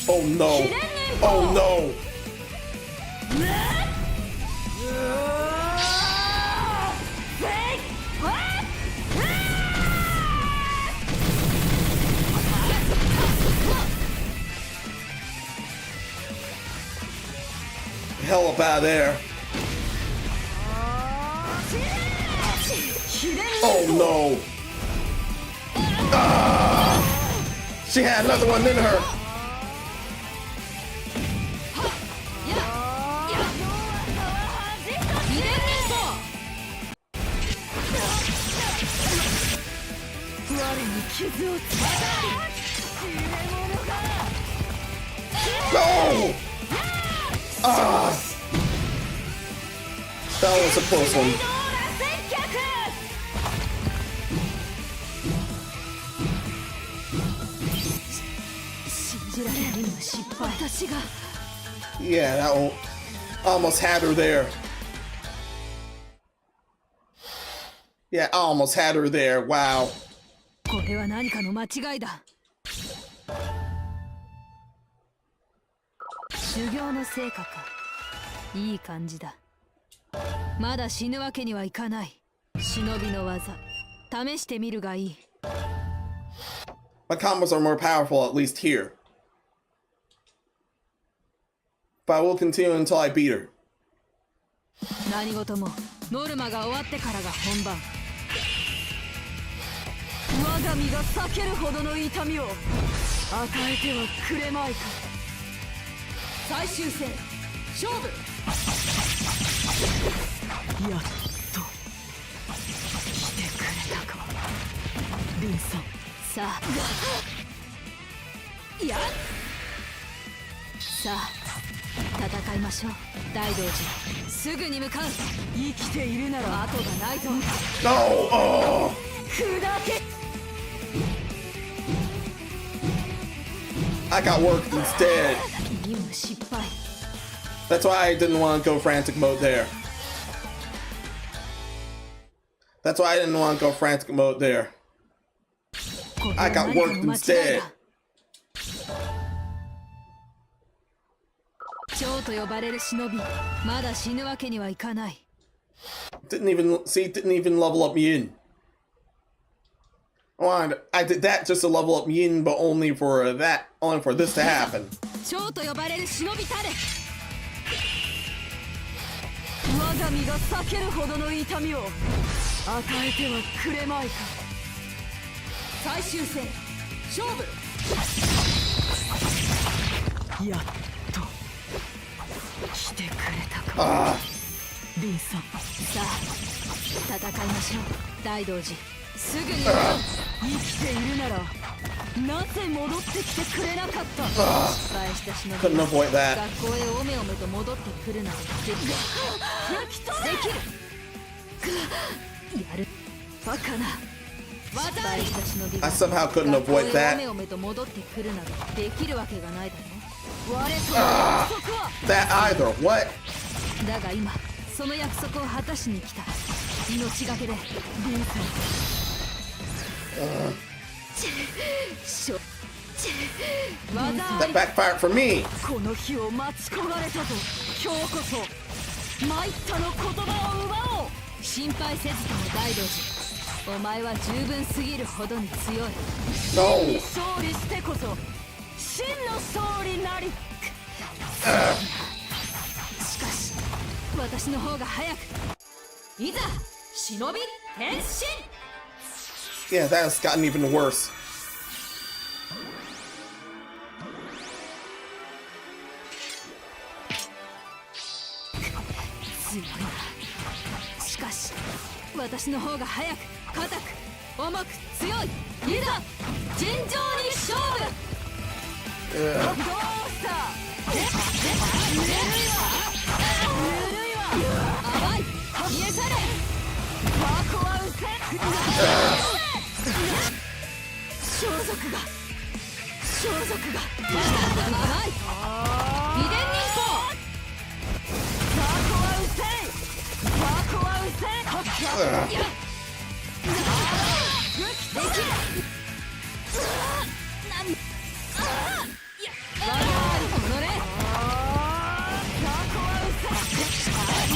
Oh no. Oh no. Hell up out of there. Oh no. She had another one in her. No! That was a close one. Yeah, that one almost had her there. Yeah, I almost had her there. Wow. これは何かの間違いだ。修行の成果か。いい感じだ。まだ死ぬわけにはいかない。忍びの技、試してみるがいい。My combos are more powerful, at least here. But I will continue until I beat her. 何事もノルマが終わってからが本番。我が身が避けるほどの痛みを与えてはくれまいか。最終戦勝負。やっと来てくれたか、リンさん。さあ、やっさあ戦いましょう。大道寺すぐに向かう。生きているなら後がないぞ。No!砕け。I got worked instead. That's why I didn't want to go frantic mode there. That's why I didn't want to go frantic mode there. I got worked instead. 蝶と呼ばれる忍び、まだ死ぬわけにはいかない。 Didn't even level up Yin. I did that just to level up Yin, but only for this to happen. 蝶と呼ばれる忍びたれ。我が身が避けるほどの痛みを与えてはくれまいか。最終戦、勝負。やっと来てくれたか。リンさん。さあ、戦いましょう。大道寺、すぐに。生きているならなぜ戻ってきてくれなかった。失敗した忍び Couldn't avoid that. 学校へおめおめと戻ってくるならできる。できる。やる。バカな。失敗した忍び I が somehow couldn't 学校 avoid へお that. めおめと戻ってくるなどできるわけがないだろう。我との約束は。 That either. What? だが今その約束を果たしに来た。命がけでリンさん。That backfired for me. この日を待ち焦がれたぞ。今日こそ参ったの言葉を奪おう。心配せずとも大道寺、お前は十分すぎるほどに強い。 No. 勝利してこそ真の勝利なり。しかし私の方が早く。いざ忍び変身。 Yeah, that has gotten even worse. 強いな。しかし私の方が早く硬く重く強い。いざ尋常に勝負。どうしたぬるいわ甘い消え去れ。マコはうせ装束が甘い秘伝忍法。マコはうせマコはうせ。できる。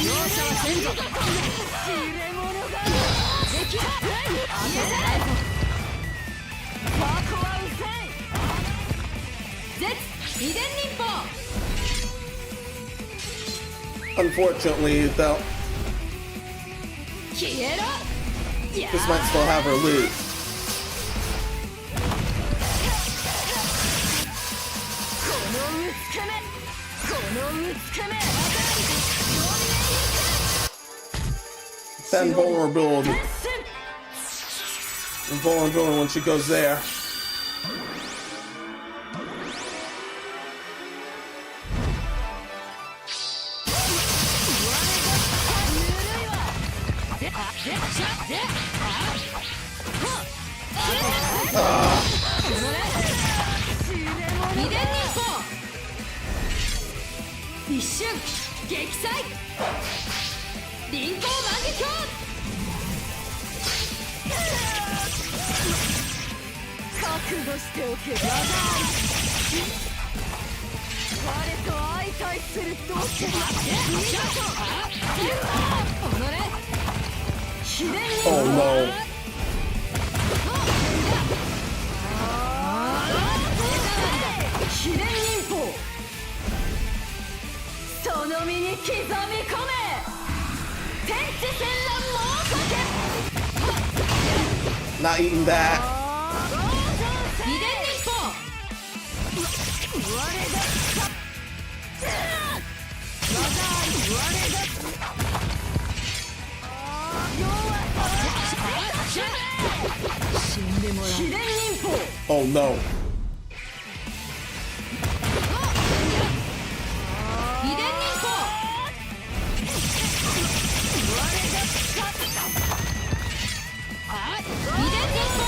容赦はせんぞ。入れ物ができる。消え去れ。マコはうせ絶秘伝忍法。 Unfortunately, though, 消えろ。 this might still have her lose. このうつけめこのうつけめ。 That invulnerability. Invulnerability when she goes there. Ah. 秘伝忍法。一瞬撃砕。臨行万華鏡。覚悟しておけ。我と相対する同志。秘伝忍法。 Oh no. 秘伝忍法。その身に刻み込め。天地戦乱猛かけ。 Not eating that. 秘伝忍法。我が死んでもらう。秘伝忍法。 Oh no. 秘伝忍法。秘伝忍法。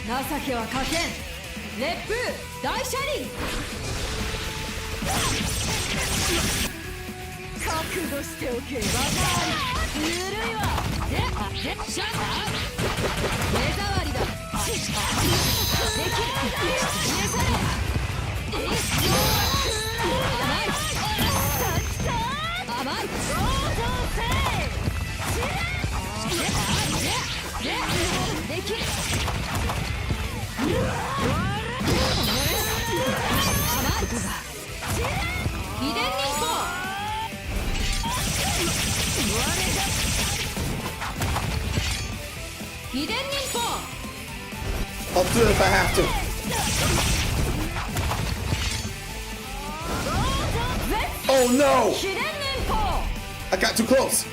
情けはかけん。烈風大車輪。覚悟しておけ。ぬるいわ。触りだ。できる。甘い。できる。遺伝忍法。遺伝忍法。 I'll do it if I have to. Oh no! 秘伝忍法。 I got too close.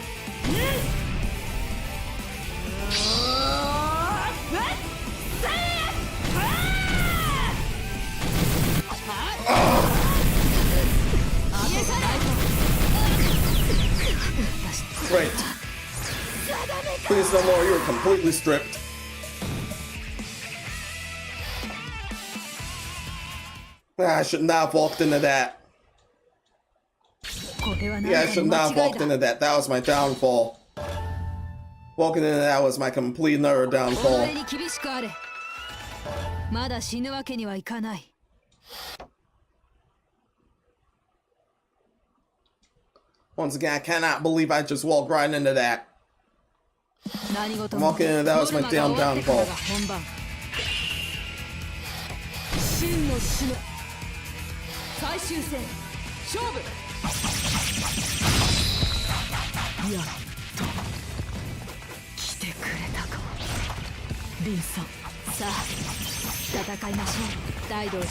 Great. Please no more, you're completely stripped. I should not have walked into that. Yeah, I should not have walked into that. That was my downfall. Walking into that was my complete and utter downfall. 己に厳しくあれ。まだ死ぬわけにはいかない。 Once again, I cannot believe I just walked right into that. Walking into that was my damn downfall. 真の死の最終戦勝負。やっと来てくれたか、リンさん。さあ戦いましょう大道寺。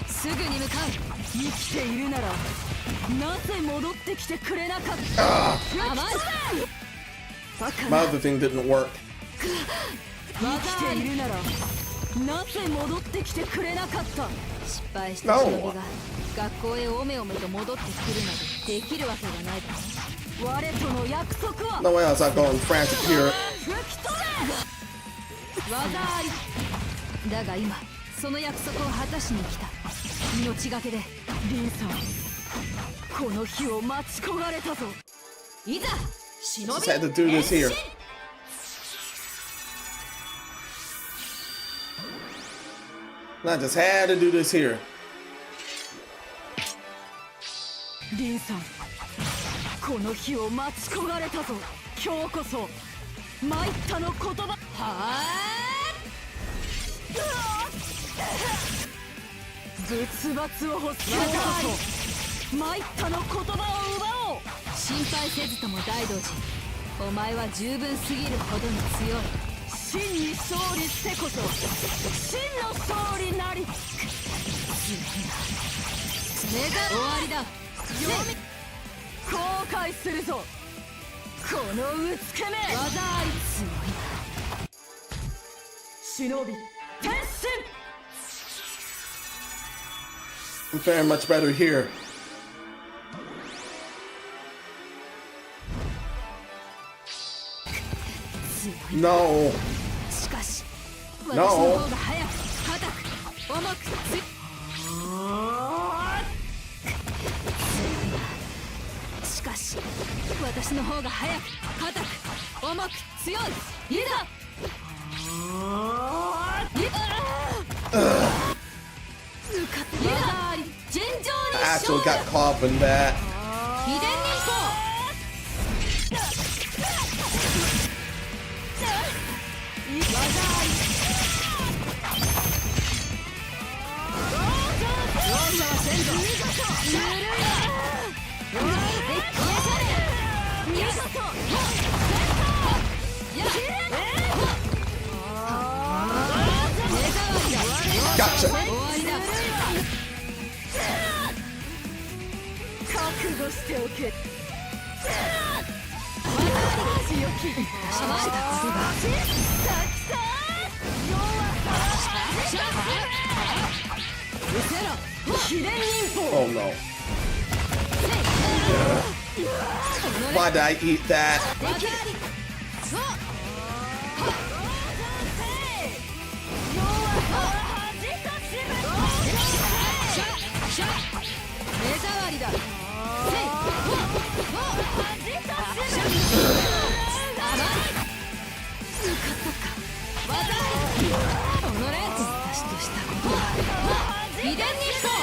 すぐに向かう。生きているならなぜ戻ってきてくれなかった。甘い。 My other thing didn't work. 生きているならなぜ戻ってきてくれなかった。失敗した忍びが学校へおめおめと戻ってくるなどできるわけがないだろ。我との約束は。 No way else I go and frantic here. 技あり。だが今その約束を果たしに来た。命がけで。リンさん、この日を待ち焦がれたぞ。いざ忍 Just び had to do this here. I just had to do this here. リンさん、この日を待ち焦がれたぞ。今日こそ参ったの言葉。は絶罰を欲するからこそ参ったの言葉を奪おう。心配せずとも大道寺。お前は十分すぎるほどに強い。真に勝利してこそ真の勝利なり。終わりだ。後悔するぞこのうつけめ。技あり。忍び転身。 I'm faring much better here. No. しかし私 No. の方が早く硬く重く強い。しかし私の方が早く硬く重く強い。いざ。技あり。尋常に I 勝 actually 負。 got caught up in that. 秘伝忍法。 Gotcha. 覚悟しておけ。強き秘伝忍法。 Oh no. Why did I eat that? 目障りだ。私としたことが秘伝に行こ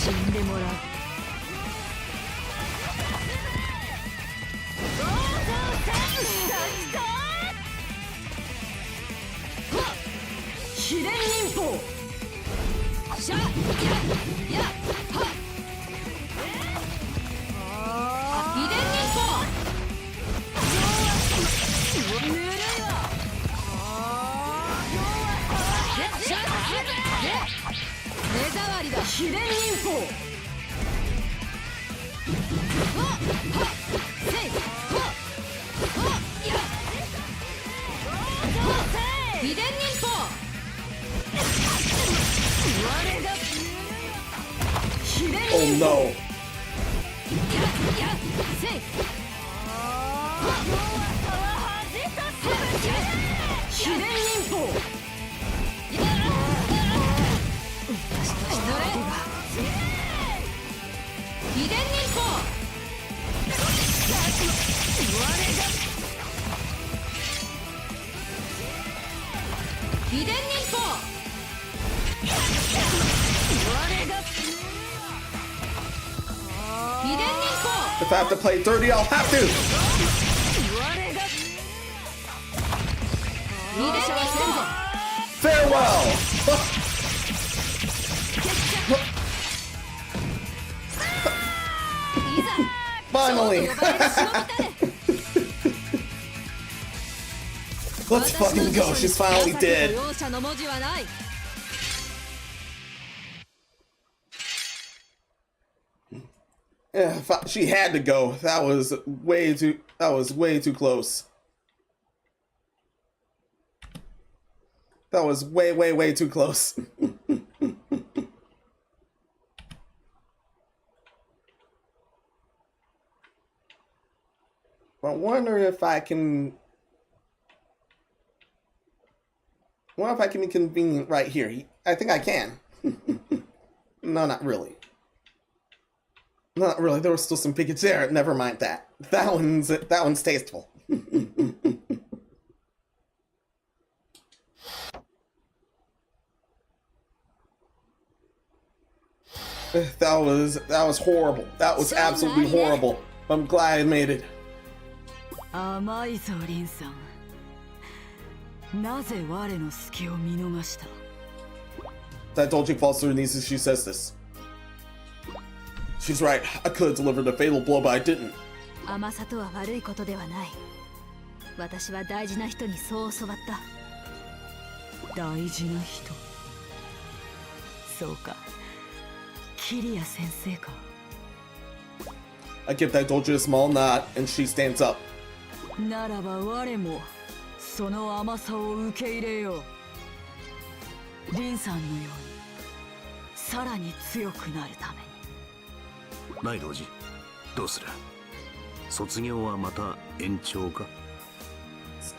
死んでもらう。秘伝忍法。しゃややは秘伝忍法。ぬるいわ。しゃ目障りだ。秘伝忍法。秘伝忍法。Oh no. 秘伝忍法。秘伝忍法。秘伝忍法。秘伝忍法。 If I have to play dirty, I'll have to. 秘伝忍法。 Farewell. Finally. Let's fucking go. She's finally dead. Yeah, she had to go. That was way too close. That was way too close. I wonder if I can be convenient right here. I think I can. No, not really. Not really. There were still some pickets there. Never mind that. That one's tasteful. That was horrible. That was absolutely horrible. I'm glad I made it. 甘いぞリンさん。なぜ我の隙を見逃した？ That Dolce falls through her knees as she says this. She's right. I could have delivered a fatal blow, but I didn't. 甘さとは悪いことではない。私は大事な人にそう教わった。大事な人。そうか。キリア先生か。I give that Dolce a small nod, and she stands up. ならば我もその甘さを受け入れよう。リンさんのようにさらに強くなるために。ライド王子、どうする？卒業はまた延長か？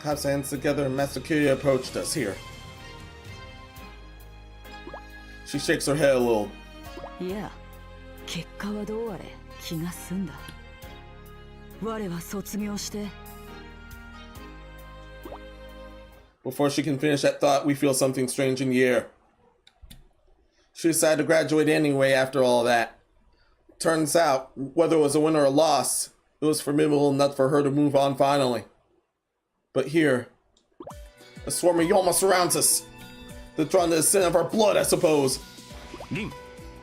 Claps hands together, and Master Kiryu approached us here. She shakes her head a little. いや、結果はどうあれ気が済んだ。我は卒業して。Before she can finish that thought, we feel something strange in the air. She decided to graduate anyway after all that. Turns out, whether it was a win or a loss, it was formidable enough for her to move on finally. But here, a swarm of Yoma surrounds us. They're trying to descend of our blood, I suppose. リン、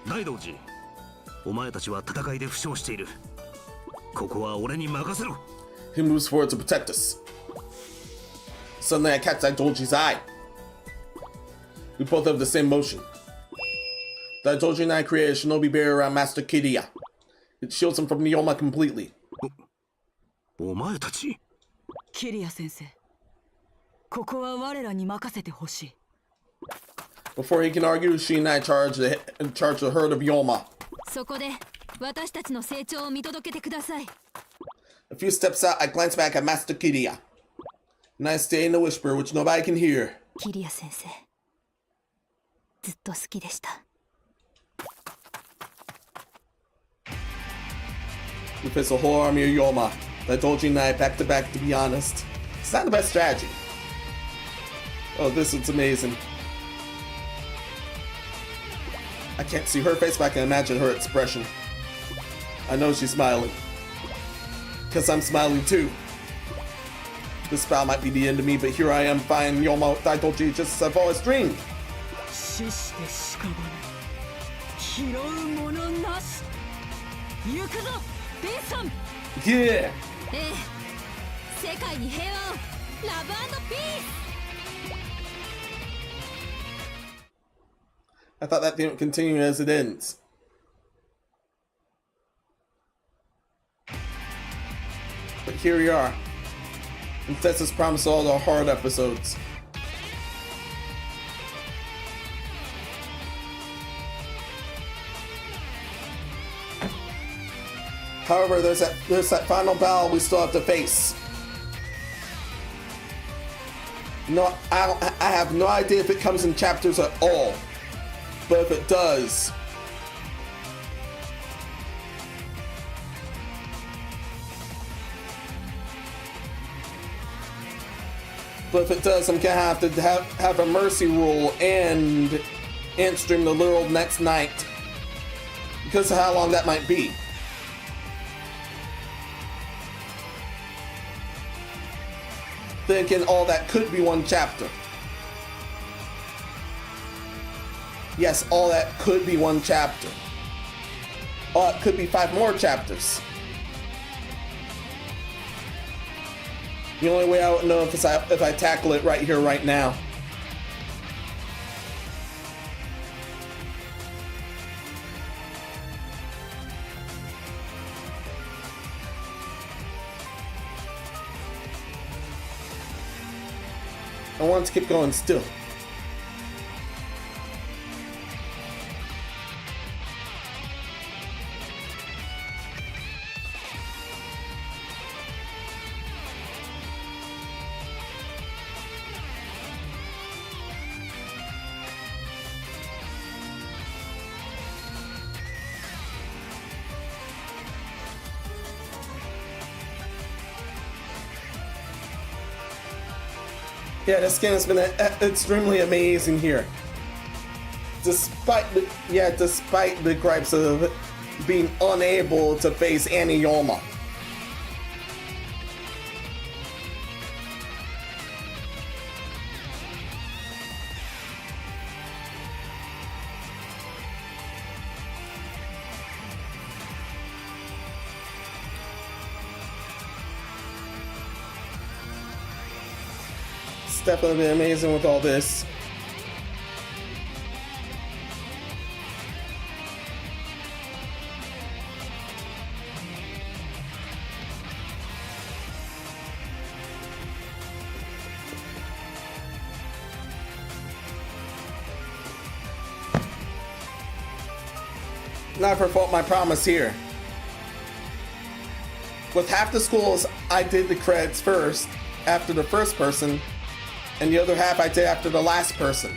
ライド王子、お前たちは戦いで負傷している。ここは俺に任せろ。 He moves forward to protect us. Suddenly, I catch that Dolce's eye. We both have the same motion. Daidoji and I created a shinobi barrier around Master Kiria. It shields him from Yoma completely. お前たち。キリア先生、ここは我らに任せてほしい。Before he can argue, she and I charge the herd of Yoma. そこで私たちの成長を見届けてください。A few steps out, I glance back at Master Kiria. And I stay in a whisper which nobody can hear. キリア先生、ずっと好きでした。We face a whole army of Yoma. Daidoji and I back to back, to be honest. It's not the best strategy. Oh, this is amazing. I can't see her face, but I can imagine her expression. I know she's smiling. Because I'm smiling too. This spell might be the end of me, but here I am fighting Yoma with Daidoji just as I've always dreamed. 死して屍、拾うものなし。行くぞ、ベンさん。Yeah! 世界に平和を、ラブ&ピース。 I thought that didn't continue as it ends. But here we are. And Tessa's promised all the hard episodes. However, there's that final battle we still have to face. No, I have no idea if it comes in chapters at all. But if it does, I'm gonna have to have a mercy rule and stream the literal next night because of how long that might be. Thinking all that could be one chapter. Yes, all that could be one chapter. Oh, it could be 5 more chapters. The only way I would know if I tackle it right here, right now. I want to keep going still. Yeah, this game has been extremely amazing here. Despite the gripes of being unable to face Annie Yoma. It's definitely been amazing with all this. Not fulfilled my promise here. With half the schools, I did the credits first, after the first person, and the other half I did after the last person.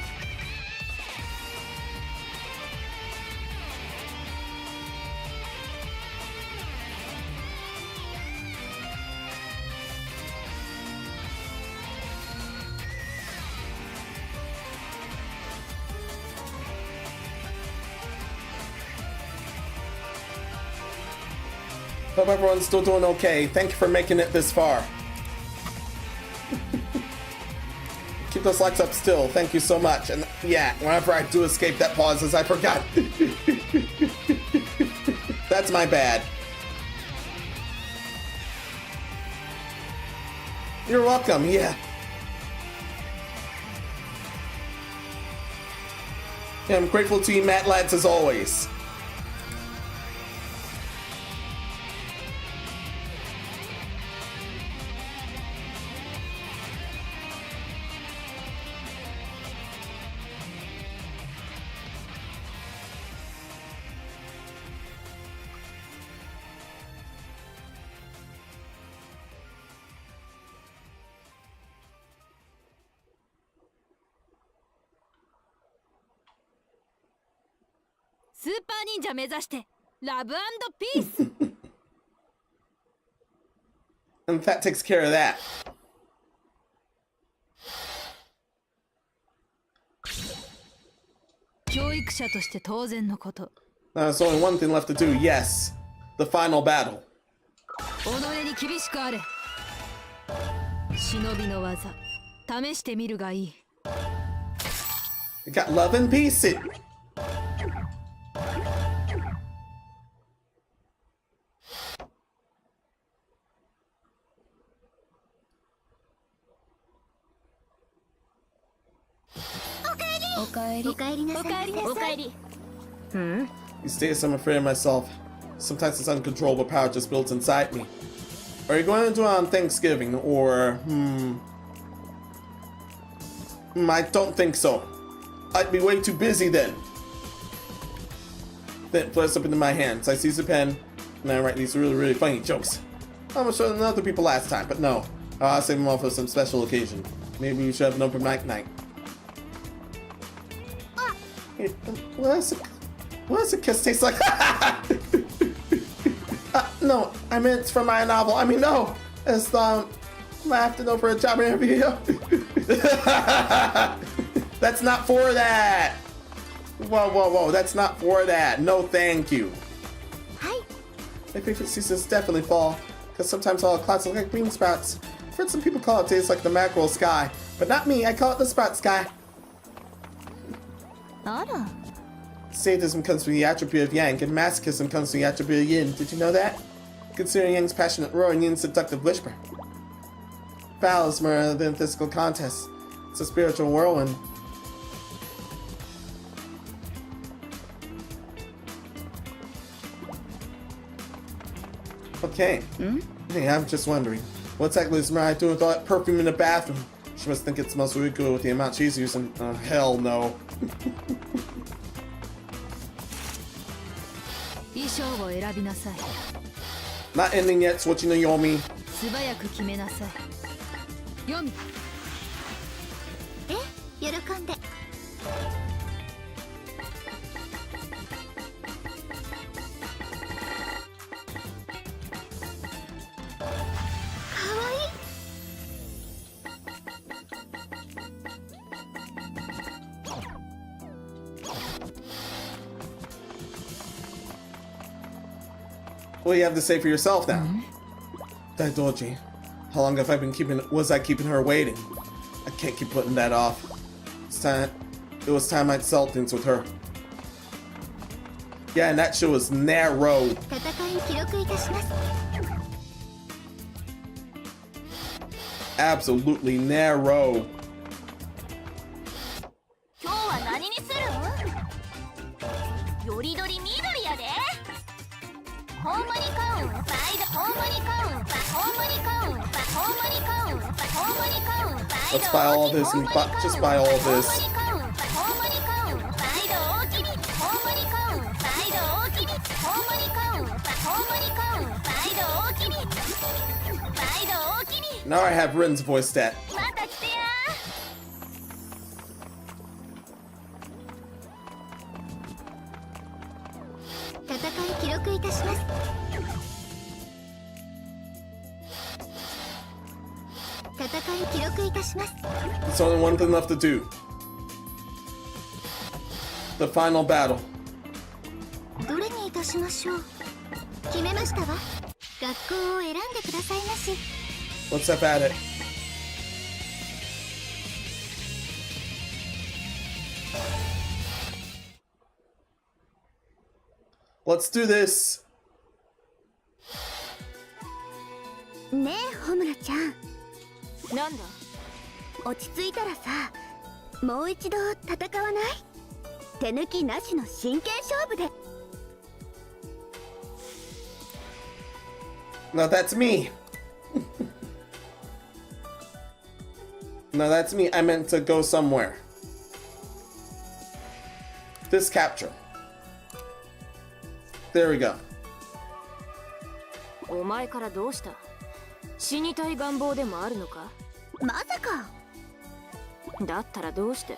Hope everyone's still doing okay. Thank you for making it this far. Keep those likes up still. Thank you so much. And yeah, whenever I do escape that pauses, I forgot. That's my bad. You're welcome, yeah. Yeah, I'm grateful to you, Matt Lads, as always. And that takes care of that. Now there's only one thing left to do, yes. The final battle. You got love and peace. These days I'm afraid of myself. Sometimes this uncontrollable power just builds inside me. Are you going to do it on Thanksgiving, or I don't think so. I'd be way too busy then. Then it flares up into my hands. I seize a pen, and I write these really funny jokes. I almost showed them to other people last time, but no. I'll save them all for some special occasion. Maybe we should have an open mic night. Hey, what does a kiss taste like? No, I meant it's from my novel. I mean, no. It's I have to know for a job interview. That's not for that. Whoa. That's not for that. No, thank you. Hi. My favorite seasons definitely fall, because sometimes all the clouds look like bean sprouts. I've heard some people call it tastes like the mackerel sky, but not me. I call it the sprout sky. Sadism comes from the attribute of Yang, and masochism comes from the attribute of Yin. Did you know that? Consider Yang's passionate roar and Yin's seductive whisper. Battle is more than physical contest. It's a spiritual whirlwind. Okay. Hey, I'm just wondering, what's exactly is Mariah doing with all that perfume in the bathroom? She must think it smells really good with the amount she's using. Oh, hell no. Not ending yet, switching to Yomi. What do you have to say for yourself now? Daidoji, how long have I been keeping her waiting? I can't keep putting that off. It was time I'd settle things with her. Yeah, and that show was narrow. Absolutely narrow. Let's buy all this and just buy all this. Now I have Rin's voice stat. There's only one thing left to do. The final battle. Let's have at it. Let's do this. ねえ、ホムラちゃん。なんだ？落ち着いたらさ、もう一度戦わない？手抜きなしの真剣勝負で。 No, that's me. No, that's me. I meant to go somewhere. This capture. There we go. お前からどうした？死にたい願望でもあるのか？まさか。だったらどうして？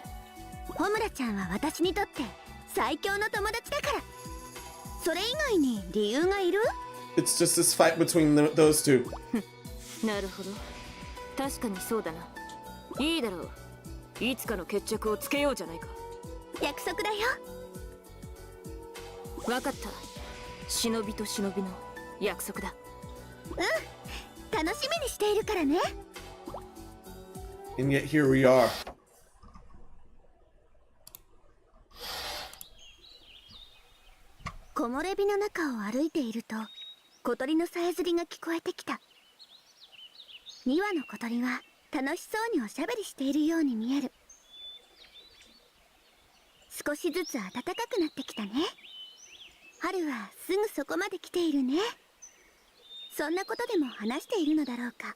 ホムラちゃんは私にとって最強の友達だから。それ以外に理由がいる？ It's just this fight between those two. なるほど。確かにそうだな。いいだろう。いつかの決着をつけようじゃないか。約束だよ。わかった。忍びと忍びの約束だ。うん。楽しみにしているからね。And yet here we are. 木漏れ日の中を歩いていると小鳥のさえずりが聞こえてきた。2羽の小鳥は楽しそうにおしゃべりしているように見える。少しずつ暖かくなってきたね。春はすぐそこまで来ているね。そんなことでも話しているのだろうか。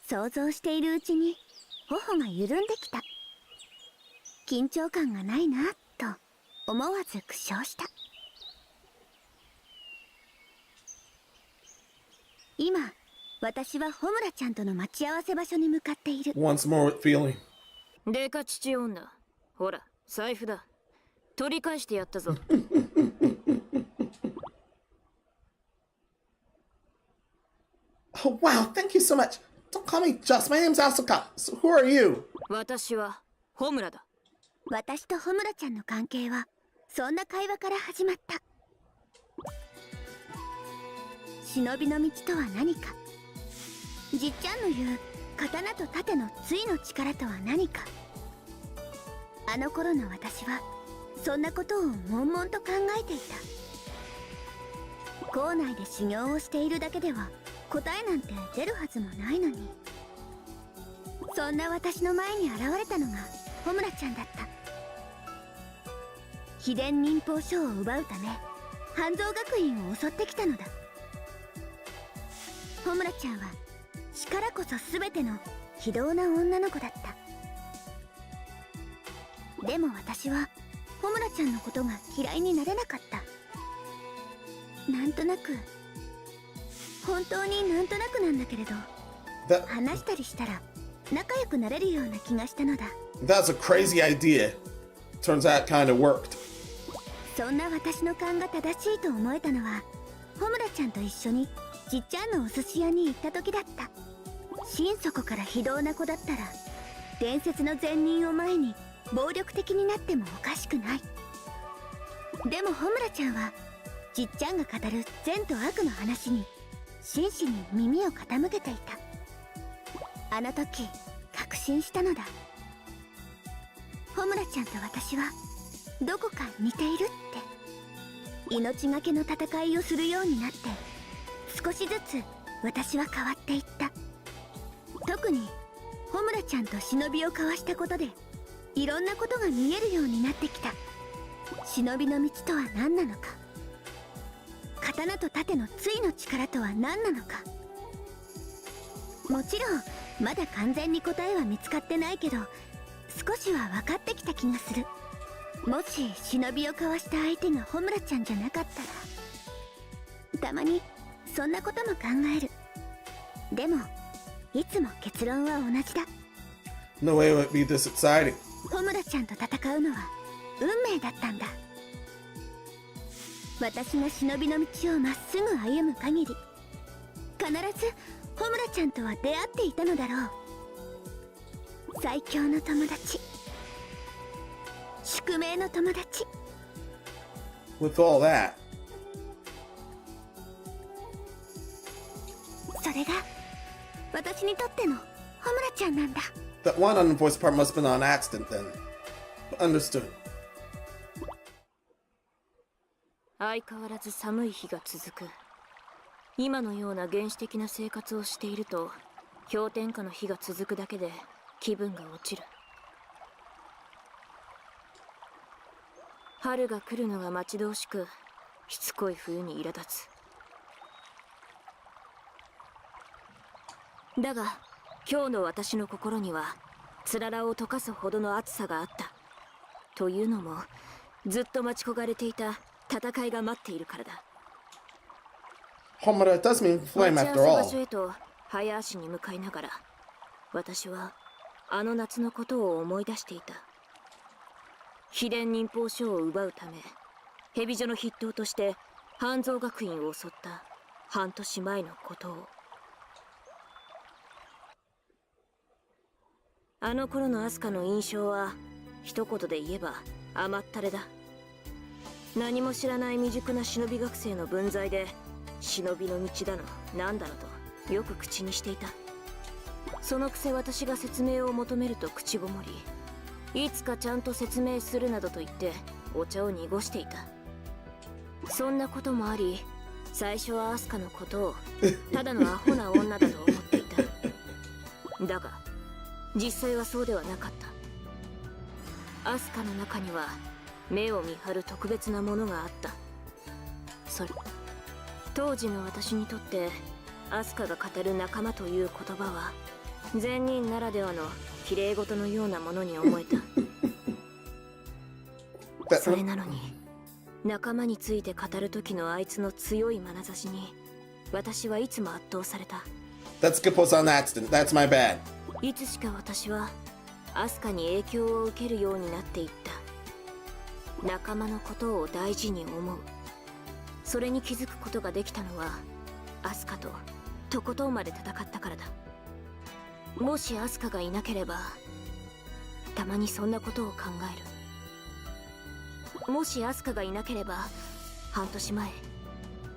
想像しているうちに頬が緩んできた。緊張感がないなと思わず苦笑した。今私はホムラちゃんとの待ち合わせ場所に向かっている。 Once more with feeling. デカ父女。ほら、財布だ。取り返してやったぞ。Oh, wow, thank you so much. Don't call me Just. My name's Asuka. So who are you? 私はホムラだ。私とホムラちゃんの関係はそんな会話から始まった。忍びの道とは何か。じっちゃんの言う刀と盾の対の力とは何か。あの頃の私はそんなことを悶々と考えていた。校内で修行をしているだけでは答えなんて出るはずもないのに。そんな私の前に現れたのがホムラちゃんだった。秘伝忍法書を奪うため半蔵学院を襲ってきたのだ。ホムラちゃんは力こそ全ての非道な女の子だった。でも私はホムラちゃんのことが嫌いになれなかった。なんとなく、本当になんとなくなんだけれど、話したりしたら仲良くなれるような気がしたのだ。 That's a crazy idea. Turns out it kind of worked. そんな私の勘が正しいと思えたのはホムラちゃんと一緒にじっちゃんのお寿司屋に行った時だった。心底から非道な子だったら伝説の善人を前に暴力的になってもおかしくない。でもホムラちゃんはじっちゃんが語る善と悪の話に真摯に耳を傾けていた。あの時確信したのだ。ホムラちゃんと私はどこか似ているって。命がけの戦いをするようになって少しずつ私は変わっていった。特にホムラちゃんと忍びを交わしたことでいろんなことが見えるようになってきた。忍びの道とは何なのか、刀と盾の対の力とは何なのか。もちろんまだ完全に答えは見つかってないけど少しは分かってきた気がする。もし忍びを交わした相手がホムラちゃんじゃなかったら。たまにそんなことも考える。でもいつも結論は同じだ。 No way it would be this exciting. ホムラちゃんと戦うのは運命だったんだ。私が忍びの道をまっすぐ歩む限り必ずホムラちゃんとは出会っていたのだろう。最強の友達、宿命の友達。 With all that. それが私にとってのホムラちゃんなんだ。 That one unvoiced part must have been on accident then. Understood. 相変わらず寒い日が続く。今のような原始的な生活をしていると氷点下の日が続くだけで気分が落ちる。春が来るのが待ち遠しく、しつこい冬に苛立つ。だが今日の私の心にはつららを溶かすほどの熱さがあった。というのもずっと待ち焦がれていた戦いが待っているからだ。Homura, it does mean 待 flame ち合 after わ all. せ場所へと早足に向かいながら、私はあの夏のことを思い出していた。秘伝忍法書を奪うため蛇女の筆頭として半蔵学院を襲った半年前のことを。あの頃のアスカの印象は一言で言えば甘ったれだ。何も知らない未熟な忍び学生の分際で忍びの道だのなんだのとよく口にしていた。そのくせ私が説明を求めると口ごもり、いつかちゃんと説明するなどと言ってお茶を濁していた。そんなこともあり、最初はアスカのことをただのアホな女だと思っていた。だが実際はそうではなかった。アスカの中には目を見張る特別なものがあった。それ、当時の私にとってアスカが語る仲間という言葉は善人ならではの綺麗事のようなものに思えた。それなのに仲間について語る時のあいつの強い眼差しに私はいつも圧倒された。 That's good post on accident. That's my bad. いつしか私はアスカに影響を受けるようになっていった。仲間のことを大事に思う。それに気づくことができたのはアスカととことんまで戦ったからだ。もしアスカがいなければ、たまにそんなことを考える。もしアスカがいなければ、半年前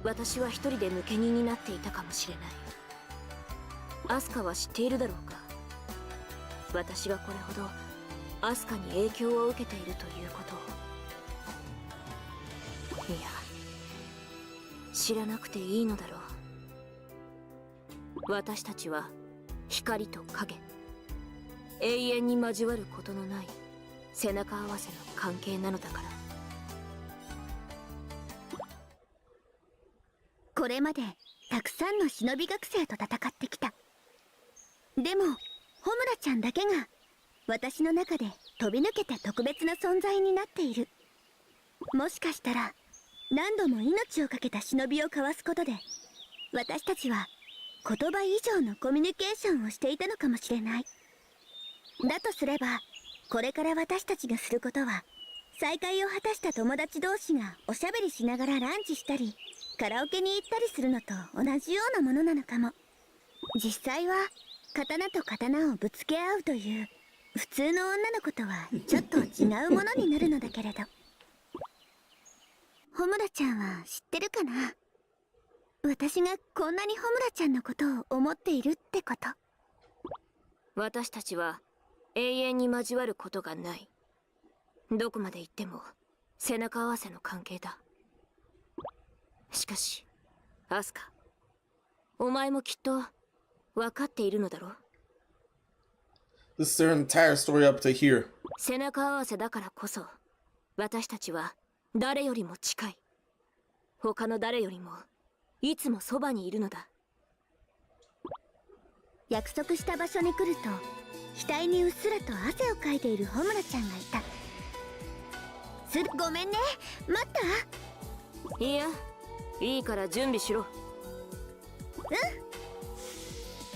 私は一人で抜け人になっていたかもしれない。アスカは知っているだろうか、私がこれほどアスカに影響を受けているということを。いや、知らなくていいのだろう。私たちは光と影、永遠に交わることのない背中合わせの関係なのだから。これまでたくさんの忍び学生と戦ってきた。でもホムラちゃんだけが私の中で飛び抜けて特別な存在になっている。もしかしたら何度も命を懸けた忍びを交わすことで、私たちは言葉以上のコミュニケーションをしていたのかもしれない。だとすれば、これから私たちがすることは、再会を果たした友達同士がおしゃべりしながらランチしたりカラオケに行ったりするのと同じようなものなのかも。実際は刀と刀をぶつけ合うという普通の女の子とはちょっと違うものになるのだけれど。ホムラちゃんは知ってるかな、私がこんなにホムラちゃんのことを思っているってこと。私たちは永遠に交わることがない。どこまで行っても背中合わせの関係だ。しかしアスカ、お前もきっと分かっているのだろう。 This is their entire story up to here. 背中合わせだからこそ私たちは誰よりも近い。他の誰よりもいつもそばにいるのだ。約束した場所に来ると額にうっすらと汗をかいているホムラちゃんがいた。ごめんね、待った？いや、いいから準備しろ。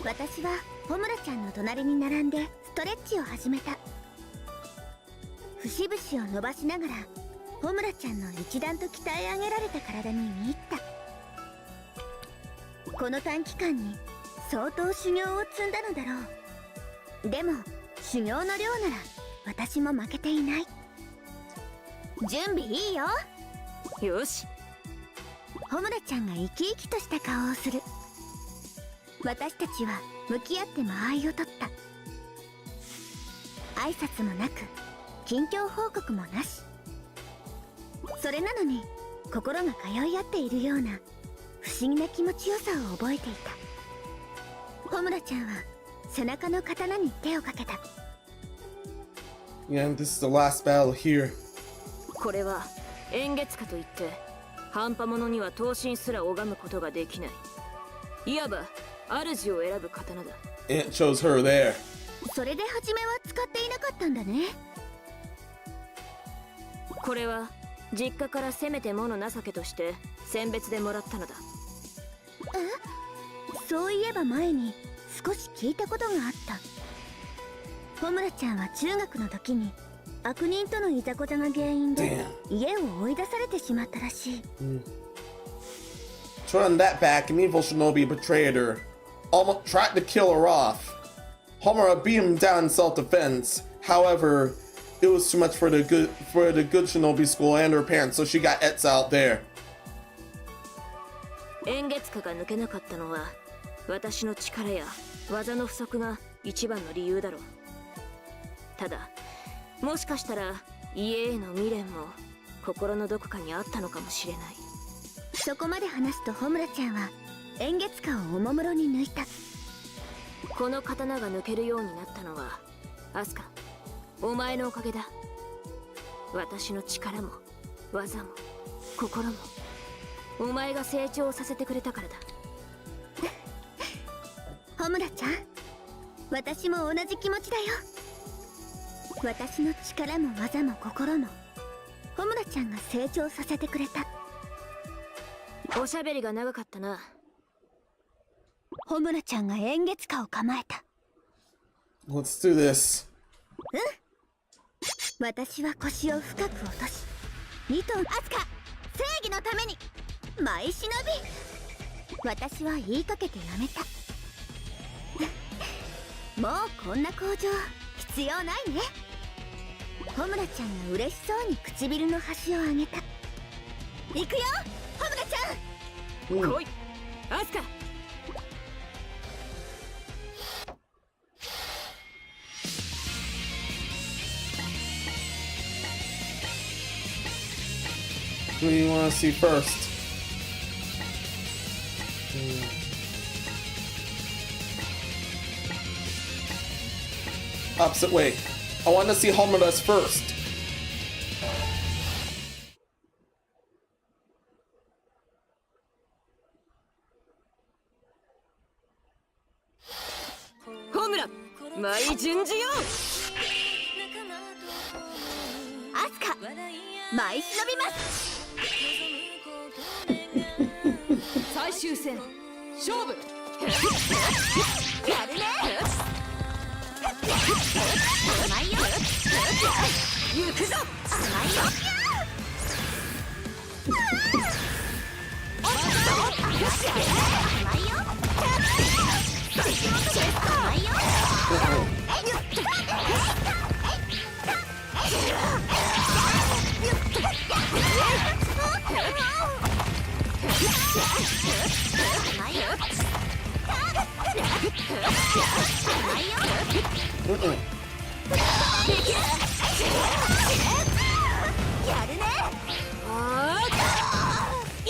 私はホムラちゃんの隣に並んでストレッチを始めた。節々を伸ばしながらホムラちゃんの一段と鍛え上げられた体に見入った。この短期間に相当修行を積んだのだろう。でも修行の量なら私も負けていない。準備いいよ。よし。ホムラちゃんが生き生きとした顔をする。私たちは向き合って間合いを取った。挨拶もなく近況報告もなし。それなのに心が通い合っているような不思議な気持ちよさを覚えていた。ホムラちゃんは背中の刀に手をかけた。 Yeah, this is the last battle here. これは円月花といって半端者には刀身すら拝むことができない、いわば主を選ぶ刀だ。 It shows her there. それで初めは使っていなかったんだね。これは実家からせめてもの情けとして選別でもらったのだ。そういえば前に少し聞いたことがあった。ホムラちゃんは中学の時に悪人とのいざこざが原因で家を追い出されてしまったらしい。To run that back, an evil shinobi betrayed her. Almost tried to kill her off. Homura beat him down in self-defense. However, it was too much for the good shinobi school and her parents, so she got exiled there. 円月花が抜けなかったのは私の力や技の不足が一番の理由だろう。ただもしかしたら家への未練も心のどこかにあったのかもしれない。そこまで話すとホムラちゃんは円月花をおもむろに抜いた。この刀が抜けるようになったのはアスカ、お前のおかげだ。私の力も技も心もお前が成長させてくれたからだ。ホムラちゃん、私も同じ気持ちだよ。私の力も技も心もホムラちゃんが成長させてくれた。おしゃべりが長かったな。ホムラちゃんが円月花を構えた。 Let's do this. 私は腰を深く落とし2頭アスカ、正義のためにマイ忍び。私は言いかけてやめた。もうこんな向上必要ないね。ホムラちゃんが嬉しそうに唇の端を上げた。行くよホムラちゃん。来いアスカ。Who do you want to see first? Opposite way. I want to see Homura's first. Homura, マイ順次よ。アスカ、マイ忍びます。最終戦勝負。やるね。甘いよ。行くぞ。甘いよ。甘いよ。甘いよ。やるね。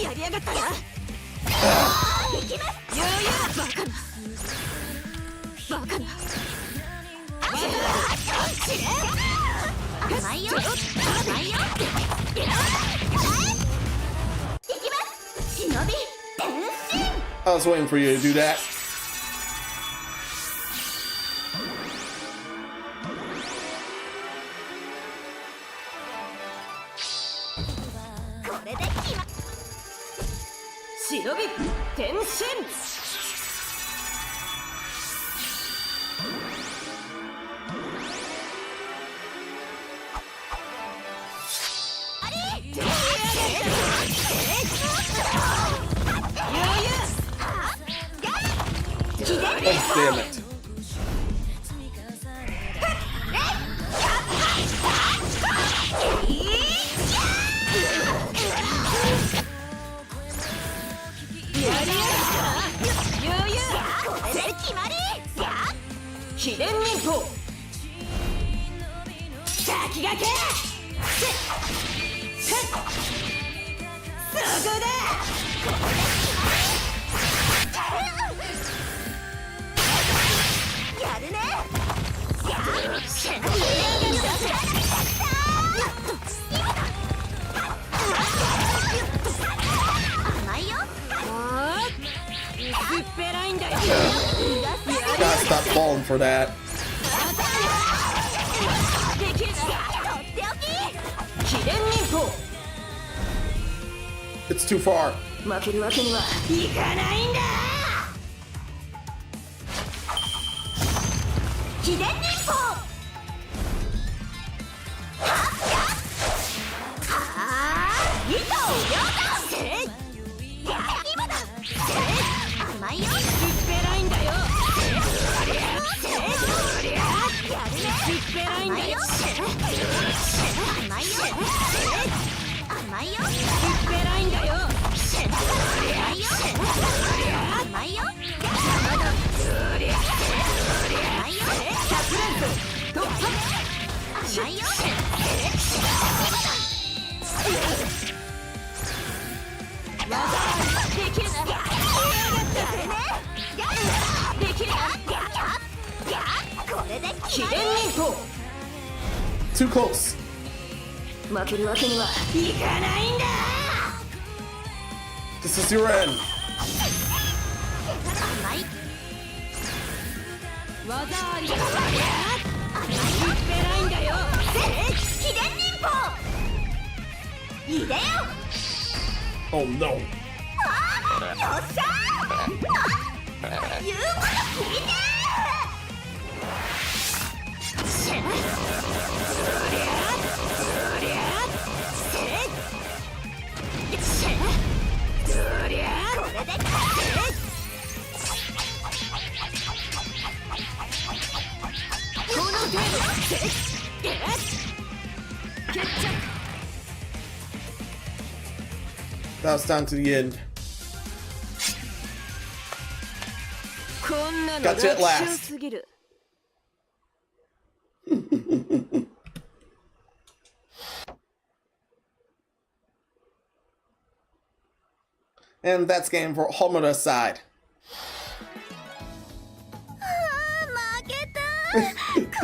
やりやがったな。行きます。やバカなバカな。甘いよ。甘いよ。行きます。忍び転身。 I was waiting for you to do that. これで決ま。忍び転身。Oh, damn it. 秘伝忍法先駆け。そこだ。やるね。jump for that. It's too far. 負けるわけにはいかないんだ。秘伝忍法。糸を両断。今だ。甘いよ。スペラインだよ。スペラインだよ。甘いよ。甘いよ。スペラインだよ。甘いよ。甘いよ。Too close. 負けるわけにはいかないんだ。 This is your end. 技あり。スペラインだよ。秘伝忍法。いでよ。 Oh no. よっしゃー。言うこと聞いて。That was down to the end. こんなの Got you at 楽勝 last. すぎる。And that's game for Homura's side. 負けた。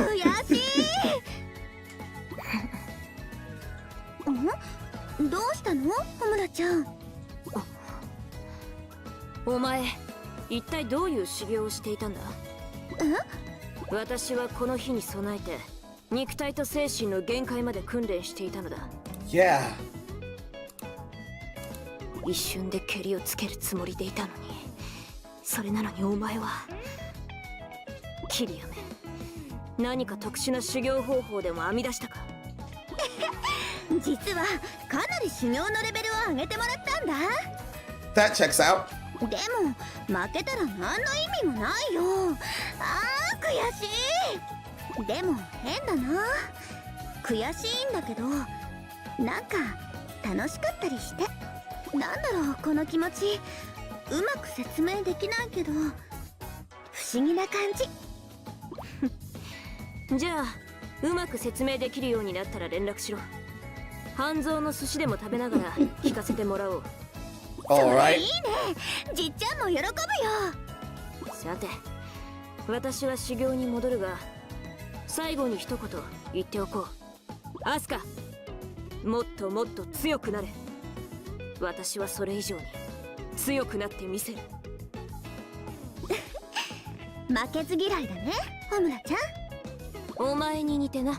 悔しい。どうしたの、ホムラちゃん。お前、一体どういう修行をしていたんだ？私はこの日に備えて肉体と精神の限界まで訓練していたのだ。 Yeah. 一瞬で蹴りをつけるつもりでいたのに、それなのにお前はキリアめ、何か特殊な修行方法でも編み出したか？実はかなり修行のレベルを上げてもらったんだ。 That checks out. でも負けたら何の意味もないよ。悔しい。でも変だな。悔しいんだけどなんか楽しかったりして。なんだろうこの気持ち。うまく説明できないけど不思議な感じ。じゃあうまく説明できるようになったら連絡しろ。半蔵の寿司でも食べながら聞かせてもらおう。Alright. いいね。じっちゃんも喜ぶよ。さて、私は修行に戻るが、最後に一言言っておこう。アスカ、もっともっと強くなれ。私はそれ以上に強くなってみせる。負けず嫌いだね、ホムラちゃん。お前に似てな。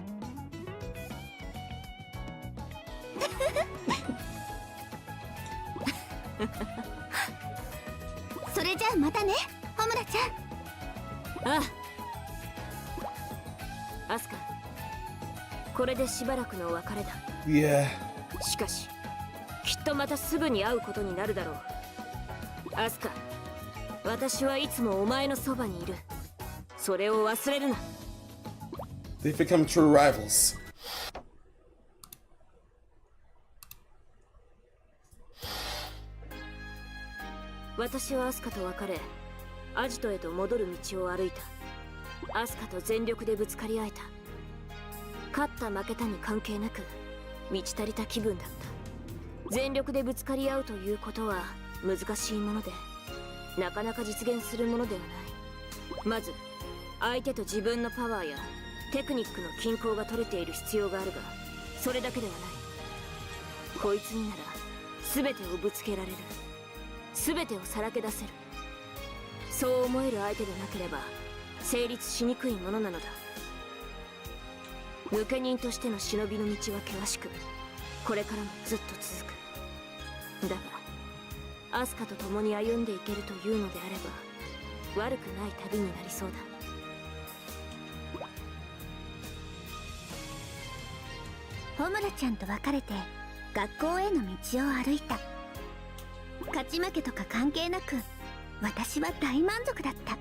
それじゃあまたね、ホムラちゃん。ああ。アスカ、これでしばらくの別れだ。Yeah. しかしきっとまたすぐに会うことになるだろう。アスカ、私はいつもお前のそばにいる。それを忘れるな。 They've become true rivals. 私はアスカと別れ、アジトへと戻る道を歩いた。アスカと全力でぶつかり合えた。勝った負けたに関係なく満ち足りた気分だった。全力でぶつかり合うということは難しいもので、なかなか実現するものではない。まず相手と自分のパワーやテクニックの均衡が取れている必要があるが、それだけではない。こいつになら全てをぶつけられる。全てをさらけ出せる。そう思える相手でなければ成立しにくいものなのだ。抜け人としての忍びの道は険しく、これからもずっと続く。だがアスカと共に歩んでいけるというのであれば悪くない旅になりそうだ。ホムラちゃんと別れて学校への道を歩いた。勝ち負けとか関係なく私は大満足だった。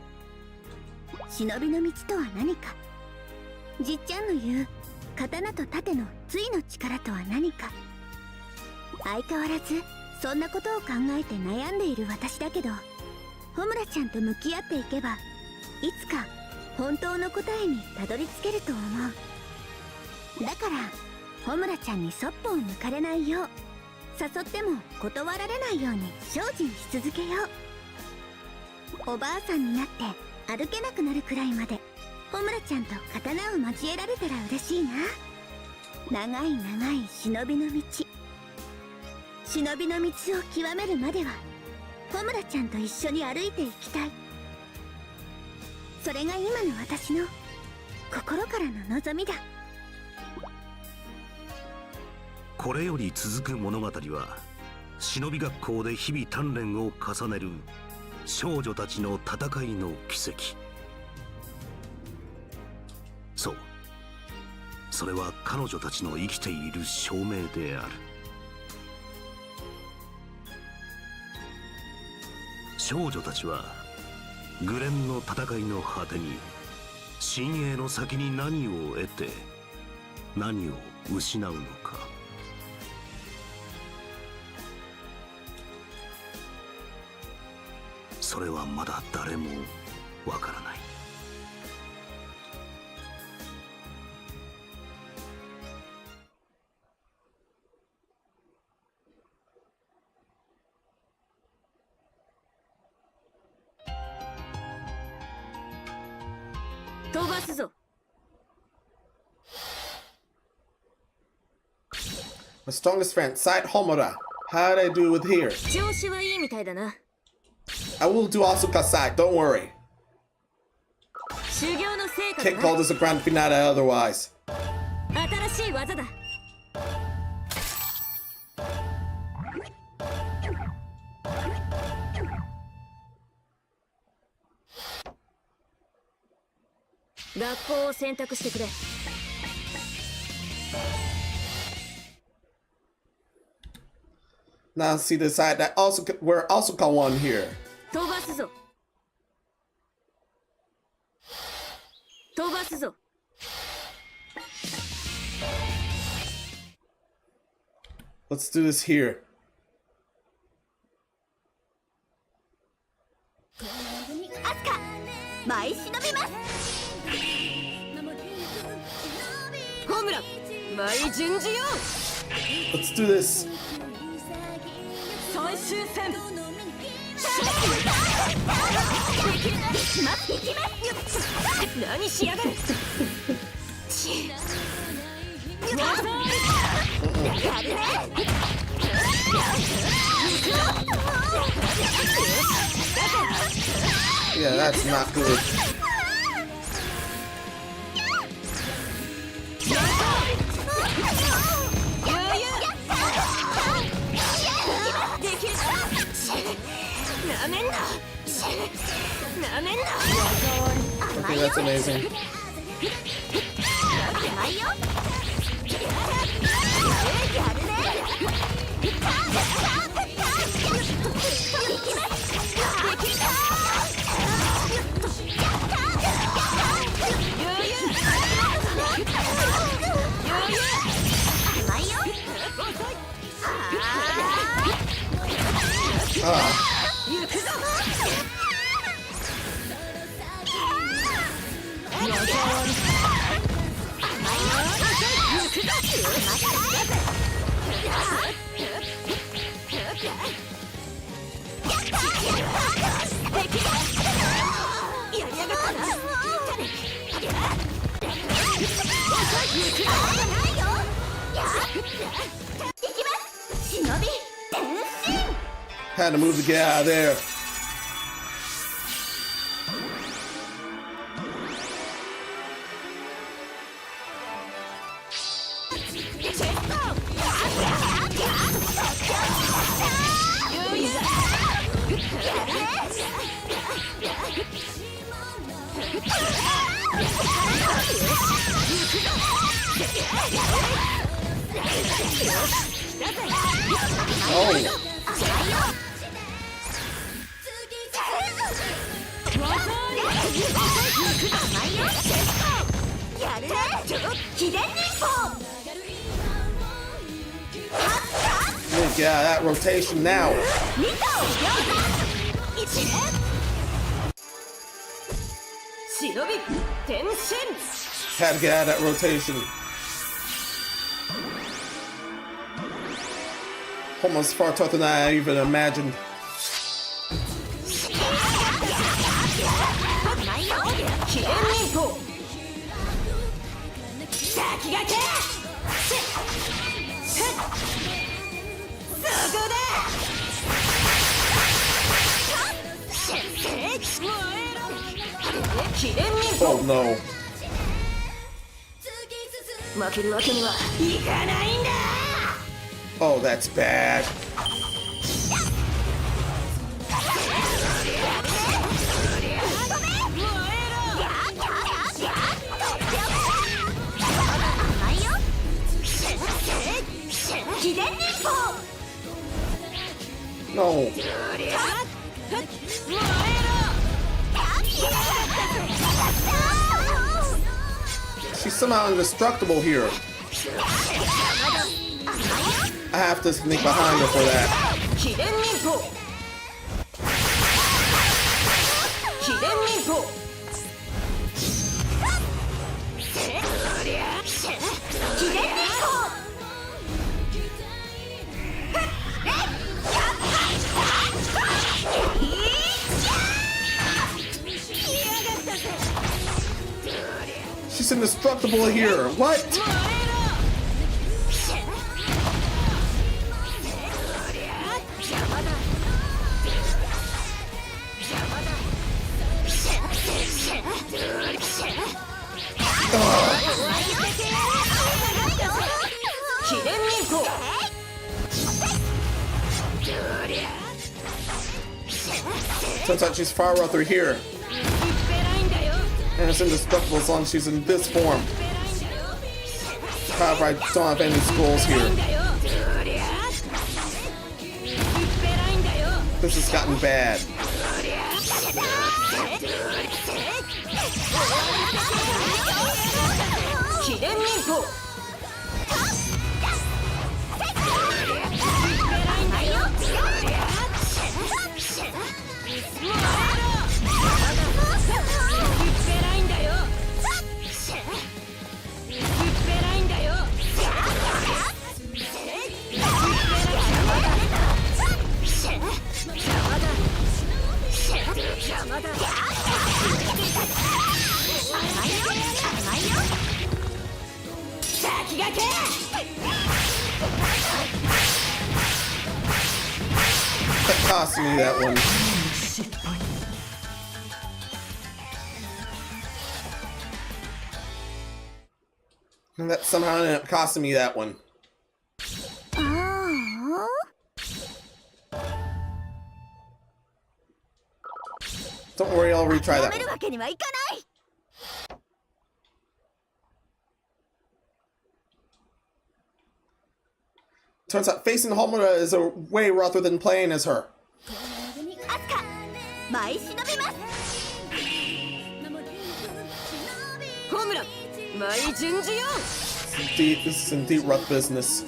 忍びの道とは何か、じっちゃんの言う刀と盾の対の力とは何か。相変わらずそんなことを考えて悩んでいる私だけど、ホムラちゃんと向き合っていけばいつか本当の答えにたどり着けると思う。だからホムラちゃんにそっぽを抜かれないよう、誘っても断られないように精進し続けよう。おばあさんになって歩けなくなるくらいまでホムラちゃんと刀を交えられたら嬉しいな。長い長い忍びの道、忍びの道を極めるまではホムラちゃんと一緒に歩いていきたい。それが今の私の心からの望みだ。これより続く物語は、忍び学校で日々鍛錬を重ねる少女たちの戦いの奇跡。そう、それは彼女たちの生きている証明である。少女たちはグレンの戦いの果てに、親衛の先に何を得て何を失うのか。それはまだ誰もわからない。飛ばすぞ。My strongest friend, Side Homura. How'd I do with here? 調子はいいみたいだな。I will do Asuka side, don't worry. 修行の成果 Can't だ call な。 this a grand finale otherwise. 新しい技だ。学校を選択してくれ。Now see the side that also where Asuka won here. 飛ばすぞ。飛ばすぞ。Let's do this here. アスカ、舞い忍びます。ホムラ、舞順次よ。 Let's do this. 最終戦。何しやがる。やるね。Yeah, that's not good. Okay, that's amazing. Had to move to get out of there. Get out of that rotation now. Had to get out of that rotation. Almost far tougher than I even imagined. Oh no. Oh, that's bad. No. She's somehow indestructible here. I have to sneak behind her for that. She's indestructible here. What? Turns out she's far out through here. And it's indestructible as long as she's in this form. However, I don't have any scrolls here. This has gotten bad. That cost me that one. And that somehow ended up costing me that one. Don't worry, I'll retry that one. Turns out facing Homura is a way rougher than playing as her. Indeed, this is indeed rough business.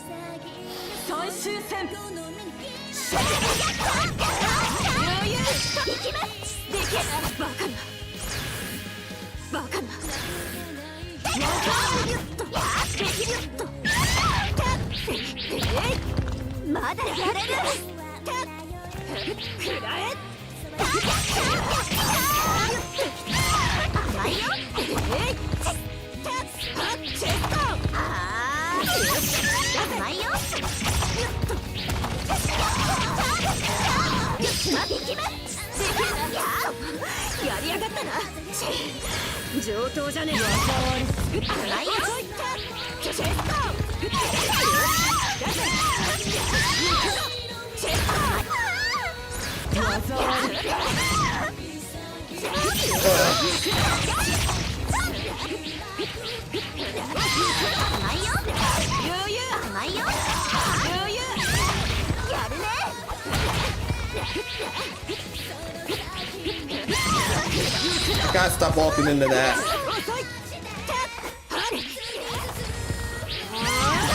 Gotta stop walking into that.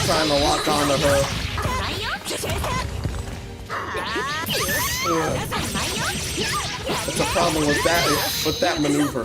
Trying to lock onto her. Ugh. That's a problem with that maneuver.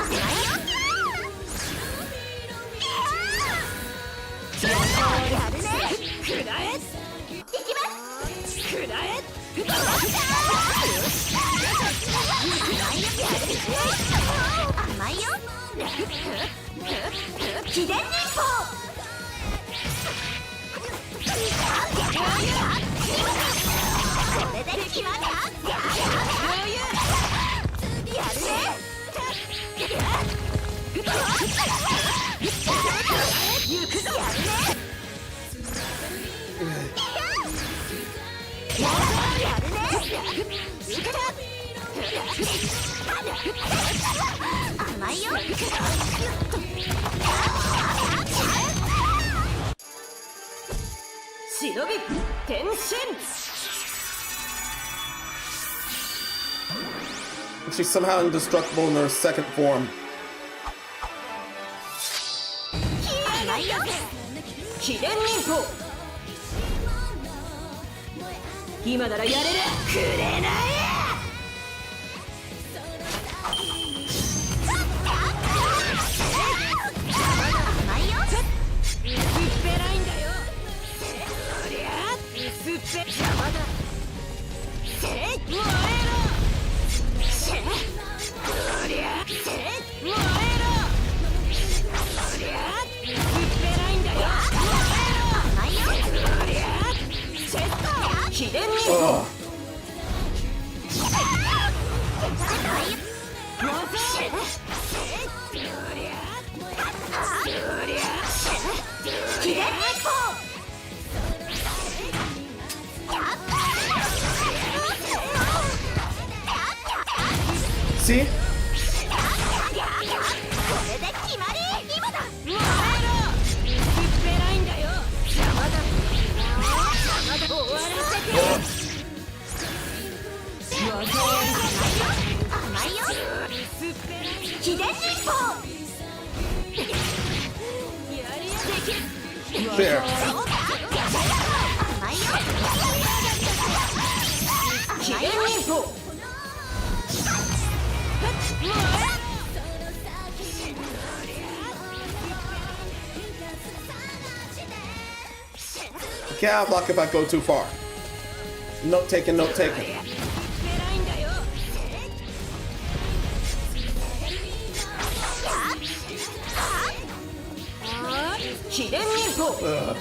Shinovi, Tenshin! She's somehow indestructible in her second form. Ugh. See? There. Can't block if I go too far. Note taken, note taken. Ugh.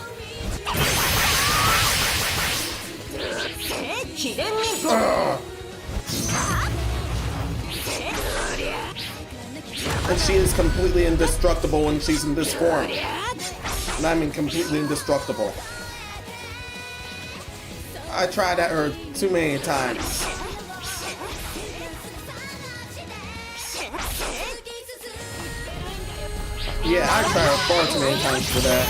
And she is completely indestructible when she's in this form. And I mean completely indestructible. I tried at her too many times. Yeah, I tried her far too many times for that.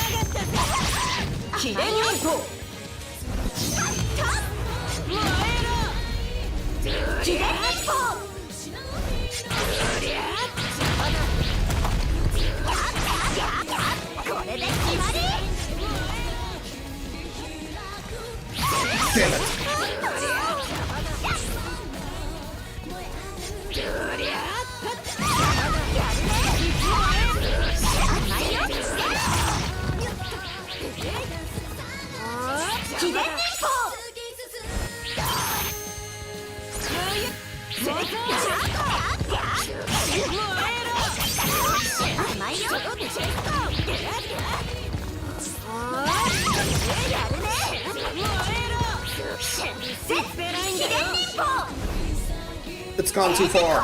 Damn it. It's gone too far.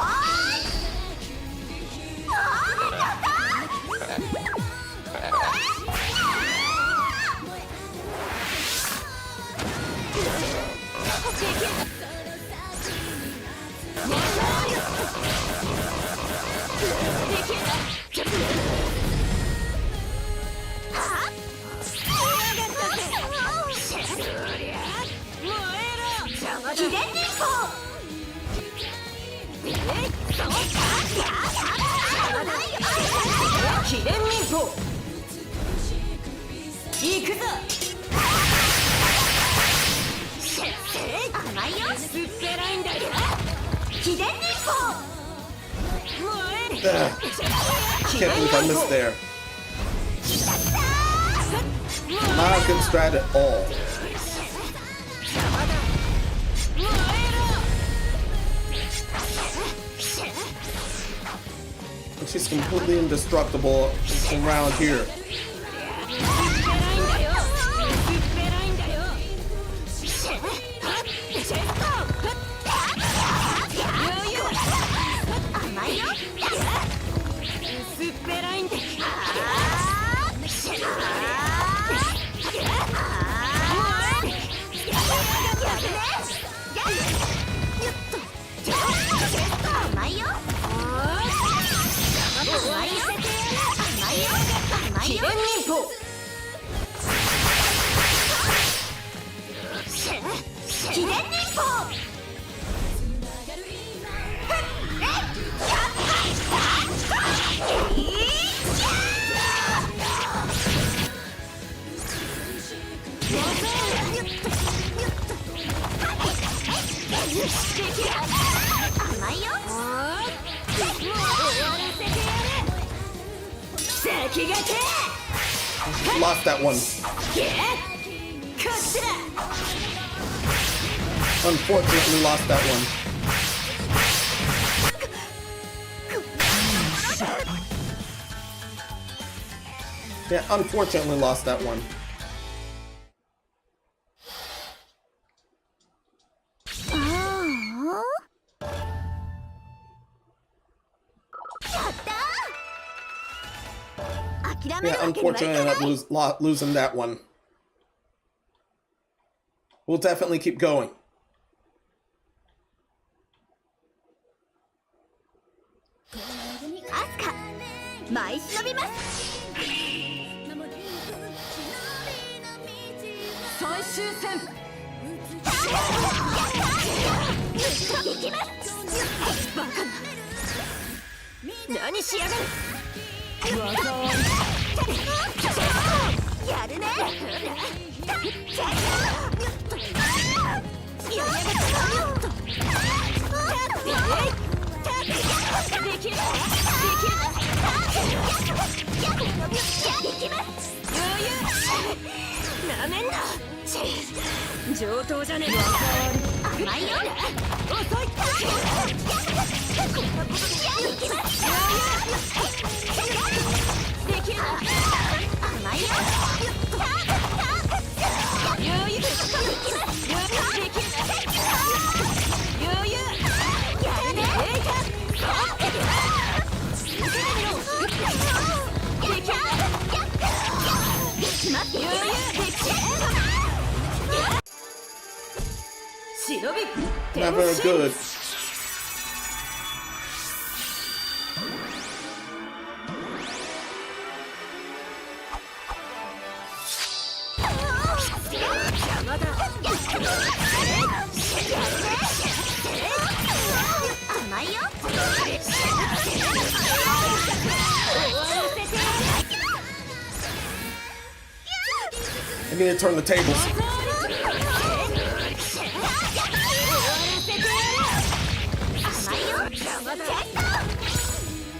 秘伝忍法秘伝忍法行くぞ甘いよ薄っぺらいんだよ秘伝忍法 Can't believe I missed there. Not a good strat at all. She's completely indestructible around here. Lost that one. Unfortunately, lost that one. Yeah, unfortunately, lost that one. Yeah, unfortunately, I ended up losing that one. We'll definitely keep going. Not very good. I need to turn the tables.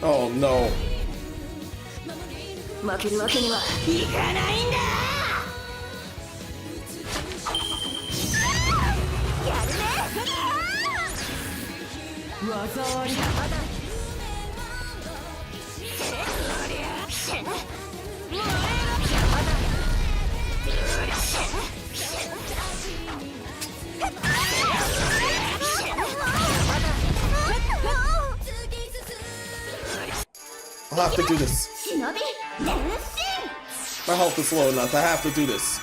Oh no. I'll have to do this. My health is low enough. I have to do this.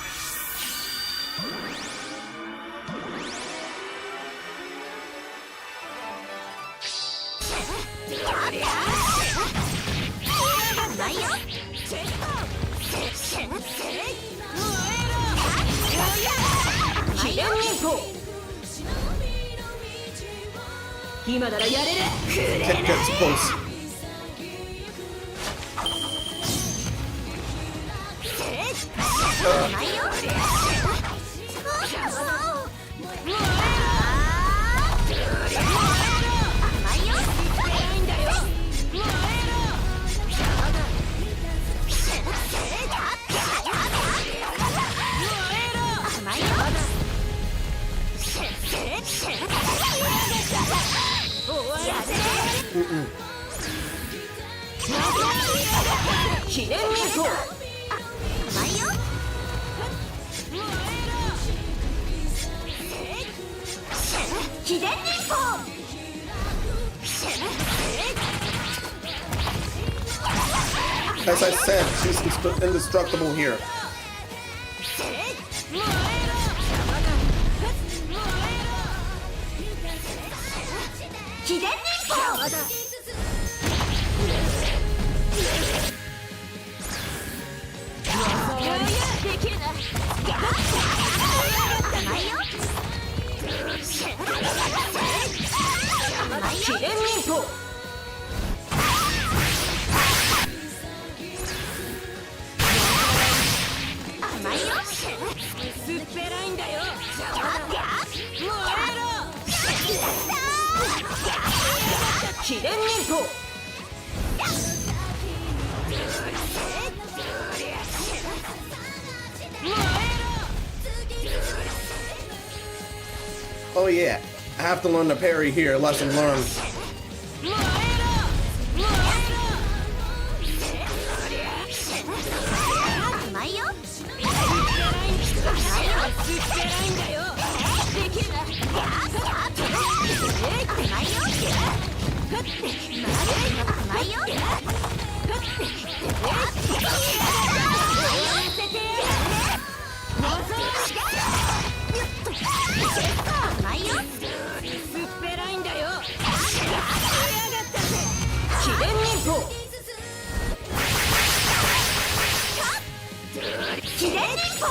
今ならやれる。 Get close. Mm-mm. 記念に行こう。甘いよ。秘伝日報。As I said, she's indestructible here. 秘伝日報。できるな。甘いよ。記念に行こう。甘いよ。薄っぺらいんだよ。記念に行こう。Oh yeah, I have to learn to parry here. Lesson learned. 甘いよ。秘伝日報。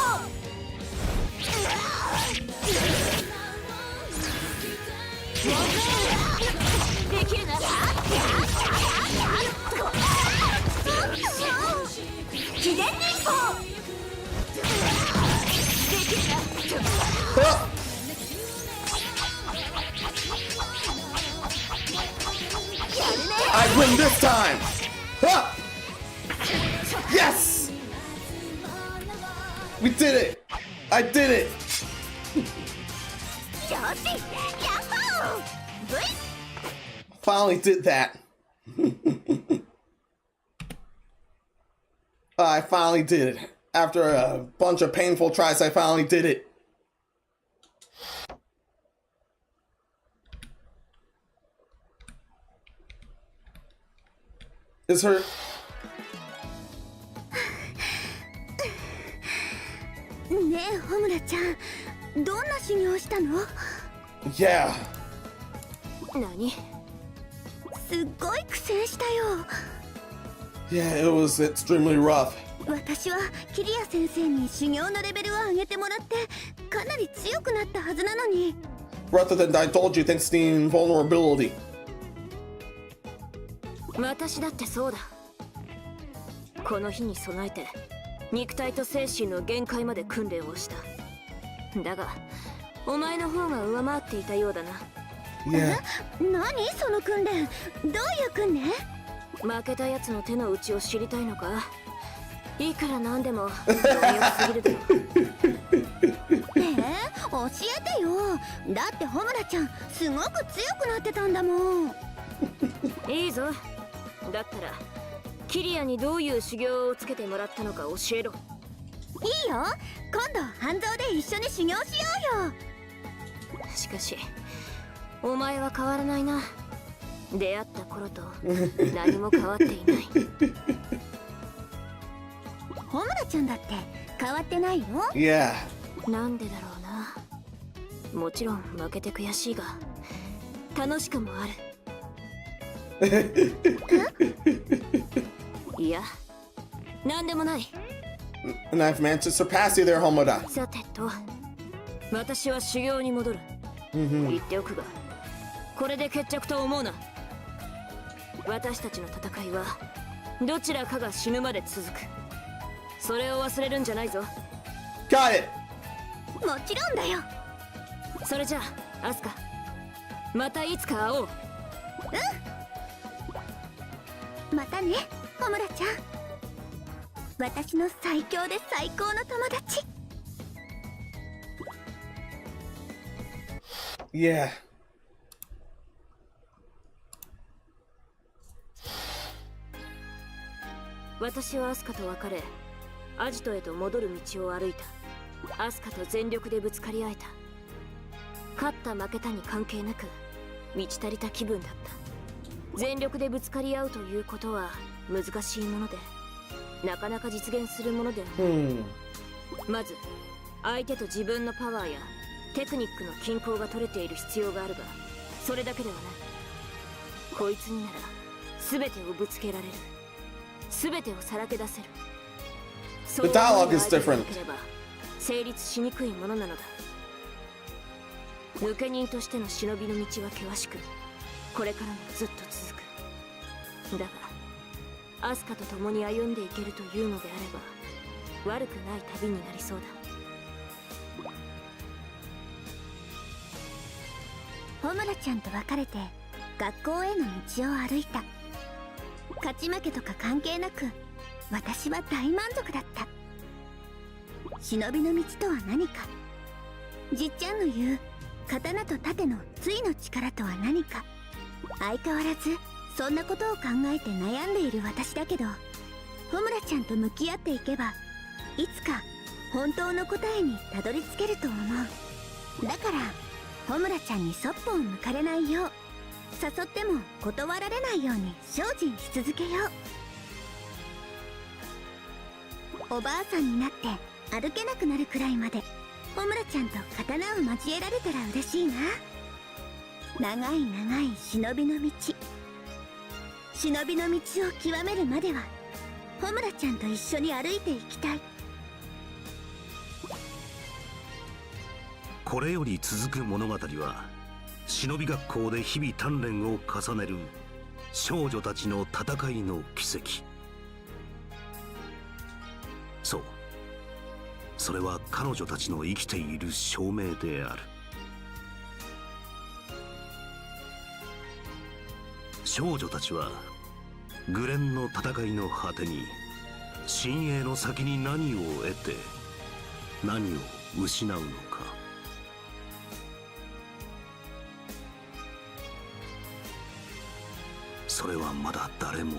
できるな。秘伝日報。I win this time! Huh! Yes! We did it! I did it! 上司、ヤッホー。Finally did that. I finally did it. After a bunch of painful tries, I finally did it. Is her...ねえ、ホムラちゃん、どんな修行したの？ Yeah. 何？すっごい苦戦したよ。Yeah, it was extremely rough. 私はキリア先生に修行のレベルを上げてもらってかなり強くなったはずなのに。Rather than I told you, thanks to the invulnerability. 私だってそうだ。この日に備えて肉体と精神の限界まで訓練をした。だがお前の方が上回っていたようだな。Yeah. 何その訓練？どういう訓練？負けたやつの手の内を知りたいのか？いくらなんでも貪欲すぎるだろ。教えてよ。だってホムラちゃんすごく強くなってたんだもん。いいぞ。だったらキリアにどういう修行をつけてもらったのか教えろ。いいよ。今度半蔵で一緒に修行しようよ。しかしお前は変わらないな。出会った頃と何も変わっていない。ホムラちゃんだって変わってないよ。Yeah. なんでだろうな。もちろん負けて悔しいが楽しくもある。いや、なんでもない。And I've managed to surpass you there, Homoda. さてと、私は修行に戻る。言っておくが、これで決着と思うな。私たちの戦いはどちらかが死ぬまで続く。それを忘れるんじゃないぞ。 Got it! もちろんだよ。それじゃあアスカ、またいつか会おう。またね、ホムラちゃん。私の最強で最高の友達。Yeah. 私はアスカと別れ、アジトへと戻る道を歩いた。アスカと全力でぶつかり合えた。勝った負けたに関係なく満ち足りた気分だった。全力でぶつかり合うということは難しいもので、なかなか実現するものではない。まず相手と自分のパワーやテクニックの均衡が取れている必要があるが、それだけではない。こいつになら全てをぶつけられる。全てをさらけ出せる。 The dialogue is different. 成立しにくいものなのだ。抜け人としての忍びの道は険しく、これからもずっと続く。だがアスカと共に歩んでいけるというのであれば悪くない旅になりそうだ。ホムラちゃんと別れて学校への道を歩いた。勝ち負けとか関係なく私は大満足だった。忍びの道とは何か、じっちゃんの言う刀と盾の対の力とは何か、相変わらずそんなことを考えて悩んでいる私だけど、ホムラちゃんと向き合っていけばいつか本当の答えにたどり着けると思う。だからホムラちゃんにそっぽを向かれないよう、誘っても断られないように精進し続けよう。おばあさんになって歩けなくなるくらいまでホムラちゃんと刀を交えられたら嬉しいな。長い長い忍びの道、忍びの道を極めるまではホムラちゃんと一緒に歩いていきたい。これより続く物語は、忍び学校で日々鍛錬を重ねる少女たちの戦いの奇跡。そう、それは彼女たちの生きている証明である。少女たちはグレンの戦いの果てに、親衛の先に何を得て何を失うのか。それはまだ誰も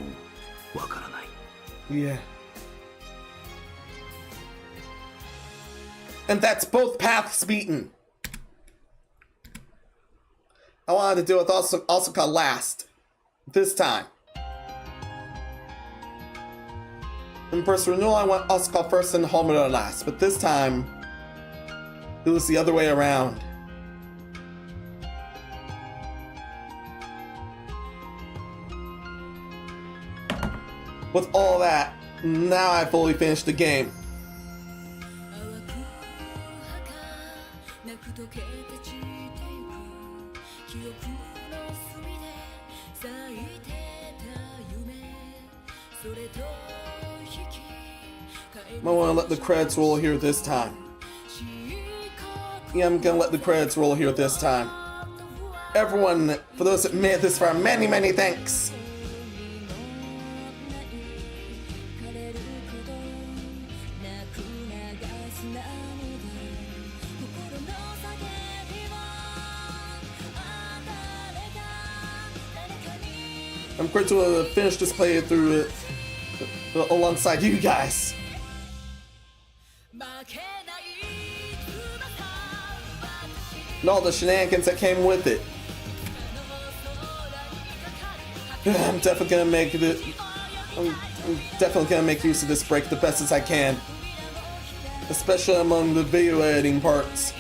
わからない。Yeah. And that's both paths beaten. I wanted to deal with Asuka last. This time. In first renewal, I went Asuka first and Homura last. But this time, it was the other way around. With all that, now I fully finished the game. I want to let the credits roll here this time. Yeah, I'm gonna let the credits roll here this time. Everyone, for those that made this far, many, many thanks. I'm grateful to finish this playthrough alongside you guys. And all the shenanigans that came with it. I'm definitely gonna make it. I'm definitely gonna make use of this break the best as I can, especially among the video editing parts.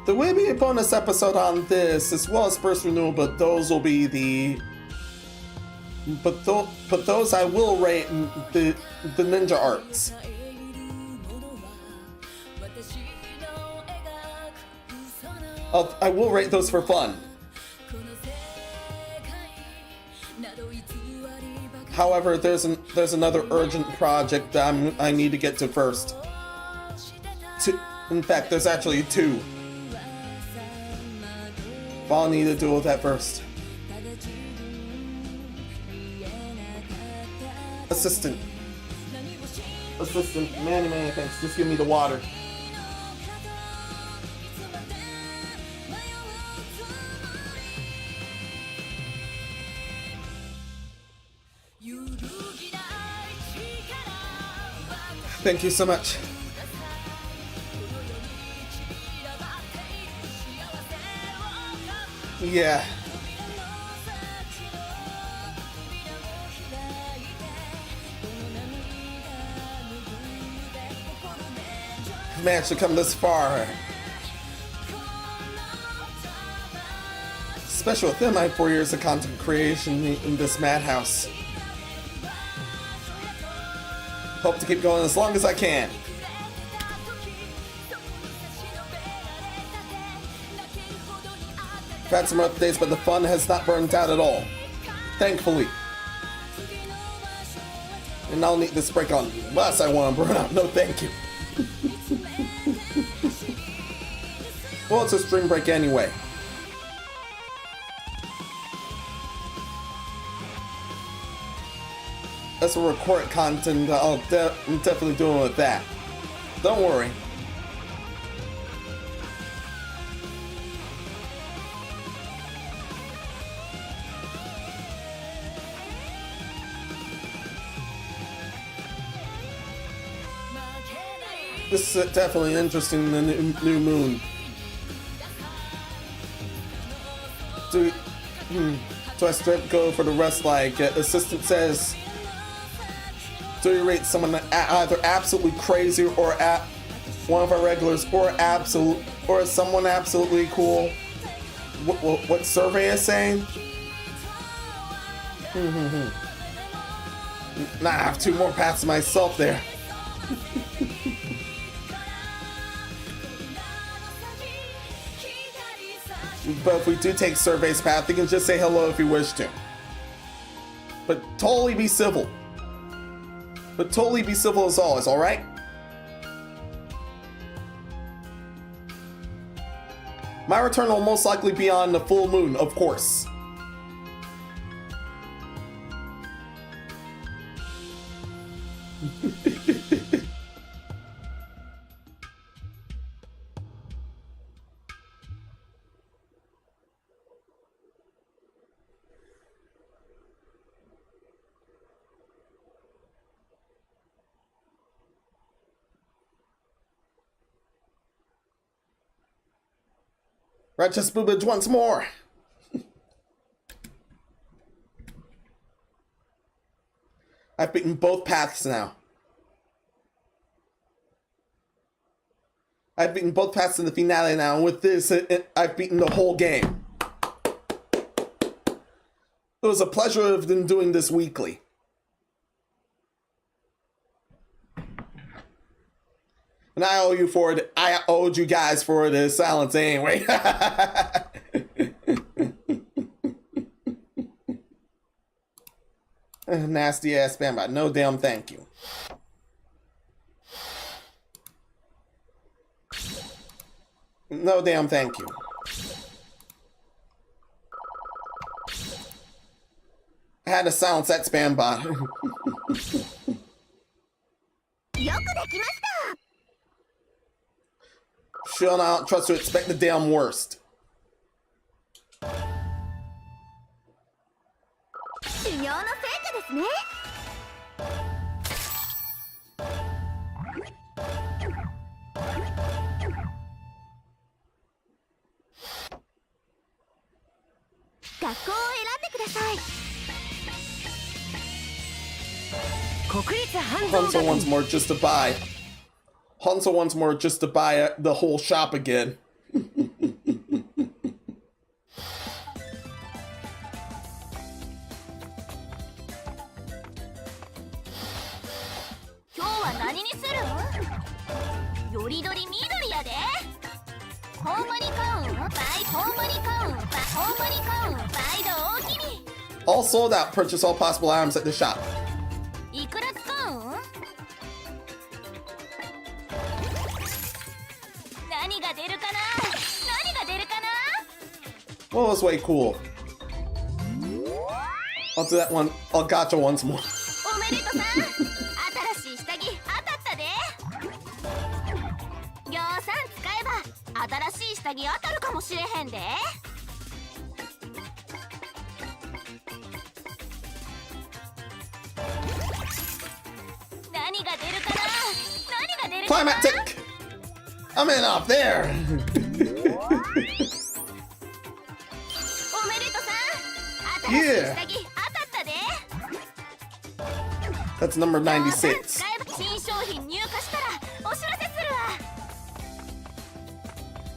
There will be a bonus episode on this as well as first renewal, but those will be the. But those I will rate the ninja arts. I will rate those for fun. However, there's another urgent project that I need to get to first. In fact, there's actually two. But I'll need to deal with that first. Assistant, many thanks. Just give me the water. Thank you so much. Yeah. I've managed to come this far. Especially within my 4 years of content creation in this Madhouse. Hope to keep going as long as I can. I've had some rough days, but the fun has not burnt out at all. Thankfully. And I'll need this break on unless I want to burn out. No, thank you. Well, it's a stream break anyway. As for record content, I'm definitely doing with that. Don't worry. This is definitely interesting, the new moon. Do I straight go for the rest like assistant says? Do you rate someone either absolutely crazy or at one of our regulars or someone absolutely cool? What survey is saying? Nah, I have two more paths to myself there. But if we do take survey's path, you can just say hello if you wish to. But totally be civil. But totally be civil as always, alright? My return will most likely be on the full moon, of course. Righteous boobage once more. I've beaten both paths now. I've beaten both paths in the finale now, and with this, I've beaten the whole game. It was a pleasure of them doing this weekly. And I owe you for it. I owed you guys for the silence anyway. Nasty ass spam bot. No damn thank you. No damn thank you. I had to silence that spam bot. Sure, I don't trust to expect the damn worst. Hanzo wants more just to buy. Hanzo wants more just to buy the whole shop again. All sold out. Purchase all possible items at the shop. いくら使うん？何が出るかな？何が出るかな？ Well, it was way cool. I'll do that one. I'll gotcha once more. おめでとさん。新しい下着当たったで。ぎょうさん使えば新しい下着当たるかもしれへんで。何が出るかな？何が出るかな？ Climactic! I'm in up there! おめでとさん。新しい Yeah! 下着当たったで。 That's number 96. 使えば新商品入荷したらお知らせするわ。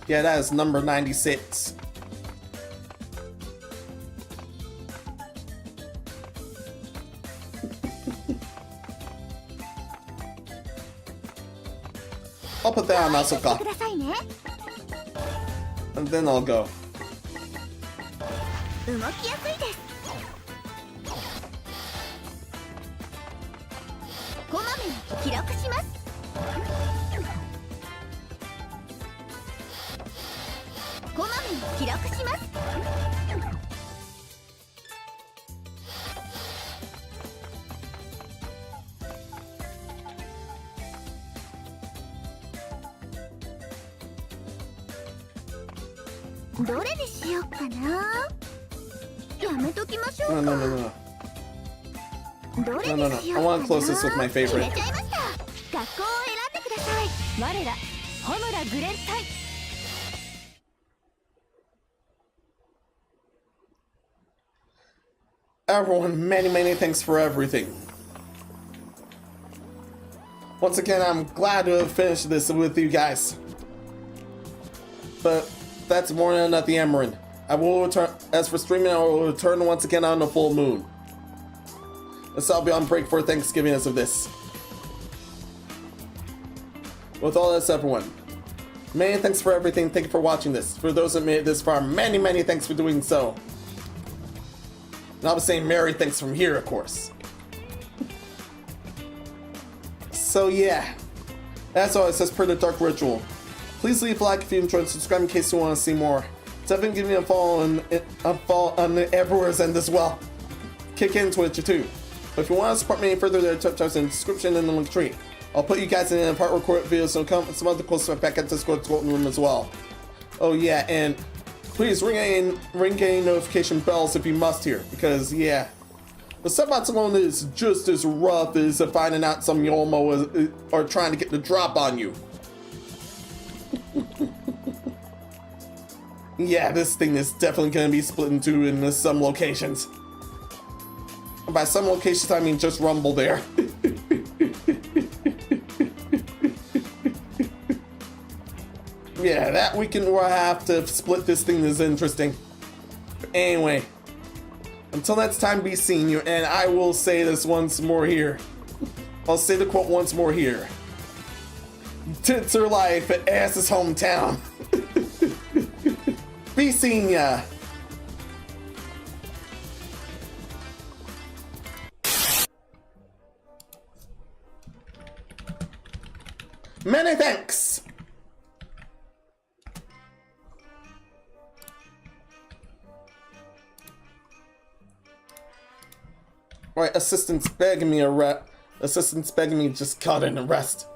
Yeah, that is number 96. I'll put that on Asuka, くださいね。 and then I'll go. 動きやすいです。こまめに記録します。こまめに記録します。どれにしよっかな。やめときましょ No, うか。 no, no, no, no. どれ No, に no, no. しよ I うか want な。 to close this with my 決 favorite. めちゃいました。学校を選んでください。我ら穂村グレン隊。 Everyone, many, many thanks for everything. Once again, I'm glad to have finished this with you guys. But that's more than at the Emerald. I will return. As for streaming, I will return once again on the full moon. This I'll be on break for Thanksgiving as of this. With all this, everyone, many thanks for everything. Thank you for watching this. For those that made it this far, many, many thanks for doing so. And I'll be saying merry thanks from here, of course. So yeah, as always, says per the Dark Ritual. Please leave a like if you enjoyed, subscribe in case you want to see more. Definitely give me a follow on the everywhere's end as well. Kick in Twitch too. But if you want to support me any further, there are touch in the description and the link tree. I'll put you guys in a part recorded video, so come some other cool stuff back at Discord Golden Room as well. Oh yeah, and please ring any notification bells if you must here, because yeah, the sub-bots alone is just as rough as finding out some Yomo are trying to get the drop on you. Yeah, this thing is definitely going to be split in two in some locations. By some locations, I mean just Rumble there. Yeah, that weekend where I have to split this thing is interesting. But anyway, until next time, be seeing you, and I will say this once more here. I'll say the quote once more here. Tits are life, ass is hometown. Be seeing ya. Many thanks. Right, assistant's begging me assistant's begging me just cut in and rest.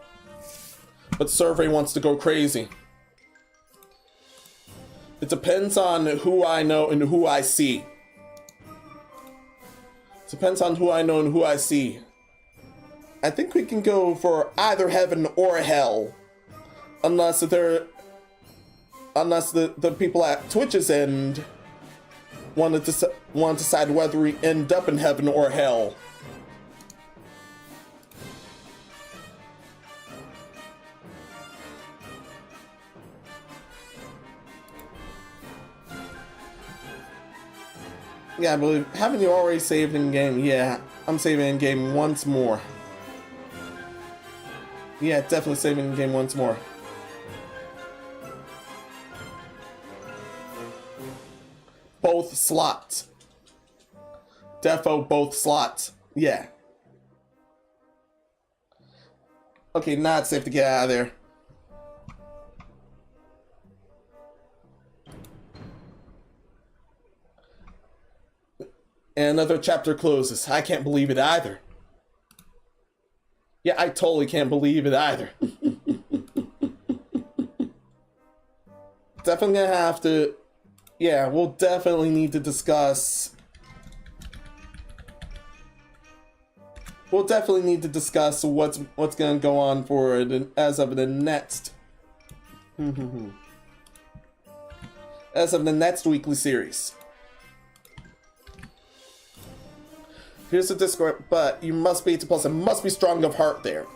But survey wants to go crazy. It depends on who I know and who I see. Depends on who I know and who I see. I think we can go for either heaven or hell. Unless the people at Twitch's end want to decide whether we end up in heaven or hell. Yeah, I believe. Haven't you already saved in game? Yeah, I'm saving in game once more. Yeah, definitely saving in game once more. both slots. Defo both slots. Yeah. Okay, now it's safe to get out of there. And another chapter closes. I can't believe it either. Yeah, I totally can't believe it either. Definitely gonna have to... Yeah, we'll definitely need to discuss... We'll definitely need to discuss what's gonna go on for it as of the next... as of the next weekly series. Here's the Discord, but you must be plus and must be strong of heart there.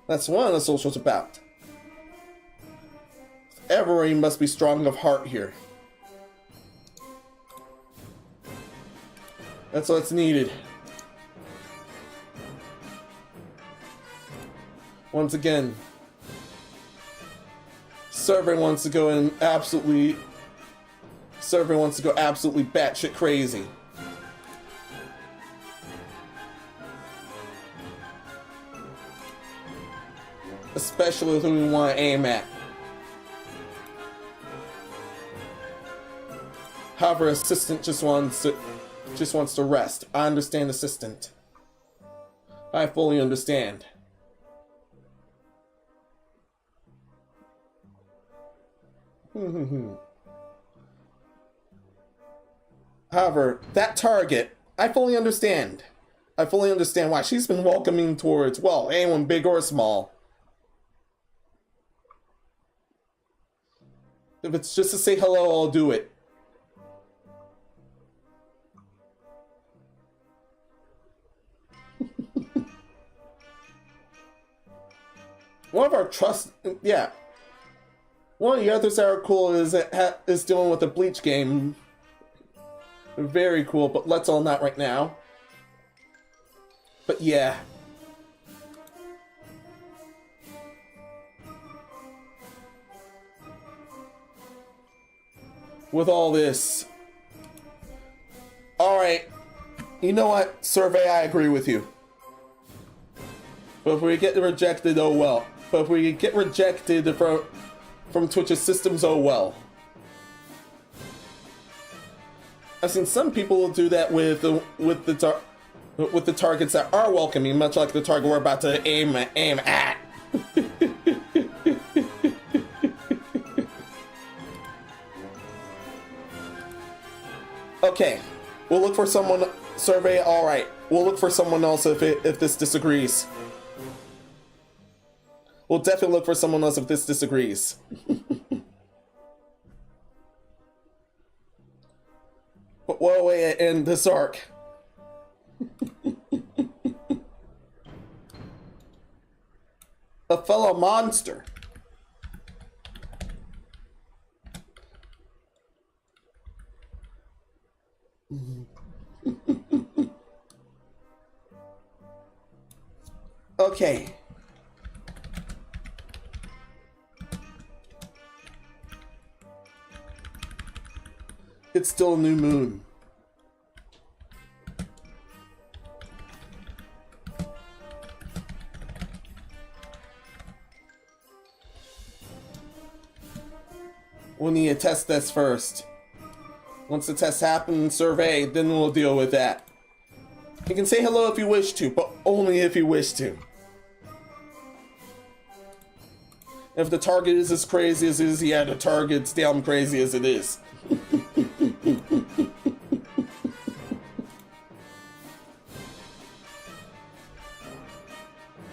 That's one of the socials about. Everybody must be strong of heart here. That's what's needed. Once again, Survey wants to go in absolutely. Survey wants to go absolutely batshit crazy. Especially who we want to aim at. However, Assistant just wants to rest. I understand, Assistant. I fully understand. However, that target, I fully understand. I fully understand why she's been welcoming towards, well, anyone big or small. If it's just to say hello, I'll do it. One of our trust, yeah. One of the others that are cool is dealing with the Bleach game. Very cool, but let's all not right now. But yeah. With all this. Alright. You know what? Survey, I agree with you. But if we get rejected, oh well. But if we get rejected from Twitch's systems, oh well. I've seen some people do that with the targets that are welcoming, much like the target we're about to aim at. Okay, we'll look for someone. Survey, all right. We'll look for someone else if this disagrees. We'll definitely look for someone else if this disagrees. But what a way to end this arc. A fellow monster. Okay. It's still a new moon. We'll need to test this first. Once the test happens, survey, then we'll deal with that. You can say hello if you wish to, but only if you wish to. If the target is as crazy as it is, yeah, the target's damn crazy as it is.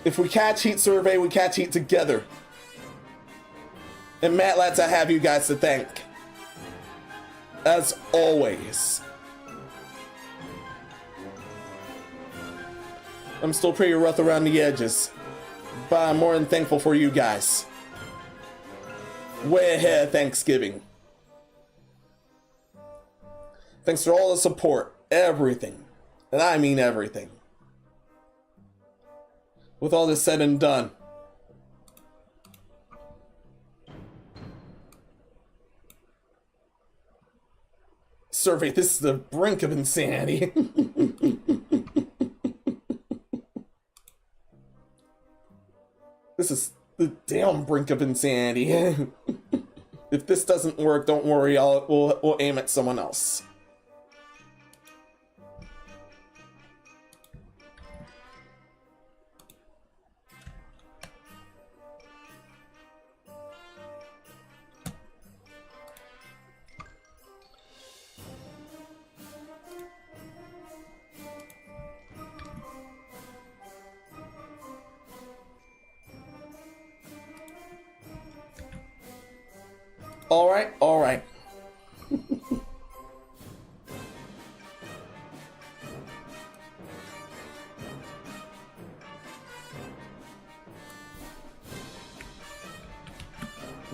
If we catch heat, survey, we catch heat together. And Matt, lads, I have you guys to thank. As always. I'm still pretty rough around the edges, but I'm more than thankful for you guys. Way ahead of Thanksgiving. Thanks for all the support, everything, and I mean everything. With all this said and done, survey. This is the brink of insanity. This is the damn brink of insanity. If this doesn't work, don't worry. We'll aim at someone else. Alright, alright.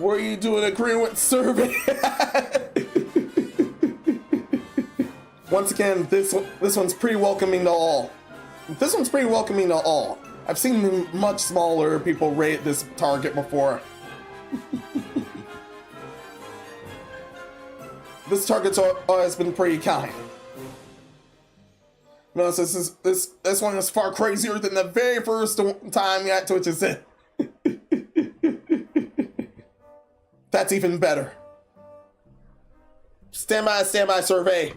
Were you doing a congruent survey? Once again, this one's pretty welcoming to all. This one's pretty welcoming to all. I've seen much smaller people rate this target before. This target's always been pretty kind. No, this one is far crazier than the very first time that Twitch is in. That's even better. Stand by, survey.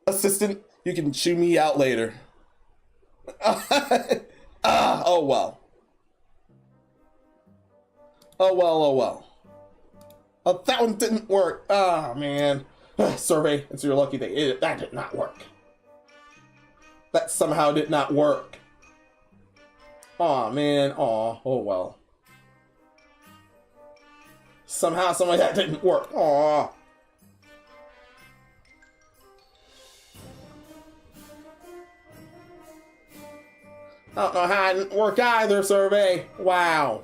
Assistant, you can chew me out later. Oh well. Oh well, oh well. Oh, that one didn't work. Oh, man. Survey, it's your lucky day. That did not work. That somehow did not work. Oh man. Oh well. Somehow, some way that didn't work. Oh. I don't know how it didn't work either, survey. Wow.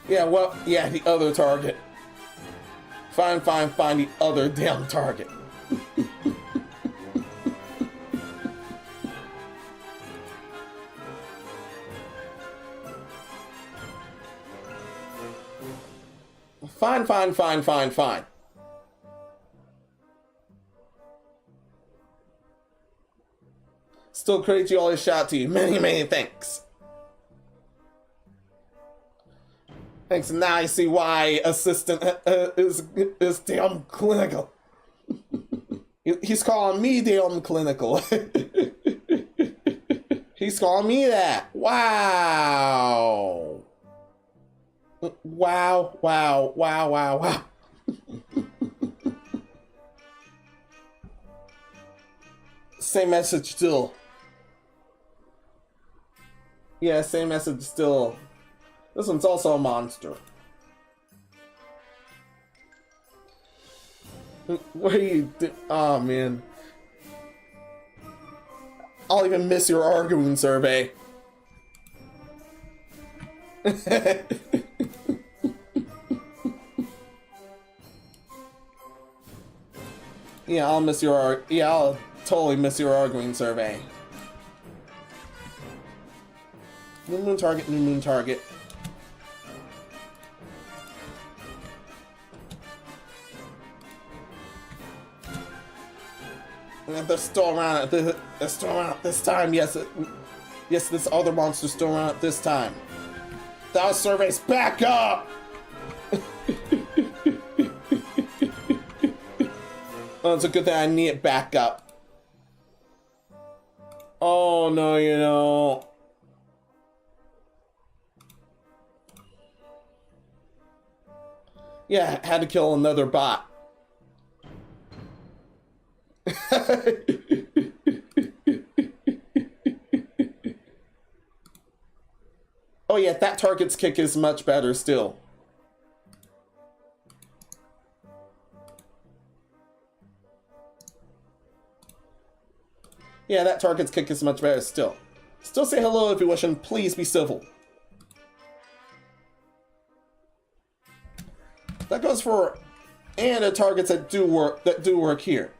Yeah, well, yeah, the other target. Find the other damn target. Fine. Still credit you all this shout to you. Many thanks. Thanks, now I see why Assistant is damn clinical. He's calling me damn clinical. He's calling me that. Wow. Wow. Same message still. Yeah, same message still. This one's also a monster. What are you do? Oh man. I'll even miss your arguing survey. Yeah, I'll totally miss your arguing survey. New moon target. And they're still around at this time. Yes, this other monster's still around at this time. That survey's back up! Oh, it's a good thing I need it back up. Oh, no, you know. Yeah, had to kill another bot. Oh yeah, that target's kick is much better still. Yeah, that target's kick is much better still. Still say hello if you wish, and please be civil. That goes for and the targets that do work here.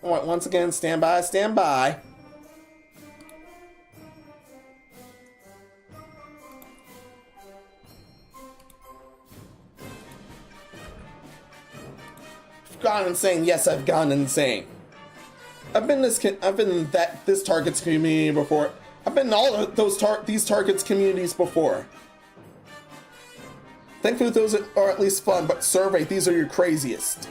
Alright, once again, stand by, stand by. I've gone insane. Yes, I've gone insane. I've been this target's community before. I've been in all of these targets communities before. Thankfully, those are at least fun. But survey, these are your craziest.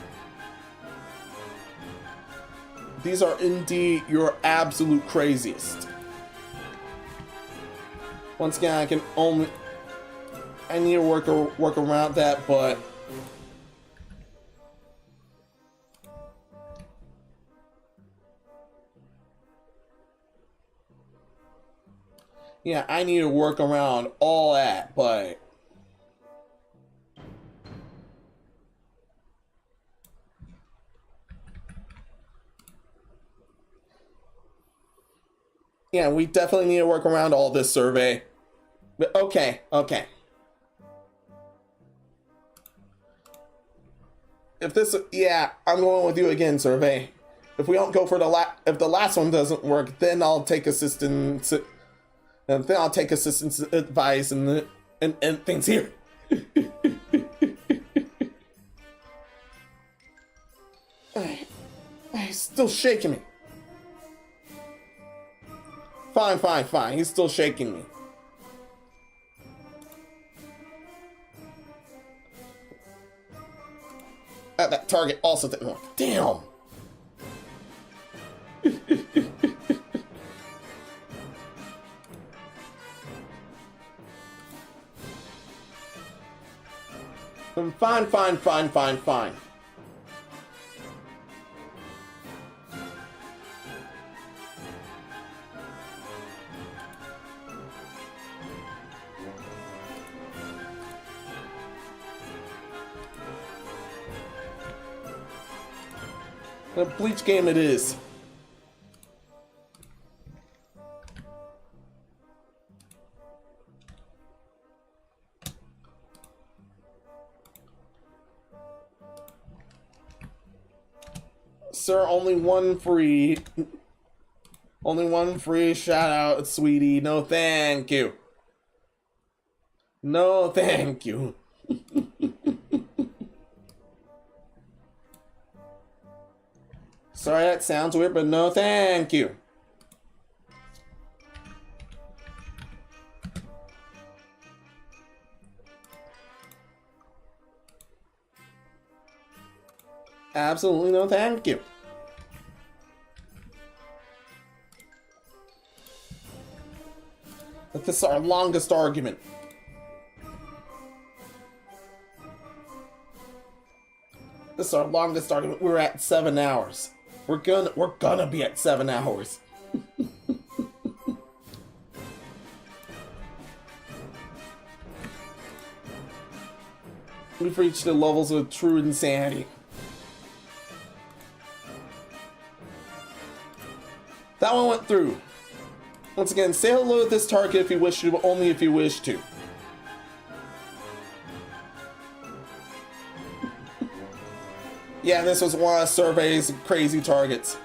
These are indeed your absolute craziest. Once again, I need to work around that, but yeah, I need to work around all that, but yeah, we definitely need to work around all this survey. But okay. If this, yeah, I'm going with you again, survey. If we don't go for if the last one doesn't work, then I'll take assistance. And then I'll take assistance advice and things here. He's still shaking me. Fine. He's still shaking me. That target also didn't work. Damn. Fine. A bleach game it is. Sir, only one free shout out, sweetie. No thank you. No thank you. Sorry, that sounds weird, but no thank you. Absolutely no thank you. But this is our longest argument. This is our longest argument. We're at 7 hours. We're gonna be at 7 hours. We've reached the levels of true insanity. That one went through. Once again, say hello to this target if you wish to, but only if you wish to. Yeah, this was one of Survey's crazy targets.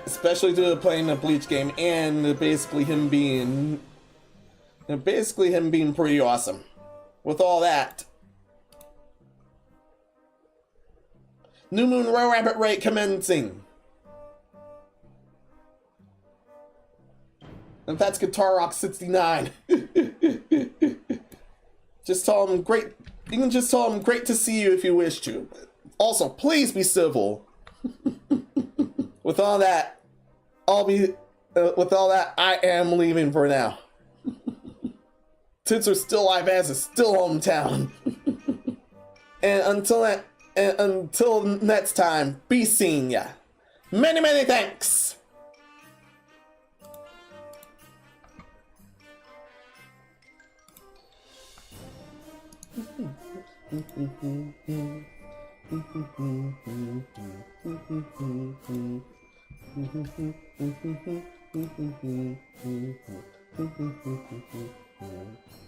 Especially due to playing the Bleach game and basically him being pretty awesome. With all that. New Moon Row Rabbit Rate commencing. And that's Guitar Rock 69. Just tell him great. You can just tell him great to see you if you wish to. Also, please be civil. With all that, I am leaving for now. Tits are still live as is still hometown. And until next time, be seeing ya. Many, many thanks.